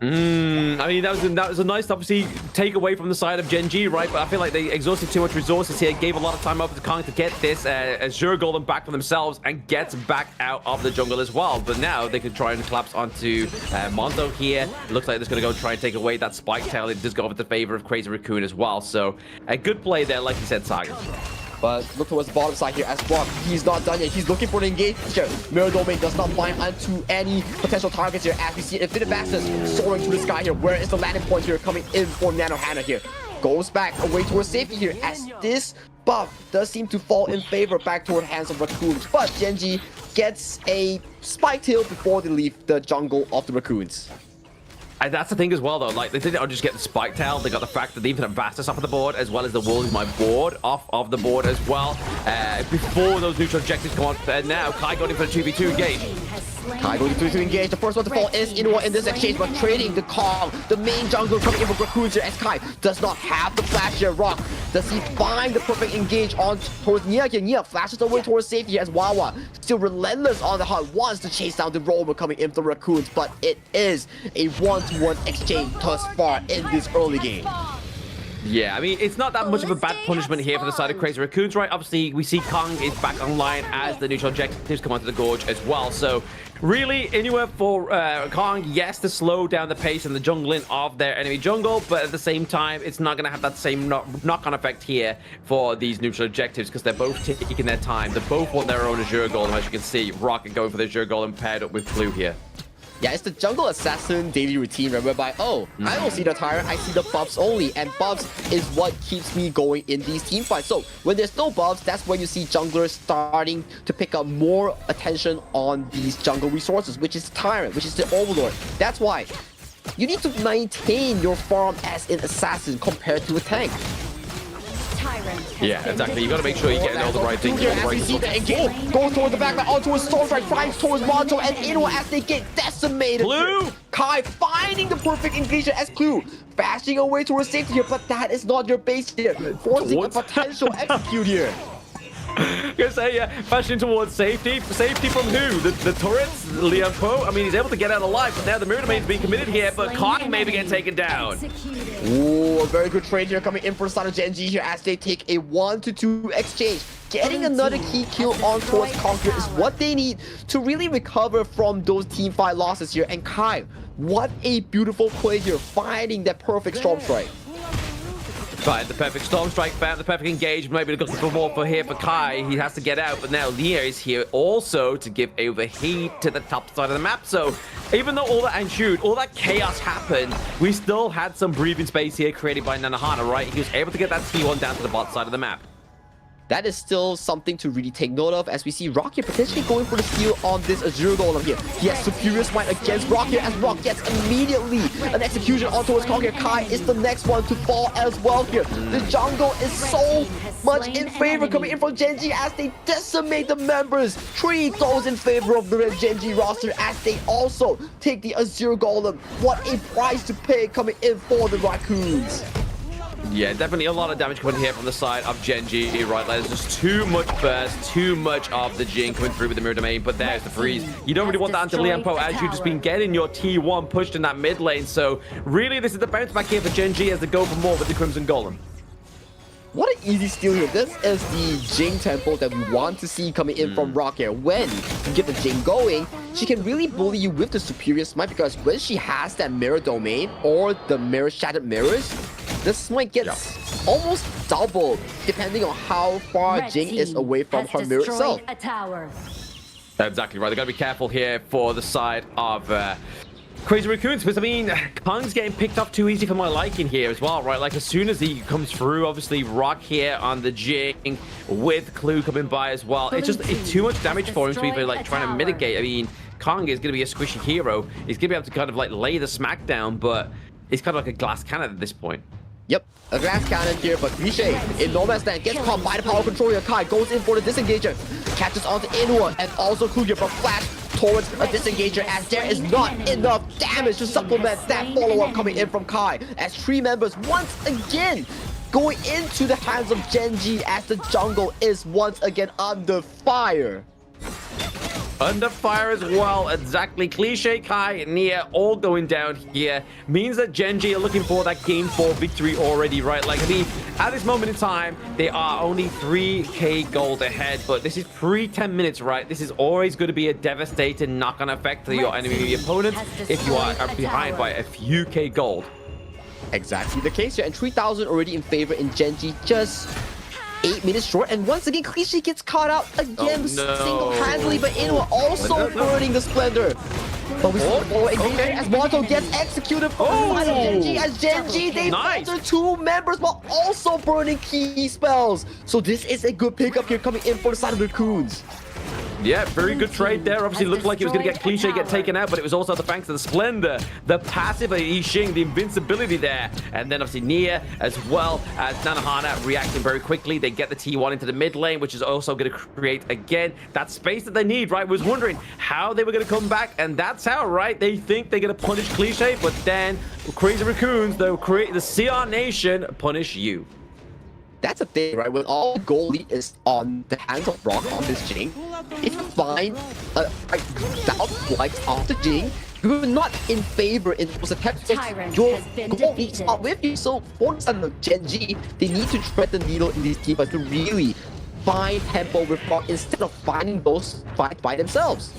I mean, that was a nice, obviously, take away from the side of Gen.G, right? But I feel like they exhausted too much resources here, gave a lot of time over to Kong to get this Azure Golem back for themselves and get back out of the jungle as well. But now they could try and collapse onto Monto here. It looks like they're going to go try and take away that Spike Tail. It does go over to the favor of Crazy Raccoon as well. So a good play there, like you said, Saga. But look towards the bottom side here as well. He's not done yet. He's looking for the engage here. Mirror Domain does not bind onto any potential targets here, as we see Infinite Bastards soaring to the sky here. Where is the landing point here coming in for Nano Hannah here? Goes back away towards safety here, as this buff does seem to fall in favor back toward hands of Raccoons. But Gen.G gets a Spike Tail before they leave the jungle of the Raccoons. And that's the thing as well, though. Like, they didn't just get the Spike Tail. They got the fact that the Infinite Vastus off of the board, as well as the Wolves my board off of the board as well. Before those neutral objectives come on. And now Kai going in for the 2v2 engage. Kai going to engage. The first one to fall is Inuwa in this exchange, but trading the Kong, the main jungler coming in with Raccoons here, as Kai does not have the flash here. Rock, does he find the perfect engage on towards Nia here? Nia flashes away towards safety here, as Wawa still relentless on the hunt, wants to chase down the Roamer coming in for Raccoons, but it is a one-to-one exchange thus far in this early game. Yeah, I mean, it's not that much of a bad punishment here for the side of Crazy Raccoons, right? Obviously, we see Kong is back online as the neutral objectives come onto the Gorge as well. So, really, anywhere for Kong, yes, to slow down the pace and the jungling of their enemy jungle, but at the same time, it's not going to have that same knock-on effect here for these neutral objectives, because they're both taking their time. They both want their own Azure Golem, as you can see. Rocket going for the Azure Golem paired up with Blue here. Yeah, it's the jungle assassin daily routine, right? Whereby, I don't see the tyrant, I see the buffs only. And buffs is what keeps me going in these team fights. So when there's no buffs, that's when you see junglers starting to pick up more attention on these jungle resources, which is tyrant, which is the overlord. That's why you need to maintain your farm as an assassin compared to a tank. Yeah, exactly. You got to make sure you get all the right things. Goes towards the back, onto his Stormstrike, finds towards Monto and Inuwa as they get decimated. Clue! Kai finding the perfect engagement as Clue, bashing away towards safety here, but that is not your base here. Forcing a potential execute here. Gonna say, yeah, bashing towards safety. Safety from who? The turrets? Lian Po? I mean, he's able to get out alive, but now the Mirror Domain's being committed here, but Kong maybe get taken down. Ooh, a very good trade here coming in for the side of Gen.G here as they take a 1-2 exchange. Getting another key kill on towards Kong here is what they need to really recover from those team fight losses here. And Kai, what a beautiful play here, finding that perfect Storm Strike. Right, the perfect Storm Strike, found the perfect engage. Maybe looking for more for here for Kai. He has to get out, but now Nia is here also to give overheat to the top side of the map. So even though all that ensued, all that chaos happened, we still had some breathing space here created by Nanahana, right? He was able to get that T1 down to the bot side of the map. That is still something to really take note of, as we see Rock here potentially going for the steal on this Azure Golem here. He has Superior Smite against Rock here, as Rock gets immediately an execution on towards Kong here. Kai is the next one to fall as well here. The jungle is so much in favor coming in from Gen.G as they decimate the members. 3 goes in favor of the Gen.G roster as they also take the Azure Golem. What a price to pay coming in for the Raccoons. Yeah, definitely a lot of damage coming here from the side of Gen.G, right? There's just too much burst, too much of the Jing coming through with the Mirror Domain, but there's the freeze. You don't really want that until Lianpo, as you've just been getting your T1 pushed in that mid lane. So really, this is the bounce back here for Gen.G as they go for more with the Crimson Golem. What an easy steal here. This is the Jing tempo that we want to see coming in from Rock here. When you get the Jing going, she can really bully you with the Superior Smite, because when she has that Mirror Domain or the Mirror Shattered Mirrors, the Smite gets almost doubled depending on how far Jing is away from her mirror itself. Exactly right. They gotta be careful here for the side of Crazy Raccoons, because I mean, Kong's getting picked off too easy for my liking here as well, right? Like, as soon as he comes through, obviously Rock here on the Jing with Clue coming by as well. It's too much damage for him to even like trying to mitigate. I mean, Kong is gonna be a squishy hero. He's gonna be able to kind of like lay the smack down, but it's kind of like a glass cannon at this point. Yep, a glass cannon here, but Riche in no man's land gets caught by the power control here. Kai goes in for the disengager, catches onto Inuwa and also Clue here, but flash towards a disengager as there is not enough damage to supplement that follow-up coming in from Kai, as 3 members once again going into the hands of Gen.G as the jungle is once again under fire. Under fire as well, exactly. Cliche, Kai, Nia, all going down here. Means that Gen.G are looking for that Game 4 victory already, right? Like, I mean, at this moment in time, they are only 3k gold ahead, but this is pre-10 minutes, right? This is always going to be a devastating knock-on effect to your enemy opponents if you are behind by a few k gold. Exactly the case here, and 3,000 already in favor in Gen.G, just 8 minutes short, and once again, Cliche gets caught out again single-handedly, but Inwa also burning the Splendor. But we see the follow engagement as Monto gets executed from the side of Gen.G, as Gen.G, they falter 2 members while also burning key spells. So this is a good pickup here coming in for the side of the Raccoons. Yeah, very good trade there. Obviously, looked like he was going to get Cliche get taken out, but it was also the thanks to the Splendor, the passive of Yixing, the invincibility there. And then obviously Nia, as well as Nanohana reacting very quickly. They get the T1 into the mid lane, which is also going to create, again, that space that they need, right? Was wondering how they were going to come back, and that's how, right? They think they're going to punish Cliche, but then Crazy Raccoons, the CR Nation, punish you. That's a thing, right? When all goal lead is on the hands of Rock on this Jing, if you find doubt flights off the Jing, you're not in favor in those attempts. Your goal lead is not with you. So for the side of Gen.G, they need to thread the needle in these teams to really find tempo with Rock instead of finding those fights by themselves.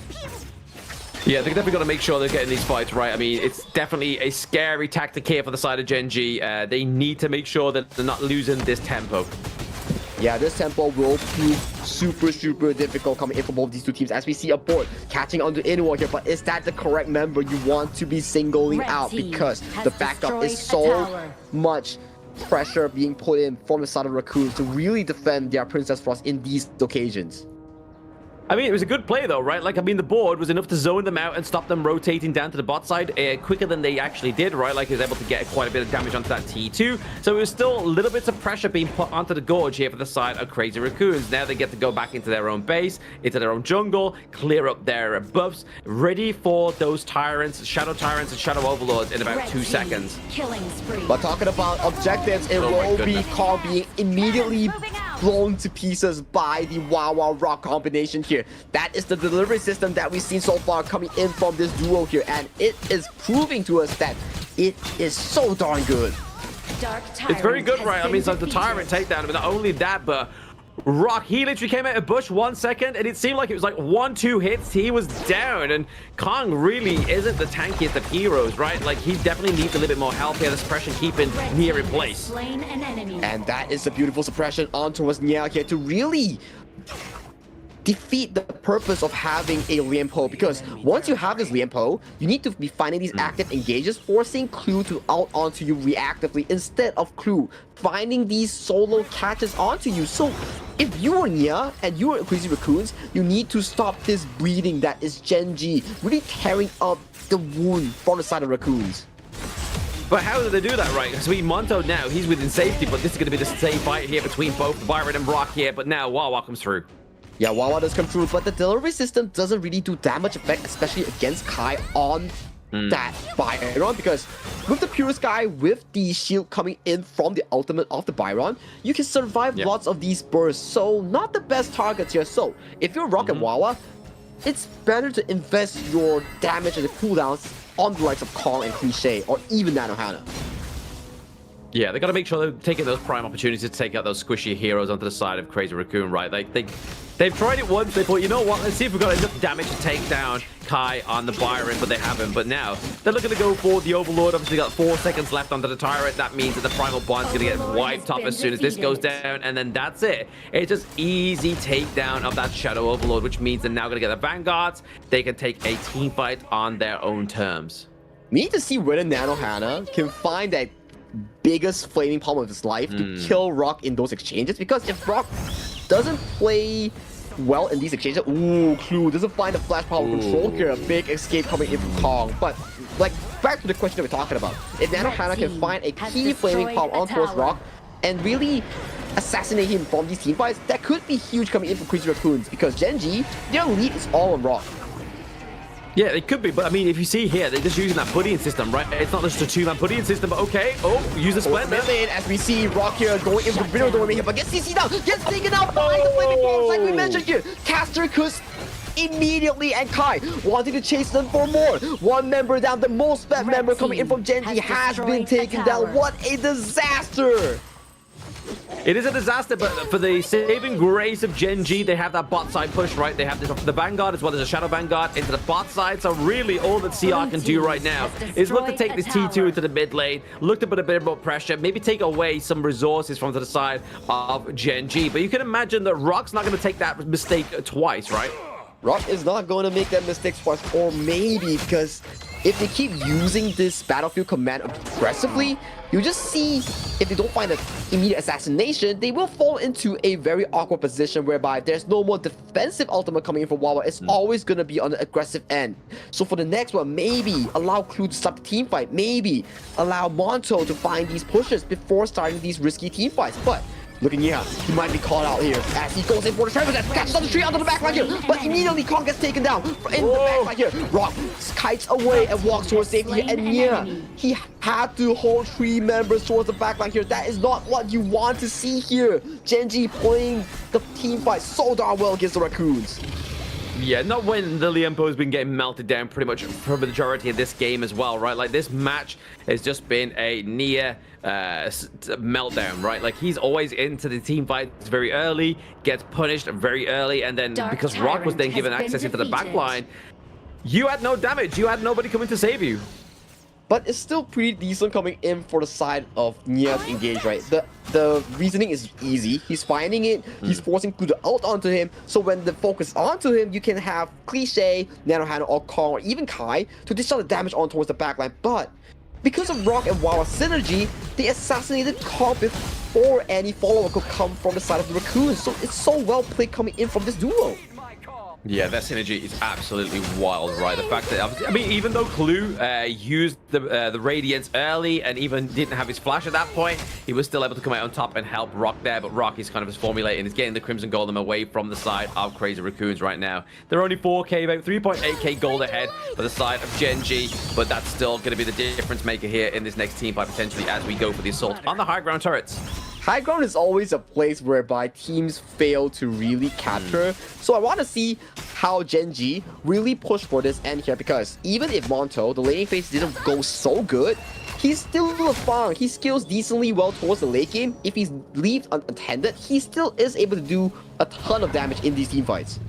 Yeah, they're definitely got to make sure they're getting these fights right. I mean, it's definitely a scary tactic here for the side of Gen.G. They need to make sure that they're not losing this tempo. Yeah, this tempo will prove super difficult coming in for both these two teams, as we see a board catching onto Inuo here. But is that the correct member you want to be singling out? Because the backup is so much pressure being put in from the side of Raccoons to really defend their Princess Frost in these occasions. I mean, it was a good play, though, right? Like, I mean, the board was enough to zone them out and stop them rotating down to the bot side quicker than they actually did, right? Like, he was able to get quite a bit of damage onto that T2. So it was still little bits of pressure being put onto the Gorge here for the side of Crazy Raccoons. Now they get to go back into their own base, into their own jungle, clear up their buffs, ready for those Tyrants, Shadow Tyrants and Shadow Overlords in about 2 seconds. But talking about objectives, it will be called being immediately blown to pieces by the Wawa Rock combination here. That is the delivery system that we've seen so far coming in from this duo here, and it is proving to us that it is so darn good. It's very good, right? I mean, so the Tyrant takedown, but not only that, but Rock, he literally came out of bush 1 second, and it seemed like it was like 1-2 hits, he was down, and Kong really isn't the tankiest of heroes, right? Like, he definitely needs a little bit more help here, the suppression keeping Nia in place. And that is a beautiful suppression on towards Nia here to really defeat the purpose of having a Lianpo, because once you have this Lianpo, you need to be finding these active engages, forcing Clue to out onto you reactively instead of Clue finding these solo catches onto you. So if you are Nia and you are Crazy Raccoons, you need to stop this bleeding that is Gen.G, really tearing up the wound from the side of Raccoons. But how do they do that, right? Because Monto now, he's within safety, but this is going to be the same fight here between both Byron and Rock here, but now Wawa comes through. Yeah, Wawa does come through, but the delivery system doesn't really do that much effect, especially against Kai on that Byron, because with the Purest Guy, with the shield coming in from the ultimate of the Byron, you can survive lots of these bursts, so not the best targets here. So if you're Rock and Wawa, it's better to invest your damage and the cooldowns on the likes of Kong and Cliche, or even Nanohana. Yeah, they got to make sure they're taking those prime opportunities to take out those squishy heroes onto the side of Crazy Raccoon, right? They've tried it once, they thought, you know what, let's see if we've got enough damage to take down Kai on the Byron, but they haven't. But now, they're looking to go for the Overlord. Obviously, got 4 seconds left under the Tyrant. That means that the Primal Bond's going to get wiped up as soon as this goes down, and then that's it. It's just easy takedown of that Shadow Overlord, which means they're now going to get the Vanguards. They can take a team fight on their own terms. We need to see whether Nanohana can find that biggest flaming palm of his life to kill Rock in those exchanges, because if Rock doesn't play well in these exchanges, ooh, Clue doesn't find the flash power control here, a big escape coming in from Kong. But like, back to the question that we're talking about, if Nanohana can find a key flaming palm on towards Rock and really assassinate him from these team fights, that could be huge coming in from Crazy Raccoons, because Gen.G, their lead is all on Rock. Yeah, it could be, but I mean, if you see here, they're just using that buddying system, right? It's not just a two-man buddying system, but okay. Oh, use the splendor. As we see Rock here going into the middle domain here, but gets CC down, gets taken out by the flaming balls, like we mentioned here. Caster could immediately, and Kai wanting to chase them for more. One member down, the most fat member coming in from Gen.G has been taken down. What a disaster! It is a disaster, but for the saving grace of Gen.G, they have that bot side push, right? They have the Vanguard as well as a Shadow Vanguard into the bot side. So really, all that CR can do right now is look to take this T2 into the mid lane, look to put a bit more pressure, maybe take away some resources from the side of Gen.G. But you can imagine that Rock's not going to take that mistake twice, right? Rock is not going to make that mistake twice, or maybe because if they keep using this battlefield command aggressively, you just see if they don't find an immediate assassination, they will fall into a very awkward position whereby there's no more defensive ultimate coming in for Wawa. It's always going to be on the aggressive end. So for the next one, maybe allow Clue to start the team fight, maybe allow Monto to find these pushes before starting these risky team fights. But looking here, he might be caught out here as he goes in for the Travis and catches on the tree onto the backline here. But immediately Kong gets taken down in the backline here. Rock kites away and walks towards safety here. And yeah, he had to hold 3 members towards the backline here. That is not what you want to see here. Gen.G playing the team fight so darn well against the Raccoons. Yeah, not when the Liempo has been getting melted down pretty much for the majority of this game as well, right? Like, this match has just been a near meltdown, right? Like, he's always into the team fights very early, gets punished very early, and then because Rock was then given access into the backline, you had no damage. You had nobody coming to save you. But it's still pretty decent coming in for the side of Nia's engage, right? The reasoning is easy. He's finding it. He's forcing Clue to ult onto him. So when the focus onto him, you can have Cliche, Nanohana, or Kong, or even Kai to dish out the damage on towards the backline. But because of Rock and Wawa synergy, they assassinated Kong before any follow-up could come from the side of the Raccoons. So it's so well played coming in from this duo. Yeah, that synergy is absolutely wild, right? The fact that, obviously, I mean, even though Clue used the Radiance early and even didn't have his flash at that point, he was still able to come out on top and help Rock there. But Rock is kind of just formulating, he's getting the Crimson Golem away from the side of Crazy Raccoons right now. They're only 4k, about 3.8k gold ahead for the side of Gen.G, but that's still going to be the difference maker here in this next team fight potentially as we go for the assault on the high ground turrets. High ground is always a place whereby teams fail to really capture. So I want to see how Gen.G really push for this end here, because even if Monto, the laning phase, didn't go so good, he's still fine. He skills decently well towards the late game. If he's left unattended, he still is able to do a ton of damage in these team fights.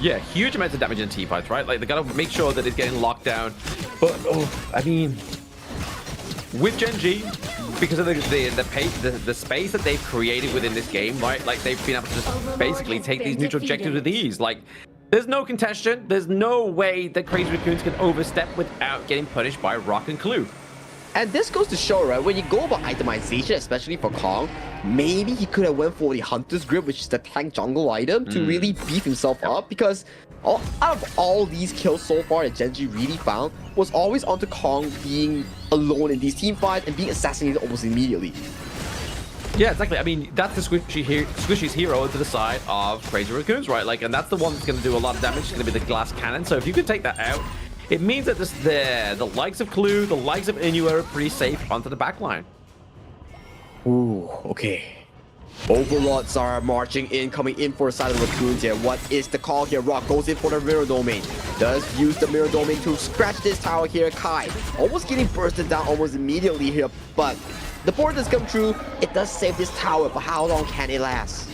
Yeah, huge amounts of damage in team fights, right? Like, they gotta make sure that it's getting locked down. But, I mean, with Gen.G, because of the space that they've created within this game, right? Like, they've been able to just basically take these neutral objectives with ease. Like, there's no contention. There's no way that Crazy Raccoons can overstep without getting punished by Rock and Clue. And this goes to show, right, when you go about itemization, especially for Kong, maybe he could have went for the Hunter's Grip, which is the tank jungle item, to really beef himself up, because out of all these kills so far that Gen.G really found was always onto Kong being alone in these team fights and being assassinated almost immediately. Yeah, exactly. I mean, that's the Squishy's hero to the side of Crazy Raccoons, right? Like, and that's the one that's going to do a lot of damage. It's going to be the glass cannon. So if you could take that out, it means that the likes of Clue, the likes of Inu are pretty safe onto the backline. Ooh, okay. Overlords are marching in, coming in for the side of the Raccoons here. What is the call here? Rock goes in for the Mirror Domain. Does use the Mirror Domain to scratch this tower here. Kai almost getting bursted down almost immediately here, but the port does come true. It does save this tower, but how long can it last?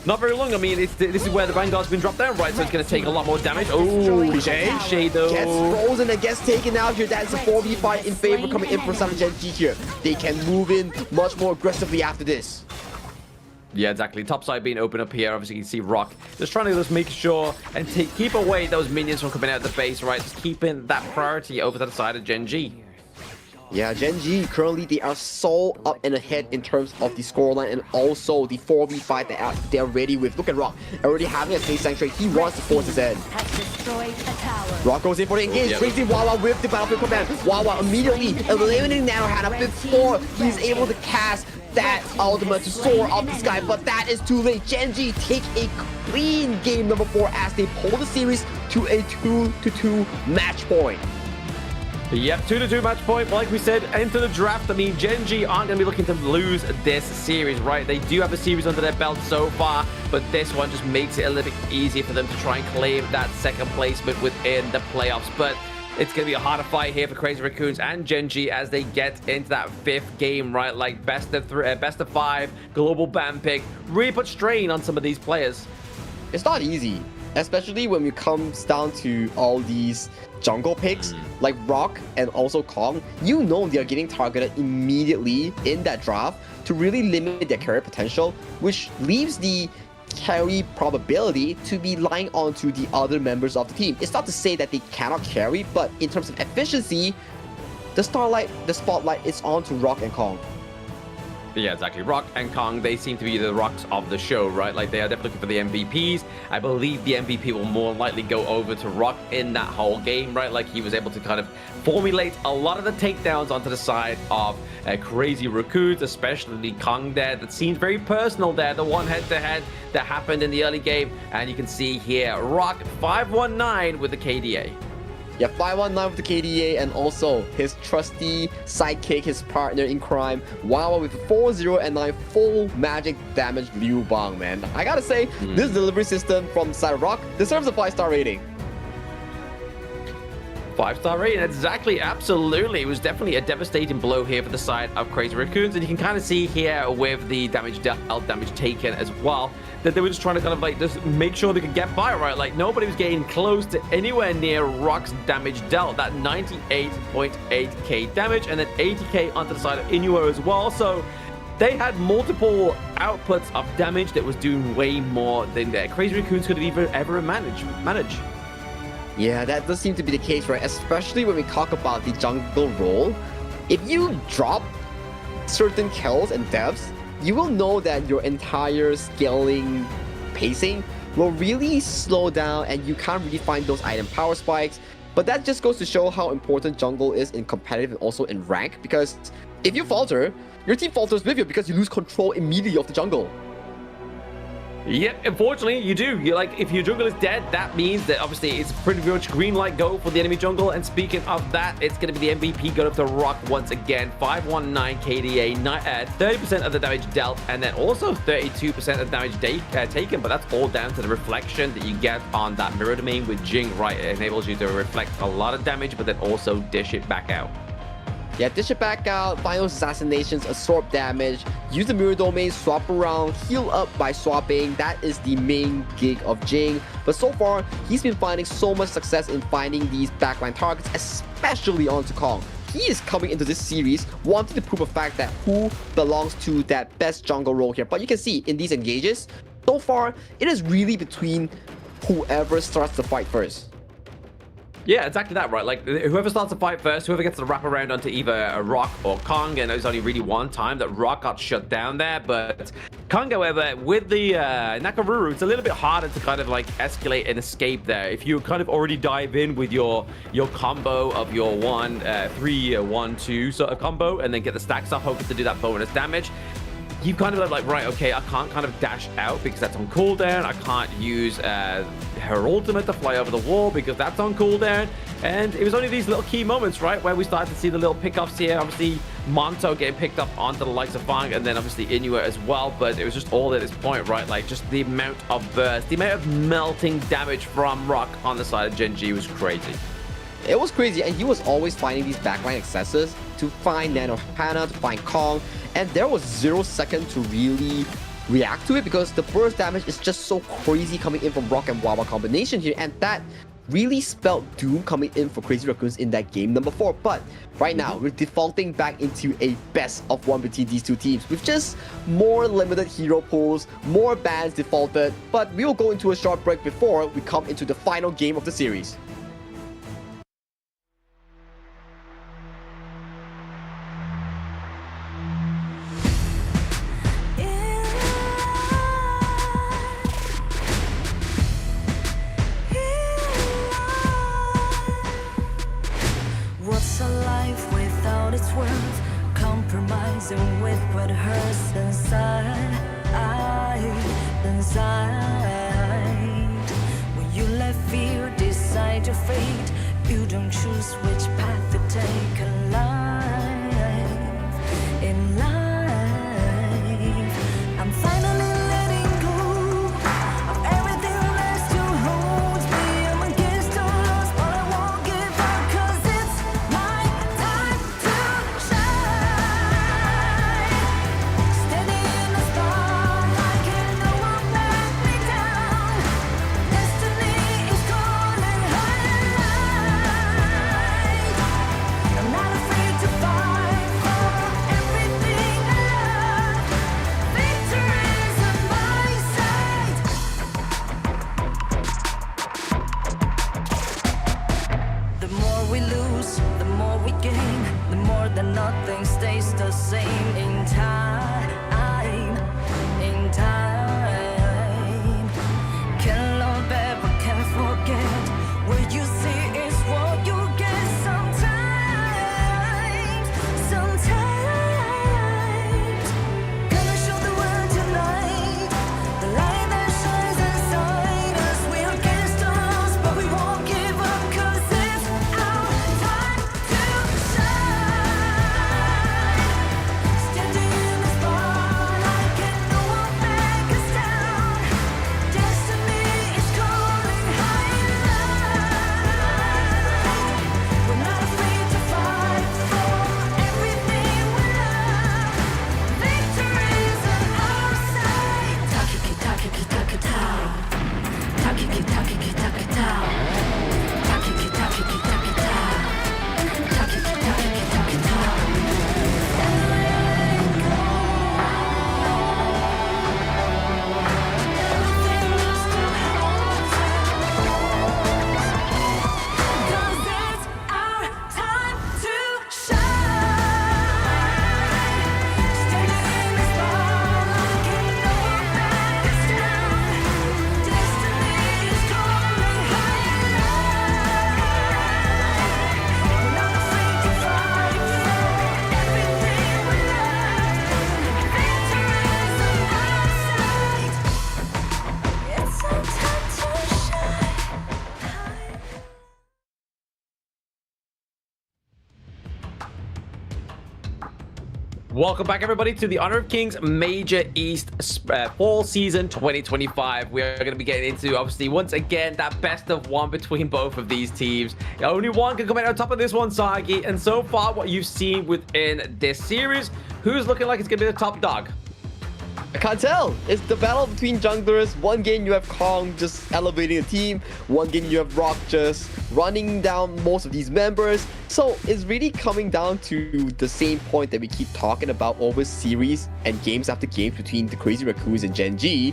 Not very long. I mean, this is where the Vanguard's been dropped down, right? So it's going to take a lot more damage. Oh, Shadow gets frozen and gets taken out here. That's a 4v fight in favor coming in from some Gen.G here. They can move in much more aggressively after this. Yeah, exactly. Top side being open up here. Obviously, you can see Rock just trying to just make sure and keep away those minions from coming out of the base, right? Just keeping that priority over to the side of Gen.G. Yeah, Gen.G currently they are so up and ahead in terms of the scoreline and also the 4v5 that they're ready with. Look at Rock already having a Space Sanctuary. He wants to force his end. Rock goes in for the engage, tracing Wawa with the battlefield command. Wawa immediately eliminating Nanohana before he's able to cast that ultimate to soar up the sky, but that is too late. Gen.G take a clean game number 4 as they pull the series to a 2-2 match point. Yep, 2-2 match point. Like we said, into the draft. I mean, Gen.G aren't going to be looking to lose this series, right? They do have a series under their belt so far, but this one just makes it a little bit easier for them to try and claim that second placement within the playoffs. But it's going to be a harder fight here for Crazy Raccoons and Gen.G as they get into that 5th game, right? Like best of 5, global ban pick. Really put strain on some of these players. It's not easy, especially when it comes down to all these jungle picks like Rock and also Kong. You know they're getting targeted immediately in that draft to really limit their carry potential, which leaves the carry probability to be lying onto the other members of the team. It's not to say that they cannot carry, but in terms of efficiency, the spotlight is on to Rock and Kong. Yeah, exactly. Rock and Kong, they seem to be the rocks of the show, right? Like, they are definitely looking for the MVPs. I believe the MVP will more likely go over to Rock in that whole game, right? Like, he was able to kind of formulate a lot of the takedowns onto the side of Crazy Raccoons, especially Kong there. That seems very personal there, the one head-to-head that happened in the early game. And you can see here, Rock 519 with the KDA. Yeah, 519 with the KDA, and also his trusty sidekick, his partner in crime, Wawa with 4-0 and 9 full magic damage Liu Bang, man. I gotta say, this delivery system from the side of Rock deserves a 5-star rating. 5-star rating, exactly, absolutely. It was definitely a devastating blow here for the side of Crazy Raccoons, and you can kind of see here with the damage dealt, damage taken as well, that they were just trying to kind of like just make sure they could get by, right? Like nobody was getting close to anywhere near Rock's damage dealt. That 98.8k damage and then 80k onto the side of Inuo as well. So they had multiple outputs of damage that was doing way more than their Crazy Raccoons could have ever managed. Yeah, that does seem to be the case, right? Especially when we talk about the jungle role. If you drop certain kills and deaths, you will know that your entire scaling pacing will really slow down and you can't really find those item power spikes. But that just goes to show how important jungle is in competitive and also in rank, because if you falter, your team falters with you because you lose control immediately of the jungle. Yep, unfortunately, you do. You're like, if your jungle is dead, that means that obviously it's pretty much green light go for the enemy jungle. And speaking of that, it's going to be the MVP going up to Rock once again. 519 KDA, 30% of the damage dealt, and then also 32% of the damage taken. But that's all down to the reflection that you get on that mirror domain with Jing, right? It enables you to reflect a lot of damage, but then also dish it back out. Yeah, dish it back out, final assassinations, absorb damage, use the mirror domain, swap around, heal up by swapping. That is the main gig of Jing. But so far, he's been finding so much success in finding these backline targets, especially onto Kong. He is coming into this series wanting to prove a fact that who belongs to that best jungle role here. But you can see in these engages, so far, it is really between whoever starts the fight first. Yeah, exactly that, right? Like, whoever starts the fight first, whoever gets to wrap around onto either a Rock or Kong, and there's only really one time that Rock got shut down there, but Kong, however, with the Nakaruru, it's a little bit harder to kind of like escalate and escape there. If you kind of already dive in with your combo of your 3-1-2 sort of combo, and then get the stacks up, hoping to do that bonus damage, you kind of like, right, okay, I can't kind of dash out because that's on cooldown. I can't use her ultimate to fly over the wall because that's on cooldown. And it was only these little key moments, right, where we started to see the little pickups here. Obviously, Monto getting picked up onto the likes of Fang, and then obviously Inuit as well. But it was just all at this point, right? Like, just the amount of burst, the amount of melting damage from Rock on the side of Gen.G was crazy. It was crazy, and he was always finding these backline accesses to find Nano Hana, to find Kong, and there was 0 second to really react to it because the burst damage is just so crazy coming in from Rock and Wawa combination here, and that really spelled doom coming in for Crazy Raccoons in that game number 4. But right now, we're defaulting back into a best of 1 between these two teams with just more limited hero pools, more bans defaulted, but we will go into a short break before we come into the final game of the series. What's a life without its worth? Compromise dancing with what hurts inside. When you let fear decide your fate, you don't choose which path to take in life. In life, I'm finally letting go of everything that still holds me. I'm against all odds, but I won't give up, 'cause it's my time to shine. Standing in the spotlight, can't no one back me down. Destiny is calling highlight. I'm not afraid to fight for everything I love. Victory's in my sight. The more we lose, the more we gain. The more that nothing stays the same. In time, can't love ever, can't forget. What you see is what you get. Sometimes, gonna show the world tonight. The light that shines inside us. We're against the odds, but we won't give up, 'cause it's our time to shine. Standing in the spotlight, can't no one back us down. Destiny is calling highlight. We're not afraid to fight for everything we love. Victory's in our sight. Takiki takiki takita. Takiki takiki takita. Takiki takiki takita. Takiki takiki takita. Everything else still holds us. 'Cause it's our time to shine. Standing in the spotlight, can't no one back us down. Destiny is calling highlight. We're not afraid to fight for everything we love. Victory's in our sight. It's our time to shine. Welcome back, everybody, to the Honor of Kings Major East Fall Season 2025. We are going to be getting into, obviously, once again, that best of one between both of these teams. Only one can come out on top of this one, Sagi. And so far, what you've seen within this series, who's looking like it's going to be the top dog? I can't tell. It's the battle between junglers. One game you have Kong just elevating a team. One game you have Rock just running down most of these members. So it's really coming down to the same point that we keep talking about over series and games after games between the Crazy Raccoons and Gen.G.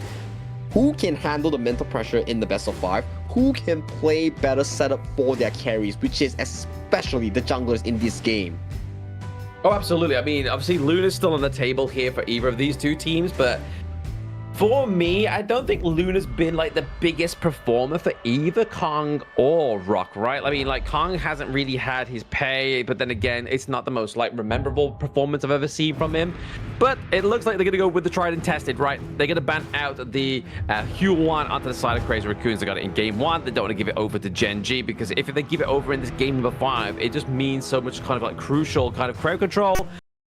Who can handle the mental pressure in the best of 5? Who can play better setup for their carries, which is especially the junglers in this game? Oh, absolutely. I mean, obviously, Luna's still on the table here for either of these two teams, but for me, I don't think Luna's been like the biggest performer for either Kong or Rock, right? I mean, like, Kong hasn't really had his pay, but then again, it's not the most like memorable performance I've ever seen from him. But it looks like they're gonna go with the tried and tested, right? They're gonna ban out the Huan onto the side of Crazy Raccoons. They got it in game 1. They don't want to give it over to Gen.G, because if they give it over in this game number 5, it just means so much kind of like crucial kind of crowd control.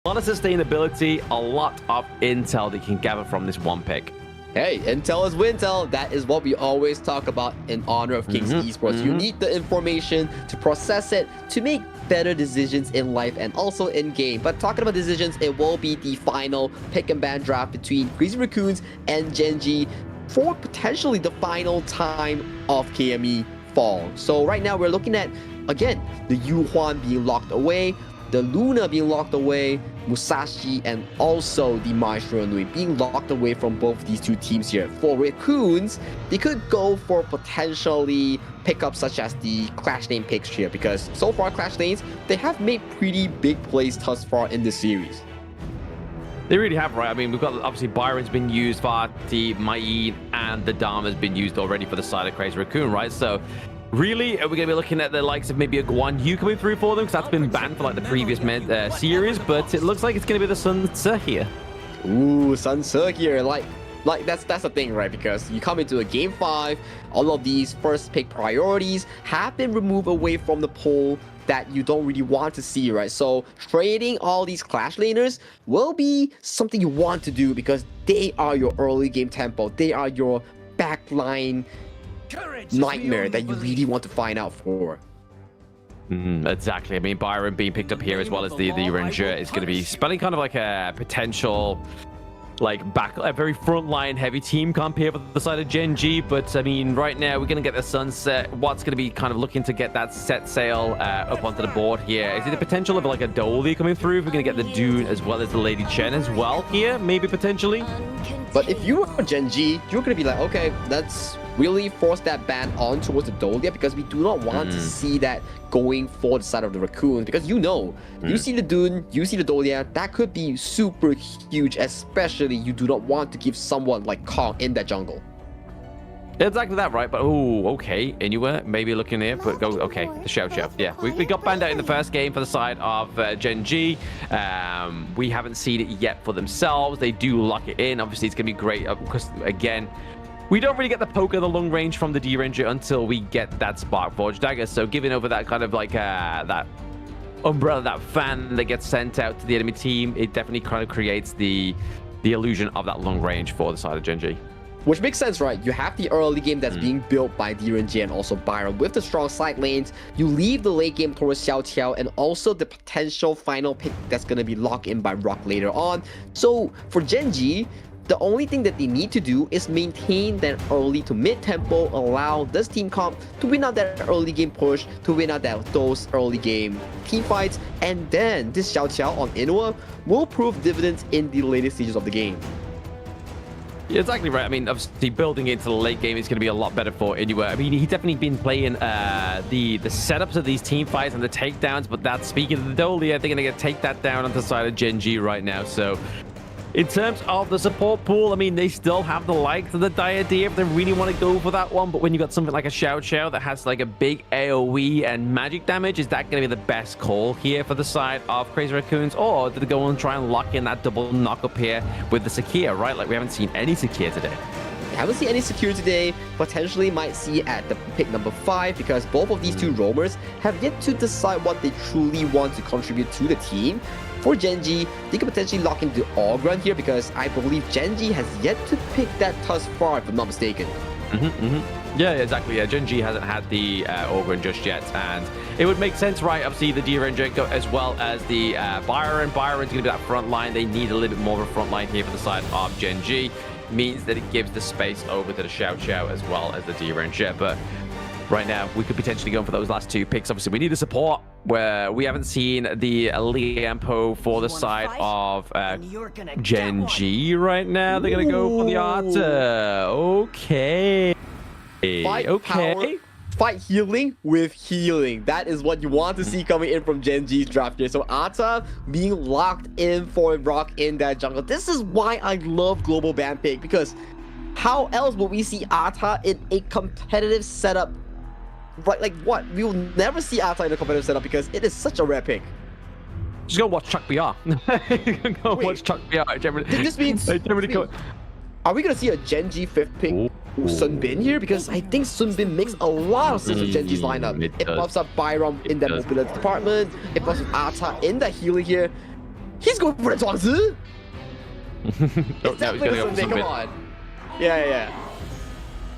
A lot of sustainability, a lot of intel they can gather from this one pick. Hey, intel is wintel. That is what we always talk about in Honor of Kings Esports. You need the information to process it, to make better decisions in life and also in game. But talking about decisions, it will be the final pick and ban draft between Crazy Raccoons and Gen.G for potentially the final time of KME Fall. So right now we're looking at, again, the Yuhuan being locked away, the Luna being locked away, Musashi, and also the Maestro Nui being locked away from both these two teams here. For Raccoons, they could go for potentially pickups such as the Clash Lane picks here, because so far Clash Lanes, they have made pretty big plays thus far in this series. They really have, right? I mean, we've got, obviously, Byron's been used, Vati, Mayin, and the Dharma's been used already for the side of Crazy Raccoon, right? So Really? Are we going to be looking at the likes of maybe a Guan Yu coming through for them? Because that's been banned for like the previous series, but it looks like it's going to be the Sun Tzu here. Ooh, Sun Tzu here. Like that's the thing, right? Because you come into a game 5, all of these first pick priorities have been removed away from the pool that you don't really want to see, right? So trading all these clash laners will be something you want to do because they are your early game tempo. They are your backline nightmare that you really want to find out for. Exactly. I mean, Byron being picked up here as well as the Ranger is going to be spelling kind of like a potential a very frontline heavy team comp here for the side of Gen.G, but I mean right now we're going to get the Sunset. What's going to be kind of looking to get that set sail up onto the board here? Is it the potential of like a Dolly coming through? If we're going to get the Dune as well as the Lady Chen as well here, maybe potentially. But if you were Gen.G, you're going to be like, okay, let's really force that ban on towards the Dolia because we do not want to see that going for the side of the Raccoon because you see the Dune, you see the Dolia, that could be super huge, especially you do not want to give someone like Kong in that jungle. Exactly that, right? But oh, okay, Anywhere maybe looking here, but go okay. The Xiao. Yeah, we got banned out in the first game for the side of Gen.G. We haven't seen it yet for themselves. They do lock it in. Obviously, it's gonna be great because again, we don't really get the poke of the long range from the D-Ranger until we get that Spark Forge Dagger. So giving over that kind of like that umbrella, that fan that gets sent out to the enemy team, it definitely kind of creates the illusion of that long range for the side of Gen.G. Which makes sense, right? You have the early game that's being built by D.Ranger and also Byron with the strong side lanes. You leave the late game towards Xiao Qiao and also the potential final pick that's going to be locked in by Rock later on. So for Gen.G, the only thing that they need to do is maintain that early to mid tempo, allow this team comp to win out that early game push, to win out those early game team fights, and then this Xiao Qiao on Inua will prove dividends in the later stages of the game. Yeah, exactly right. I mean, obviously building into the late game is going to be a lot better for Inua. I mean, he's definitely been playing the setups of these team fights and the takedowns, but that's speaking of the Dolia, they're going to take that down on the side of Gen.G right now. So in terms of the support pool, I mean, they still have the likes of the Diadem if they really want to go for that one. But when you got something like a Xiao that has like a big AoE and magic damage, is that going to be the best call here for the side of Crazy Raccoons? Or did they go and try and lock in that double knock up here with the Sakia, right? Like we haven't seen any Sakia today. Haven't seen any security today. Potentially might see at the pick number 5 because both of these two roamers have yet to decide what they truly want to contribute to the team. For Gen.G, they could potentially lock into Ogre here because I believe Gen.G has yet to pick that thus far, if I'm not mistaken. Yeah, exactly. Yeah, Gen.G hasn't had the Ogre just yet, and it would make sense, right? Obviously, the D-Ranger as well as the Byron. Byron's going to be that front line. They need a little bit more of a front line here for the side of Gen.G. Means that it gives the space over to the Xiao as well as the D-Ranger, but right now we could potentially go for those last two picks. Obviously, we need the support where we haven't seen the Liampo for the side of Gen.G right now. They're going to go for the Arta. Okay. Power, fight healing with healing. That is what you want to see coming in from Gen.G's draft here. So Arta being locked in for Rock in that jungle. This is why I love Global Ban Pick, because how else will we see Arta in a competitive setup? Right, like what? We will never see Arta in a competitive setup because it is such a rare pick. Just go watch Chuck BR. Go watch Chuck BR. This means... Are we going to see a Gen.G 5th pick Sun Bin here? Because I think Sun Bin makes a lot of sense with Gen.G's lineup. It buffs up Byron in that mobility department. It buffs up Arta in that healing here. He's going for the Zhuangzi. It's definitely Sun Bin, come on. Yeah.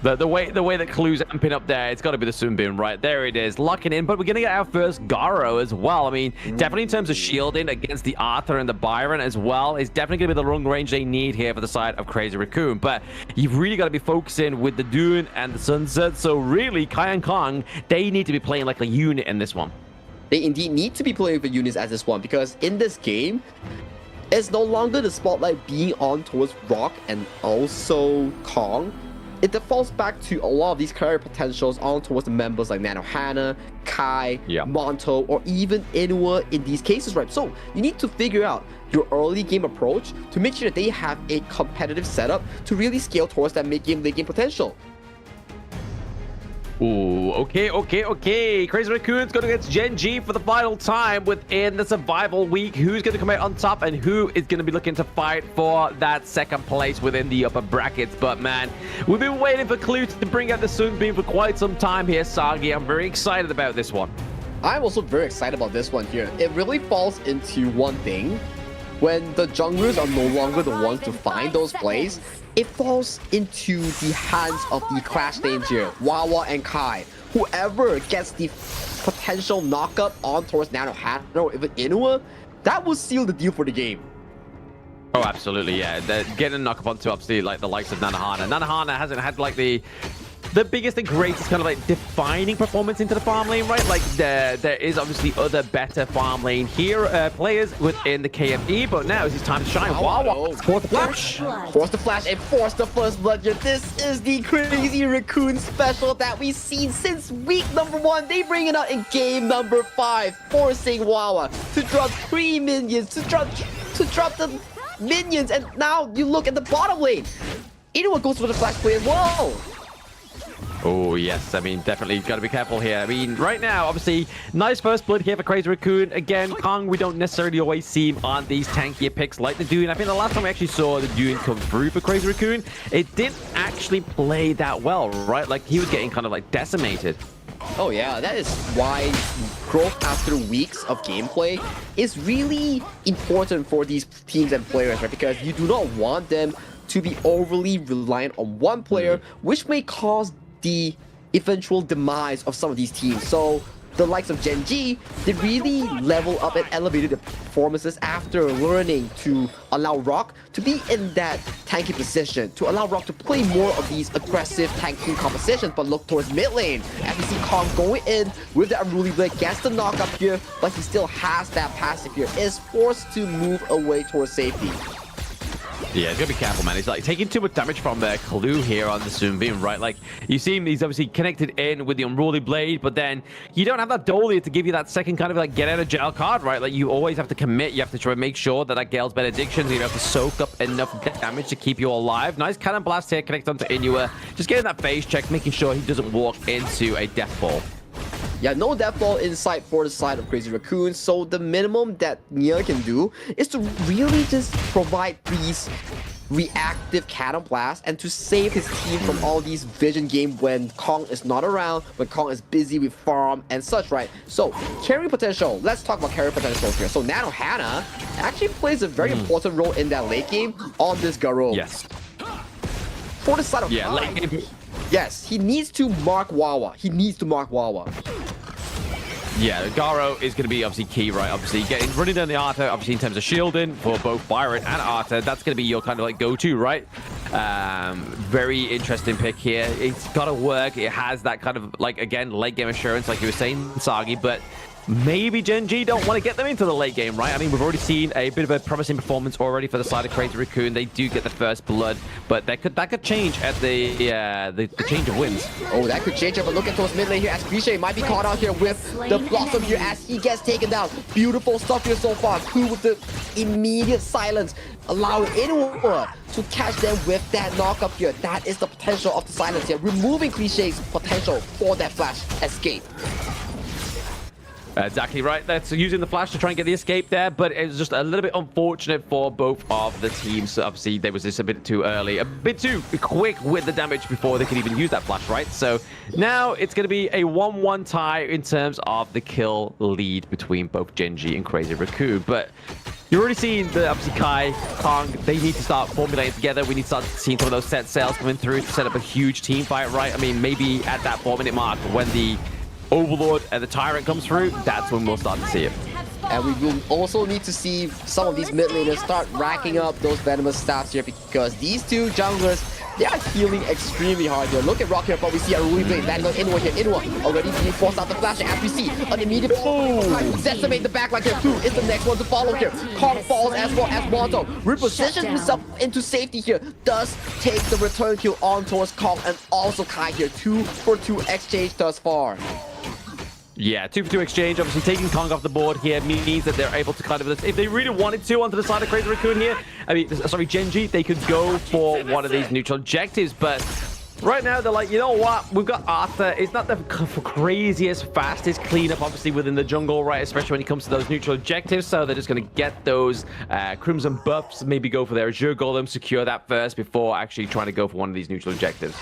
The way that Clue's amping up there, it's got to be the Sunbin, right? There it is, locking in. But we're going to get our first Garo as well. I mean, definitely in terms of shielding against the Arthur and the Byron as well, it's definitely going to be the long range they need here for the side of Crazy Raccoon. But you've really got to be focusing with the Dune and the Sunset. So really, Kai and Kong, they need to be playing like a unit in this one. They indeed need to be playing with units as this one, because in this game, it's no longer the spotlight being on towards Rock and also Kong. It defaults back to a lot of these career potentials on towards the members like Nanohana, Kai, Monto, or even Inua in these cases, right? So you need to figure out your early game approach to make sure that they have a competitive setup to really scale towards that mid-game, late-game potential. Ooh, okay. Crazy Raccoon's going against Gen.G for the final time within the survival week. Who's going to come out on top and who is going to be looking to fight for that second place within the upper brackets? But man, we've been waiting for Clue to bring out the Sunbeam for quite some time here, Sagi. I'm very excited about this one. I'm also very excited about this one here. It really falls into one thing. When the junglers are no longer the ones to find those plays, it falls into the hands of the Clash lanes here, Wawa and Kai. Whoever gets the potential knockup on towards Nanohana or even Inua, that will seal the deal for the game. Oh, absolutely, yeah. Getting a knockup onto obviously like the likes of Nanohana. Nanohana hasn't had like the biggest and greatest kind of like defining performance into the farm lane, right? Like there is obviously other better farm lane here players within the KME, but now it's time to shine. Wow, force the flash. Force the flash and force the first blood here. This is the Crazy Raccoon special that we've seen since week number 1. They bring it out in game number 5, forcing Wawa to drop 3 minions, to drop the minions, and now you look at the bottom lane. Inua goes for the flash play as well. Oh, yes. I mean, definitely got to be careful here. I mean, right now, obviously, nice first blood here for Crazy Raccoon. Again, Kong, we don't necessarily always see him on these tankier picks like the Dune. I think the last time we actually saw the Dune come through for Crazy Raccoon, it didn't actually play that well, right? Like, he was getting kind of, like, decimated. Oh, yeah. That is why growth after weeks of gameplay is really important for these teams and players, right? Because you do not want them to be overly reliant on one player, which may cause the eventual demise of some of these teams. So the likes of Gen.G, they really level up and elevated their performances after learning to allow Rock to be in that tanky position, to allow Rock to play more of these aggressive tanking compositions, but look towards mid lane as we see Kong going in with the Unruly Blade, gets the knock up here, but he still has that passive here, is forced to move away towards safety. Yeah, he's got to be careful, man. He's like taking too much damage from the Clue here on the Sunbeam, right? Like, you see him, he's obviously connected in with the Unruly Blade, but then you don't have that Dolia to give you that second kind of like get out of jail card, right? Like, you always have to commit. You have to try and make sure that Gale's Benedictions, you have to soak up enough damage to keep you alive. Nice cannon blast here, connect onto Inua. Just getting that phase check, making sure he doesn't walk into a death ball. Yeah, no death ball in sight for the side of Crazy Raccoon, so the minimum that Nia can do is to really just provide these reactive cannon blasts and to save his team from all these vision games when Kong is not around, when Kong is busy with farm and such, right? So, carry potential. Let's talk about carry potential here. So, Nanohana actually plays a very important role in that late game on this Garo. Yes. For the side of yeah, late game. Yes, he needs to mark Wawa. He needs to mark Wawa. Yeah, Garo is going to be obviously key, right? Obviously, running down the Arthur, obviously in terms of shielding for both Byron and Arthur, that's going to be your kind of like go-to, right? Very interesting pick here. It's got to work. It has that kind of like, again, late game assurance, like you were saying, Sagi, but maybe Gen.G don't want to get them into the late game, right? I mean, we've already seen a bit of a promising performance already for the side of Crazy Raccoon. They do get the first blood, but that could change at the change of winds. Oh, that could change it, but look at those mid lane here as Cliche might be caught out here with the Blossom here as he gets taken down. Beautiful stuff here so far. Clue with the immediate silence, allowing Inua to catch them with that knock-up here. That is the potential of the silence here, removing Cliche's potential for that flash escape. Exactly right. That's using the flash to try and get the escape there, but it was just a little bit unfortunate for both of the teams. Obviously, there was just a bit too early, a bit too quick with the damage before they could even use that flash, right? So now it's going to be a 1-1 tie in terms of the kill lead between both Gen.G and Crazy Raccoon. But you're already seeing the obviously Kai, Kong, they need to start formulating together. We need to start seeing some of those set sails coming through to set up a huge team fight, right? I mean, maybe at that 4-minute mark when the Overlord and the Tyrant comes through, that's when we'll start to see it. And we will also need to see some of these mid laners start racking up those venomous stats here because these two junglers, they are healing extremely hard here. Look at Rock here, but we see a Unruly Blade landing on Inua here. Inua already being forced out the flash, and as we see, an immediate decimate the backline here. Clue is the next one to follow here. Kong falls as well as Monto. Repositions himself into safety here. Does take the return kill on towards Kong and also Kai here. 2-for-2 exchange thus far. Yeah, 2-for-2 exchange. Obviously, taking Kong off the board here means that they're able to kind of, if they really wanted to, onto the side of Crazy Raccoon here, I mean, sorry, Gen.G, they could go for one of these neutral objectives, but Right now, they're like, you know what? We've got Arthur. It's not the craziest, fastest cleanup, obviously, within the jungle, right? Especially when it comes to those neutral objectives. So they're just going to get those Crimson buffs, maybe go for their Azure Golem, secure that first before actually trying to go for one of these neutral objectives.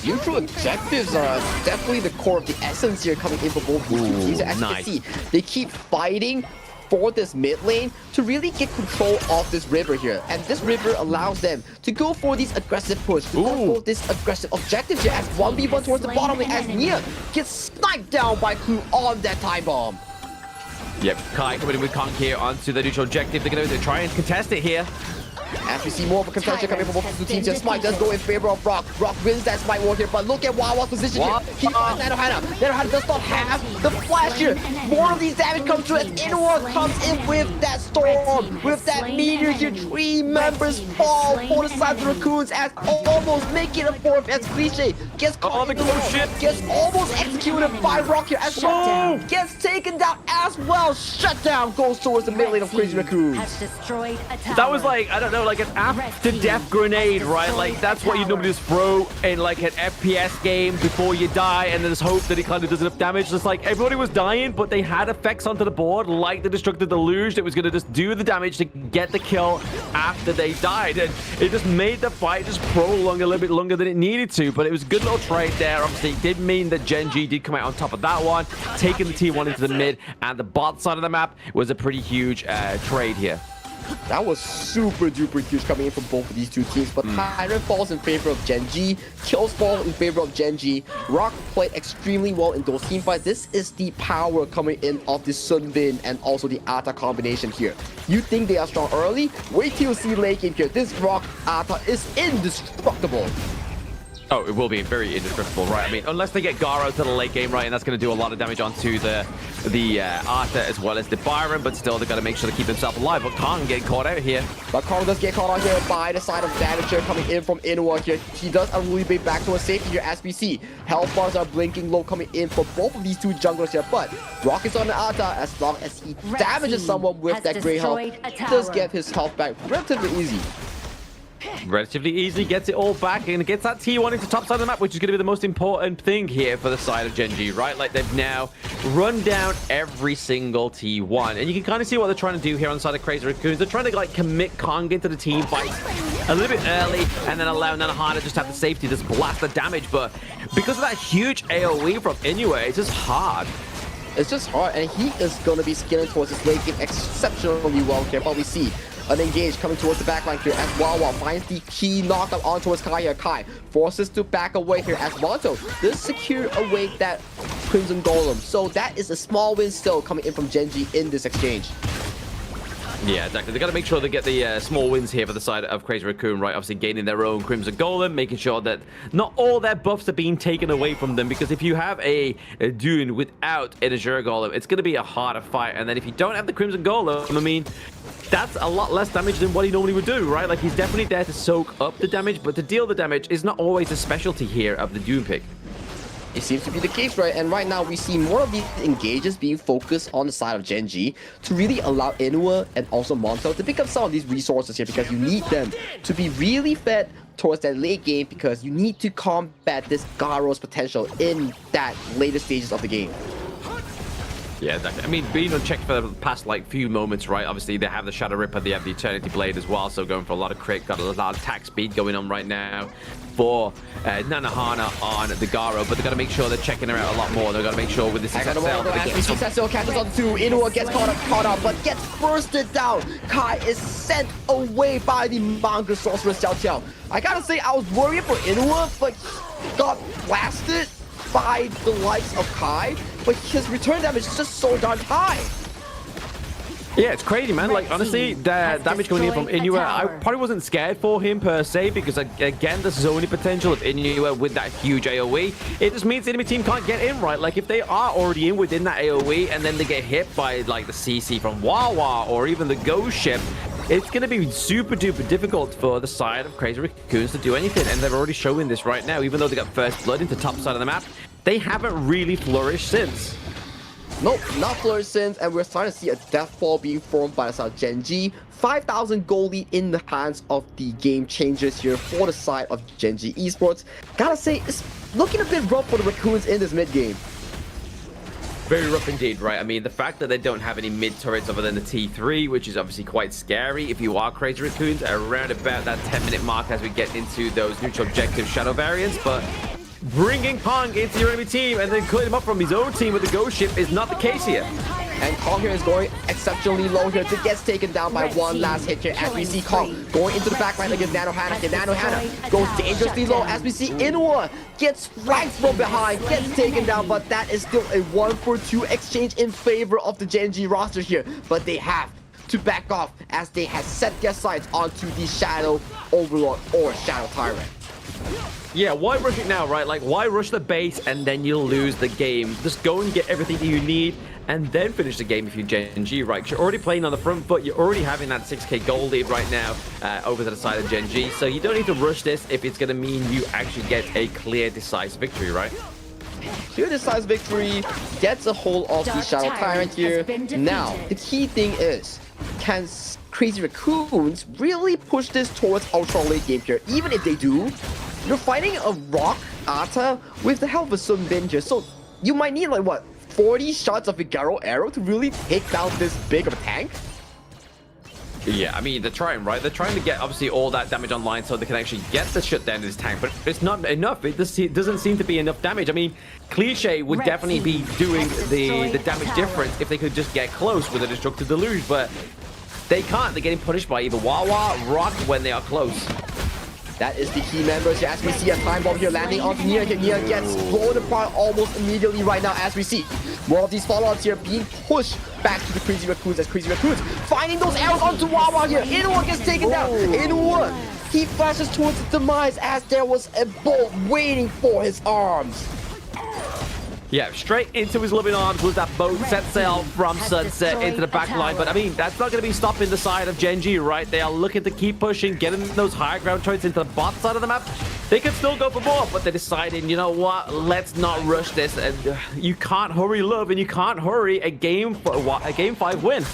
Neutral objectives are definitely the core of the essence here coming in for both these two teams. As you can see, they keep fighting for this mid lane to really get control of this river here. And this river allows them to go for these aggressive push, to go for this aggressive objective here as 1v1 towards the bottom lane as Nia gets sniped down by Clue on that time bomb. Yep, Kai coming in with Kong here onto the neutral objective. They're going to try and contest it here. As we see more of a contention coming from both of the teams here, Smite does go in favor of Rock. Rock wins that Smite war here, but look at Wawa's position here. He finds Nanohana. Nanohana does not have the flash here. More of these damage comes through as Inward comes in with that storm, with that meteor here. 3 members fall for the side of the Raccoons as almost making a fourth as Cliche gets caught in the ship, gets almost executed by Rock here as Shutdown gets taken down as well. Shutdown goes towards the mid lane of Crazy Raccoons. That was like, I don't know, like an after death grenade, right? Like that's what you normally just throw in like an FPS game before you die and then just hope that it kind of does enough damage. Just like everybody was dying, but they had effects onto the board like the Destructive Deluge that was going to just do the damage to get the kill after they died. And it just made the fight just prolong a little bit longer than it needed to, but it was a good little trade there. Obviously, it did mean that Gen.G did come out on top of that one, taking the T1 into the mid and the bot side of the map was a pretty huge trade here. That was super duper huge coming in from both of these two teams, but Tyrant falls in favor of Gen.G, Kills fall in favor of Gen.G. Rock played extremely well in those team fights. This is the power coming in of the Sunbin and also the Ata combination here. You think they are strong early? Wait till you see late game here. This Rock Ata is indestructible. Oh, it will be very indestructible, right? I mean, unless they get Garo to the late game, right? And that's going to do a lot of damage onto the Arthur as well as the Byron, but still, they've got to make sure to keep themselves alive. But Kong getting caught out here. But Kong does get caught out here by the side of Damager coming in from Inward here. He does a really big back to his safety here as we see. Health bars are blinking low coming in for both of these two junglers here. But Rock is on the Arthur as long as he damages someone with that great health. He does get his health back relatively easy. Relatively easy, gets it all back and gets that T1 into top side of the map, which is going to be the most important thing here for the side of Gen.G, right? Like they've now run down every single T1, and you can kind of see what they're trying to do here on the side of Crazy Raccoons. They're trying to like commit Kong into the team fight a little bit early and then allow Nanohana just have the safety to just blast the damage, but because of that huge AoE from Inoue, it's just hard. It's just hard, and he is going to be scaling towards his late game exceptionally well here, but we see an engage coming towards the backline here as Wawa finds the key knockup on towards Kai here. Kai forces to back away here as Monto does secure away that Crimson Golem. So that is a small win still coming in from Gen.G in this exchange. Yeah, exactly. They got to make sure they get the small wins here for the side of Crazy Raccoon, right? Obviously gaining their own Crimson Golem, making sure that not all their buffs are being taken away from them, because if you have a Dune without an Azure Golem, it's going to be a harder fight. And then if you don't have the Crimson Golem, I mean, that's a lot less damage than what he normally would do, right? Like, he's definitely there to soak up the damage, but to deal the damage is not always a specialty here of the Dune pick. It seems to be the case, right? And right now we see more of these engages being focused on the side of Gen.G to really allow Inoue and also Monto to pick up some of these resources here, because you need them to be really fed towards that late game, because you need to combat this Garo's potential in that later stages of the game. Yeah, exactly. I mean, being unchecked for the past, like, few moments, right? Obviously, they have the Shadow Ripper, they have the Eternity Blade as well, so going for a lot of crit, got a lot of attack speed going on right now for Nanohana on the Garo, but they've got to make sure they're checking her out a lot more. They've got to make sure with this Sessel that they get some... Sessel catches on two, Inoue gets caught up, but gets bursted down. Kai is sent away by the Manga Sorceress Xiao Qiao. I gotta say, I was worried for Inoue, but got blasted by the likes of Kai, but his return damage is just so darn high. Yeah, it's crazy, man. Like, honestly, the damage coming in from Inoue, I probably wasn't scared for him per se, because, again, the zoning potential of Inoue with that huge AoE, it just means the enemy team can't get in, right? Like, if they are already in within that AoE and then they get hit by, like, the CC from Wawa or even the Ghost Ship, it's going to be super duper difficult for the side of Crazy Raccoons to do anything, and they're already showing this right now. Even though they got first blood into top side of the map, they haven't really flourished since. Nope, not fluorescence, and we're starting to see a death ball being formed by the side of Gen.G. 5,000 gold lead in the hands of the game changers here for the side of Gen.G Esports. Gotta say, it's looking a bit rough for the Raccoons in this mid game. Very rough indeed, right? I mean, the fact that they don't have any mid turrets other than the T3, which is obviously quite scary if you are Crazy Raccoons, around about that 10-minute mark as we get into those neutral objective shadow variants. But bringing Kong into your enemy team and then cutting him up from his own team with the ghost ship is not the case here. And Kong here is going exceptionally low here. It gets taken down by one last hit here as we see Kong going into the backline against Nanohana. And Nanohana goes dangerously low as we see Inua gets flanked from behind, gets taken down, but that is still a 1-for-2 exchange in favor of the Gen.G roster here. But they have to back off as they have set their sights onto the Shadow Overlord or Shadow Tyrant. Yeah, why rush it now, right? Like, why rush the base and then you'll lose the game? Just go and get everything that you need and then finish the game if you're Gen.G, right? 'Cause you're already playing on the front foot. You're already having that 6k gold lead right now over to the side of Gen.G. So you don't need to rush this if it's going to mean you actually get a clear, decisive victory, right? Clear decisive victory, gets a hold of the Shadow Tyrant here. Now, the key thing is, can Crazy Raccoons really push this towards ultra late game here? Even if they do, you're fighting a Rock Ata with the help of Sun Bin here. So you might need like what, 40 shots of Figaro Arrow to really take down this big of a tank? Yeah, I mean, they're trying, right? They're trying to get, obviously, all that damage online so they can actually get the shutdown of this tank, but it's not enough. It doesn't seem to be enough damage. I mean, Cliche would definitely be doing the damage difference if they could just get close with a Destructive Deluge, but they can't. They're getting punished by either Wawa, Rock when they are close. That is the key members here as we see a time bomb here landing onto Nia. Nia gets blown apart almost immediately right now as we see more of these follow-ups here being pushed back to the Crazy Raccoons as Crazy Raccoons finding those arrows onto Wawa here. Inua gets taken down. Inua, he flashes towards his demise as there was a bolt waiting for his arms. Yeah, straight into his loving arms with that boat, set sail from Sunset into the back line. But I mean, that's not going to be stopping the side of Gen.G, right? They are looking to keep pushing, getting those higher ground turrets into the bot side of the map. They can still go for more, but they're deciding, you know what? Let's not rush this. And you can't hurry love, and you can't hurry a game 5 win.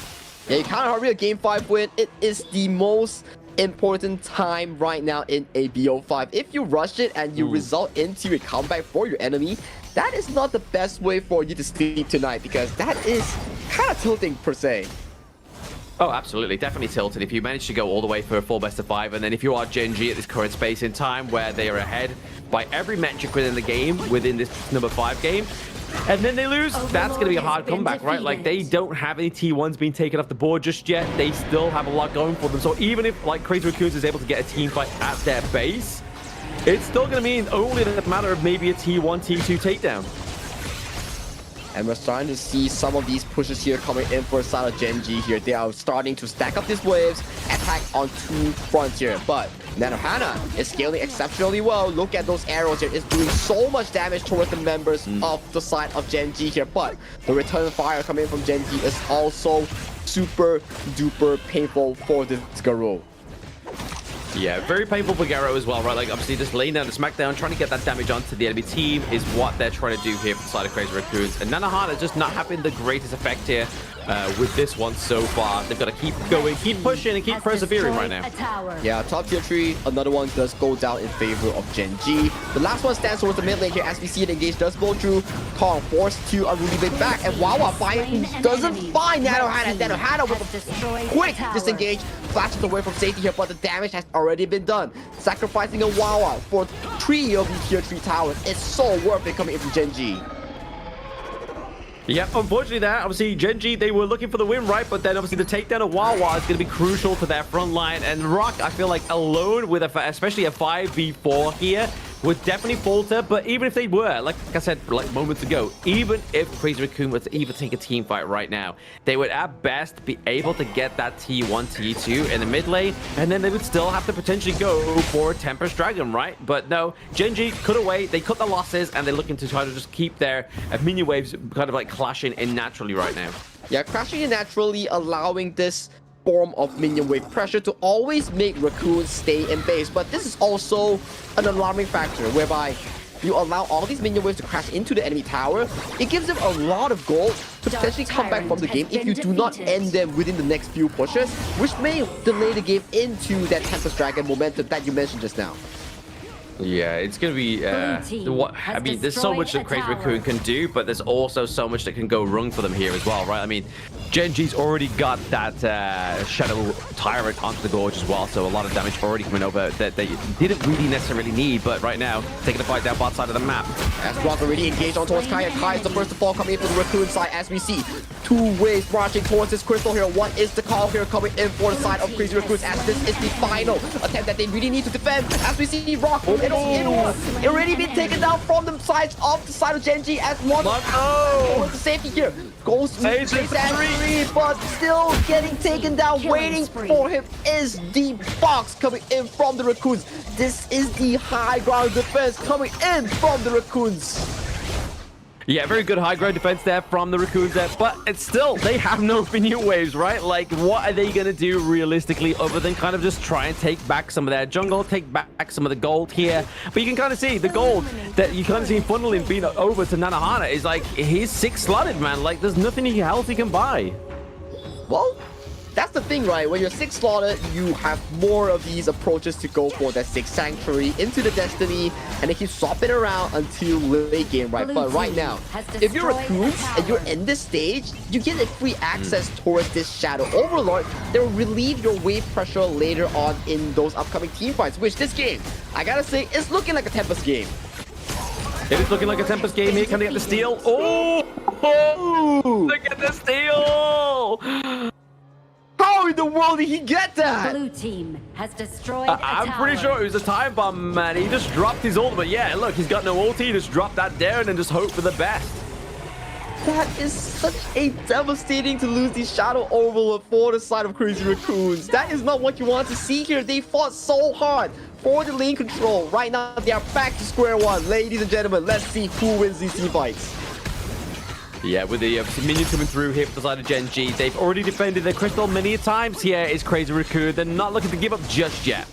Yeah, you can't hurry a game 5 win. It is the most important time right now in a BO5. If you rush it and you result into a comeback for your enemy, that is not the best way for you to sleep tonight, because that is kind of tilting per se. Oh, absolutely. Definitely tilted. If you manage to go all the way for a full best of 5, and then if you are Gen.G at this current space in time where they are ahead by every metric within the game, within this number 5 game, and then they lose, that's going to be a hard comeback, right? Like, they don't have any T1s being taken off the board just yet. They still have a lot going for them. So even if, like, Crazy Raccoons is able to get a team fight at their base, it's still going to mean only a matter of maybe a T1, T2 takedown. And we're starting to see some of these pushes here coming in for a side of Gen.G here. They are starting to stack up these waves, attack on 2 fronts here. But Nanohana is scaling exceptionally well. Look at those arrows here. It's doing so much damage towards the members of the side of Gen.G here. But the return fire coming in from Gen.G is also super duper painful for this Garou. Yeah, very painful for Garo as well, right? Like, obviously, just laying down the smackdown, trying to get that damage onto the enemy team is what they're trying to do here from the side of Crazy Raccoons. And Nanohana just not having the greatest effect here with this one so far. They've got to keep going, keep pushing, and keep persevering right now. Yeah, top tier 3, another one does go down in favor of Gen.G. The last one stands towards the mid lane here as we see it engage does go through. Kong forced to unruly big back, and Wawa doesn't find Nanohana. Nanohana with a quick disengage, flashes away from safety here, but the damage has already been done. Sacrificing a Wawa for 3 of these tier 3 towers is so worth it coming in from Gen.G. Yeah, unfortunately that, obviously Gen.G, they were looking for the win, right? But then obviously the takedown of Wawa is going to be crucial to their front line. And Rock, I feel like alone with especially a 5v4 here, would definitely falter. But even if they were, like I said like moments ago, even if Crazy Raccoon were to even take a team fight right now, they would at best be able to get that T1, T2 in the mid lane, and then they would still have to potentially go for Tempest Dragon, right? But no, Gen.G cut away, they cut the losses, and they're looking to try to just keep their minion waves kind of like clashing in naturally right now. Yeah, crashing in naturally, allowing this form of minion wave pressure to always make Raccoons stay in base. But this is also an alarming factor whereby you allow all these minion waves to crash into the enemy tower, it gives them a lot of gold to potentially come back from the game if you do not end them within the next few pushes, which may delay the game into that Tempest Dragon momentum that you mentioned just now. Yeah, it's going to be, I mean, there's so much that Crazy Raccoon can do, but there's also so much that can go wrong for them here as well, right? I mean, Gen.G's already got that Shadow Tyrant onto the Gorge as well, so a lot of damage already coming over that they didn't really necessarily need, but right now, taking a fight down bot side of the map. As Rock already engaged on towards Kai, and Kai is the first to fall, coming in from the Raccoon side, as we see two waves marching towards this crystal here. What is the call here coming in for the side of Crazy Raccoons, as this is the final attempt that they really need to defend, as we see Rock it already been taken down from the sides of the side of Gen.G as one the safety here goes to three, but still getting taken down. Waiting for him is the box coming in from the Raccoons. This is the high ground defense coming in from the Raccoons. Yeah, very good high ground defense there from the Raccoons there, but it's still, they have no minion waves, right? Like, what are they going to do realistically other than kind of just try and take back some of their jungle, take back some of the gold here? But you can kind of see the gold that you kind of see funneling being over to Nanohana is like, he's 6-slotted, man. Like, there's nothing else he can buy. Well, that's the thing, right? When you're 6-slotted, you have more of these approaches to go for that 6 Sanctuary into the Destiny, and they keep swapping around until late game, right? But right now, if you're Raccoons and you're in this stage, you get a free access towards this Shadow Overlord that will relieve your wave pressure later on in those upcoming team fights, which this game, I gotta say, is looking like a Tempest game. It is looking like a Tempest game here. Can they get the steal? Oh! Look at the steal! How in the world did he get that? Blue team has destroyed I'm pretty sure it was a time bomb, man. He just dropped his ultimate. Yeah, look, he's got no ulti. He just dropped that down and just hope for the best. That is such a devastating to lose the Shadow Overlord for the side of Crazy Raccoons. That is not what you want to see here. They fought so hard for the lane control. Right now, they are back to square one. Ladies and gentlemen, let's see who wins these team fights. Yeah, with the minions coming through here for the side of Gen.G, they've already defended their crystal many times. Here is Crazy Raccoon. They're not looking to give up just yet.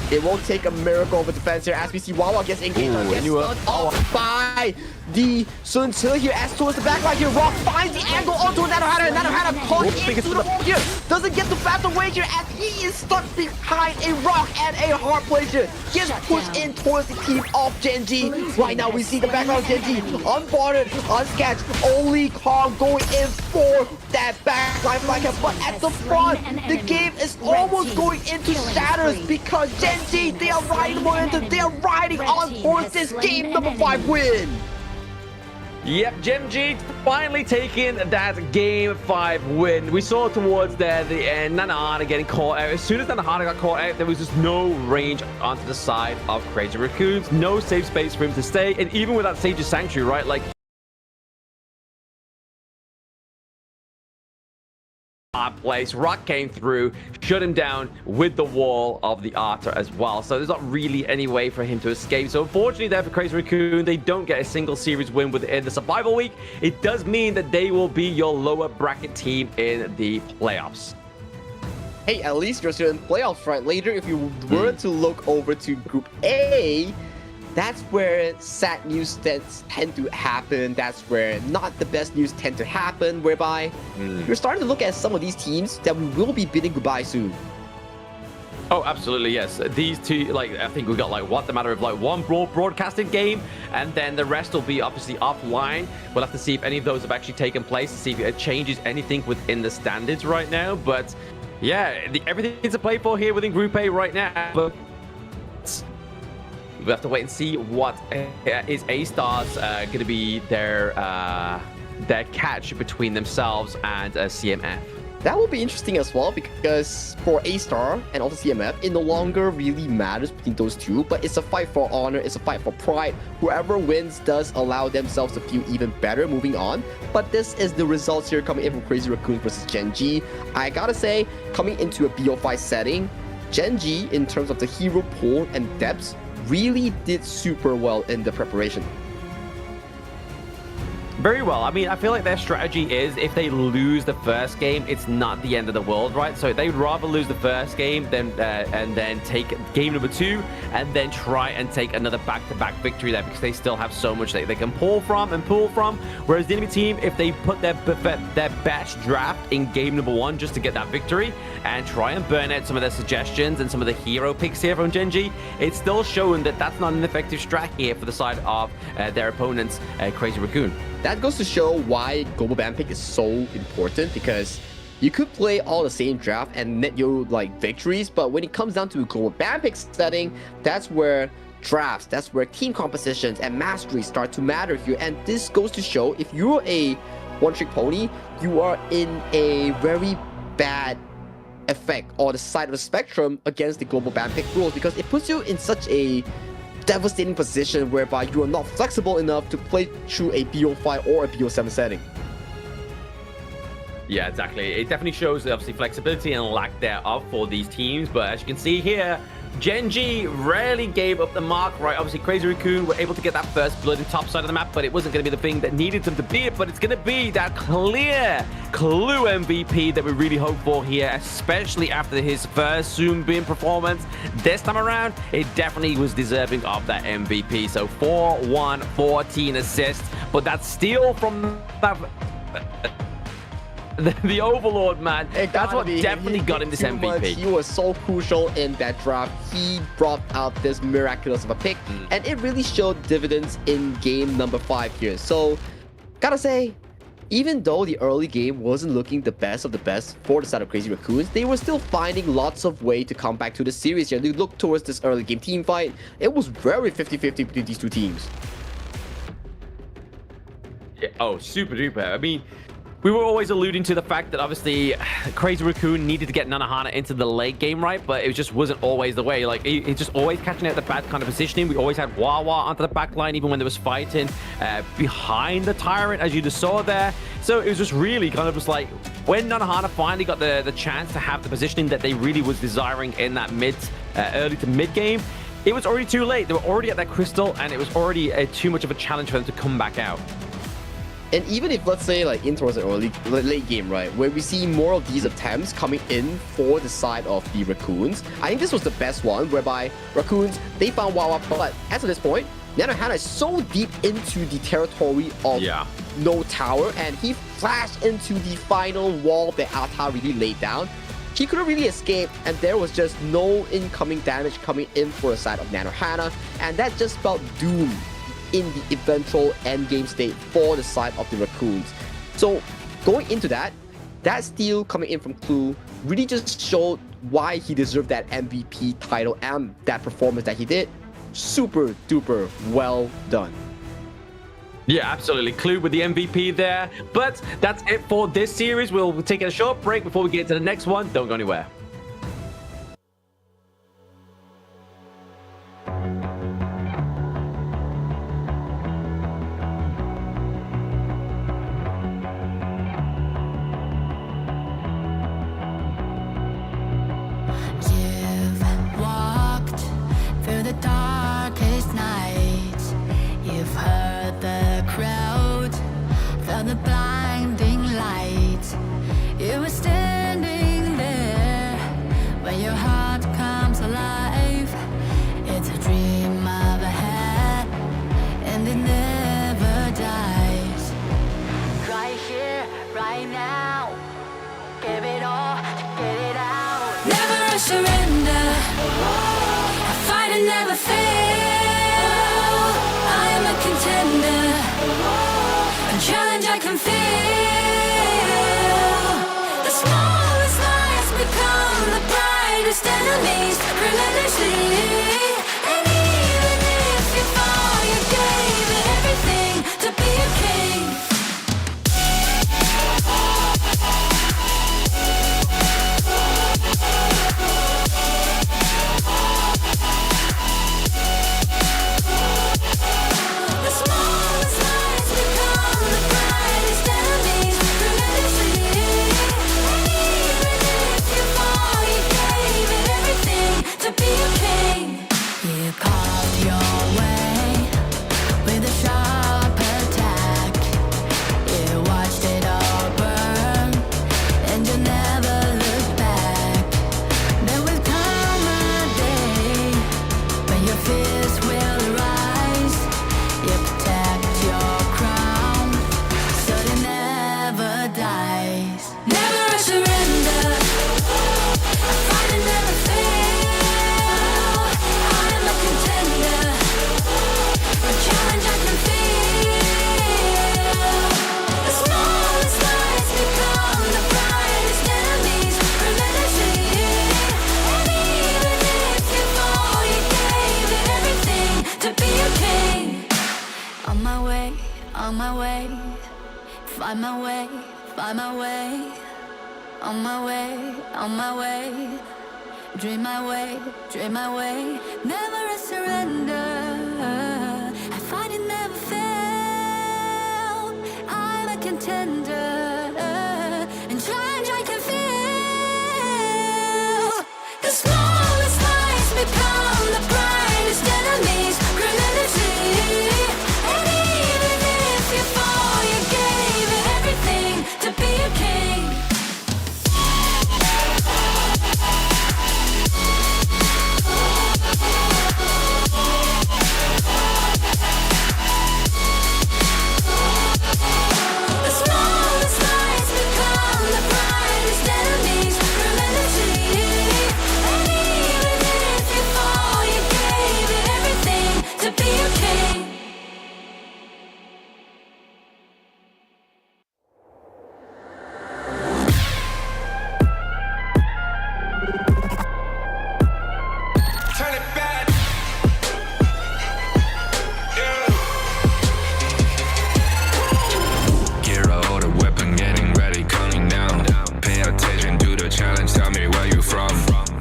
It won't take a miracle of a defense here as we see Wawa gets engaged and gets stunned off by the Sun Till here as towards the back right here. Rock finds the angle onto Nanohana. Nanohana caught into the hole here. Doesn't get the fast away here as he is stuck behind a rock and a hard place here. Gets pushed in towards the team of Gen.G. Right now we see the background of Gen.G. Unboarded, unsketched. Only Kong going in for that backline flank. But at the front, the game is almost going into shatters because Gen.G, they are riding momentum. They are riding on towards this game number 5 win. Yep, Gen.G finally taking that game 5 win. We saw towards there the end, Nanohana getting caught out. As soon as Nanohana got caught out, there was just no range onto the side of Crazy Raccoons. No safe space for him to stay. And even with that Sage's Sanctuary, right? Like, place. Rock came through, shut him down with the wall of the Arthur as well. So there's not really any way for him to escape. So unfortunately there for Crazy Raccoon, they don't get a single series win within the survival week. It does mean that they will be your lower bracket team in the playoffs. Hey, at least you're still in playoffs, right? Later, if you were to look over to Group A, that's where sad news tend to happen. That's where not the best news tend to happen, whereby you're starting to look at some of these teams that we will be bidding goodbye soon. Oh, absolutely, yes. These two, like, I think we got, like, what, the matter of, like, one broadcasted game, and then the rest will be obviously offline. We'll have to see if any of those have actually taken place, to see if it changes anything within the standards right now. But, yeah, everything's to play for here within Group A right now. But we'll have to wait and see what is Astar's going to be their catch between themselves and CMF. That will be interesting as well, because for Astar and also CMF, it no longer really matters between those two, but it's a fight for honor, it's a fight for pride. Whoever wins does allow themselves to feel even better moving on. But this is the results here coming in from Crazy Raccoon versus Gen.G. I gotta say, coming into a BO5 setting, Gen.G, in terms of the hero pool and depths, really did super well in the preparation. Very well. I mean, I feel like their strategy is if they lose the first game, it's not the end of the world, right? So they would rather lose the first game than and then take game number 2 and then try and take another back-to-back victory there because they still have so much that they can pull from. Whereas the enemy team, if they put their best draft in game number 1 just to get that victory and try and burn out some of their suggestions and some of the hero picks here from Gen.G, it's still showing that that's not an effective strat here for the side of their opponents, Crazy Raccoon. That goes to show why global ban pick is so important, because you could play all the same draft and net you like victories, but when it comes down to global ban pick setting, that's where drafts, that's where team compositions and mastery start to matter here. And this goes to show if you're a one-trick pony, you are in a very bad effect or the side of the spectrum against the global ban pick rules, because it puts you in such a devastating position whereby you are not flexible enough to play through a BO5 or a BO7 setting. Yeah, exactly. It definitely shows obviously flexibility and lack thereof for these teams, but as you can see here, Gen.G rarely gave up the mark, right? Obviously, Crazy Raccoon were able to get that first blood in top side of the map, but it wasn't going to be the thing that needed them to be it, but it's going to be that clear clue MVP that we really hope for here, especially after his first Zoombin performance. This time around, it definitely was deserving of that MVP. So 4-1, 14 assists, but that steal from that... The Overlord, man. That's what definitely got him this MVP. He was so crucial in that draft. He brought out this miraculous of a pick, and it really showed dividends in game number 5 here. So, gotta say, even though the early game wasn't looking the best of the best for the side of Crazy Raccoons, they were still finding lots of way to come back to the series here. They look towards this early game team fight. It was very 50-50 between these two teams. Yeah, oh, super duper. I mean, we were always alluding to the fact that obviously Crazy Raccoon needed to get Nanohana into the late game, right? But it just wasn't always the way. Like, it's just always catching out the bad kind of positioning. We always had Wawa onto the back line, even when there was fighting behind the Tyrant, as you just saw there. So it was just really kind of just like, when Nanohana finally got the chance to have the positioning that they really was desiring in that early to mid game, it was already too late. They were already at that crystal, and it was already too much of a challenge for them to come back out. And even if, let's say, like in towards the late game, right, where we see more of these attempts coming in for the side of the Raccoons, I think this was the best one, whereby Raccoons, they found Wawa, but as of this point, Nanohana is so deep into the territory of no tower, and he flashed into the final wall that Astar really laid down. He couldn't really escape, and there was just no incoming damage coming in for the side of Nanohana, and that just felt doom in the eventual endgame state for the side of the Raccoons. So going into that steal coming in from Clue really just showed why he deserved that MVP title and that performance that he did. Super duper well done. Yeah, absolutely. Clue with the MVP there. But that's it for this series. We'll take a short break before we get to the next one. Don't go anywhere. The blinding light, you were standing there when your heart comes alive. It's a dream of a hat, and it never dies. Right here, right now, give it all, get it out. Never a surrender, I fight and never fail. I am a contender, a challenge I can feel. The smallest lies become the brightest enemies, relentlessly. And even if you fall, you gave it everything to be a king. The smallest lies become the brightest enemies, relentlessly. And even if you fall, you gave it everything to be a king. a king. On my way, on my way. Find my way, find my way. On my way, on my way. Dream my way, dream my way. Never a surrender. I find it never fail. I'm a contender. And change I can feel. The smallest lies become the brightest enemies. Remember to. And even if you fall, you gave it everything to be a king. The smallest lies become the brightest enemies. Remember to. And even if you fall, you gave it everything to be a king. Turn it back. Gear out a weapon, getting ready, counting down. Pay attention to the challenge, tell me where you from.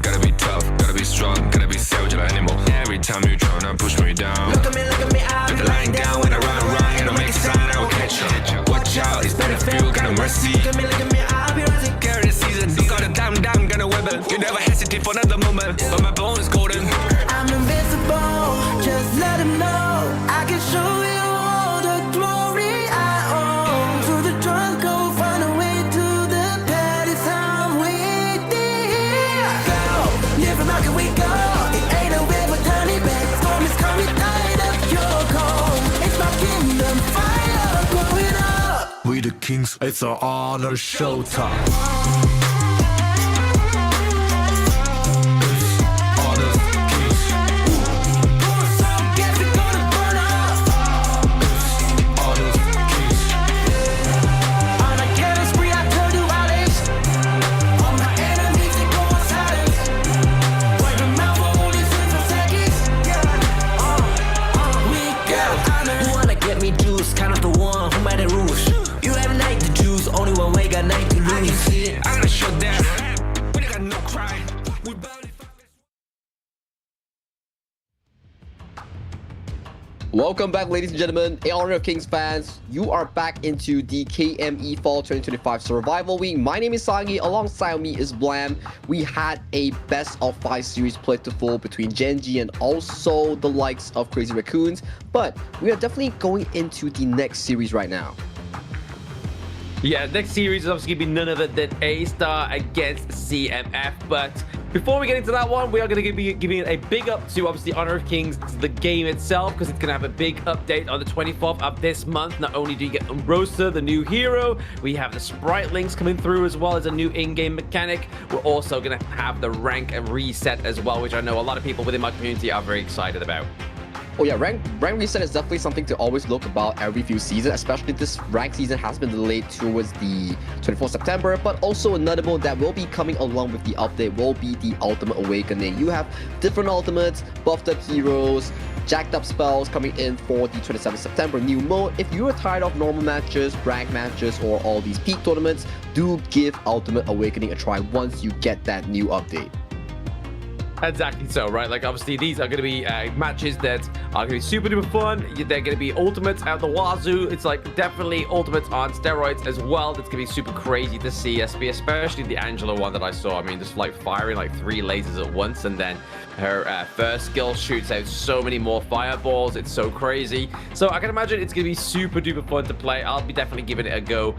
Gotta be tough, gotta be strong, gotta be savage like animal. Every time you try to push me down. Look at me, I'll be lying down when I run around. You don't make a sign, I will catch you. Watch out, it's better feel, kind of mercy. Look at me, I'll be rising. Carry the season, you got a damn, gonna weapon. You never hesitate for another moment, but my bone is golden. I'm invincible, just let him know. I can show you all the glory I own. Through the jungle, find a way to the palace. I'm waiting. Go, live and rock and we go. It ain't a river, turning back. Storm is coming, light up your cold. It's my kingdom, fire growing up. We the kings, it's our honor showtime. On a killing spree, I told you all this. All my enemies, they go on silence. Wipe them out for only 6 seconds. We got honor. You wanna get me juice, kind of the one who made the rules. You have night to choose, only one way, got night to lose. I'm gonna show them. We got no cry. We barely. Welcome back, ladies and gentlemen, Honor of Kings fans. You are back into the KME Fall 2025 Survival Week. My name is Sangi. Alongside me is Blam. We had a best of 5 series played to full between Gen.G and also the likes of Crazy Raccoons. But we are definitely going into the next series right now. Yeah, next series is obviously going to be none other than Astar against CMF. But before we get into that one, we are going to be giving a big up to obviously Honor of Kings, the game itself, because it's going to have a big update on the 24th of this month. Not only do you get Umbrosa, the new hero, we have the sprite links coming through as well as a new in-game mechanic. We're also going to have the rank and reset as well, which I know a lot of people within my community are very excited about. Oh yeah, rank reset is definitely something to always look about every few seasons, especially this rank season has been delayed towards the 24th September, but also another mode that will be coming along with the update will be the Ultimate Awakening. You have different ultimates, buffed up heroes, jacked up spells coming in for the 27th September new mode. If you are tired of normal matches, rank matches, or all these peak tournaments, do give Ultimate Awakening a try once you get that new update. Exactly so, right? Like, obviously, these are going to be matches that are going to be super duper fun. They're going to be ultimates out the wazoo. It's like definitely ultimates on steroids as well. That's going to be super crazy to see, especially the Angela one that I saw. I mean, just like firing like 3 lasers at once, and then her first skill shoots out so many more fireballs. It's so crazy. So I can imagine it's going to be super duper fun to play. I'll be definitely giving it a go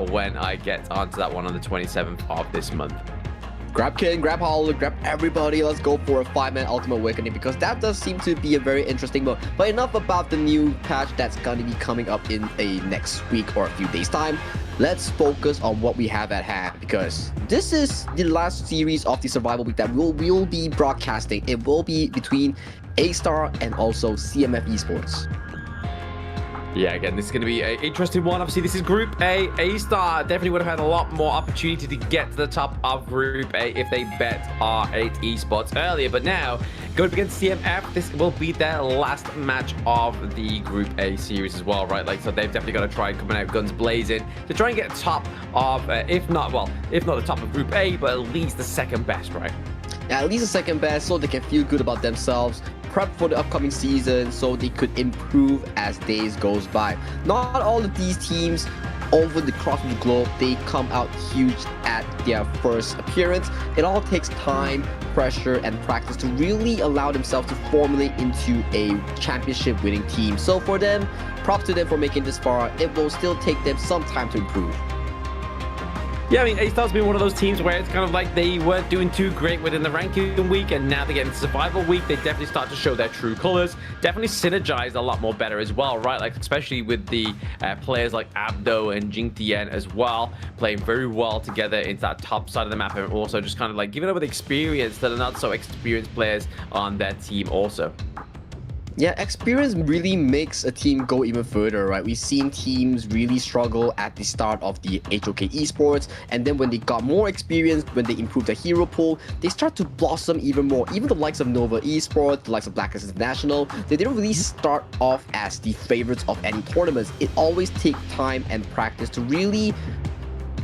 when I get onto that one on the 27th of this month. Grab King, grab Hollow, grab everybody. Let's go for a 5-man Ultimate Awakening because that does seem to be a very interesting mode. But enough about the new patch that's going to be coming up in a next week or a few days time. Let's focus on what we have at hand because this is the last series of the Survival Week that we'll be broadcasting. It will be between Astar and also CMF Esports. Yeah, again, this is going to be an interesting one. Obviously, this is Group A. Astar definitely would have had a lot more opportunity to get to the top of Group A if they bet R8 Esports earlier. But now, going against CMF. This will be their last match of the Group A series as well, right? Like, so they've definitely got to try coming out guns blazing to try and get top of, if not the top of Group A, but at least the second best, right? Yeah, at least the second best, so they can feel good about themselves, prep for the upcoming season, so they could improve as days goes by. Not all of these teams over the cross of the globe, they come out huge at their first appearance. It all takes time, pressure, and practice to really allow themselves to formulate into a championship winning team. So for them, props to them for making this far. It will still take them some time to improve. Yeah, I mean, Astar's been one of those teams where it's kind of like they weren't doing too great within the ranking week, and now they get into survival week, they definitely start to show their true colors. Definitely synergize a lot more better as well, right? Like, especially with the players like Abdo and Gen.G as well, playing very well together into that top side of the map, and also just kind of like giving over the experience that are not so experienced players on their team also. Yeah, experience really makes a team go even further, right? We've seen teams really struggle at the start of the HOK Esports, and then when they got more experience, when they improved their hero pool, they start to blossom even more. Even the likes of Nova Esports, the likes of Blackness International, they didn't really start off as the favorites of any tournaments. It always takes time and practice to really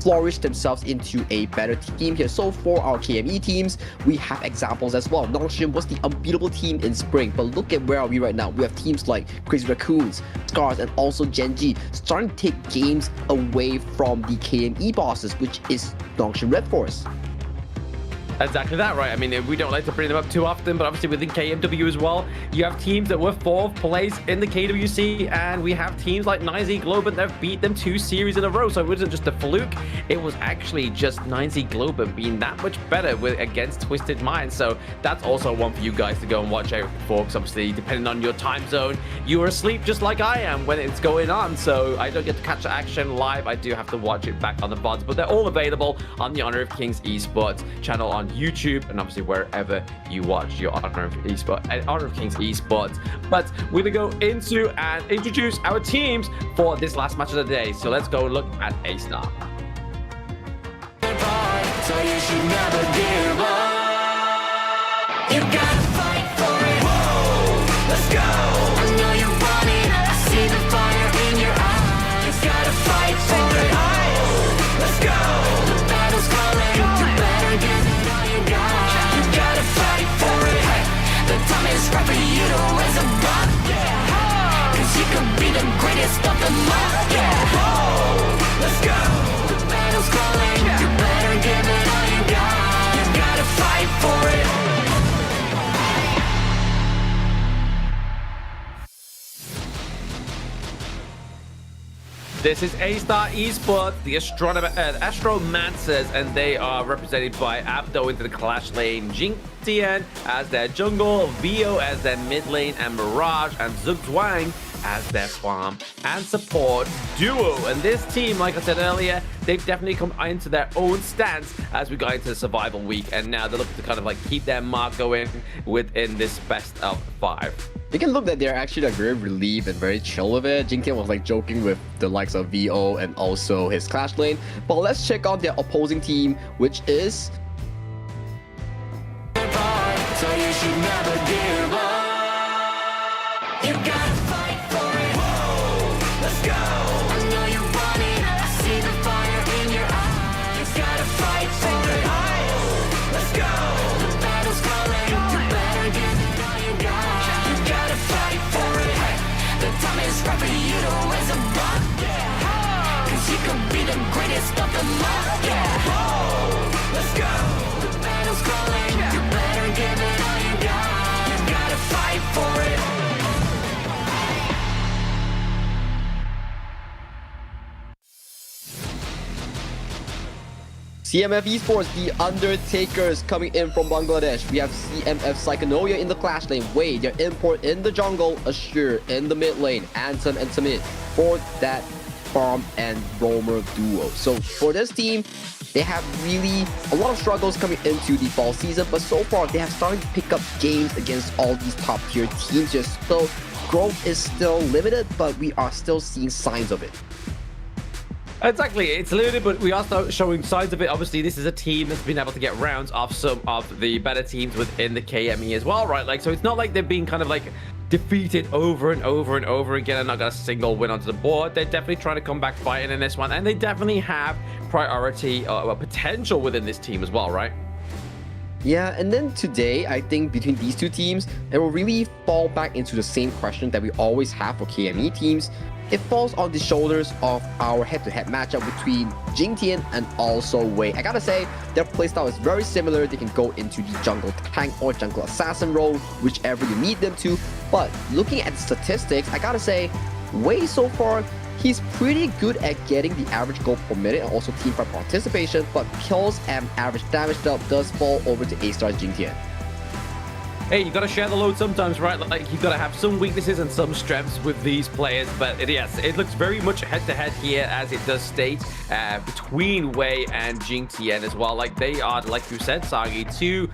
flourish themselves into a better team here. So for our KME teams, we have examples as well. Nongshim was the unbeatable team in spring, but look at where are we right now. We have teams like Crazy Raccoons, Scarz, and also Gen.G starting to take games away from the KME bosses, which is Nongshim Red Force. Exactly that, right? I mean, we don't like to bring them up too often, but obviously within KMW as well, you have teams that were 4th place in the KWC, and we have teams like 9Z Globen that have beat them 2 series in a row. So it wasn't just a fluke, it was actually just 9Z Globen being that much better against Twisted Minds. So that's also one for you guys to go and watch out for, because obviously, depending on your time zone, you are asleep just like I am when it's going on. So I don't get to catch the action live. I do have to watch it back on the VODs, but they're all available on the Honor of Kings Esports channel on YouTube, and obviously wherever you watch your Honor of Kings Esports. But we're gonna go into and introduce our teams for this last match of the day. So let's go look at Astar. So you should never give up. You gotta fight for it. Whoa, let's go. I know you want it. I see the fire in your eyes. You gotta fight for it. Let's go. The battle's calling. You better give it all you got. You gotta fight for it. The time is right for you to raise a bar. Cause you can be the greatest of them all. Let's go. The battle's calling. You better give it all you got. You gotta fight for it. This is Astar Esports, the Astromancers, and they are represented by Abdo into the Clash lane, Gen.G as their jungle, Vio as their mid lane, and Mirage and Zugzwang as their farm and support duo. And this team, like I said earlier, they've definitely come into their own stance as we got into the survival week, and now they're looking to kind of like keep their mark going within this best of 5. You can look that they're actually like very relieved and very chill with it. Gen.G was like joking with the likes of VO and also his Clash lane. But let's check out their opposing team, which is... So you should never give up. You gotta fight for it. Whoa, let's go. I know you want it. I see the fire in your eyes. You gotta fight for it. Let's go. The battle's calling. You better give it all you got. You gotta fight for it. The time is right for you to raise a bar. Cause you can be the greatest of them all. Let's go. The battle's calling. You better give it all you got. You gotta fight for it. CMF Esports, the Undertakers coming in from Bangladesh. We have CMF Psychonoia in the Clash lane, Wei, their import in the jungle, Assure in the mid lane, Anson and Samit for that farm and roamer duo. So for this team, they have really a lot of struggles coming into the fall season, but so far they have started to pick up games against all these top tier teams. So growth is still limited, but we are still seeing signs of it. Exactly, it's limited, but we are showing signs of it. Obviously, this is a team that's been able to get rounds off some of the better teams within the KME as well, right? Like, so it's not like they're being kind of like defeated over and over and over again and not got a single win onto the board. They're definitely trying to come back fighting in this one, and they definitely have priority or potential within this team as well, right? Yeah, and then today, I think between these two teams, it will really fall back into the same question that we always have for KME teams. It falls on the shoulders of our head-to-head matchup between Gen.G and also Wei. I gotta say, their playstyle is very similar. They can go into the jungle tank or jungle assassin role, whichever you need them to. But looking at the statistics, I gotta say, Wei so far, he's pretty good at getting the average goal per minute and also teamfight participation, but kills and average damage dealt does fall over to Astar's Gen.G. Hey, you gotta share the load sometimes, right? Like, you gotta have some weaknesses and some strengths with these players. But yes, it looks very much head-to-head here, as it does state, between Wei and Gen.G as well. Like, they are, like you said, Sagi, two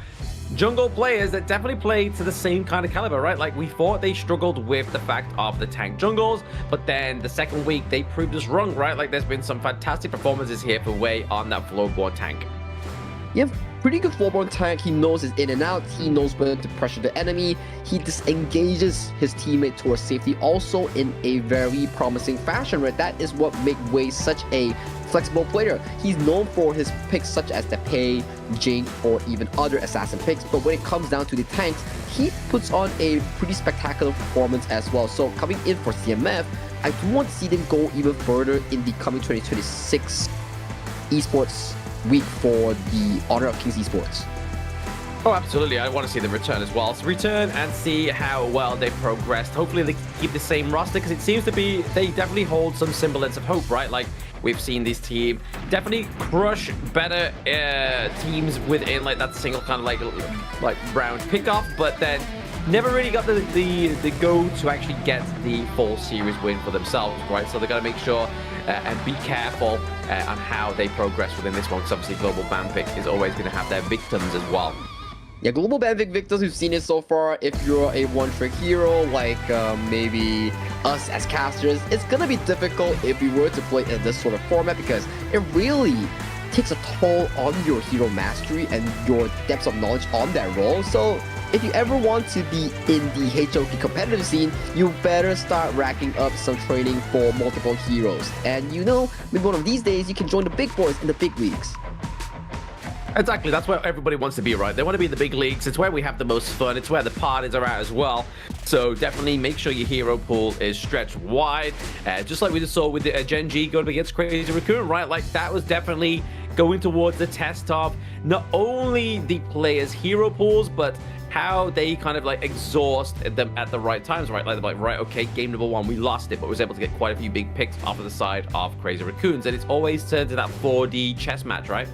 jungle players that definitely play to the same kind of caliber, right? Like, we thought they struggled with the fact of the tank jungles, but then the second week, they proved us wrong, right? Like, there's been some fantastic performances here for Wei on that floorboard tank. You have pretty good floorboard tank. He knows his in and out. He knows when to pressure the enemy. He disengages his teammate towards safety also in a very promising fashion, right? That is what makes Wei such a flexible player. He's known for his picks such as the Pei, Jing, or even other assassin picks, but when it comes down to the tanks, he puts on a pretty spectacular performance as well. So coming in for CMF, I do want to see them go even further in the coming 2026 Esports week for the Honor of Kings Esports. Oh, absolutely. I want to see them return as well. So return and see how well they've progressed. Hopefully they keep the same roster, because it seems to be they definitely hold some semblance of hope, right? Like, we've seen this team definitely crush better teams within like that single kind of like round pickoff, but then never really got the go to actually get the full series win for themselves, right? So they got to make sure and be careful on how they progress within this one, because obviously Global Ban Pick is always going to have their victims as well. Yeah, Global Ban Pick victims, we've seen it so far. If you're a one-trick hero, like maybe us as casters, it's going to be difficult if we were to play in this sort of format, because it really takes a toll on your hero mastery and your depth of knowledge on that role. So if you ever want to be in the HOK competitive scene, you better start racking up some training for multiple heroes. And you know, maybe one of these days, you can join the big boys in the big leagues. Exactly, that's where everybody wants to be, right? They want to be in the big leagues. It's where we have the most fun. It's where the parties are at as well. So definitely make sure your hero pool is stretched wide. Just like we just saw with the Gen.G going against Crazy Raccoon, right? Like, that was definitely going towards the test of not only the players' hero pools, but how they kind of like exhaust them at the right times, right? Like, right, okay, game number one, we lost it, but was able to get quite a few big picks off of the side of Crazy Raccoons. And it's always turned to that 4D chess match, right?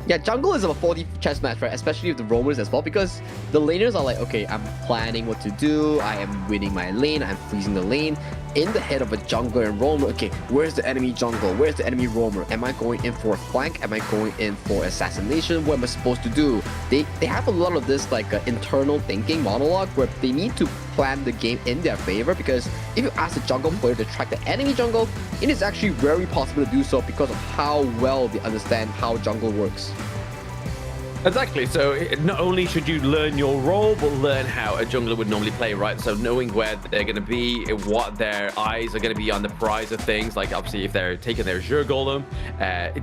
Yeah, jungle is a 4D chess match, right? Especially with the roamers as well, because the laners are like, okay, I'm planning what to do, I am winning my lane, I'm freezing the lane. In the head of a jungler and roamer, okay, where's the enemy jungle? Where's the enemy roamer? Am I going in for a flank? Am I going in for assassination? What am I supposed to do? They have a lot of this like internal thinking monologue where they need to plan the game in their favor, because if you ask the jungle player to track the enemy jungle, it is actually very possible to do so because of how well they understand how jungle works. Exactly, so not only should you learn your role, but learn how a jungler would normally play, right? So knowing where they're going to be, what their eyes are going to be on the prize of things, like obviously if they're taking their Azure Golem,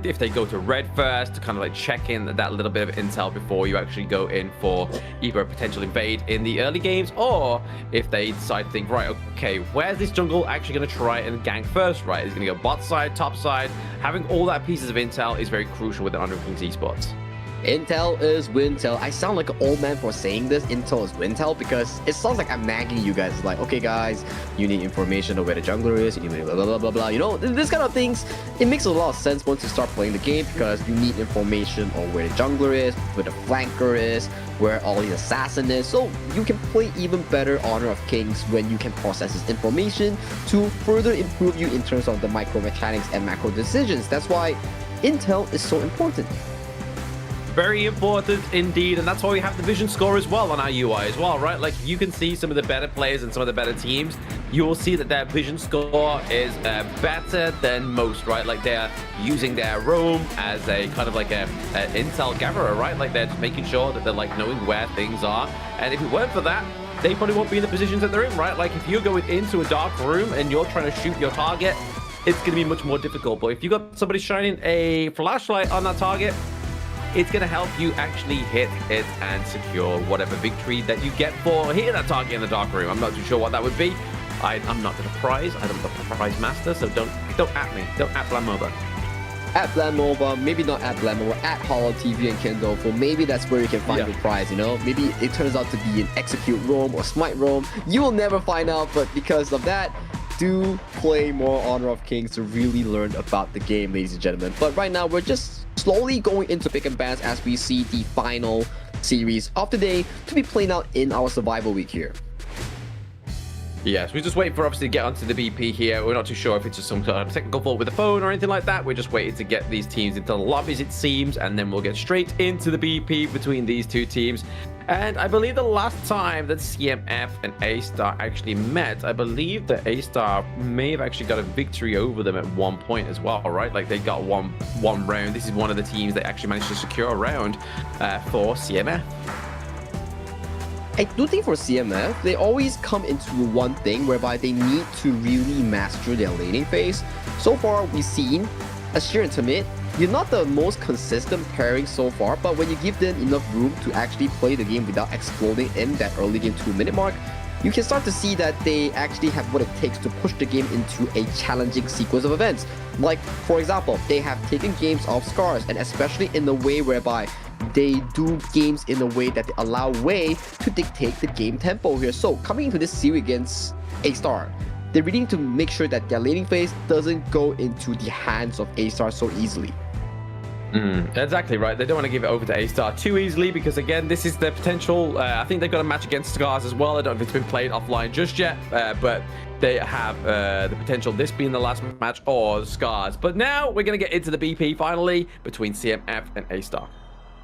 if they go to red first, to kind of like check in that little bit of intel before you actually go in for either a potential invade in the early games, or if they decide to think, right, okay, where's this jungle actually going to try and gank first, right? Is it going to go bot side, top side? Having all that pieces of intel is very crucial with the Honor of Kings Esports. Intel is Wintel. I sound like an old man for saying this. Intel is Wintel, because it sounds like I'm nagging you guys. Like, okay, guys, you need information on where the jungler is. You need blah, blah, blah, blah, blah. You know, this kind of things, it makes a lot of sense once you start playing the game, because you need information on where the jungler is, where the flanker is, where all the assassin is. So you can play even better Honor of Kings when you can process this information to further improve you in terms of the micro mechanics and macro decisions. That's why Intel is so important. Very important indeed, and that's why we have the vision score as well on our UI as well, right? Like, you can see some of the better players and some of the better teams you will see that their vision score is better than most, right? Like they're using their roam as a kind of like a intel gatherer, right? Like they're just making sure that they're like knowing where things are. And if it weren't for that, they probably won't be in the positions that they're in, right? Like if you're going into a dark room and you're trying to shoot your target, it's going to be much more difficult. But if you got somebody shining a flashlight on that target, it's going to help you actually hit it and secure whatever victory that you get for hitting that target in the dark room. I'm not too sure what that would be. I'm not going to prize. I don't know the prize master, so don't at me. Don't at Blamova. At Blamova, maybe not at Blamova, at Hollow TV and Kindle, for maybe that's where you can find your prize, you know? Maybe it turns out to be an Execute Roam or Smite Roam. You will never find out, but because of that, do play more Honor of Kings to really learn about the game, ladies and gentlemen. But right now, we're just slowly going into pick and bans as we see the final series of the day to be playing out in our survival week here. Yes, we're just waiting for obviously to get onto the BP here. We're not too sure if it's just some kind of technical fault with the phone or anything like that. We're just waiting to get these teams into the lobbies, it seems, and then we'll get straight into the BP between these two teams. And I believe the last time that CMF and Astar actually met, I believe that Astar may have actually got a victory over them at one point as well, right? Like they got one round. This is one of the teams that actually managed to secure a round for CMF. I do think for CMF, they always come into one thing whereby they need to really master their laning phase. So far, we've seen Astar and Timid, you're not the most consistent pairing so far, but when you give them enough room to actually play the game without exploding in that early game 2-minute mark, you can start to see that they actually have what it takes to push the game into a challenging sequence of events. Like, for example, they have taken games off Scarz, and especially in the way whereby they do games in a way that they allow Wei to dictate the game tempo here. So coming into this series against Astar, they really need to make sure that their laning phase doesn't go into the hands of Astar so easily. Exactly right. They don't want to give it over to Astar too easily because, again, this is their potential. I think they've got a match against Scarz as well. I don't know if it's been played offline just yet, but they have the potential, this being the last match or Scarz. But now we're going to get into the BP finally between CMF and Astar.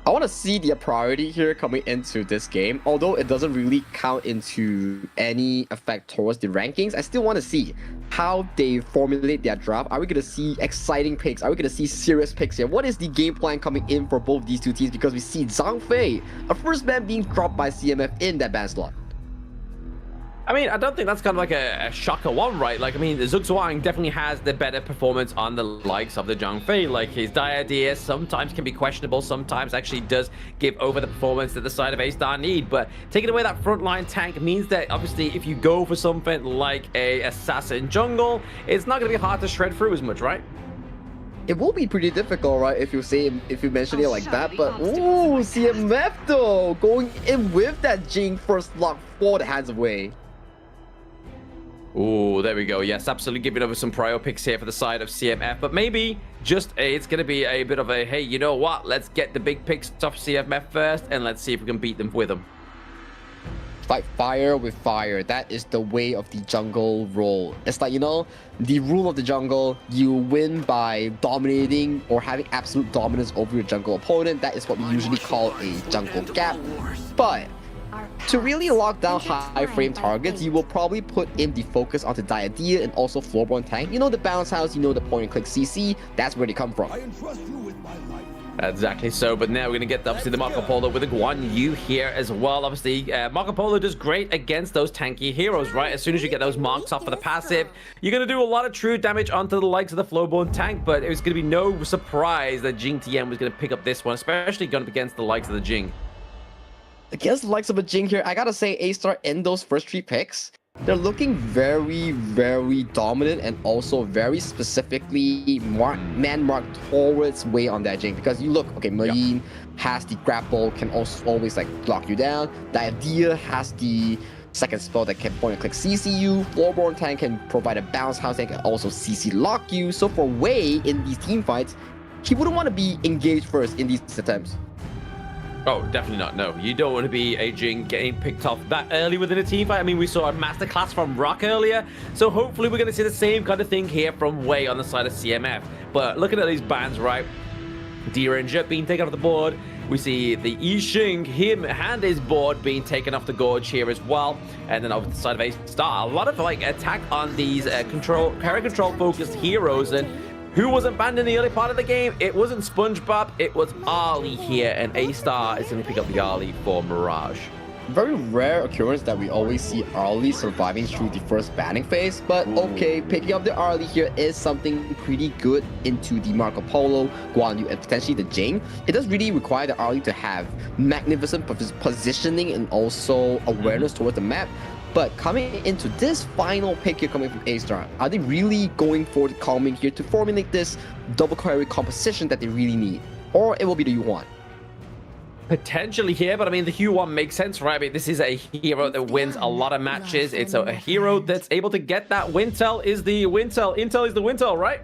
I want to see their priority here coming into this game. Although it doesn't really count into any effect towards the rankings, I still want to see how they formulate their draft. Are we going to see exciting picks? Are we going to see serious picks here? What is the game plan coming in for both these two teams? Because we see Zhang Fei, a first ban being dropped by CMF in that ban slot. I mean, I don't think that's kind of like a shocker one, right? Like, I mean, Zug Zhuang definitely has the better performance on the likes of the Zhang Fei. Like, his idea sometimes can be questionable, sometimes actually does give over the performance that the side of Astar need. But taking away that frontline tank means that, obviously, if you go for something like a assassin jungle, it's not going to be hard to shred through as much, right? It will be pretty difficult, right, if you mention it like that, but ooh, CMF though, going in with that Jing first lock for the hands of Wei. Oh, there we go. Yes, absolutely giving over some prio picks here for the side of CMF. But maybe just it's going to be a bit of a, hey, you know what? Let's get the big picks off CMF first, and let's see if we can beat them with them. Fight fire with fire. That is the way of the jungle role. It's like, you know, the rule of the jungle, you win by dominating or having absolute dominance over your jungle opponent. That is what we usually call a jungle gap. But to really lock down high frame targets, you will probably put in the focus onto Diadea and also Floorborn Tank. You know the bounce house, you know the point and click CC, that's where they come from. Exactly so, but now we're going to get obviously the Marco Polo with a Guan Yu here as well. Obviously, Marco Polo does great against those tanky heroes, right? As soon as you get those marks off for the passive, you're going to do a lot of true damage onto the likes of the Floorborn Tank, but it was going to be no surprise that Jing TM was going to pick up this one, especially going up against the likes of the Jing. Against the likes of a Jing here, I gotta say Astar in those first 3 picks, they're looking very, very dominant and also very specifically man-marked towards Wei on that Jing. Because you look, okay, Marine has the grapple, can also always like block you down. Diadea has the second spell that can point and click CC you. Floorborn Tank can provide a bounce house that can also CC lock you. So for Wei in these team fights, he wouldn't want to be engaged first in these attempts. Oh, definitely not. No, you don't want to be a Jing getting picked off that early within a team fight. I mean, we saw a masterclass from Rock earlier, so hopefully we're going to see the same kind of thing here from Wei on the side of CMF. But looking at these bans, right? D-Ranger being taken off the board. We see the Yixing, him and his board being taken off the gorge here as well. And then over the side of Astar, a lot of like attack on these carry control focused heroes. And who wasn't banned in the early part of the game? It wasn't SpongeBob, it was Arlie here. And Astar is going to pick up the Arlie for Mirage. Very rare occurrence that we always see Arlie surviving through the first banning phase, but okay, picking up the Arlie here is something pretty good into the Marco Polo, Guan Yu, and potentially the Jing. It does really require the Arlie to have magnificent positioning and also awareness towards the map. But coming into this final pick here coming from Astar, are they really going for the calming here to formulate this double carry composition that they really need? Or it will be the Yuan? Potentially here, but I mean, the Huan makes sense, right? I mean, this is a hero that wins a lot of matches. It's a hero that's able to get that Wintel is the Wintel. Intel is the Wintel, right?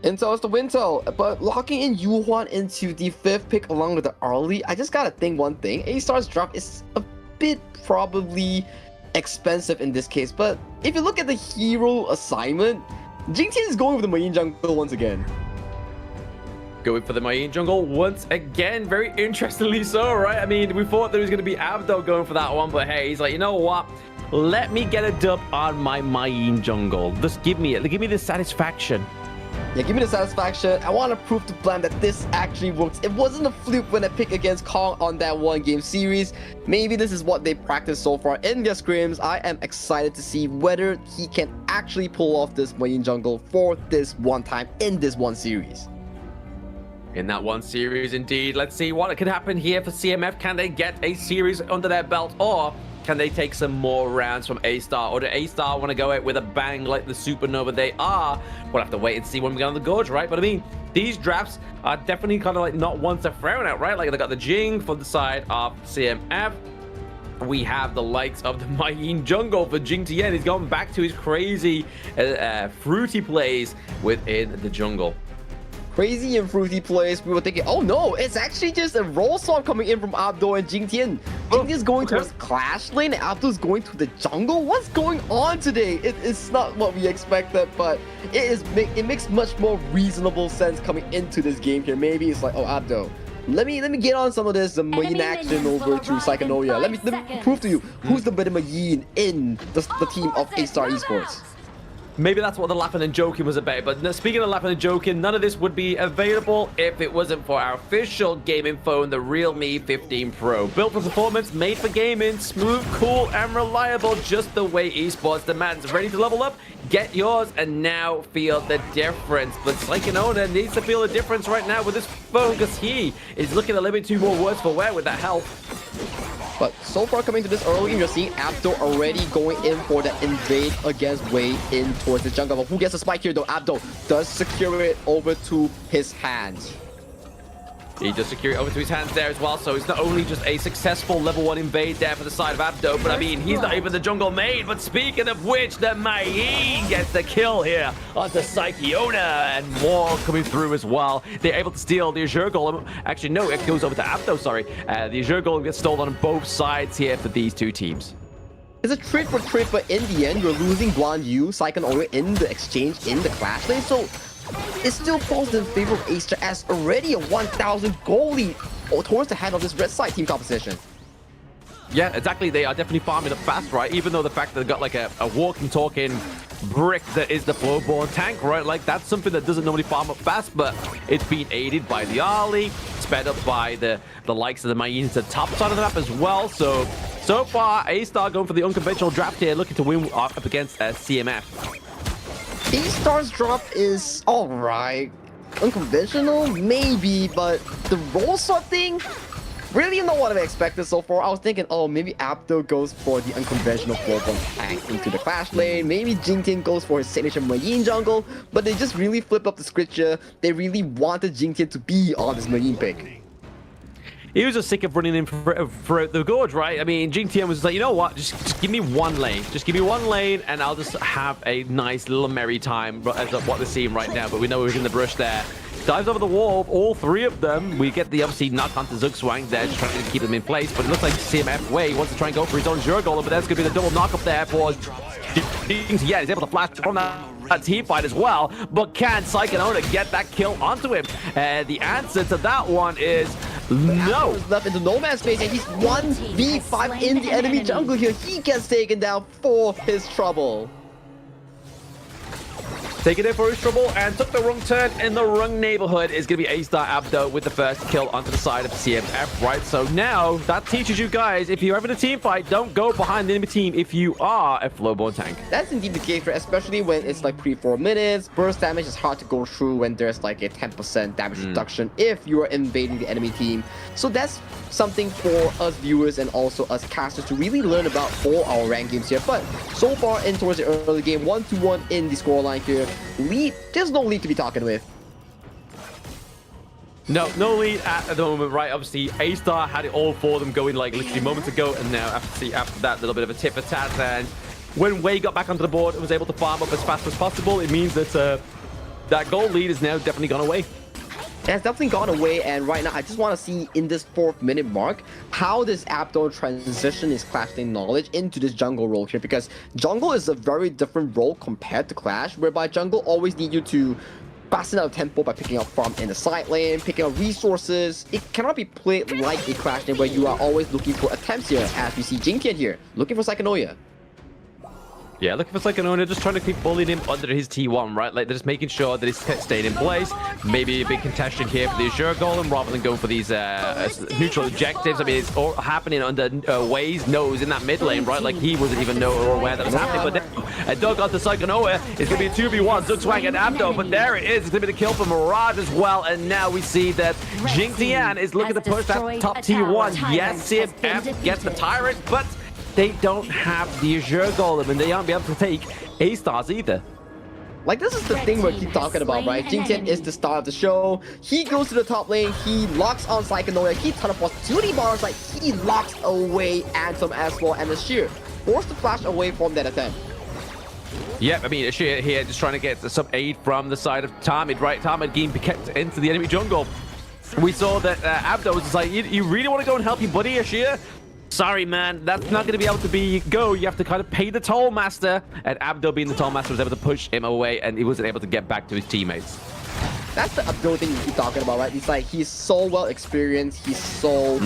Intel is the Wintel, but locking in Yuan into the 5th pick along with the Arlie, I just gotta think one thing. Astar's drop is a bit probably expensive in this case, but if you look at the hero assignment, Jing.G is going with the Main Jungle once again. Going for the Main Jungle once again, very interestingly so, right? I mean, we thought there was going to be Abdo going for that one, but hey, he's like, you know what? Let me get a dub on my Main Jungle. Just give me it. Give me the satisfaction. Yeah, give me the satisfaction. I want to prove to Blam that this actually works. It wasn't a fluke when I picked against Kong on that one game series. Maybe this is what they practiced so far in their scrims. I am excited to see whether he can actually pull off this Main Jungle for this one time in this one series. In that one series, indeed. Let's see what can happen here for CMF. Can they get a series under their belt, or can they take some more rounds from Astar? Or do Astar want to go out with a bang like the supernova they are? We'll have to wait and see when we get on the gorge, right? But I mean, these drafts are definitely kind of like not ones to frown at, right? Like they got the Jing for the side of CMF. We have the likes of the Main Jungle for Jing.G. He's gone back to his crazy fruity plays within the jungle. Crazy and fruity plays. We were thinking, oh no, it's actually just a roll swap coming in from Abdo and Jing.G. Jing.G is going towards Clash Lane and Abdo's going to the jungle. What's going on today? It's not what we expected, but it makes much more reasonable sense coming into this game here. Maybe it's like, oh Abdo, let me get on some of this Main action over to Psychonoia. Let me prove to you who's the better Main in the team of Astar Esports. Maybe that's what the laughing and joking was about. But speaking of laughing and joking, none of this would be available if it wasn't for our official gaming phone, the Realme 15 Pro. Built for performance, made for gaming, smooth, cool, and reliable, just the way esports demands. Ready to level up? Get yours and now feel the difference. But Psychonoia needs to feel the difference right now with this phone because he is looking a little bit too more worse for wear with that health. But so far coming to this early game, you're seeing Abdo already going in for that invade against Wei in towards the jungle. But who gets the spike here though? Abdo does secure it over to his hands. He does secure it over to his hands there as well, so it's not only just a successful level 1 invade there for the side of Abdo, but I mean, he's not even the jungle main. But speaking of which, the Main gets the kill here onto Psychonoia, and more coming through as well. They're able to steal the Azure Golem. Actually, no, it goes over to Abdo, sorry. The Azure Golem gets stolen on both sides here for these two teams. It's a trade for trade, but in the end, you're losing Guan Yu, Psychonoia in the exchange in the Clash Lane, so it still falls in favor of Astar as already a 1,000 goal lead towards the head of this red side team composition. Yeah, exactly. They are definitely farming up fast, right? Even though the fact that they've got like a walking, talking brick that is the Flowborn tank, right? Like that's something that doesn't normally farm up fast, but it's been aided by the Arlie, sped up by the likes of the Main to the top side of the map as well. So far, Astar going for the unconventional draft here, looking to win up against CMF. Astar's drop is alright. Unconventional? Maybe, but the roll swap thing? Really not what I expected so far. I was thinking, oh, maybe Abdo goes for the unconventional Flowborn tank into the Clash Lane. Maybe Jing.G goes for his signature Main jungle. But they just really flip up the scripture. They really wanted Jing.G to be on this Main pick. He was just sick of running in throughout the gorge, right? I mean, Jing.G was like, you know what? Just give me one lane. Just give me one lane, and I'll just have a nice little merry time, as what they're seeing right now. But we know we're in the brush there. Dives over the wall, all three of them. We get the obviously knock onto Zugzwang there, just trying to keep them in place. But it looks like CMF Wei wants to try and go for his own Azure Golem, but that's going to be the double knock up there for Jing.G. Yeah, he's able to flash from that team fight as well. But can Psychonoia get that kill onto him? The answer to that one is No. Left into no man's space, and he's 1v5 in the enemy jungle here. He gets taken down for his trouble. Taking it for his trouble and took the wrong turn in the wrong neighborhood is going to be Astar Abdo with the first kill onto the side of CMF, right? So now that teaches you guys, if you're having a team fight, don't go behind the enemy team if you are a flowborn tank. That's indeed the case, right? Especially when it's like pre-4 minutes. Burst damage is hard to go through when there's like a 10% damage reduction if you are invading the enemy team. So that's something for us viewers and also us casters to really learn about for our ranked games here. But so far in towards the early game, 1-1 in the scoreline here. Lead, there's no lead to be talking with. No lead at the moment, right? Obviously, Astar had it all for them going like literally moments ago, and now after that little bit of a tit for tat, and when Wei got back onto the board and was able to farm up as fast as possible, it means that that gold lead is now definitely gone away. It has definitely gone away, and right now I just want to see in this 4th minute mark how this Abdo transition his Clash Lane knowledge into this jungle role here, because jungle is a very different role compared to Clash, whereby jungle always need you to fasten out tempo by picking up farm in the side lane, picking up resources. It cannot be played like a Clash Lane where you are always looking for attempts here, as we see Jinkian here, looking for Psychonoia. Yeah, looking for Psychonoia, just trying to keep bullying him under his T1, right? Like, they're just making sure that he's staying in place. Maybe a big contestation here for the Azure Golem rather than going for these neutral objectives. I mean, it's all happening under Wei's nose in that mid lane, right? Like, he wasn't even aware that was happening. But now, a dog onto Psychonoia. It's going to be a 2v1, Zugzwang and Abdo. But there it is. It's going to be the kill for Mirage as well. And now we see that Gen.G is looking to push that top T1. Yes, CMF gets the Tyrant, but they don't have the Azure Golem, and they aren't be able to take A-Stars either. Like, this is the thing we keep talking about, right? Jinkian is the star of the show. He goes to the top lane, he locks on Psychonoia, he teleports to the bottom side, he locks away Anthem as well, and Astar forced to flash away from that attempt. Yeah, I mean, Astar here just trying to get some aid from the side of Tamid, right? Tamid getting kept into the enemy jungle. We saw that Abdo was just like, you really want to go and help your buddy, Astar? Sorry, man, that's not going to be able to go. You have to kind of pay the toll master. And Abdo, being the toll master, was able to push him away, and he wasn't able to get back to his teammates. That's the Abdo thing you keep talking about, right? It's like he's so well experienced, he's so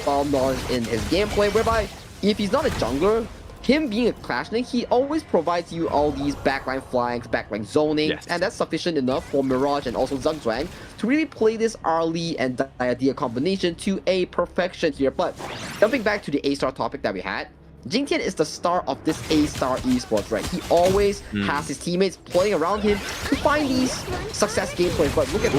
well known in his gameplay, whereby if he's not a jungler, him being a Clash Lane, he always provides you all these backline flanks, backline zoning, and that's sufficient enough for Mirage and also Zugzwang to really play this Arlie and Diadea combination to a perfection here. But jumping back to the A-Star topic that we had, Jinkian is the star of this A-Star Esports, right? He always has his teammates playing around him to find these success gameplays. But look at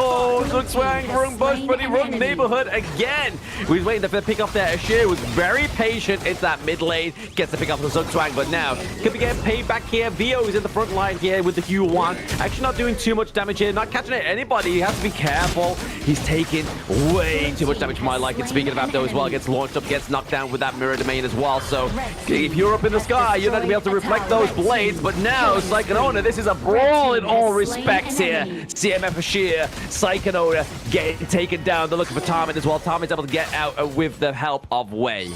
Oh, Zugzwang, wrong bush, but he wrong neighborhood again. We was waiting for the pick off there. Astar was very patient into that mid lane, gets the pick off the Zugzwang, but now could be getting paid back here. Vio is in the front line here with the Hue 1. Actually not doing too much damage here, not catching anybody. He has to be careful. He's taking way too much damage for my liking. Speaking of Abdo as well, gets launched up, gets knocked down with that mirror domain as well. So if you're up in the sky, you're not gonna be able to reflect those blades. But now, Psychonoia, this is a brawl in all respects here. CMF Astar, Psychonoia getting taken down. They're looking for Tamid as well. Tamid's able to get out with the help of Wei.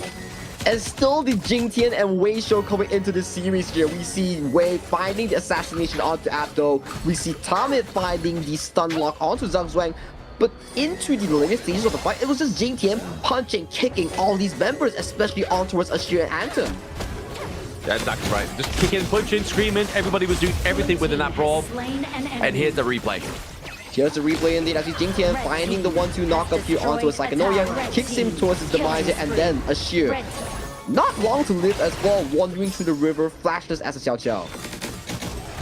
And still the Jinkian and Wei show coming into this series here. We see Wei finding the assassination onto Abdo. We see Tamid finding the stun lock onto Zugzwang. But into the later stages of the fight, it was just Jinkian punching, kicking all these members, especially on towards Astar and Anthem. That's exactly right. Just kicking, punching, screaming. Everybody was doing everything within that brawl. And here's the replay. Here's the replay indeed, as Jinkian finding the 1-2 knock up here onto a Psychonoia, kicks him towards his demise, and then Astar. Not long to live as well, wandering through the river, flashless as a Xiao Xiao.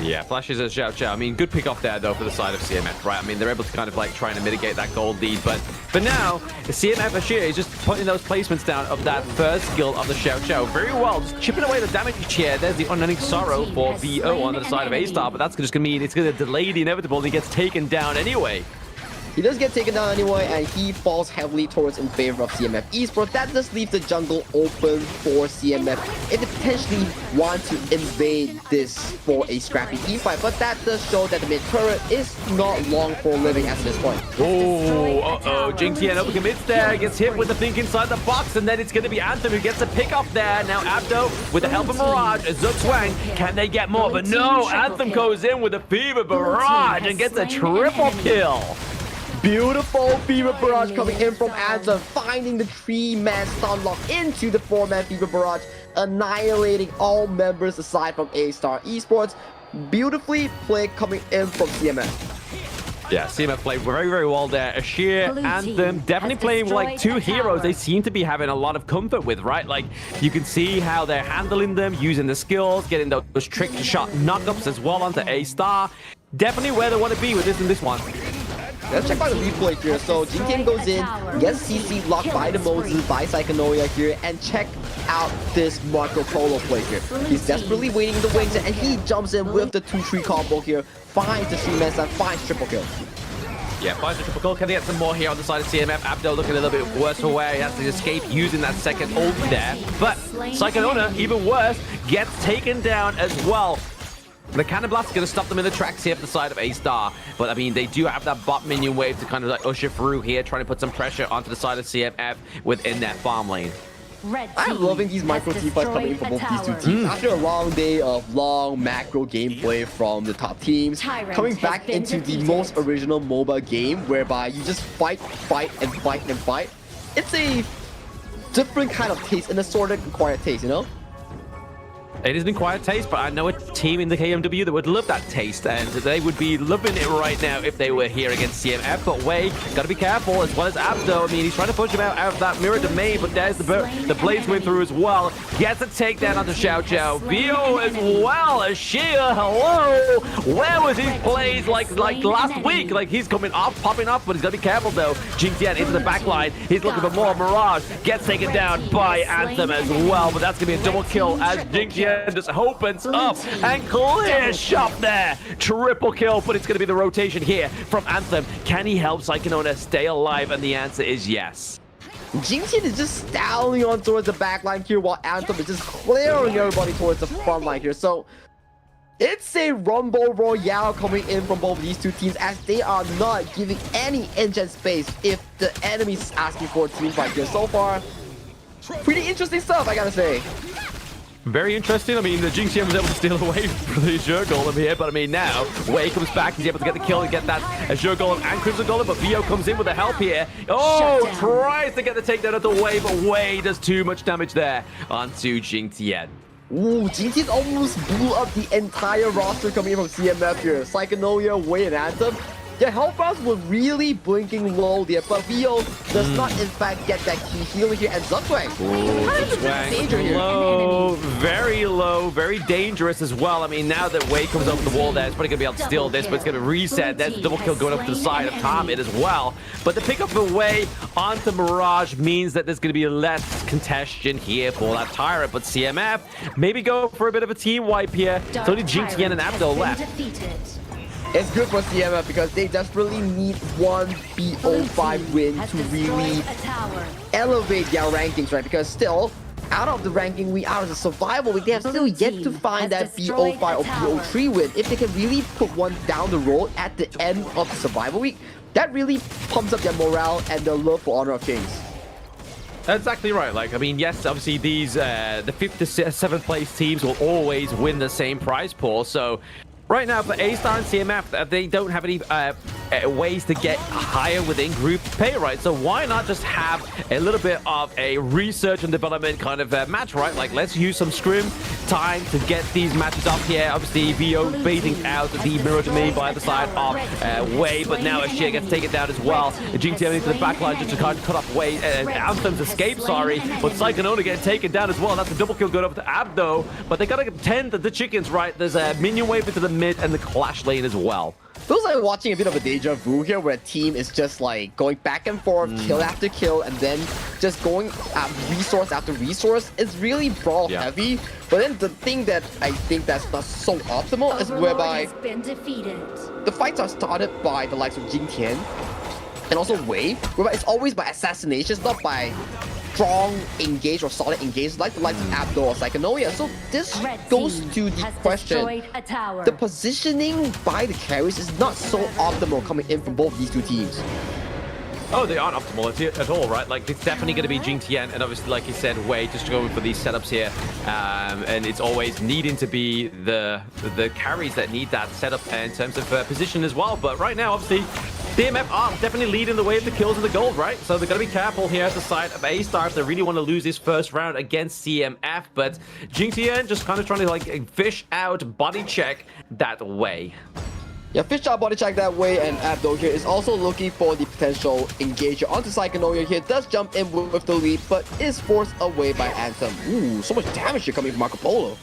Yeah, flashes as Xiao Xiao. I mean, good pick off there, though, for the side of CMF, right? I mean, they're able to kind of, like, trying to mitigate that gold lead. But for now, the CMF Astar is just putting those placements down of that first skill of the Xiao Xiao very well. Just chipping away the damage here. There's the unending sorrow for VO on the side of A-Star, but that's just going to mean it's going to delay the inevitable, and he gets taken down anyway. He does get taken down anyway, and he falls heavily towards in favor of CMF Esports. That does leave the jungle open for CMF if they potentially want to invade this for a scrappy teamfight. But that does show that the mid turret is not long for living at this point. Oh, Jinkian overcommits there, gets hit with the thing inside the box, and then it's going to be Anthem who gets the pick off there. Now Abdo with the help of Mirage, Zugzwang, can they get more? But no, Anthem goes in with a fever barrage and gets a triple kill. Beautiful Fever Barrage coming in from Anthem, finding the 3-man stun lock into the 4-man Fever Barrage, annihilating all members aside from Astar Esports. Beautifully played coming in from CMF. Yeah, CMF played very, very well there. Ashir, Anthem, definitely playing like two heroes they seem to be having a lot of comfort with, right? Like, you can see how they're handling them, using the skills, getting those trick shot knockups as well onto Astar. Definitely where they want to be with this and this one. Let's check out the replay here. So Jin goes in, gets CC locked by the Moses, by Psychonoia here, and check out this Marco Polo play here. He's desperately waiting in the wings, and he jumps in with the 2-3 combo here, finds the 3-man stun, finds triple kill. Yeah, finds the triple kill. Can they get some more here on the side of CMF? Abdo looking a little bit worse for where he has to escape using that second ult there. But Psychonoia, even worse, gets taken down as well. The Cannon Blast is going to stop them in the tracks here for the side of Astar. But, I mean, they do have that bot minion wave to kind of like usher through here, trying to put some pressure onto the side of CMF within that farm lane. I'm loving these micro team fights coming in from both these two teams. After a long day of long macro gameplay from the top teams, coming back into the most original MOBA game whereby you just fight, and fight. It's a different kind of taste, an assorted and quiet taste, you know? It has been quiet taste, but I know a team in the KMW that would love that taste, and they would be loving it right now if they were here against CMF. But Wei, gotta be careful, as well as Abdo. I mean, he's trying to push him out of that mirror domain, but there's the blades going through as well. Gets a takedown onto Xiao Xiao. Vio as well as Shia. Hello! Where was his plays like last week? Like, he's coming off, popping off, but he's gotta be careful though. Jing-Tian into the back line. He's looking for more. Mirage gets taken down by Anthem as well, but that's gonna be a double kill as Jing-Tian just opens up and clear shot there. Triple kill, but it's going to be the rotation here from Anthem. Can he help Psychonoia stay alive? And the answer is yes. Jing-Tian is just styling on towards the back line here, while Anthem is just clearing everybody towards the front line here. So it's a Rumble Royale coming in from both of these two teams, as they are not giving any engine space if the enemy's asking for a team fight here. So far, pretty interesting stuff, I gotta say. Very interesting. I mean, the Jing-Tian was able to steal away from the Azure Golem here, but I mean, now Wei comes back. He's able to get the kill and get that Azure Golem and Crimson Golem, but Vio comes in with the help here. Oh, tries to get the takedown of the Wei, but Wei does too much damage there onto Jing-Tian. Ooh, Jing-Tian almost blew up the entire roster coming in from CMF here. Psychonoia, Wei, and Anthem. Their health bars were really blinking low there, but Vio does not in fact get that key healing here, and Zugwang. Low, very low, very dangerous as well. I mean, now that Wei comes over the wall there, it's probably going to be able to steal this, but it's going to reset. There's a double kill going up to the side of Tomit as well. But the pick up of Wei onto Mirage means that there's going to be less contention here for that Tyrant, but CMF maybe go for a bit of a team wipe here. It's only Jing-Tian and Abdo left. It's good for CMF because they desperately need one BO5 win to really elevate their rankings, right? Because still, out of the ranking week, out of the survival week, they have still yet to find that BO5 or BO3 win. If they can really put one down the road at the end of the survival week, that really pumps up their morale and their love for Honor of Kings. That's exactly right. Like, I mean, yes, obviously these, the 5th to 7th place teams will always win the same prize pool, so right now, for Astar and CMF, they don't have any ways to get higher within group pay, right? So why not just have a little bit of a research and development kind of match, right? Like, let's use some scrim time to get these matches up here. Obviously, Vio baiting out the mirror to me by the side of Wei, but now Ashir gets taken down as well. Jing-Tian into the backline just to kind of cut off Wei. Anthem's escape, sorry, but Psychonoia getting taken down as well. That's a double kill going over to Abdo, but they gotta tend the chickens, right? There's a minion wave into the mid and the clash lane as well. Feels like watching a bit of a deja vu here, where a team is just like going back and forth, kill after kill, and then just going resource after resource. It's really brawl heavy. But then the thing that I think that's not so optimal is whereby the fights are started by the likes of Jing-Tian and also Wei, whereby it's always by assassinations, not by strong engage or solid engage like the likes of Abdo or Psychonoia. So this goes to the question, the positioning by the carries is not so optimal coming in from both these two teams. Oh, they aren't optimal at all, right? Like, it's definitely going to be Jing-Tian, and obviously, like you said, Wei just going for these setups here. And it's always needing to be the carries that need that setup in terms of position as well. But right now, obviously, CMF are definitely leading the way of the kills and the gold, right? So they're going to be careful here at the side of Astar if they really want to lose this first round against CMF. But Gen.G just kind of trying to like fish out body check that way. Yeah, fish out body check that way, and Abdo here is also looking for the potential engager onto Psychonoia here. Does jump in with the lead, but is forced away by Anthem. Ooh, so much damage here coming from Marco Polo.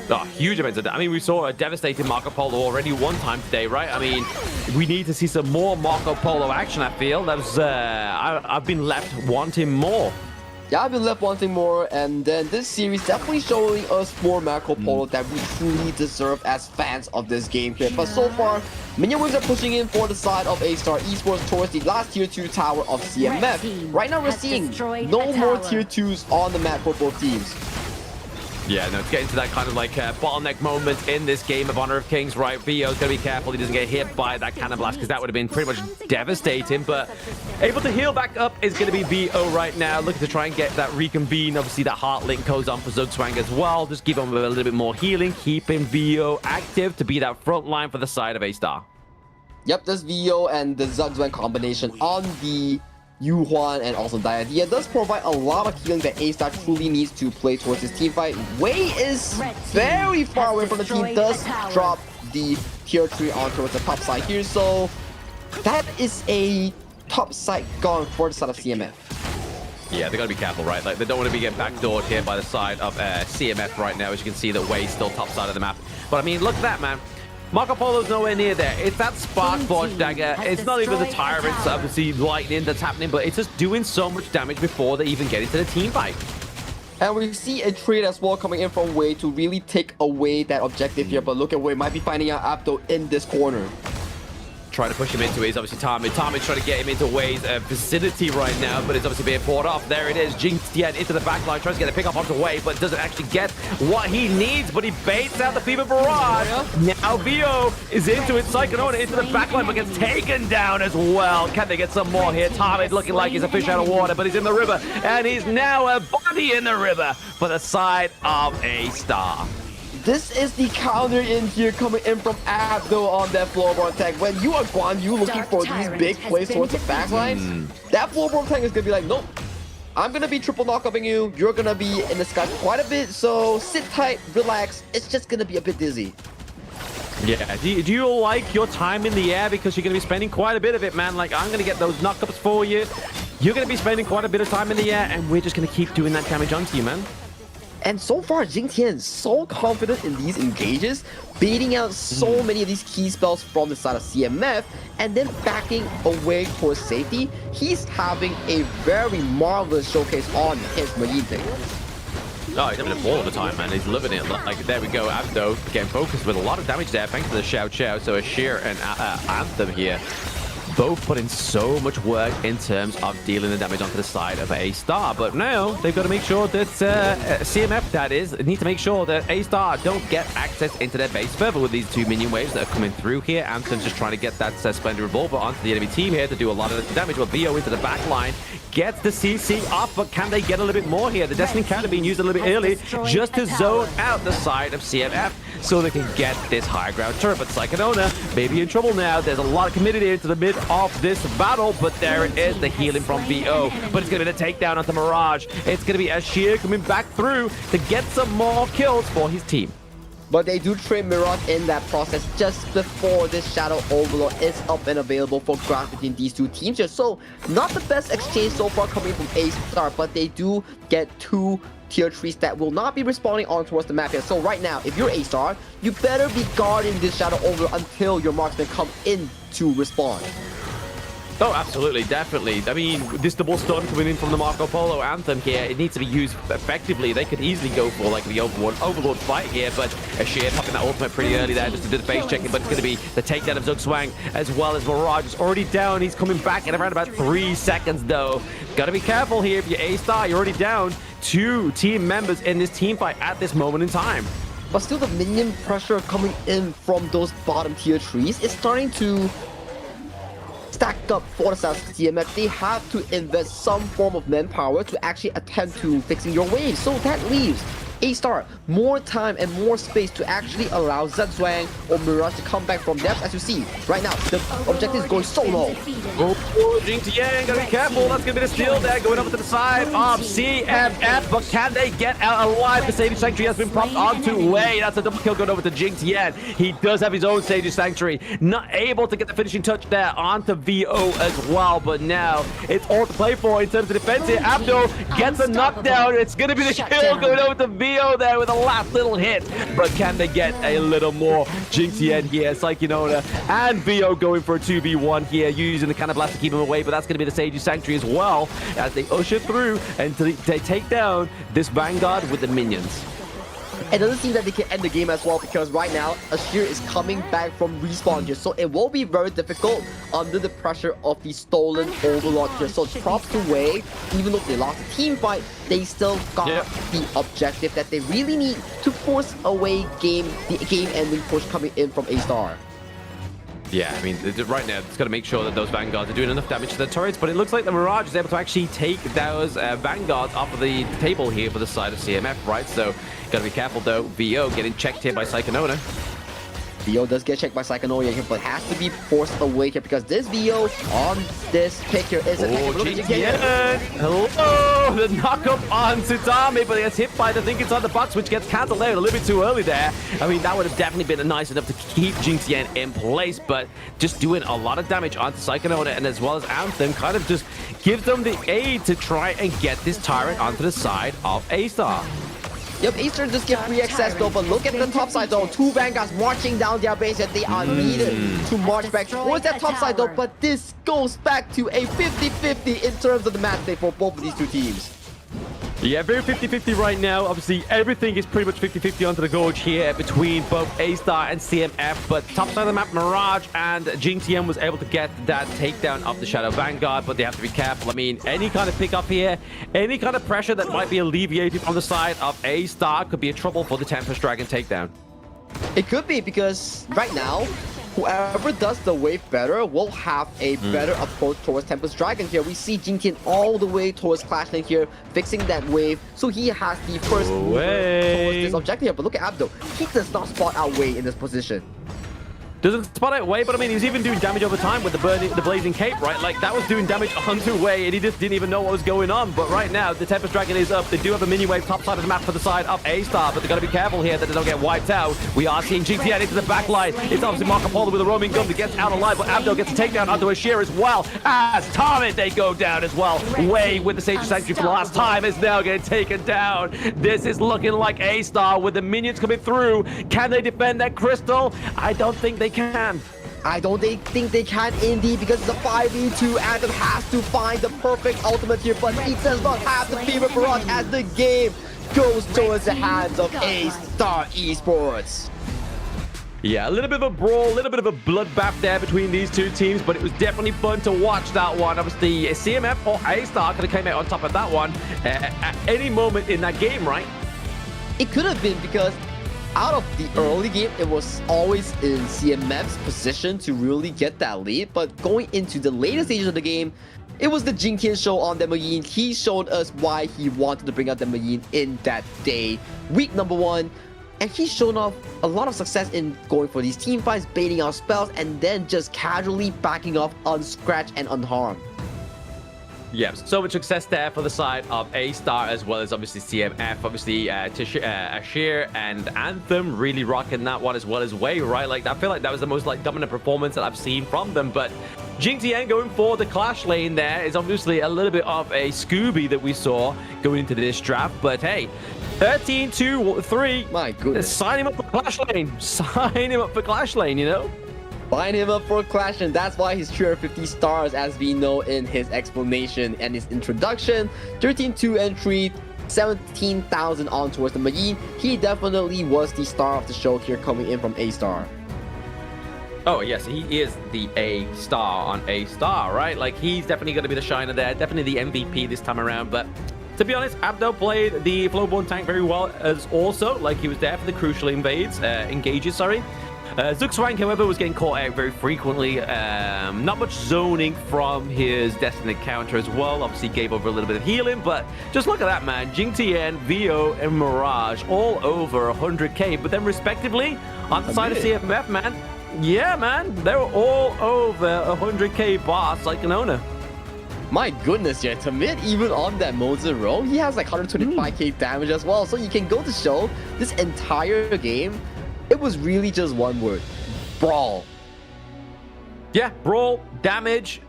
Oh, huge amounts of damage. I mean, we saw a devastating Marco Polo already one time today, right? I mean, we need to see some more Marco Polo action, I feel. That was, I've been left wanting more. Yeah, I've been left wanting more, and then this series definitely showing us more Marco Polo that we truly deserve as fans of this game here. But so far, Minion Wings are pushing in for the side of Astar Esports towards the last tier 2 tower of CMF. Right now we're seeing no more tier 2s on the map for both teams. Yeah, no, it's getting to that kind of like bottleneck moment in this game of Honor of Kings, right? Vio's going to be careful he doesn't get hit by that cannon blast because that would have been pretty much devastating. But able to heal back up is going to be Vo right now, looking to try and get that reconvene. Obviously, that heart link goes on for Zugzwang as well. Just give him a little bit more healing, keeping Vo active to be that front line for the side of Astar. Yep, this Vo and the Zugzwang combination on the Yuhuan and also Diadea does provide a lot of healing that Astar truly needs to play towards his team fight. Wei is very far away from the team, does drop the tier 3 on towards the top side here, so that is a top side gone for the side of CMF. Yeah, they got to be careful, right? Like, they don't want to be getting backdoored here by the side of CMF right now. As you can see, that Wei's still top side of the map. But I mean, look at that, man. Marco Polo's nowhere near there. It's that Spark Forge dagger. It's not even the Tyrant's obviously lightning that's happening, but it's just doing so much damage before they even get into the team fight. And we see a trade as well coming in from Wei to really take away that objective here. But look at Wei might be finding out Abdo in this corner. Trying to push him into his, obviously, Tommy. Tommy's trying to get him into Wei's vicinity right now, but it's obviously being fought off. There it is. Gen.G into the back line, tries to get a pick up onto Wei, but doesn't actually get what he needs, but he baits out the Fever Barrage. Now Vo is into it. Psychonoia into the back line, but gets taken down as well. Can they get some more here? Tommy looking like he's a fish out of water, but he's in the river, and he's now a body in the river for the side of Astar. This is the counter in here coming in from Abdo on that floorboard tank. When you are Guan Yu looking for these big plays towards the backline, that floorboard tank is going to be like, nope, I'm going to be triple knock-upping you. You're going to be in the sky quite a bit, so sit tight, relax. It's just going to be a bit dizzy. Yeah, do you like your time in the air? Because you're going to be spending quite a bit of it, man. Like, I'm going to get those knock-ups for you. You're going to be spending quite a bit of time in the air, and we're just going to keep doing that damage onto you, man. And so far, Gen.G is so confident in these engages, beating out so many of these key spells from the side of CMF, and then backing away towards safety. He's having a very marvelous showcase on his Marine thing. Oh, he's having a ball all the time, man. He's living it. Like, there we go. Abdo getting focused with a lot of damage there, thanks to the Xiao Xiao. So Ashir and Anthem here, both put in so much work in terms of dealing the damage onto the side of Astar. But now they've got to make sure that CMF, that is, need to make sure that Astar don't get access into their base further with these two minion waves that are coming through here. Anthem's just trying to get that Splendid Revolver onto the enemy team here to do a lot of damage. But Vo into the back line gets the CC off, but can they get a little bit more here? The Destiny counter being used a little bit early just to zone out the side of CMF so they can get this high ground turret. But Psychonoia may be in trouble now. There's a lot of committed into the mid of this battle, but there it is, the healing from Vo. But it's going to be the takedown onto Mirage. It's going to be Ashir coming back through to get some more kills for his team. But they do trade Mirage in that process just before this Shadow Overlord is up and available for grab between these two teams here. So not the best exchange so far coming from Astar, but they do get two tier 3s that will not be respawning on towards the map here. So right now, if you're Astar, you better be guarding this Shadow Overlord until your marksmen come in to respawn. Oh, absolutely, definitely. I mean, this double stun coming in from the Marco Polo Anthem here, it needs to be used effectively. They could easily go for like the Overlord fight here, but Ashir popping that ultimate pretty early there just to do the face checking, but it's going to be the takedown of Zugzwang as well as Mirage is already down. He's coming back in around about 3 seconds though. Got to be careful here if you're A-Star. You're already down 2 team members in this team fight at this moment in time. But still the minion pressure coming in from those bottom tier 3s is starting to stack up for the side of CMF. They have to invest some form of manpower to actually attend to fixing your waves. So that leaves Astar more time and more space to actually allow Zhuang or Mirage to come back from depth. As you see, right now, the objective is going so low. Oh, Gen.G, gotta be careful. That's gonna be the steal there, going over to the side of CMF. But can they get out alive? The Sage Sanctuary has been propped onto Wei. That's a double kill going over to Gen.G. He does have his own Sage Sanctuary. Not able to get the finishing touch there onto VO as well. But now it's all to play for in terms of defense here. Abdo gets a knockdown. It's gonna be the kill going over to VO there with the last little hit. But can they get a little more? Gen.G here, Psychonauta and VO going for a 2v1 here, using the Cannon Blast to keep him away. But that's going to be the Sage Sanctuary as well, as they usher through and they take down this Vanguard with the minions. It doesn't seem that they can end the game as well, because right now Astar is coming back from respawn here, so it will be very difficult under the pressure of the stolen Overlord here. So props to Wei, even though they lost the team fight, they still got the objective that they really need to force away the game-ending push coming in from Astar. Yeah, I mean, right now, it's got to make sure that those Vanguards are doing enough damage to the turrets, but it looks like the Mirage is able to actually take those Vanguards off of the table here for the side of CMF, right? So, got to be careful, though. VO getting checked here by Psychonauta. VO does get checked by Psychonauta here, but has to be forced away here, because this VO on this pick here is attacking. Hello! The knock-up on Tsutami, but he gets hit by the think it's on the box, which gets cancelled out a little bit too early there. I mean, that would have definitely been nice enough to keep Gen.G in place, but just doing a lot of damage onto Psychonauta, and as well as Anthem, kind of just gives them the aid to try and get this Tyrant onto the side of Astar. Yep, Astar just get free access though, but look at the top side though. Two Vanguards marching down their base, and they are needed to march back towards that top side though, but this goes back to a 50-50 in terms of the match day for both of these two teams. Yeah, very 50-50 right now. Obviously, everything is pretty much 50-50 onto the gorge here between both Astar and CMF. But top side of the map, Mirage and Gen.G was able to get that takedown of the Shadow Vanguard, but they have to be careful. I mean, any kind of pickup here, any kind of pressure that might be alleviated on the side of Astar could be a trouble for the Tempest Dragon takedown. It could be, because right now, whoever does the wave better will have a better approach towards Tempest Dragon here. We see Gen.G all the way towards Clash Lane here, fixing that wave, so he has the first move towards this objective here. But look at Abdo, he does not spot out Wei in this position. Doesn't spot out Wei, but I mean, he was even doing damage over time with the Blazing Cape, right? Like, that was doing damage onto Wei, and he just didn't even know what was going on. But right now, the Tempest Dragon is up. They do have a mini wave top side of the map for the side of Astar, but they got to be careful here that they don't get wiped out. We are seeing Gen.G into the back line. It's obviously Marco Polo with a roaming gun that gets out alive, but Abdo gets a takedown onto Astar as well. As Target, they go down as well. Wei with the Sage Sanctuary for the last time is now getting taken down. This is looking like Astar with the minions coming through. Can they defend that crystal? I don't think they can. I don't think they can indeed, because it's a 5v2. Anthem has to find the perfect ultimate here, but he does not have the favorite barrage as the game goes towards the hands of Astar Esports. Yeah, a little bit of a brawl, a little bit of a bloodbath there between these two teams, but it was definitely fun to watch that one. Obviously, CMF or Astar could have came out on top of that one at any moment in that game, right? It could have been, because out of the early game, it was always in CMF's position to really get that lead, but going into the later stages of the game, it was the Gen.G show on Demayin. He showed us why he wanted to bring out Demayin in that day, week number 1, and he's shown off a lot of success in going for these team fights, baiting out spells, and then just casually backing off unscratched and unharmed. Yeah, so much success there for the side of Astar, as well as obviously CMF. Obviously, Astar and Anthem really rocking that one, as well as Wei, right? Like, I feel like that was the most dominant performance that I've seen from them. But Gen.G going for the Clash Lane there is obviously a little bit of a Scooby that we saw going into this draft. But hey, 13-2-3. My goodness. Sign him up for Clash Lane. Sign him up for Clash Lane, you know? Line him up for Clash, and that's why he's 350 stars, as we know in his explanation and his introduction. 13-2-3, 17,000 on towards the Majin. He definitely was the star of the show here, coming in from Astar. Oh, yes, he is the A star on Astar, right? Like, he's definitely going to be the shiner there, definitely the MVP this time around. But to be honest, Abdo played the Flowborn tank very well as also. Like, he was there for the crucial engages, sorry. Zugzwang, however, was getting caught out very frequently. Not much zoning from his Destiny counter as well. Obviously gave over a little bit of healing, but just look at that, man. Jing-Tian, VO, and Mirage all over 100k, but then respectively, on the side of CMF, man, yeah, man, they were all over 100k boss like an owner. My goodness, yeah, Tamid, even on that Moza row, he has like 125k damage as well. So you can go to show this entire game, it was really just one word: brawl. Yeah, brawl, damage,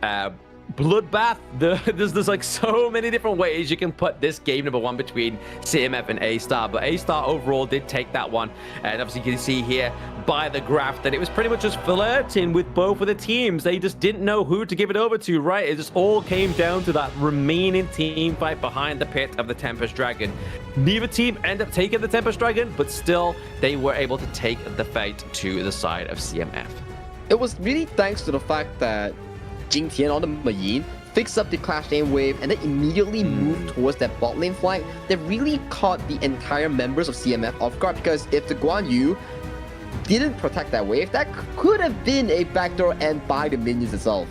bloodbath. There's like so many different ways you can put this game number one between CMF and Astar, but Astar overall did take that one. And obviously you can see here by the graph that it was pretty much just flirting with both of the teams. They just didn't know who to give it over to, right? It just all came down to that remaining team fight behind the pit of the Tempest Dragon. Neither team ended up taking the Tempest Dragon, but still they were able to take the fight to the side of CMF. It was really thanks to the fact that Jing-Tian on the Mayin fixed up the Clash Lane wave and then immediately moved towards that bot lane flank that really caught the entire members of CMF off guard, because if the Guan Yu didn't protect that wave, that could have been a backdoor end by the minions itself.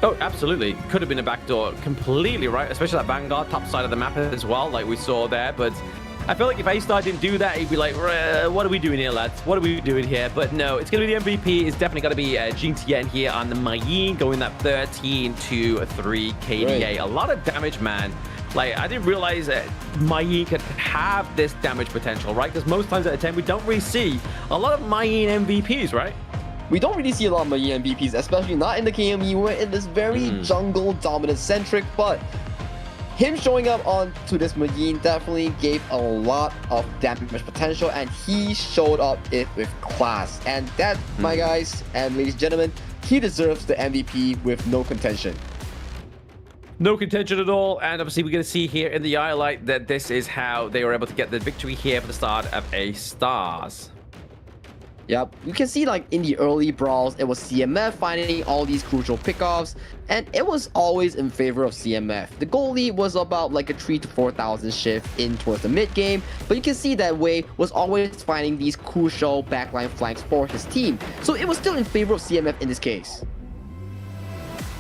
Oh, absolutely. Could have been a backdoor completely, right? Especially that Vanguard top side of the map as well, like we saw there, but I feel like if A-Star didn't do that, he'd be like, what are we doing here, lads? What are we doing here? But no, it's going to be the MVP. It's definitely going to be Jing-Tian here on the Mayin, going that 13 to 3 KDA. Right. A lot of damage, man. Like, I didn't realize that Mayin could have this damage potential, right? Because most times out of 10, we don't really see a lot of Mayin MVPs, right? We don't really see a lot of Mayin MVPs, especially not in the KME. We're in this very jungle dominant centric, but him showing up onto this Mayin definitely gave a lot of damage potential, and he showed up it with class. And that, my guys and ladies and gentlemen, he deserves the MVP with no contention. No contention at all, and obviously we're going to see here in the highlight that this is how they were able to get the victory here for the start of A-Stars. Yep, you can see like in the early brawls, it was CMF finding all these crucial pickoffs, and it was always in favor of CMF. The goal lead was about like a 3,000 to 4,000 shift in towards the mid game, but you can see that Wei was always finding these crucial backline flanks for his team, so it was still in favor of CMF in this case.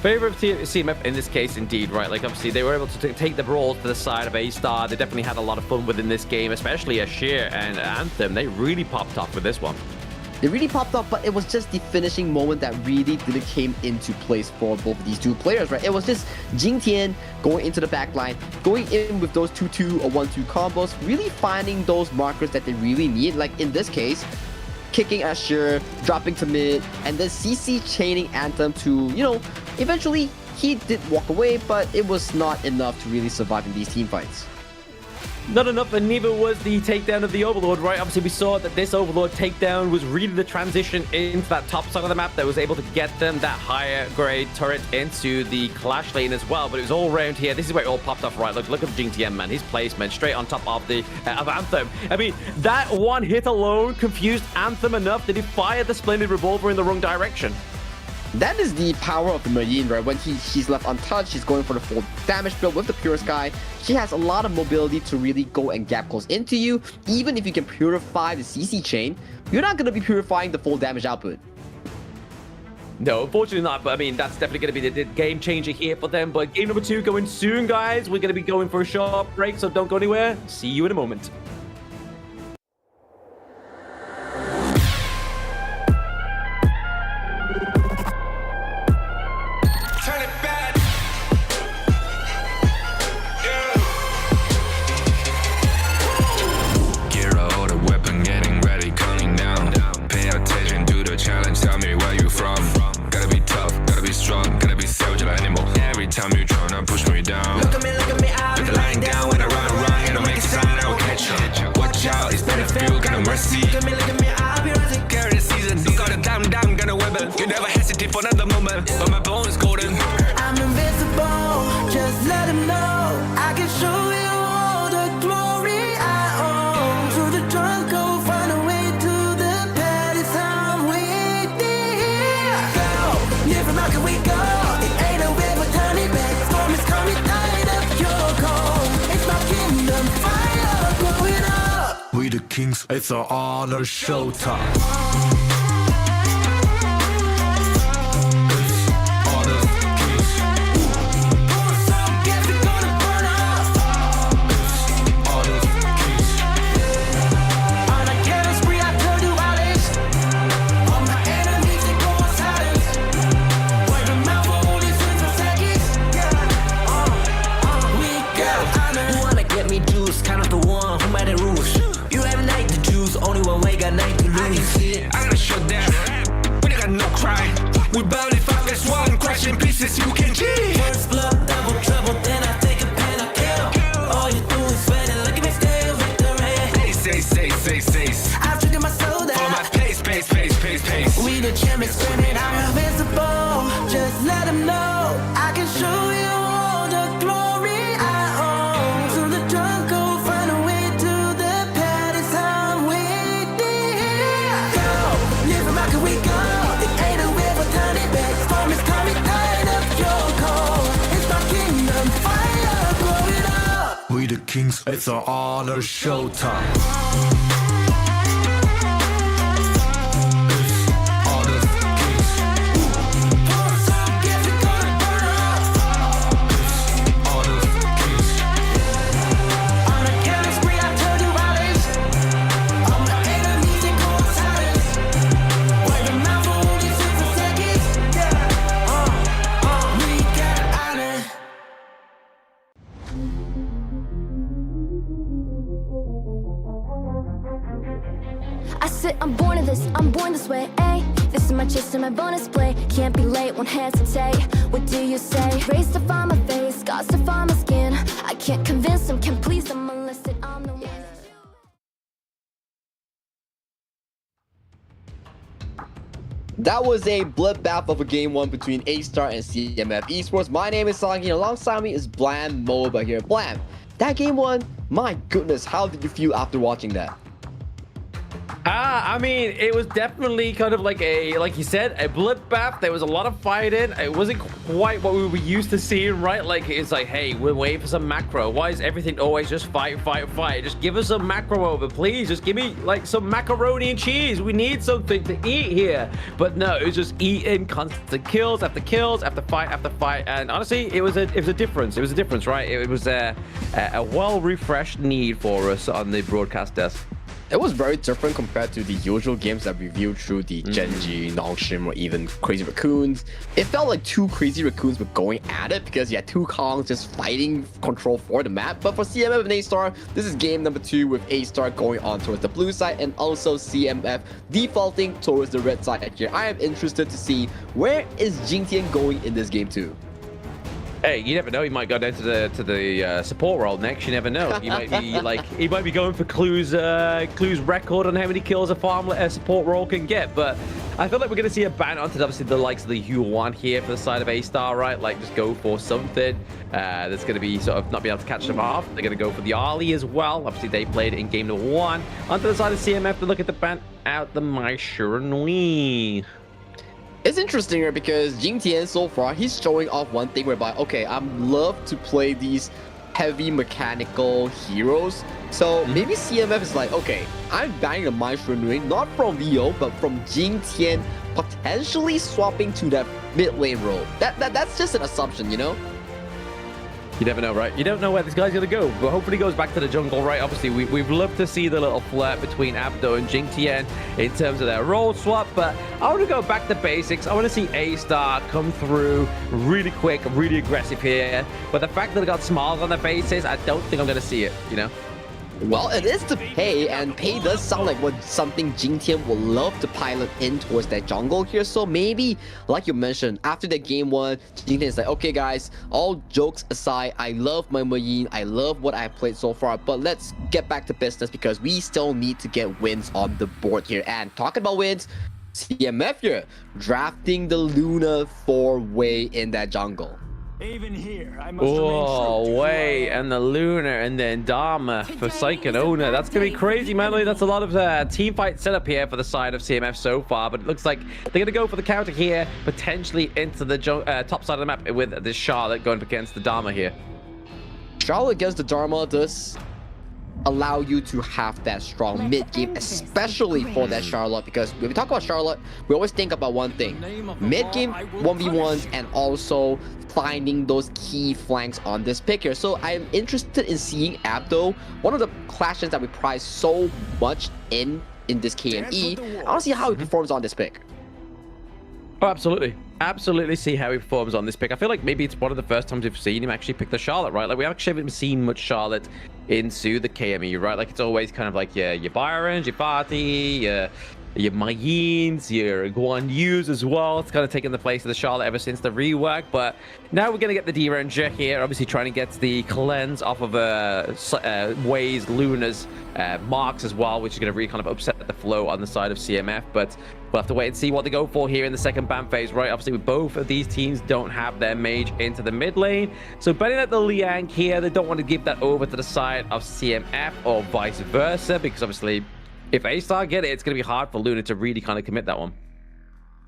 Favor of CMF in this case, indeed, right? Like, obviously, they were able to take the brawls to the side of A-Star. They definitely had a lot of fun within this game, especially Astar and Anthem. They really popped off with this one. They really popped off, but it was just the finishing moment that really didn't came into place for both of these two players, right? It was just Jing-Tian going into the backline, going in with those 2-2 or 1-2 combos, really finding those markers that they really need. Like in this case, kicking Astar, dropping to mid, and then CC chaining Anthem to, you know, eventually he did walk away, but it was not enough to really survive in these team fights. Not enough, and neither was the takedown of the Overlord, right? Obviously, we saw that this Overlord takedown was really the transition into that top side of the map that was able to get them that higher grade turret into the Clash lane as well. But it was all around here. This is where it all popped off, right? Look at Jing-Tian, man. His placement straight on top of the of Anthem. I mean, that one hit alone confused Anthem enough that he fired the Splendid Revolver in the wrong direction. That is the power of the Mayin, right? When he's left untouched, he's going for the full damage build with the Pure Sky. She has a lot of mobility to really go and gap close into you. Even if you can purify the CC chain, you're not going to be purifying the full damage output. No, unfortunately not, but I mean, that's definitely going to be the game changer here for them. But game number 2 going soon, guys. We're going to be going for a short break, so don't go anywhere. See you in a moment. Time you tryna push me down. Look at me, I'll be lying down. When I run, it'll make a sign, I will catch you. Watch out, it's better feel, got no mercy. Look at me, I'll be rising. Carry the season, you got a damn, gonna weapon. You never hesitate for another moment, but my bone is golden. I'm invincible, just let them know. I can show you all the glory I own. To the drunk, go find a way to the palace I'm waiting. Go, different market we go. We the kings, it's our honor showtime. be the champ, experiment, I'm invincible. Just let them know I can show you all the glory I own. To the jungle, find a way to the pad, it's how we did. Go, live from how can we go? It ain't a way for tiny bags, storm is coming, tired of your cold. It's my kingdom, fire, blow it up. We the kings, it's our honor showtime. I'm born of this, I'm born this way, ayy. This is my chest and my bonus play. Can't be late, won't hesitate. What do you say? Race to find my face, scars to find my skin. I can't convince them, can't please them unless that I'm the one. That was a bloodbath of a game one between Astar and CMF Esports. My name is Sagi, and alongside me is Blam Moba here. Blam, that game one, my goodness, how did you feel after watching that? I mean, it was definitely kind of like you said, a bloodbath. There was a lot of fighting. It wasn't quite what we were used to seeing, right? Like, it's like, hey, we're waiting for some macro. Why is everything always just fight, fight, fight? Just give us some macro over, please. Just give me, like, some macaroni and cheese. We need something to eat here. But no, it was just eating constant kills after fight after fight. And honestly, it was a difference. It was a difference, right? It was a well-refreshed need for us on the broadcast desk. It was very different compared to the usual games that we viewed through the Gen.G, Nongshim, or even Crazy Raccoons. It felt like two Crazy Raccoons were going at it because you had two Kongs just fighting control for the map. But for CMF and A-Star, this is game number 2 with A-Star going on towards the blue side and also CMF defaulting towards the red side here. I am interested to see where is Jingtian going in this game too. Hey, you never know. He might go down to the support role next. You never know. He might be he might be going for Clue's record on how many kills a support role can get. But I feel like we're going to see a ban onto obviously the likes of the Yuan here for the side of A-Star, right? Like, just go for something that's going to be sort of not be able to catch them off. They're going to go for the Ali as well. Obviously, they played it in game number 1. Onto the side of CMF to look at the ban out the Mai Shiranui. It's interesting here because Jingtian so far, he's showing off one thing whereby, okay, I love to play these heavy mechanical heroes. So maybe CMF is like, okay, I'm banning the Mai Shiranui, not from VO, but from Jingtian, potentially swapping to that mid lane role. That's just an assumption, you know? You never know, right? You don't know where this guy's going to go, but hopefully he goes back to the jungle, right? Obviously, we've loved to see the little flirt between Abdo and Jingtian in terms of their role swap, but I want to go back to basics. I want to see A-Star come through really quick, really aggressive here, but the fact that they got smiles on their faces, I don't think I'm going to see it, you know? Well, it is to Pei, and Pei does sound like what something Jingtian would love to pilot in towards that jungle here. So maybe, like you mentioned, after the game 1, Jingtian is like, okay guys, all jokes aside, I love my Mayin, I love what I've played so far, but let's get back to business because we still need to get wins on the board here. And talking about wins, CMF here, drafting the Luna 4-way in that jungle. Even here, I must Oh, wait, and the Lunar, and then Dharma for Psyche and Ona. That's going to be crazy, man. That's a lot of team fight setup here for the side of CMF so far, but it looks like they're going to go for the counter here, potentially into the top side of the map with this Charlotte going against the Dharma here. Charlotte against the Dharma does allow you to have that strong mid game, especially for that Charlotte, because when we talk about Charlotte, we always think about one thing: mid game 1v1s and also finding those key flanks on this pick here. So I'm interested in seeing Abdo, one of the clashes that we prize so much in this KME. I want to see how he performs on this pick. Oh, absolutely. Absolutely see how he performs on this pick. I feel like maybe it's one of the first times we've seen him actually pick the Charlotte, right? Like, we actually haven't seen much Charlotte into the KME, right? Like, it's always kind of like your Byron, your Party, your your Mayins, your Guan Yus as well. It's kind of taken the place of the Charlotte ever since the rework. But now we're going to get the Gen.G here, obviously trying to get the cleanse off of Wei's, Luna's marks as well, which is going to really kind of upset the flow on the side of CMF. But we'll have to wait and see what they go for here in the second ban phase, right? Obviously, with both of these teams don't have their mage into the mid lane. So betting at the Liang here, they don't want to give that over to the side of CMF or vice versa, because obviously, if Astar get it, it's going to be hard for Luna to really kind of commit that one.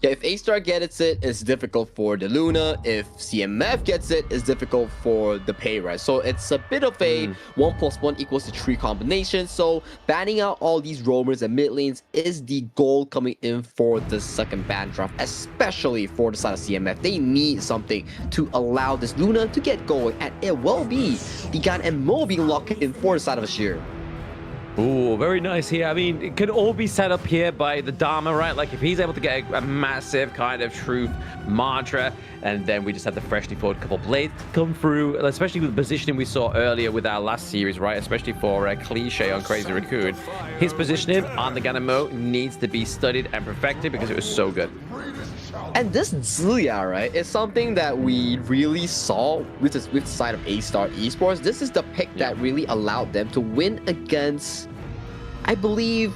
Yeah, if Astar gets it, it's difficult for the Luna. If CMF gets it, it's difficult for the Pei, right? So it's a bit of a 1 + 1 = 3 combination. So banning out all these roamers and mid lanes is the goal coming in for the second ban draft, especially for the side of CMF. They need something to allow this Luna to get going, and it will be the Gan and Mo being locked in for the side of Ashir. Ooh, very nice here. I mean, it could all be set up here by the Dharma, right? Like, if he's able to get a massive kind of truth mantra, and then we just have the freshly forward couple blades come through, especially with the positioning we saw earlier with our last series, right? Especially for Cliche on Crazy Raccoon. His positioning on the Ganamo needs to be studied and perfected because it was so good. And this Zilia, right, is something that we really saw with the side of Astar Esports. This is the pick that really allowed them to win against, I believe,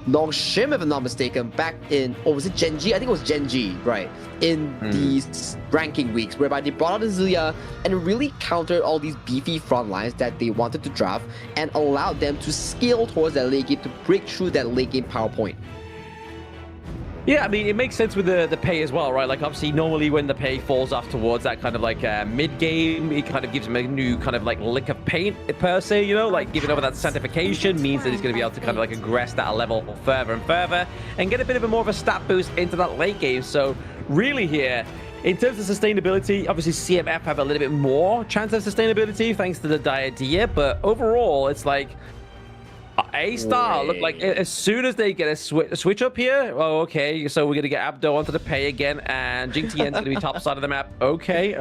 Nongshim, if I'm not mistaken, back in, or was it Gen.G? I think it was Gen.G, right, in these ranking weeks, whereby they brought out the Zilia and really countered all these beefy front lines that they wanted to draft and allowed them to scale towards that late game to break through that late game power point. Yeah, I mean, it makes sense with the Pei as well, right? Like, obviously, normally when the Pei falls off towards that kind of like mid-game, it kind of gives him a new kind of like lick of paint, per se, you know? Like, giving over that sanctification means that he's going to be able to kind of like aggress that a level further and further and get a bit of a more of a stat boost into that late game. So, really here, in terms of sustainability, obviously CMF have a little bit more chance of sustainability thanks to the Diadia, but overall, it's like, Astar look like as soon as they get a switch up here, oh, okay, so we're going to get Abdo onto the Pei again, and Jing Tian's going to be top side of the map. Okay.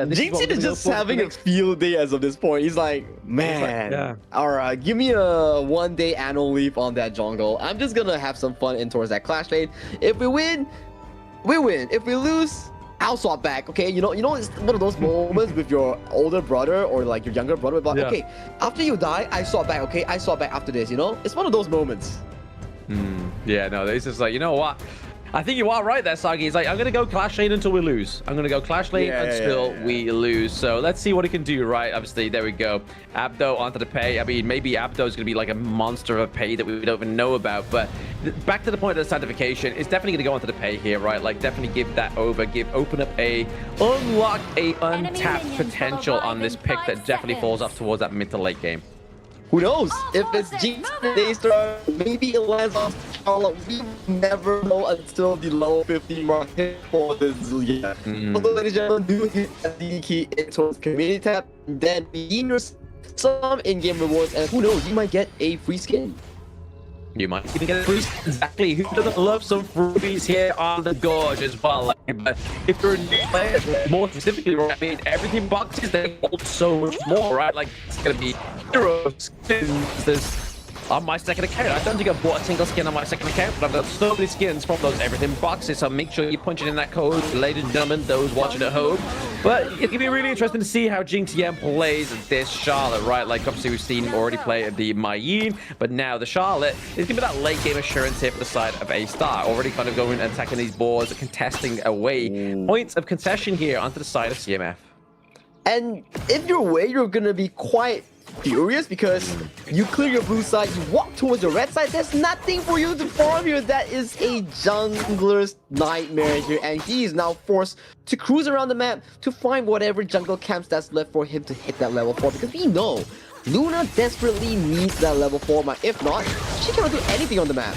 Jing Tian is just having a field day as of this point. He's like, man, all right, give me a 1 day annual leave on that jungle. I'm just going to have some fun in towards that clash lane. If we win, we win. If we lose, I'll swap back, okay? You know, it's one of those moments with your older brother or like your younger brother, but okay, after you die, I swap back, okay? I swap back after this, you know? It's one of those moments. Yeah, no, it's just like, you know what? I think you are right there, Sagi. It's like, I'm going to go Clash Lane until we lose. I'm going to go Clash Lane until we lose. So let's see what he can do, right? Obviously, there we go. Abdo onto the Pei. I mean, maybe Abdo is going to be like a monster of a Pei that we don't even know about. But back to the point of the sanctification, it's definitely going to go onto the Pei here, right? Like, definitely give that over. Open up unlock a untapped potential on this pick that definitely falls off towards that mid to late game. Who knows? If it's Jinx and Astar, maybe it lands on Charlotte. We never know until the low 50 mark hit for the Zilia. Although, ladies and gentlemen, do hit that D key towards community tab, then redeem some in-game rewards, and who knows, you might get a free skin. You might even get a free skin. Exactly. Who doesn't love some freebies here on the Gorge as well? Like, but if you're a new player, more specifically, right, I mean, everything boxes, they hold so much more, right? Like, it's going to be hero skins. There's on my second account. I don't think I've bought a single skin on my second account, but I've got so many skins from those everything boxes, so make sure you're punching in that code, ladies and gentlemen, those watching at home. But it's going to be really interesting to see how Jing Tian plays this Charlotte, right? Like, obviously, we've seen him already play the Mayim, but now the Charlotte is going to be that late game assurance here for the side of Astar. Already kind of going and attacking these boards, contesting away. Points of concession here onto the side of CMF. And if you're away, you're going to be quite furious because you clear your blue side, you walk towards your red side, there's nothing for you to farm here. That is a jungler's nightmare here, and he is now forced to cruise around the map to find whatever jungle camps that's left for him to hit that level 4, because we know Luna desperately needs that level 4 map. If not, she cannot do anything on the map.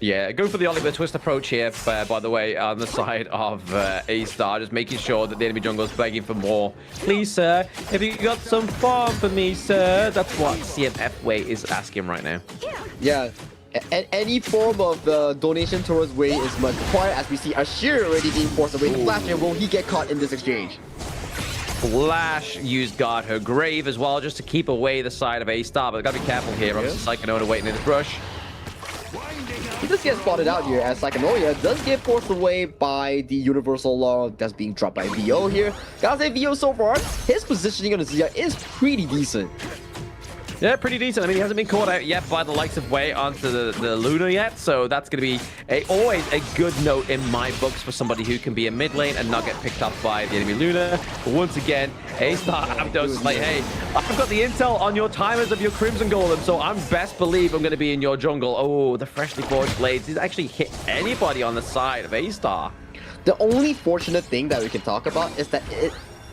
Yeah, go for the Oliver Twist approach here, by the way, on the side of Astar, just making sure that the enemy jungle is begging for more. Please, sir, have you got some farm for me, sir? That's what CMF Way is asking right now. Yeah, any form of donation towards Way is much required, as we see Ashir already being forced away to Flash, and will he get caught in this exchange? Flash used guard her grave as well, just to keep away the side of Astar, but gotta be careful here. Obviously, Psychonota waiting in his rush. He does get spotted out here as Sakanoya does get forced away by the Universal Law that's being dropped by VO here. Gotta say, VO so far, his positioning on the ZR is pretty decent. Yeah, pretty decent. I mean, he hasn't been caught out yet by the likes of Wei onto the Luna yet, so that's going to be always a good note in my books for somebody who can be a mid lane and not get picked up by the enemy Luna. But once again, Astar Abdos is like, hey, I've got the intel on your timers of your Crimson Golem, so I'm best believe I'm going to be in your jungle. Oh, the freshly forged blades. He's actually hit anybody on the side of Astar. The only fortunate thing that we can talk about is that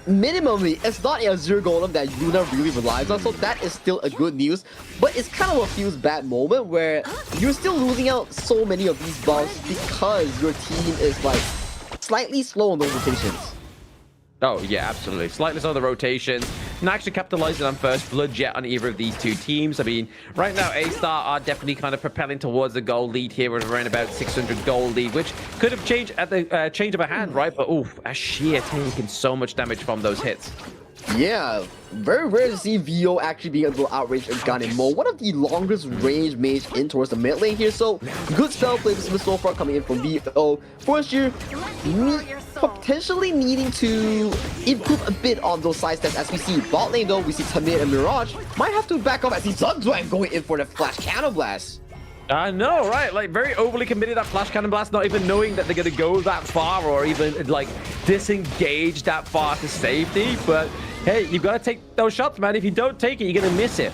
minimally, it's not a Azure Golem that Luna really relies on, so that is still a good news. But it's kind of a feels bad moment where you're still losing out so many of these buffs because your team is like slightly slow on those rotations. Oh, yeah, absolutely. Slightly slow on the rotations. Not actually capitalizing on first blood yet on either of these two teams. I mean, right now, Astar are definitely kind of propelling towards the gold lead here with around about 600 gold lead, which could have changed at the change of a hand, right? But, ooh, Ashia taking so much damage from those hits. Yeah, very rare to see VO actually being able to outrage a Ganemo. One of the longest range mage in towards the mid lane here, so good spell play so far coming in from VO. First year, potentially needing to improve a bit on those side steps as we see bot lane though, we see Tamir and Mirage might have to back off as he's going in for the flash cannon blast. I know, right? Like, very overly committed that flash cannon blast, not even knowing that they're going to go that far or even, like, disengage that far to safety. But, hey, you've got to take those shots, man. If you don't take it, you're going to miss it.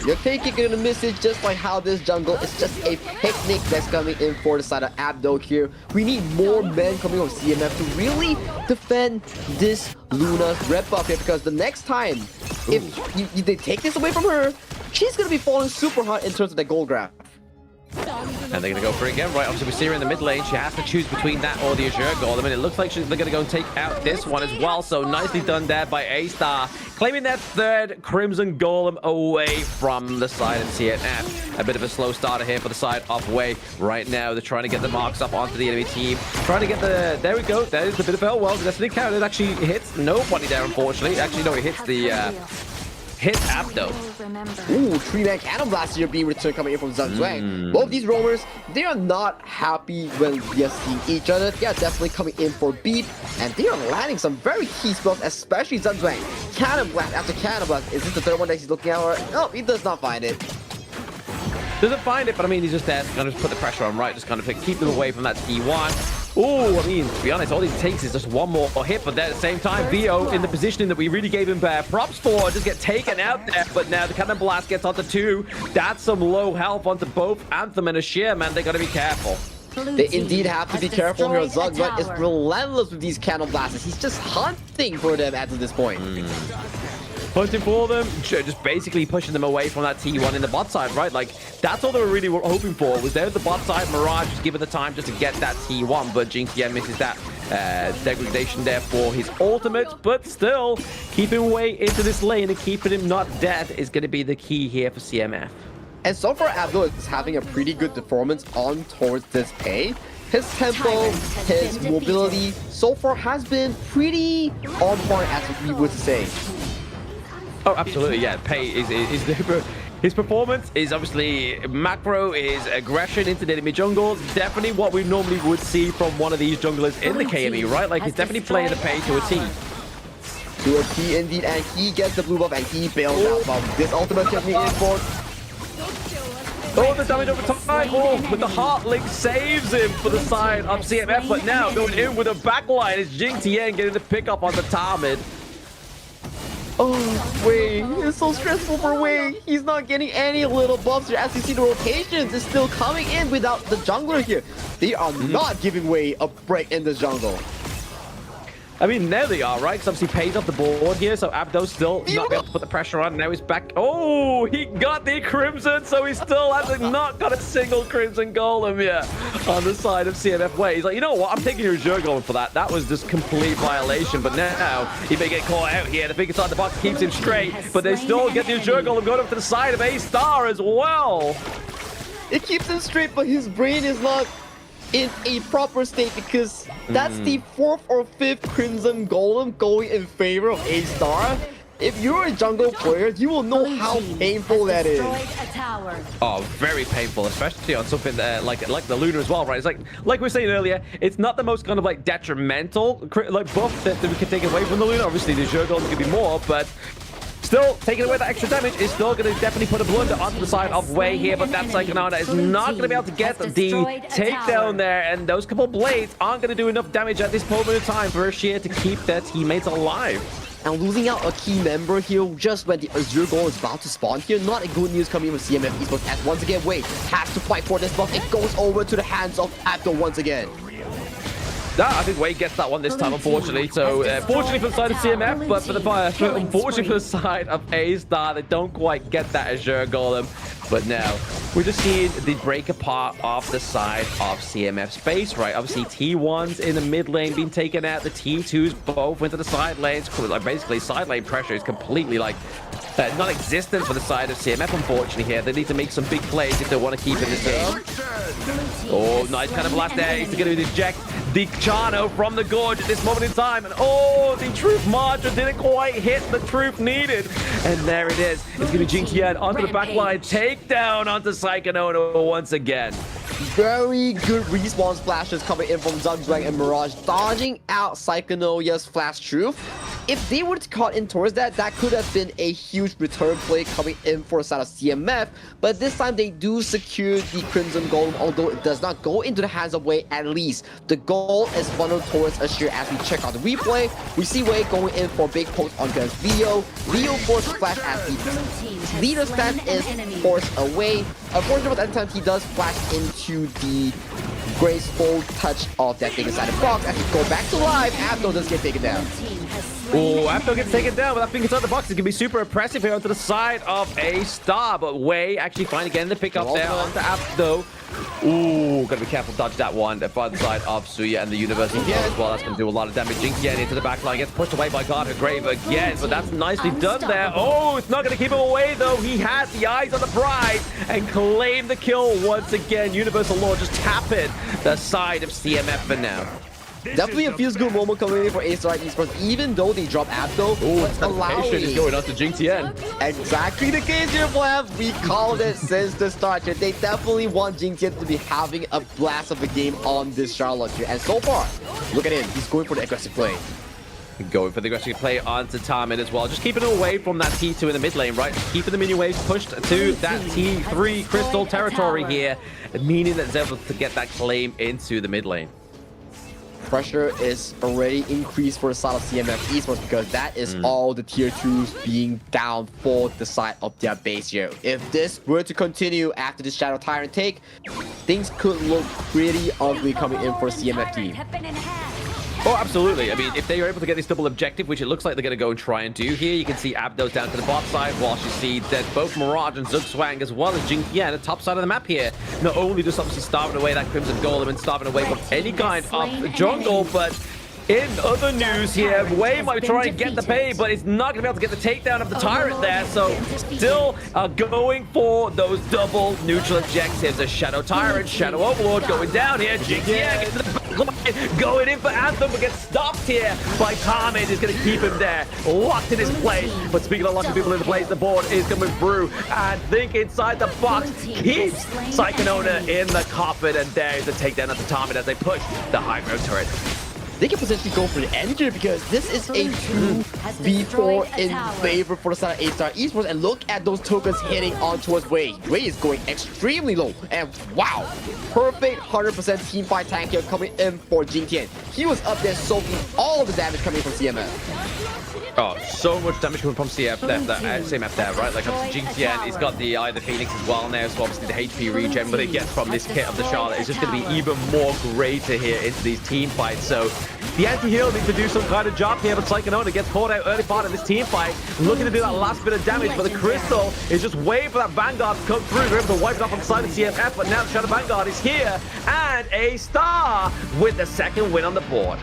You're going to miss it just like how this jungle is just a picnic that's coming in for the side of Abdo here. We need more men coming from CMF to really defend this Luna's red buff here because the next time, if they take this away from her, she's going to be falling super hard in terms of the gold graph. And they're going to go for it again, right? Obviously, we see her in the mid lane. She has to choose between that or the Azure Golem. And it looks like they're going to go and take out this one as well. So nicely done there by Astar, claiming that third Crimson Golem away from the side of CNF. A bit of a slow starter here for the side of Wei. Right now, they're trying to get the marks up onto the enemy team. Trying to get the... There we go. That is a bit of a... Well, the Destiny Counter actually hits nobody there, unfortunately. Actually, no, it hits the... Hit Abdo. Ooh, 3-man cannon blast here being returned coming in from Zhang. Both these roamers, they are not happy when we are seeing each other. They are definitely coming in for beat, and they are landing some very key spells, especially Zhang. Cannon blast after cannon blast. Is this the third one that he's looking at? Or no, he does not find it. Doesn't find it, but I mean, he's just there to kind of put the pressure on, right? Just kind of keep them away from that T1. Oh, I mean, to be honest, all it takes is just one more hit, but then at the same time, VO in the positioning that we really gave him props for, just get taken out there. But now the cannon blast gets onto two. That's some low health onto both Anthem and Ashir, man. They got to be careful. They indeed have to be careful here. Zugzwang is relentless with these cannon blasts. He's just hunting for them at this point. Hunting for them, just basically pushing them away from that T1 in the bot side, right? Like, that's all they were really hoping for, was there at the bot side. Mirage just given the time just to get that T1, but Gen.G misses that degradation there for his ultimate, but still, keeping Wei into this lane and keeping him not dead is going to be the key here for CMF. And so far, Abdul is having a pretty good performance on towards this pay. His tempo, his mobility, so far has been pretty on point, as we would say. Oh, absolutely, yeah. Pei is his performance is obviously macro, his aggression into the enemy jungles. Definitely what we normally would see from one of these junglers in the KME, right? Like, he's definitely playing the Pei to a T. To a T indeed, and he gets the blue buff and he bails out from this ultimate technique in for. Oh, the damage over time. Oh, but the Heart Link saves him for the side of CMF, but now going in with a backline is Gen.G getting the pickup on the tower mid. Oh, Wei, it's so stressful for Wei. He's not getting any little buffs here. As you see, the rotations is still coming in without the jungler here. They are not giving Wei a break in the jungle. I mean, there they are, right? Because obviously Pei's off the board here, so Abdo's still not going to put the pressure on. Now he's back. Oh, he got the Crimson, so he still hasn't not got a single Crimson Golem yet on the side of CMF Wei. He's like, you know what? I'm taking your Azure Golem for that. That was just complete violation. But now he may get caught out here. The biggest side of the box keeps him straight, but they still get the Azure Golem going up to the side of Astar as well. It keeps him straight, but his brain is not in a proper state because that's the 4th or 5th Crimson Golem going in favor of Astar. if you're a jungle player, you will know how painful that is. Oh, very painful, especially on something like the Luna as well, right? It's like we were saying earlier, it's not the most kind of like detrimental like buff that we can take away from the Luna. Obviously, the Zergol is going to be more, but still, taking away that extra damage is still going to definitely put a blunder onto the side of Wei here, but that Psychonauta is not going to be able to get the takedown there, and those couple blades aren't going to do enough damage at this moment in time for Sheer to keep their teammates alive. And losing out a key member here just when the Azure Goal is about to spawn here, not a good news coming from CMF Esports, as once again Wei has to fight for this buff. It goes over to the hands of Abdo once again. I think Wade gets that one this time, unfortunately. So, fortunately for the side of CMF, but unfortunately for the side of Astar, they don't quite get that Azure Golem. But now, we're just seeing the break apart of the side of CMF's base, right? Obviously, T1's in the mid lane being taken out. The T2's both into the side lanes. Like, basically, side lane pressure is completely, like, non-existent for the side of CMF, unfortunately, here. They need to make some big plays if they want to keep in this game. Oh, nice kind of blast there. He's going to eject the Chano from the Gorge at this moment in time. And oh, the Truth Margin didn't quite hit the Truth needed. And there it is. It's going to be Gen.G onto the back line. Takedown onto Psychonauta once again. Very good respawn splashes coming in from Zugzwang and Mirage, dodging out Psychonauta's Flash Truth. If they were to cut in towards that, that could have been a huge return play coming in for the side of CMF. But this time they do secure the Crimson Golem, although it does not go into the hands of Wei at least. The goal is funneled towards Ashir as we check out the replay. We see Wei going in for big pokes on against Leo. Leo forces flash as the leader stand is forced away. Unfortunately, at the time he does flash into the graceful touch of that thing inside the box. As he go back to life, Abdo does get taken down. Oh, Abdo gets taken down, but that thing inside the box is going to be super impressive here onto the side of Astar. But Wei actually finally getting the pick up there onto Abdo. Ooh, gotta be careful, dodge that one by the side of Suya and the Universal as well. That's gonna do a lot of damage. Gen.G into the back line, gets pushed away by Garter Grave again, but that's nicely done there. Oh, it's not gonna keep him away though. He has the eyes on the prize and claim the kill once again. Universal Law just tapping the side of CMF for now. Definitely a feels good moment coming in for Astar Esports, even though they drop Abdo. Oh, it's is going on to Gen.G. Exactly the case here, Flav. We called it since the start here. They definitely want Gen.G to be having a blast of a game on this Charlotte here. And so far, look at him. He's going for the aggressive play. Going for the aggressive play onto Tarmin as well. Just keeping it away from that T2 in the mid lane, right? Just keeping the minion waves pushed to that T3 crystal territory here, meaning that it's able to get that claim into the mid lane. Pressure is already increased for the side of CMF Esports because that is all the tier 2s being down for the side of their base here. If this were to continue after this Shadow Tyrant take, things could look pretty ugly coming in for CMF team. Oh, absolutely. I mean, if they are able to get this double objective, which it looks like they're going to go and try and do here, you can see Abdo's down to the bot side, whilst you see that both Mirage and Zugzwang, as well as Gen.G at the top side of the map here, not only just obviously starving away that Crimson Golem and starving away from any kind of jungle, but in other news here, Wei might try and get the pay, but it's not going to be able to get the takedown of the Tyrant there, so still going for those double neutral objectives. A Shadow Tyrant, Shadow Overlord going down here. Gen.G going in for Anthem, but gets stopped here by Tarmin. Is going to keep him there, locked in his place. But speaking of locking people in the place, the board is coming through, and Think inside the box keeps Psychonauta in the coffin, and there's the takedown of the Tarmin as they push the high ground turret. They can potentially go for the end here because this is a 2v4 in favor for the side of Astar Esports. And look at those tokens hitting on towards Wei. Wei is going extremely low. And wow, perfect 100% team fight tank here coming in for Gen.G. He was up there soaking all the damage coming from CMF. Oh, so much damage coming from CMF there, right? Like, obviously, Gen.G, he's got the Eye of the Phoenix as well now, so obviously the HP regen that he gets from this kit of the Charlotte is just going to be even more greater here into these team fights. So the anti-heal needs to do some kind of job here, but Psychonauta gets caught out early part of this team fight, looking to do that last bit of damage, but the Crystal is just waiting for that Vanguard to come through. They're able to wipe it off on the side of CMF, but now the Shadow Vanguard is here, and Astar with the second win on the board.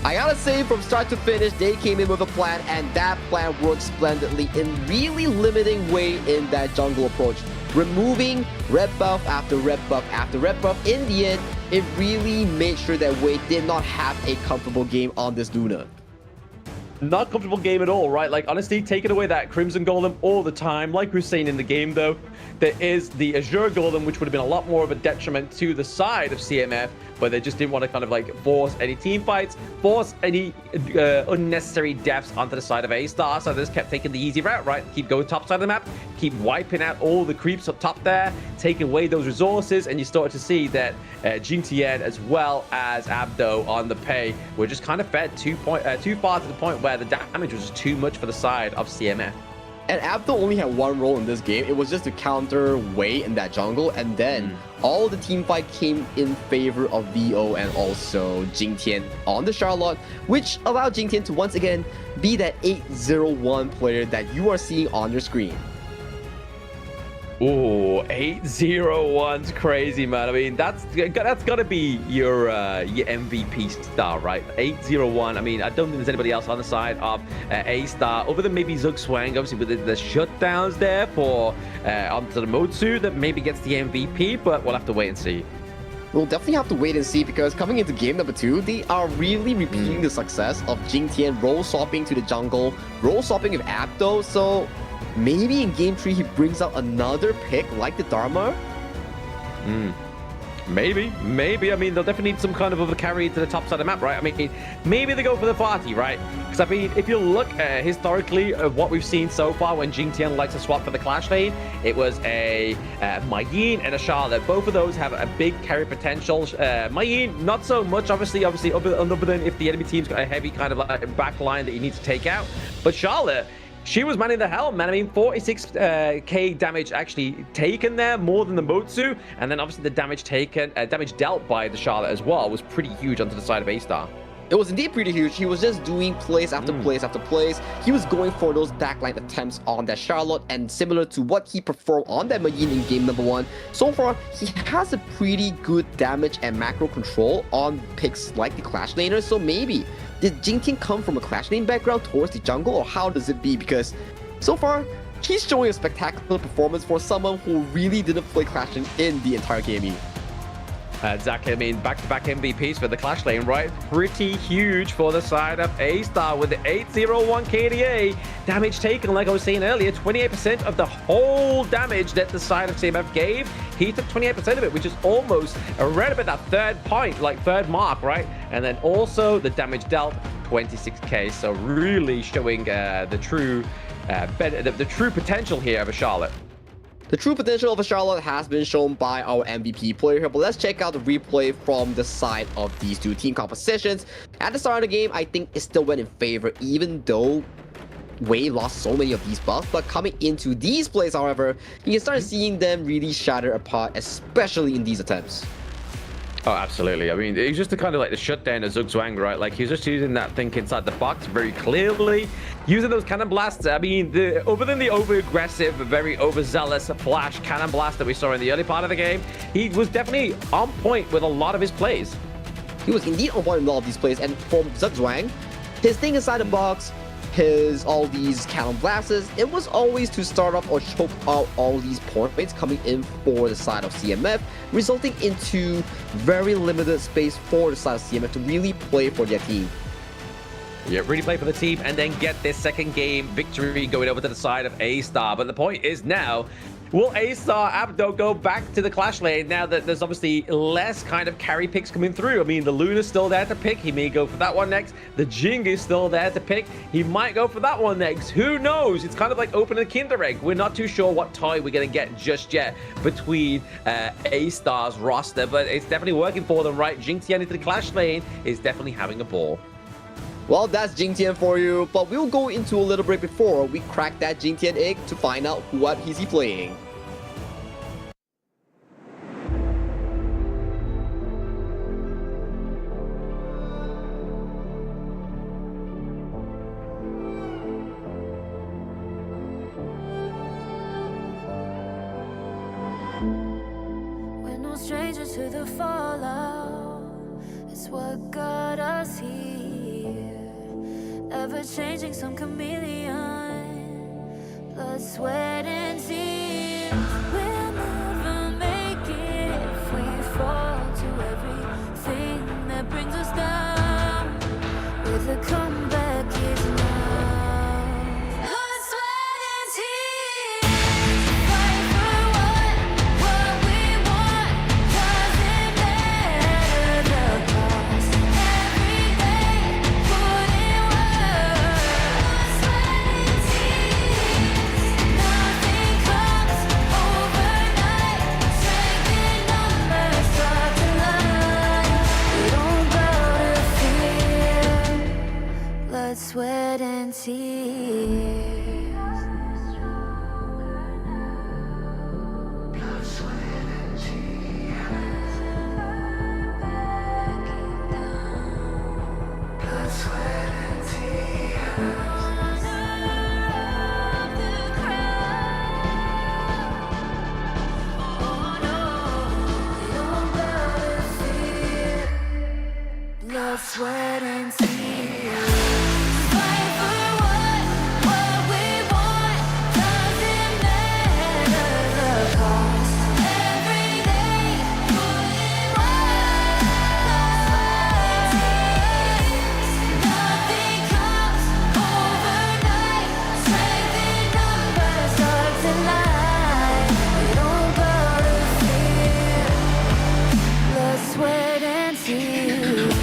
I gotta say, from start to finish, they came in with a plan, and that plan worked splendidly in really limiting Wei in that jungle approach. Removing red buff after red buff after red buff. In the end, it really made sure that Wei did not have a comfortable game on this Luna. Not comfortable game at all, right? Like, honestly, taking away that Crimson Golem all the time. Like we're saying in the game, though, there is the Azure Golem, which would have been a lot more of a detriment to the side of CMF, but they just didn't want to kind of like force any team fights, force any unnecessary deaths onto the side of A-Star. So they just kept taking the easy route, right? Keep going top side of the map, keep wiping out all the creeps up top there, taking away those resources, and you started to see that Jingtian as well as Abdo on the pay were just kind of fed too far to the point where the damage was just too much for the side of CMF. And Abdo only had one role in this game. It was just to counter Wei in that jungle, and then all the team fight came in favor of VO and also Jingtian on the Charlotte, which allowed Jingtian to once again be that 801 player that you are seeing on your screen. Ooh, 801's crazy, man. I mean, that's got to be your MVP star, right? 801. I mean, I don't think there's anybody else on the side of A-Star other than maybe Zugzwang, obviously with the shutdowns there for onto the Motsu that maybe gets the MVP, but we'll have to wait and see. We'll definitely have to wait and see, because coming into game number 2, they are really repeating the success of Jingtian role swapping to the jungle, role swapping with Abdo, so maybe in game 3 he brings out another pick like the Dharma? Maybe. I mean, they'll definitely need some kind of a carry to the top side of the map, right? I mean, maybe they go for the Fati, right? Because I mean, if you look historically at what we've seen so far when Jingtian likes to swap for the Clash lane, it was a Mayin and a Charlotte. Both of those have a big carry potential. Mayin, not so much, obviously, other than if the enemy team's got a heavy kind of like back line that you need to take out. But Charlotte, she was manning the helm, man. I mean, 46k damage actually taken there, more than the Motsu. And then obviously the damage taken, damage dealt by the Charlotte as well was pretty huge onto the side of A-Star. It was indeed pretty huge. He was just doing place after place after place. He was going for those backline attempts on that Charlotte, and similar to what he performed on that Mayin in game number 1, so far he has a pretty good damage and macro control on picks like the Clash laner. So maybe did Jingtian come from a Clash lane background towards the jungle, or how does it be? Because so far he's showing a spectacular performance for someone who really didn't play Clash in the entire KME. Exactly. I mean, back-to-back MVPs for the Clash lane, right? Pretty huge for the side of A-Star with the 801 KDA. Damage taken, like I was saying earlier, 28% of the whole damage that the side of CMF gave. He took 28% of it, which is almost right about that third mark, right? And then also the damage dealt, 26k. So really showing the true potential here of a Charlotte. The true potential of a Charlotte has been shown by our MVP player here, but let's check out the replay from the side of these two team compositions. At the start of the game, I think it still went in favor, even though Wei lost so many of these buffs. But coming into these plays, however, you can start seeing them really shatter apart, especially in these attempts. Oh, absolutely. I mean, it's just the kind of like the shutdown of Zugzwang, right? Like, he's just using that think inside the box very clearly, using those cannon blasts. I mean, other than the over-aggressive, very overzealous flash cannon blast that we saw in the early part of the game, he was definitely on point with a lot of his plays. He was indeed on point with all of these plays, and for Zugzwang, his thing inside the box, all these cannon blasts, it was always to start off or choke out all these points coming in for the side of CMF, resulting into very limited space for the side of CMF to really play for their team. Yeah, really play for the team and then get this second game victory going over to the side of A-Star. But the point is now, will A-Star Abdo go back to the Clash lane now that there's obviously less kind of carry picks coming through? I mean, the Luna's still there to pick. He may go for that one next. The Jing is still there to pick. He might go for that one next. Who knows? It's kind of like opening a Kinder Egg. We're not too sure what toy we're going to get just yet between A-Star's roster, but it's definitely working for them, right? Jingtian into the Clash lane is definitely having a ball. Well, that's Jingtian for you, but we'll go into a little break before we crack that Jingtian egg to find out what is he playing. We're no strangers to the fallout. It's what got us here. Ever changing, some chameleon. Blood, sweat, and tears. We'll never make it if we fall to everything that brings us down. With a comeback is now. tears. Blood, sweat, and tears. Fight for what we want. Doesn't matter the cost. Every day, put in work. Nothing comes overnight. Strength in numbers starts tonight. We don't gotta fear. Blood, sweat, and tears.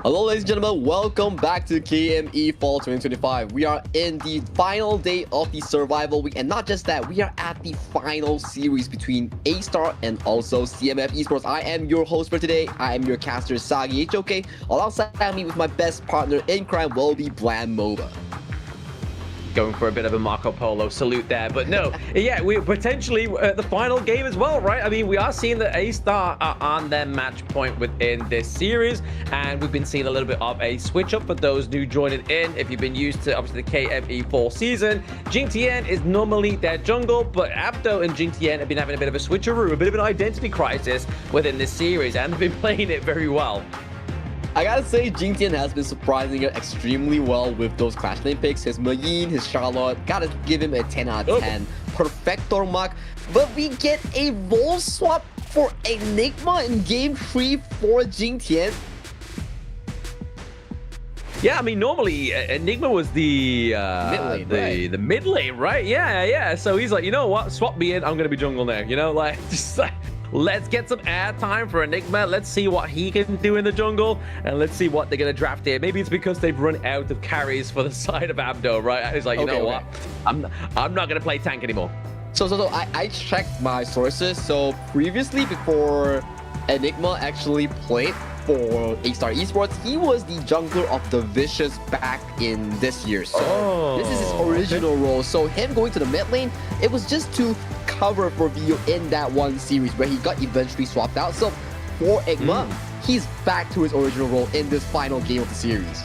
Hello ladies and gentlemen, welcome back to KME Fall 2025. We are in the final day of the survival week, and not just that, we are at the final series between Astar and also CMF Esports. I am your host for today. I am your caster Sagi HOK. Alongside me with my best partner in crime will be Bland MOBA. Going for a bit of a Marco Polo salute there, but no, yeah, we're potentially at the final game as well, right? I mean, we are seeing that Astar are on their match point within this series, and we've been seeing a little bit of a switch up for those new joining in. If you've been used to obviously the KME 4 season, Gen.G is normally their jungle, but Abdo and Gen.G have been having a bit of a switcheroo, a bit of an identity crisis within this series, and they've been playing it very well. I gotta say, Gen.G has been surprising it extremely well with those Clash Lane picks. His Mayin, his Charlotte, gotta give him a 10 out of 10. Perfector mark. But we get a role swap for Enigma in game 3 for Gen.G. Yeah, I mean, normally Enigma was the mid lane, the mid lane, right? Yeah. So he's like, you know what? Swap me in. I'm gonna be jungle now. You know, like just like. Let's get some airtime for Enigma. Let's see what he can do in the jungle, and let's see what they're going to draft here. Maybe it's because they've run out of carries for the side of Abdo, right? He's like, you know what? I'm not going to play tank anymore. So I checked my sources. So previously, before Enigma actually played for Astar Esports, he was the jungler of the Vicious back in this year. So this is his original role. So him going to the mid lane, it was just to cover for Vio in that one series where he got eventually swapped out. So for Enigma, he's back to his original role in this final game of the series.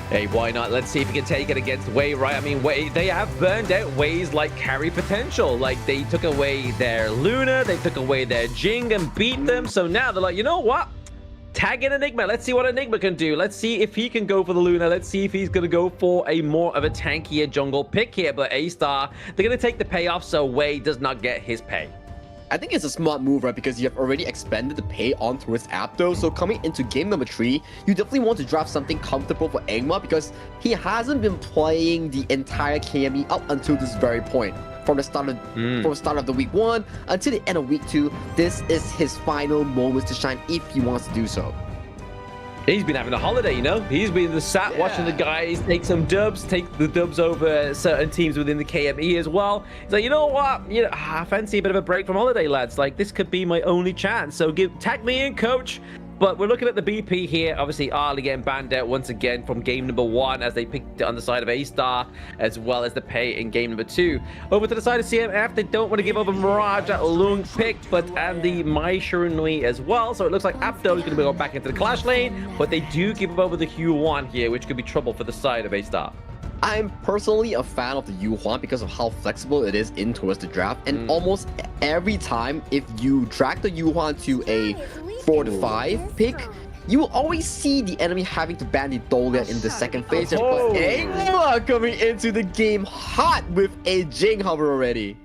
Hey, why not? Let's see if he can take it against Wei, right? I mean, Wei, they have burned out Wei's like carry potential. Like they took away their Luna, they took away their Jing and beat them. So now they're like, you know what? Tag in Enigma. Let's see what Enigma can do. Let's see if he can go for the Luna. Let's see if he's going to go for a more of a tankier jungle pick here. But Astar, they're going to take the payoff so Wei does not get his pay. I think it's a smart move, right? Because you have already expended the pay onto his Abdo. So coming into game number 3, you definitely want to draft something comfortable for Enigma because he hasn't been playing the entire KME up until this very point. From the start of the week 1 until the end of week 2, this is his final moments to shine if he wants to do so. He's been having a holiday, you know? He's been sat watching the guys take some dubs, take the dubs over certain teams within the KME as well. He's like, you know what? You know, I fancy a bit of a break from holiday, lads. Like, this could be my only chance. So tag me in, coach. But we're looking at the BP here. Obviously, Arlie getting banned out once again from game number 1 as they picked it on the side of Astar, as well as the pay in game number 2. Over to the side of CMF, they don't want to give over Mirage at Lung pick, but and the Mai Shirunui as well. So it looks like Abdo is going to be going back into the Clash lane, but they do give over the Hue 1 here, which could be trouble for the side of Astar. I'm personally a fan of the Yuhuan because of how flexible it is in towards the draft, and almost every time if you drag the Yuhuan to a 4 to 5 pick, you will always see the enemy having to ban the Dahlia in the second phase. But Enigma coming into the game hot with a Jing hover already.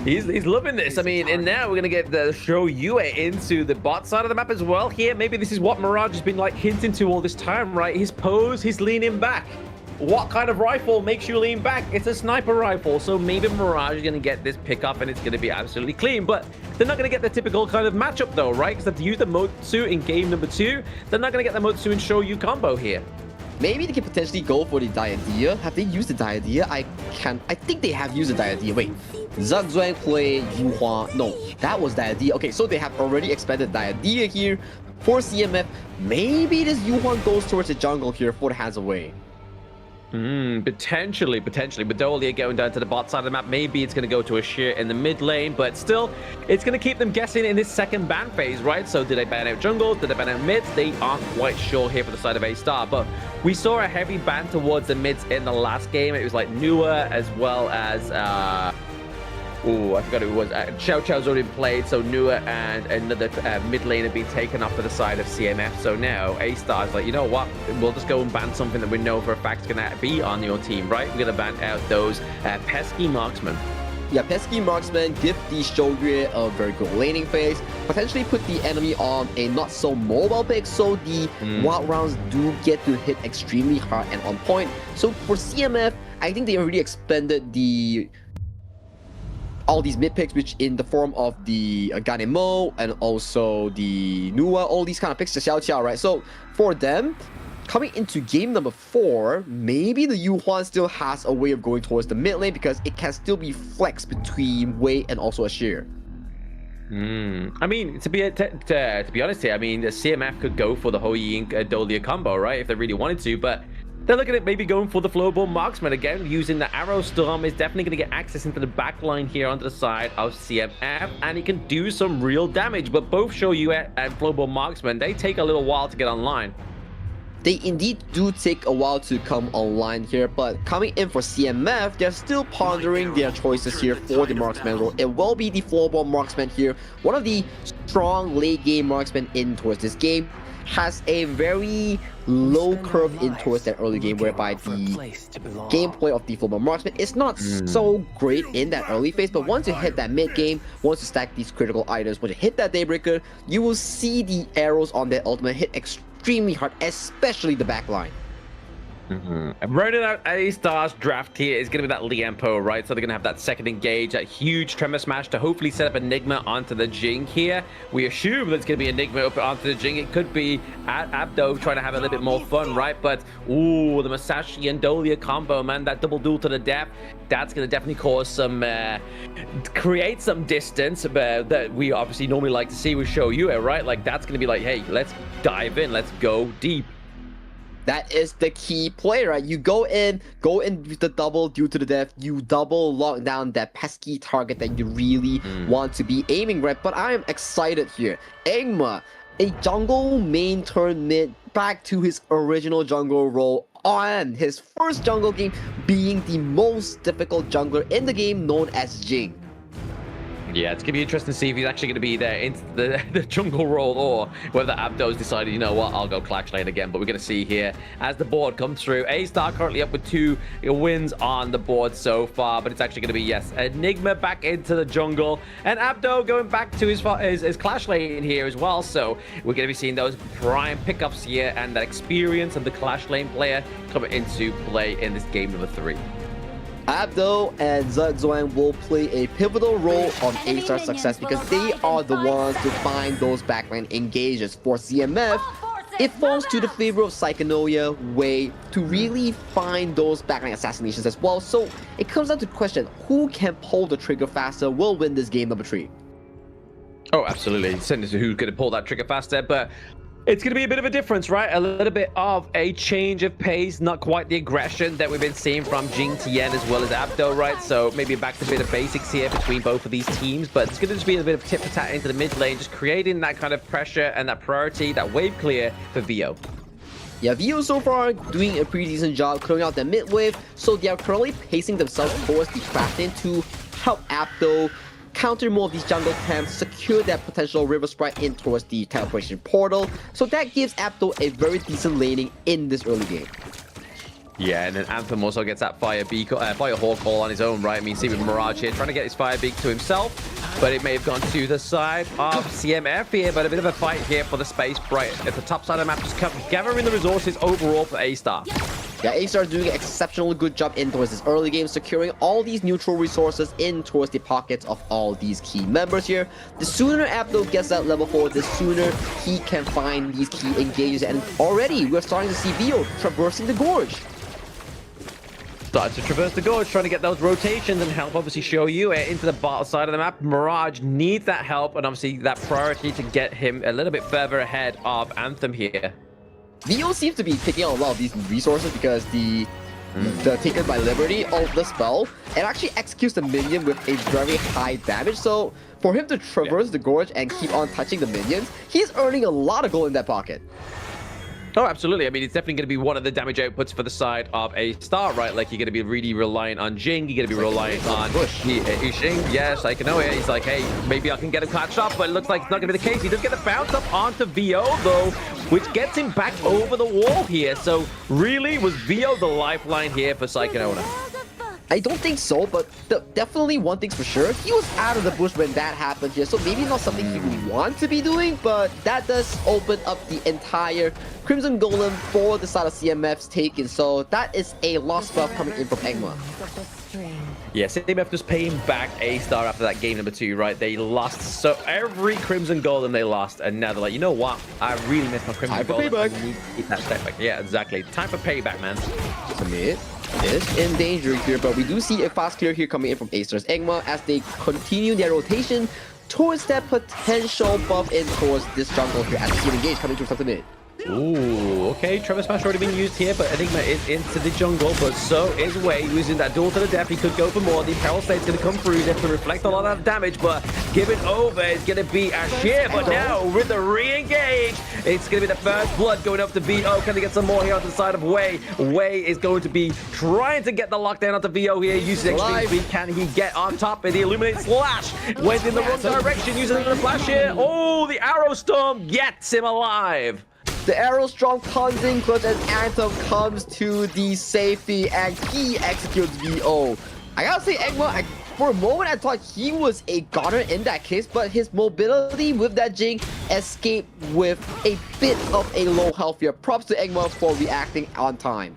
He's loving this. I mean, and now we're gonna get the show Yue into the bot side of the map as well here. Maybe this is what Mirage has been like hinting to all this time, right? His pose, he's leaning back. What kind of rifle makes you lean back? It's a sniper rifle. So maybe Mirage is gonna get this pickup and it's gonna be absolutely clean. But they're not gonna get the typical kind of matchup though, right? Because they have to use the Motsu in game number 2. They're not gonna get the Motsu and Shoyu combo here. Maybe they can potentially go for the Diadea. Have they used the Diadea? I think they have used the Diadea. Wait, Zhuang play Yuhua. No, that was Diadea. Okay, so they have already expanded Diadea here for CMF. Maybe this Yuhuan goes towards the jungle here for the hands away. Potentially. But Dahlia going down to the bot side of the map. Maybe it's going to go to a sheer in the mid lane, but still, it's going to keep them guessing in this second ban phase, right? So did they ban out jungle? Did they ban out mids? They aren't quite sure here for the side of Astar, but we saw a heavy ban towards the mids in the last game. It was like Nua as well as I forgot who it was. Chow Chow's already been played, so Nua and another mid lane have been taken up for the side of CMF. So now A-Star's like, you know what? We'll just go and ban something that we know for a fact is going to be on your team, right? We're going to ban out those pesky marksmen. Yeah, pesky marksmen give the Shoyu a very good laning phase, potentially put the enemy on a not so mobile pick, so the wild rounds do get to hit extremely hard and on point. So for CMF, I think they already expended all these mid picks, which in the form of the Ganemo and also the Nua, all these kind of picks, the Xiao Qiao, right? So for them, coming into game number 4, maybe the Yuhuan still has a way of going towards the mid lane because it can still be flexed between Wei and also Ashir. I mean, to be honest here, I mean, the CMF could go for the Hou Ying Dahlia combo, right? If they really wanted to, but they're looking at maybe going for the Flowborn Marksman again, using the Arrow Storm. Is definitely going to get access into the back line here onto the side of CMF, and he can do some real damage. But both Shoyu and Flowborn Marksman, they take a little while to get online. They indeed do take a while to come online here, but coming in for CMF, they're still pondering their choices here for the marksman role. It will be the Flowborn Marksman here, one of the strong late game marksmen in towards this game. Has a very low curve in towards that early game, whereby the gameplay of the Flowborn Marksman is not so great in that early phase, but once you hit that mid game, once you stack these critical items, once you hit that Daybreaker, you will see the arrows on that ultimate hit extremely hard, especially the back line. Rounding out A-Star's draft here is going to be that Liempo, right? So they're going to have that second engage, that huge Tremor Smash to hopefully set up Enigma onto the Jing here. We assume that it's going to be Enigma up onto the Jing. It could be Abdo trying to have a little bit more fun, right? But, ooh, the Masashi and Dahlia combo, man, that double duel to the death, that's going to definitely cause some, create some distance that we obviously normally like to see with Shoyu, right? Like, that's going to be like, hey, let's dive in, let's go deep. That is the key play, right? You go in with the double due to the death, you double lock down that pesky target that you really want to be aiming, right? But I am excited here. Enigma, a jungle main turn mid, back to his original jungle role on his first jungle game, being the most difficult jungler in the game, known as Jing. Yeah, it's going to be interesting to see if he's actually going to be there into the jungle role, or whether Abdo's decided, you know what, I'll go Clash Lane again. But we're going to see here as the board comes through. A-Star currently up with 2 wins on the board so far, but it's actually going to be, yes, Enigma back into the jungle, and Abdo going back to his Clash Lane here as well. So we're going to be seeing those prime pickups here, and that experience of the Clash Lane player coming into play in this game number 3. Abdo and Zhuang will play a pivotal role on A-Star's success because they are the ones to find those backline engages. For CMF, it falls to the favor of Psychonoia Wei to really find those backline assassinations as well. So it comes down to the question, who can pull the trigger faster will win this game number 3. Oh, absolutely. Send us who's going to pull that trigger faster, but it's going to be a bit of a difference, right? A little bit of a change of pace, not quite the aggression that we've been seeing from Jing Tian as well as Abdo, right? So maybe back to a bit of basics here between both of these teams, but it's going to just be a bit of tit-for-tat into the mid lane, just creating that kind of pressure and that priority, that wave clear for VO. Yeah, VO so far doing a pretty decent job clearing out the mid wave, so they are currently pacing themselves towards the Kraken to help Apto counter more of these jungle camps, secure that potential River Sprite in towards the teleportation portal. So that gives Apto a very decent laning in this early game. Yeah, and then Anthem also gets that Fire Hawk call on his own, right? I mean, see with Mirage here, trying to get his Fire Beak to himself, but it may have gone to the side of CMF here, but a bit of a fight here for the space. Right at the top side of the map, just gathering the resources overall for Astar. Yeah, Astar is doing an exceptionally good job in towards this early game, securing all these neutral resources in towards the pockets of all these key members here. The sooner Apto gets that level 4, the sooner he can find these key engages, and already we're starting to see Vio traversing the gorge. Started to traverse the gorge, trying to get those rotations and help obviously show you into the bottom side of the map. Mirage needs that help and obviously that priority to get him a little bit further ahead of Anthem here. Vio seems to be picking out a lot of these resources because the Taken by Liberty of the spell, it actually executes the minion with a very high damage. So for him to traverse the gorge and keep on touching the minions, he's earning a lot of gold in that pocket. Oh, absolutely. I mean, it's definitely going to be one of the damage outputs for the side of Astar, right? Like, you're going to be really reliant on Jing. You're going to be reliant on Yixing. Yes, I can know it. He's like, hey, maybe I can get him catch up, but it looks like it's not going to be the case. He does get a bounce up onto VO, though, which gets him back over the wall here. So, really, was VO the lifeline here for Psychonauta? I don't think so, but definitely one thing's for sure. He was out of the bush when that happened here, so maybe not something he would want to be doing, but that does open up the entire Crimson Golem for the side of CMF's taken, so that is a lost buff coming in from Egma. Yeah, CMF just paying back Astar after that game number 2, right? They lost, so every Crimson Golem they lost, and now they're like, you know what? I really miss my Crimson Golem. Payback. I need to keep that step back. Yeah, exactly. Time for payback, man. Submit is in danger here, but we do see a fast clear here coming in from Astar's Egma as they continue their rotation towards that potential buff in towards this jungle here as Team Engage coming towards the mid. Ooh, okay. Trevor Smash already been used here, but Enigma is into the jungle, but so is Wei using that duel to the death. He could go for more. The Peril State's going to come through. They have to reflect a lot of that damage, but give it over. It's going to be Ashir, but now with the re-engage, it's going to be the first blood going up to VO. Can they get some more here on the side of Wei? Wei is going to be trying to get the lockdown onto VO here, using extreme speed. Can he get on top of the Illuminate Slash? Went in the wrong direction, using the flash here. Oh, the Arrow Storm gets him alive. The Arrow Storm comes in clutch and Anthem comes to the safety and he executes VO. I gotta say, Egma, for a moment I thought he was a goner in that case, but his mobility with that Jing escaped with a bit of a low health here. Props to Egma for reacting on time.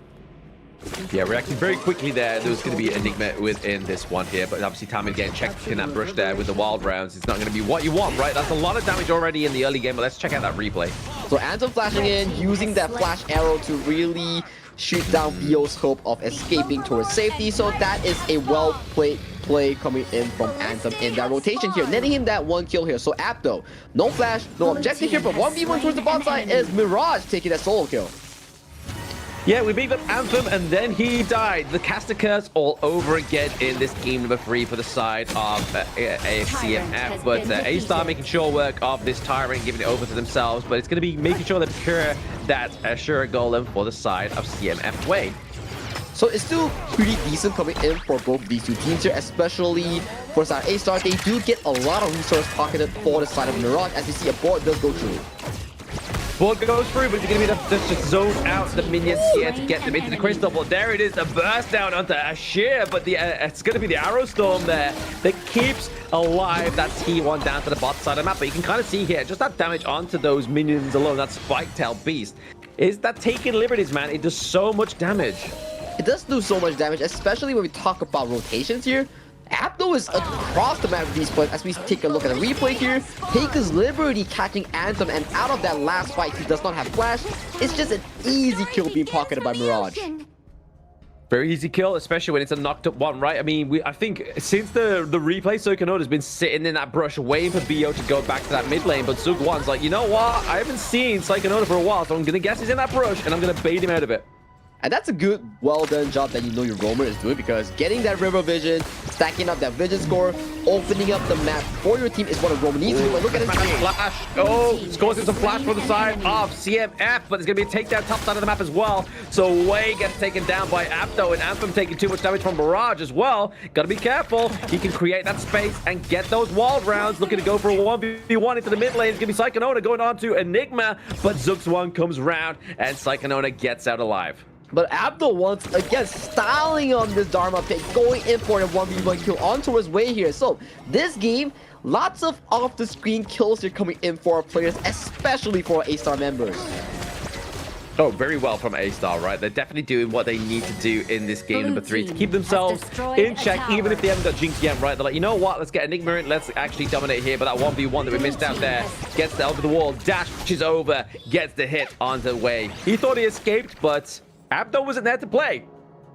Yeah, reacting very quickly there. There was going to be Enigma within this one here, but obviously Tammy getting checked in that brush there with the wild rounds. It's not going to be what you want, right? That's a lot of damage already in the early game, but let's check out that replay. So Anthem flashing in, using that flash arrow to really shoot down VO's hope of escaping towards safety. So that is a well-played play coming in from Anthem in that rotation here, netting him that 1 kill here. So Apto, no flash, no objective here, but 1v1 towards the bot side is Mirage taking that solo kill. Yeah, we beat up Anthem, and then he died. The caster curse all over again in this game number 3 for the side of AFCMF. But Astar making sure work of this Tyrant, giving it over to themselves. But it's going to be making sure they procure that Ashura Golem for the side of CMF Wei. So it's still pretty decent coming in for both these two teams here, especially for side Astar. They do get a lot of resource pocketed for the side of Mirage, as you see a board does go through. Board goes through, but it's going to be enough to just zone out the minions here to get them into the crystal. Well, there it is, the burst down onto Ashir, but it's going to be the Arrow Storm there that keeps alive that T1 down to the bot side of the map. But you can kind of see here, just that damage onto those minions alone, that Spike-Tail Beast, is that taking liberties, man. It does so much damage. It does do so much damage, especially when we talk about rotations here. Apto is across the map with these points. As we take a look at the replay here, take his liberty catching Anthem, and out of that last fight, he does not have flash. It's just an easy kill being pocketed by Mirage. Very easy kill, especially when it's a knocked up one, right? I mean, I think since the replay, Psychonauta has been sitting in that brush waiting for BO to go back to that mid lane, but Zug1's like, you know what? I haven't seen Psychonauta for a while, so I'm going to guess he's in that brush, and I'm going to bait him out of it. And that's a good, well done job that you know your roamer is doing, because getting that river vision, stacking up that vision score, opening up the map for your team is what a roamer needs to do. But look at his flash. Oh, Scarz in some flash from the side of CMF, but there's going to be a takedown top side of the map as well. So Wei gets taken down by Apto, and Anthem taking too much damage from Barrage as well. Got to be careful. He can create that space and get those walled rounds. Looking to go for a 1v1 into the mid lane. It's going to be Psychonona going on to Enigma, but Zugzwang comes round, and Psychonona gets out alive. But Abdul once again styling on this Dharma pick, going in for a 1v1 kill onto his way here. So this game, lots of off-the-screen kills are coming in for our players, especially for Astar members. Oh, very well from Astar, right? They're definitely doing what they need to do in this game number 3 to keep themselves in check, even if they haven't got Gen.G yet, right? They're like, you know what? Let's get Enigma in. Let's actually dominate here. But that 1v1 that we missed out there gets over the wall, dashes over, gets the hit on the way. He thought he escaped, but Abdo wasn't there to play.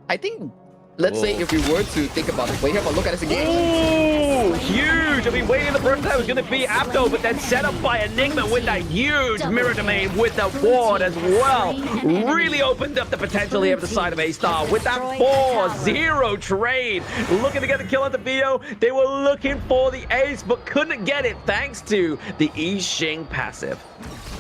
I think, let's say if we were to think about the play here, but look at this again. Oh, huge. I mean, waiting in the first time was going to be Abdo, but then set up by Enigma with that huge mirror domain with the ward as well. Really opened up the potential here of the side of A-Star with that 4-0 trade. Looking to get the kill on the Vio. They were looking for the ace, but couldn't get it thanks to the Yixing passive.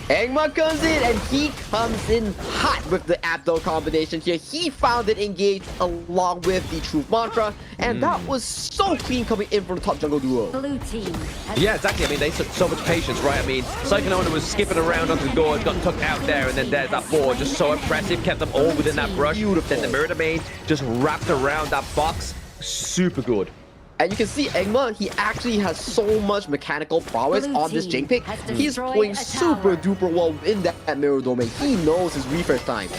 Engma comes in, and he comes in hot with the Abdo combination here. He found it engaged along with the Truth Mantra, and that was so clean coming in from the top jungle duo. Blue team. Yeah, exactly. I mean, they took so much patience, right? I mean, Psychonona was skipping around onto the gorge, got tucked out there, and then there's that board. Just so impressive. Kept them all within that brush. Beautiful. Then the mirror domain just wrapped around that box. Super good. And you can see Engma, he actually has so much mechanical prowess on this Jing pick. He's playing super duper well in that mirror domain. He knows his refresh time.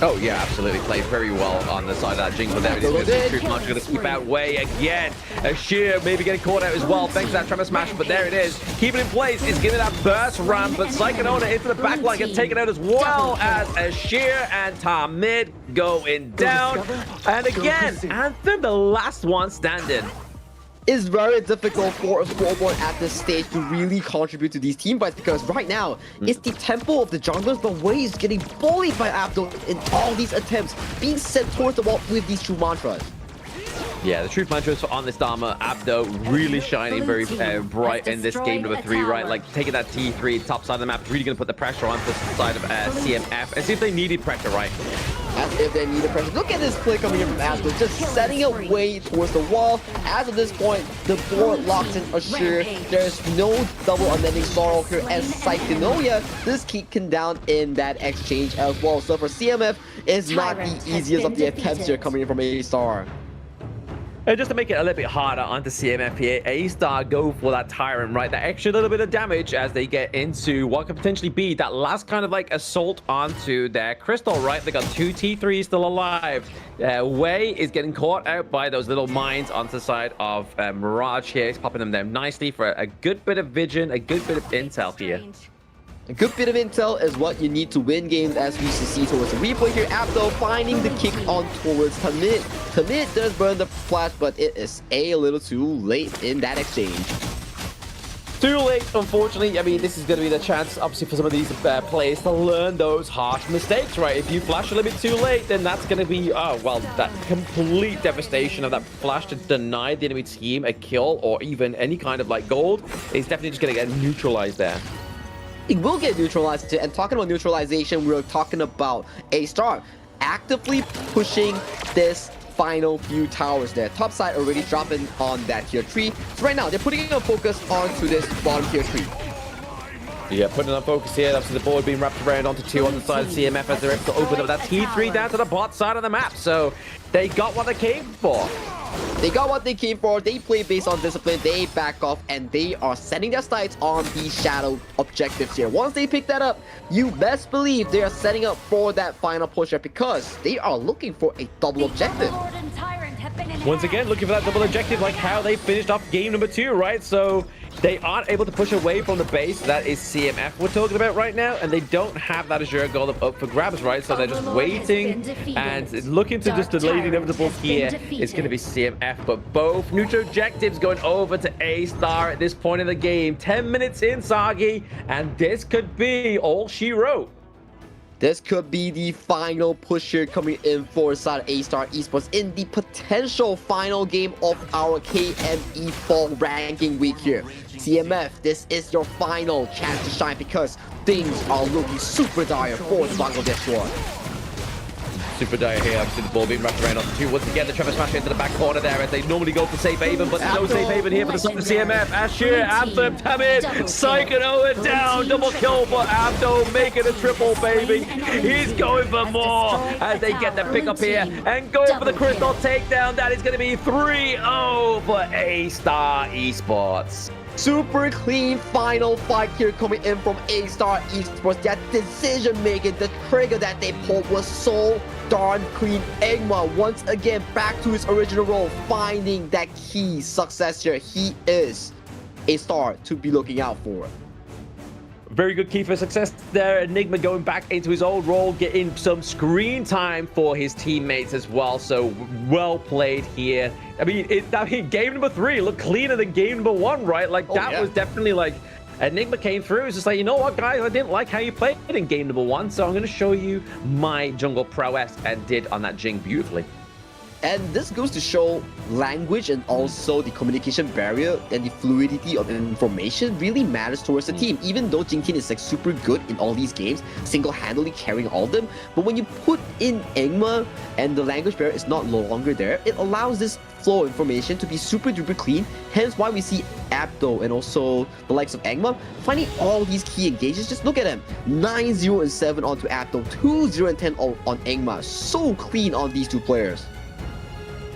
Oh yeah, absolutely. Played very well on the side of that Jingle there. He's Truth Mantra going to keep out Wei again. Sheer maybe getting caught out as well thanks to that Tremor Smash, but there it is. Keep it in place. It's giving that burst ramp, but Psychonona into the backline gets taken out as well as Sheer and Tamid going down. And again, Anthem, the last one standing. It's very difficult for a Scoreboard at this stage to really contribute to these team fights, because right now it's the tempo of the junglers, but Wei is getting bullied by Abdul in all these attempts, being sent towards the wall with these True Mantras. Yeah, the Truth Mantras on this Dharma, Abdo really shining very bright in this game number 3, right? Like taking that T3 top side of the map, really going to put the pressure on the side of CMF and see if they needed pressure, right? As if they needed pressure. Look at this play coming in from Abdo, just setting up Wei towards the wall. As of this point, the board locks in Assure. There's no double unending sorrow here, as Psychonona this kicking down in that exchange as well. So for CMF, it's not the easiest of the attempts here coming in from A-Star. And just to make it a little bit harder onto CMF here, A-Star go for that Tyrant, right? That extra little bit of damage as they get into what could potentially be that last kind of like assault onto their Crystal, right? They got 2 T3s still alive. Wei is getting caught out by those little mines onto the side of Mirage here. He's popping them down nicely for a good bit of vision, a good bit of intel here. A good bit of intel is what you need to win games, as we see towards the replay here. Abdo finding the kick on towards Tamid. Tamid does burn the flash, but it is a little too late in that exchange. Too late, unfortunately. I mean, this is going to be the chance, obviously, for some of these players to learn those harsh mistakes, right? If you flash a little bit too late, then that's going to be, oh, well, that complete devastation of that flash to deny the enemy team a kill or even any kind of, like, gold is definitely just going to get neutralized there. It will get neutralized, and talking about neutralization, we're talking about A-Star actively pushing this final few towers there. Top side already dropping on that tier 3. So right now, they're putting a focus onto this bottom tier 3. Yeah, putting on focus here. Obviously, the board being wrapped around onto 2 on the side of CMF as they're able to open up that T3 down to the bot side of the map. So they got what they came for. They got what they came for. They play based on discipline. They back off, and they are setting their sights on the shadow objectives here. Once they pick that up, you best believe they are setting up for that final push up, because they are looking for a double objective. Once again, looking for that double objective, like how they finished off game number 2, right? So they aren't able to push away from the base. That is CMF we're talking about right now, and they don't have that Azure Golem up for grabs, right? So they're just waiting and looking to just delay the inevitable here. It's going to be CMF, but both neutral objectives going over to A-Star at this point in the game. 10 minutes in, Sagi, and this could be all she wrote. This could be the final push here coming in for side of Astar Esports in the potential final game of our KME Fall Ranking Week here. CMF, this is your final chance to shine because things are looking super dire for the Bangladesh squad. Super dire here. Obviously, the ball being rushed around onto two. Once again, the Trevor smash into the back corner there as they normally go for safe haven, but no safe haven here for the side of CMF. Asher, Anthem, Tamid, Psycho it down. Double kill for Abdo, making a triple, baby. He's going for more as they get the pick up here and go for the crystal takedown. That is going to be 3-0 for Astar Esports. Super clean final fight here coming in from Astar Esports. That decision making, the trigger that they pulled was so darn clean. Enigma once again back to his original role, finding that key success here. He is a star to be looking out for. Very good key for success there. Enigma going back into his old role, getting some screen time for his teammates as well. So well played here. I mean, game number 3 looked cleaner than game number 1, right? Like that was definitely like Enigma came through. It's just like, you know what, guys, I didn't like how you played in game number 1, so I'm going to show you my jungle prowess, and did on that Jing beautifully. And this goes to show language and also the communication barrier and the fluidity of information really matters towards the team. Even though Jingtian is like super good in all these games, single-handedly carrying all of them, but when you put in Enigma and the language barrier is not no longer there, it allows this flow of information to be super duper clean. Hence why we see Abdo and also the likes of Enigma finding all these key engages. Just look at them, 9-0 and 7 onto Abdo, 2-0 and 10 on Enigma. So clean on these two players.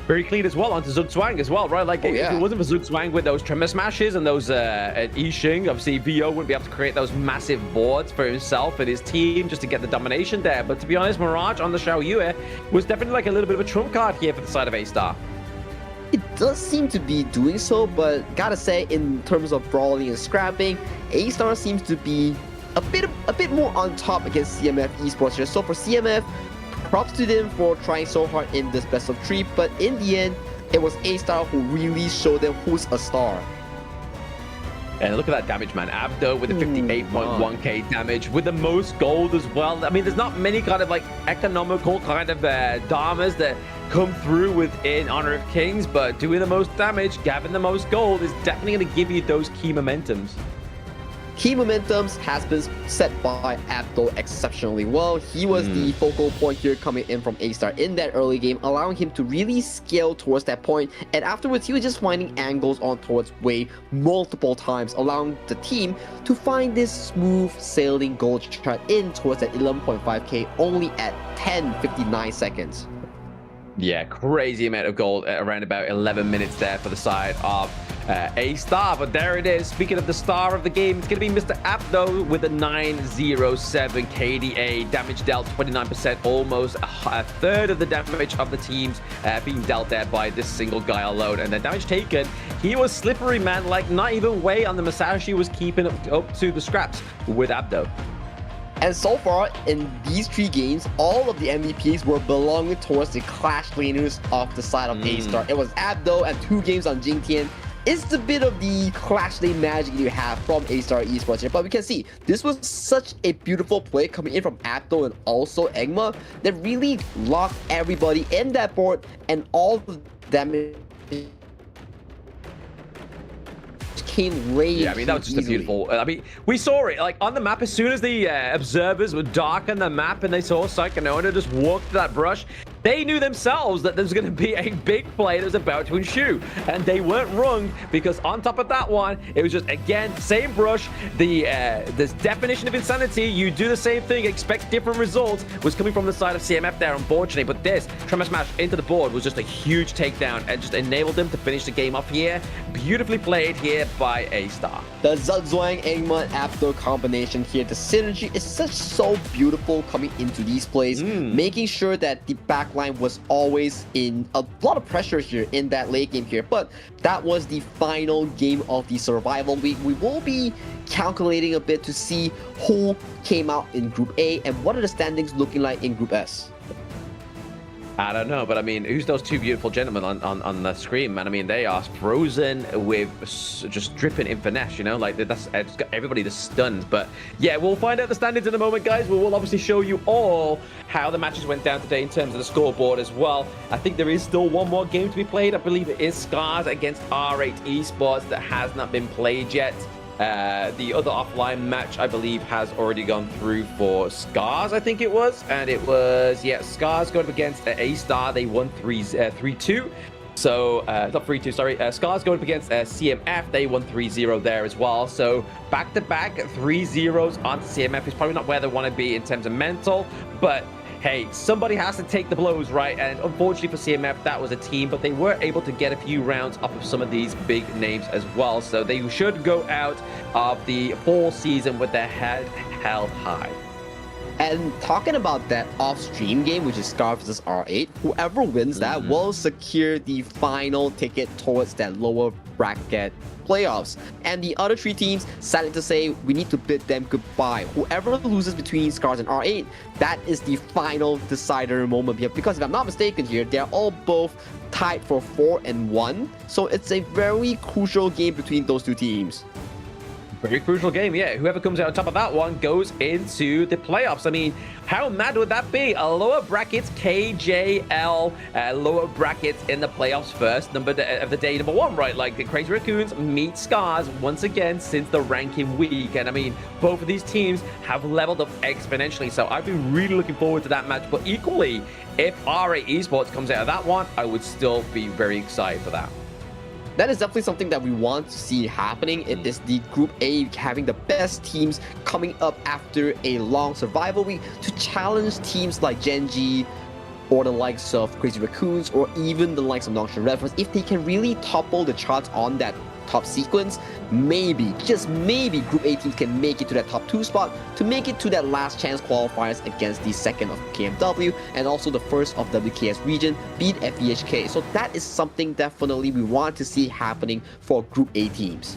Very clean as well onto Zugzwang as well, right? Like, if it wasn't for Zugzwang with those Tremor Smashes and those Yixing, obviously VO wouldn't be able to create those massive boards for himself and his team just to get the domination there. But to be honest, Mirage on the Xiaoyue was definitely like a little bit of a trump card here for the side of Astar. It does seem to be doing so, but gotta say, in terms of brawling and scrapping, Astar seems to be a bit more on top against CMF Esports here. So for CMF, props to them for trying so hard in this best of 3, but in the end, it was Astar who really showed them who's a star. And look at that damage, man. Abdo with the 58.1k damage, with the most gold as well. I mean, there's not many kind of like economical kind of Dharmas that come through within Honor of Kings, but doing the most damage, gathering the most gold is definitely going to give you those key momentums. Key momentums has been set by Abdo exceptionally well. He was the focal point here coming in from Astar in that early game, allowing him to really scale towards that point. And afterwards, he was just finding angles on towards Wei multiple times, allowing the team to find this smooth sailing gold chart in towards that 11.5k only at 10:59 seconds. Yeah, crazy amount of gold at around about 11 minutes there for the side of Astar. But there it is. Speaking of the star of the game, it's going to be Mr. Abdo with a 907 KDA. Damage dealt 29%, almost a third of the damage of the teams being dealt there by this single guy alone. And the damage taken, he was slippery, man. Like, not even Wei on the Masashi was keeping up to the scraps with Abdo. And so far, in these 3 games, all of the MVPs were belonging towards the Clash laners of the side of Astar. It was Abdo and 2 games on Jingtian. It's the bit of the Clash lane magic you have from Astar Esports here. But we can see, this was such a beautiful play coming in from Abdo and also Enigma that really locked everybody in that board, and all the damage came late. Yeah, I mean, that was just a beautiful... I mean, we saw it, like, on the map. As soon as the observers would darken the map and they saw Psychonona just walk to that brush, they knew themselves that there was going to be a big play that was about to ensue. And they weren't wrong, because on top of that one, it was just, again, same brush. This definition of insanity, you do the same thing, expect different results, was coming from the side of CMF there, unfortunately. But this Tremor Smash into the board was just a huge takedown and just enabled them to finish the game off here. Beautifully played here by Astar. The Zugzwang, Enigma, and Abdo combination here, the synergy is so beautiful coming into these plays, making sure that the backline was always in a lot of pressure here in that late game here. But that was the final game of the survival week. We will be calculating a bit to see who came out in Group A and what are the standings looking like in Group S. I don't know, but I mean, who's those two beautiful gentlemen on the screen, man? I mean, they are frozen with just dripping in finesse, you know? Like, that's it's got everybody just stunned. But yeah, we'll find out the standings in a moment, guys. We will obviously show you all how the matches went down today in terms of the scoreboard as well. I think there is still one more game to be played. I believe it is Scarz against R8 Esports that has not been played yet. The other offline match, I believe, has already gone through for Scarz, I think it was. And it was, yeah, Scarz going up against Astar. They won 3-2. So, not 3-2, sorry. Scarz going up against CMF. They won 3-0 there as well. So, back-to-back 3-0s onto CMF is probably not where they want to be in terms of mental. But hey, somebody has to take the blows, right? And unfortunately for CMF, that was a team, but they were able to get a few rounds off of some of these big names as well. So they should go out of the fall season with their head held high. And talking about that off-stream game, which is Scarz vs R8, whoever wins that will secure the final ticket towards that lower bracket playoffs. And the other three teams, sadly to say, we need to bid them goodbye. Whoever loses between Scarz and R8, that is the final decider moment here. Because if I'm not mistaken here, they're all both tied for 4-1. So it's a very crucial game between those two teams. Very crucial game, yeah. Whoever comes out on top of that one goes into the playoffs. I mean, how mad would that be? A lower brackets KJL, lower brackets in the playoffs first, of the day, number one, right? Like the Crazy Raccoons meet Scarz once again since the ranking week. And I mean, both of these teams have leveled up exponentially. So I've been really looking forward to that match. But equally, if R8 Esports comes out of that one, I would still be very excited for that. That is definitely something that we want to see happening. It is the Group A having the best teams coming up after a long survival week to challenge teams like Gen.G or the likes of Crazy Raccoons or even the likes of Nongshan Red Force. If they can really topple the charts on that top sequence, maybe, just maybe, Group A teams can make it to that top 2 spot to make it to that last chance qualifiers against the second of KMW and also the first of WKS region, beat FEHK. So that is something definitely we want to see happening for Group A teams.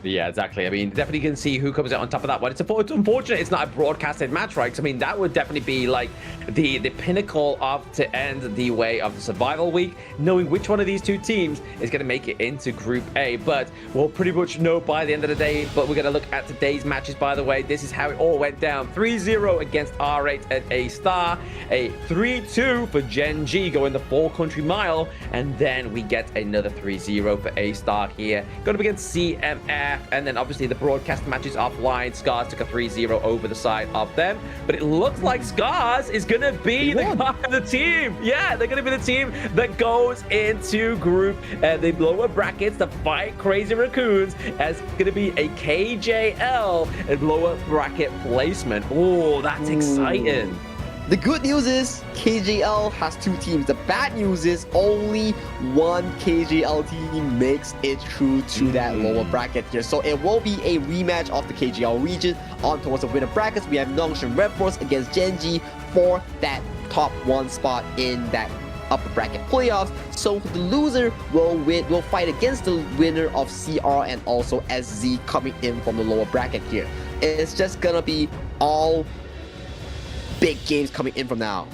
Yeah, exactly. I mean, definitely can see who comes out on top of that one. It's unfortunate it's not a broadcasted match, right? 'Cause, I mean, that would definitely be like the pinnacle of to end the way of the survival week, knowing which one of these two teams is going to make it into Group A. But we'll pretty much know by the end of the day. But we're going to look at today's matches, by the way. This is how it all went down. 3-0 against R8 and Astar. A 3-2 for Gen.G going the 4-country mile. And then we get another 3-0 for Astar here. Going up against CMF. And then obviously the broadcast matches offline. Scarz took a 3-0 over the side of them. But it looks like Scarz is going to be the team. Yeah, they're going to be the team that goes into group the lower brackets to fight Crazy Raccoons as going to be a KJL and lower bracket placement. Oh, that's exciting. The good news is KJL has 2 teams. The bad news is only one KJL team makes it through to that lower bracket here. So it will be a rematch of the KJL region on towards the winner brackets. We have Nongshan Red Force against Gen.G for that top 1 spot in that upper bracket playoffs. So the loser will fight against the winner of CR and also SZ coming in from the lower bracket here. It's just gonna be all big games coming in from now.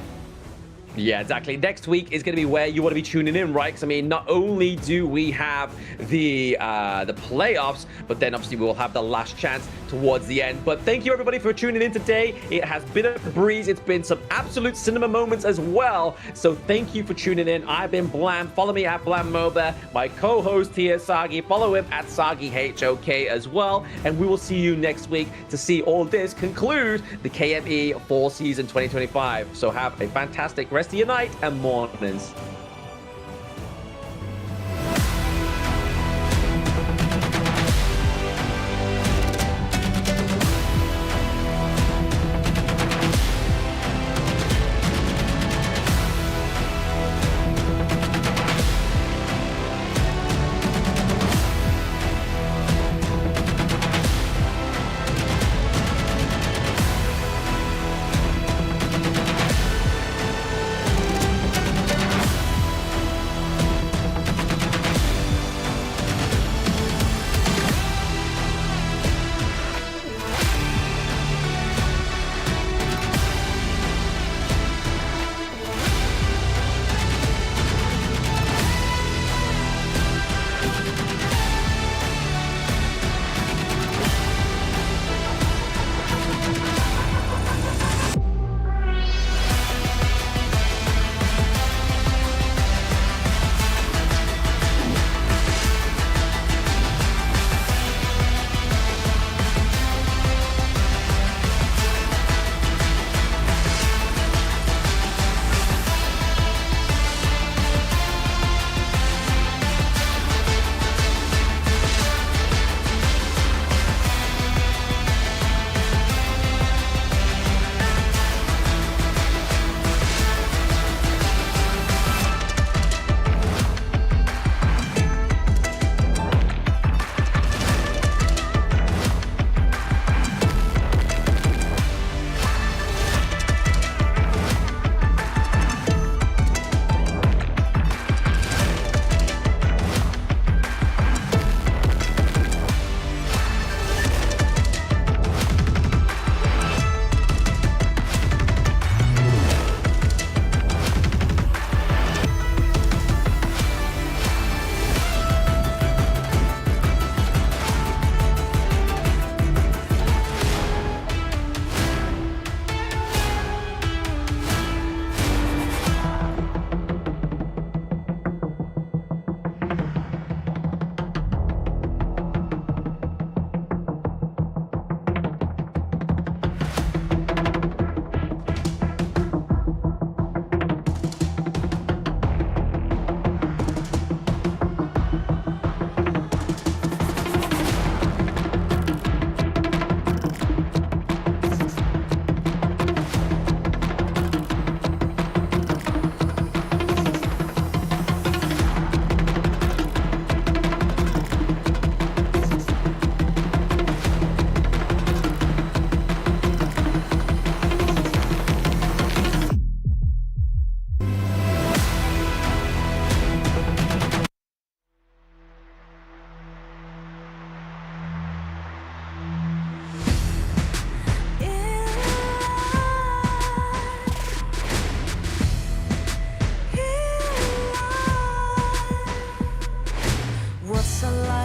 Yeah, exactly. Next week is going to be where you want to be tuning in, right? Because I mean, not only do we have the playoffs, but then obviously we will have the last chance towards the end. But thank you everybody for tuning in today. It has been a breeze. It's been some absolute cinema moments as well. So thank you for tuning in. I've been Blam. Follow me at BlamMoba. My co-host here, Sagi. Follow him at SagiHOK as well. And we will see you next week to see all this conclude the KME Fall Season 2025. So have a fantastic rest of your night and mornings.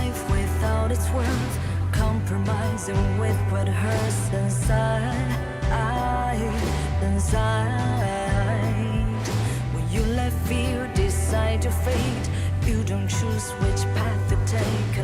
life without its worth, compromising with what hurts inside. When you let fear decide your fate, you don't choose which path to take.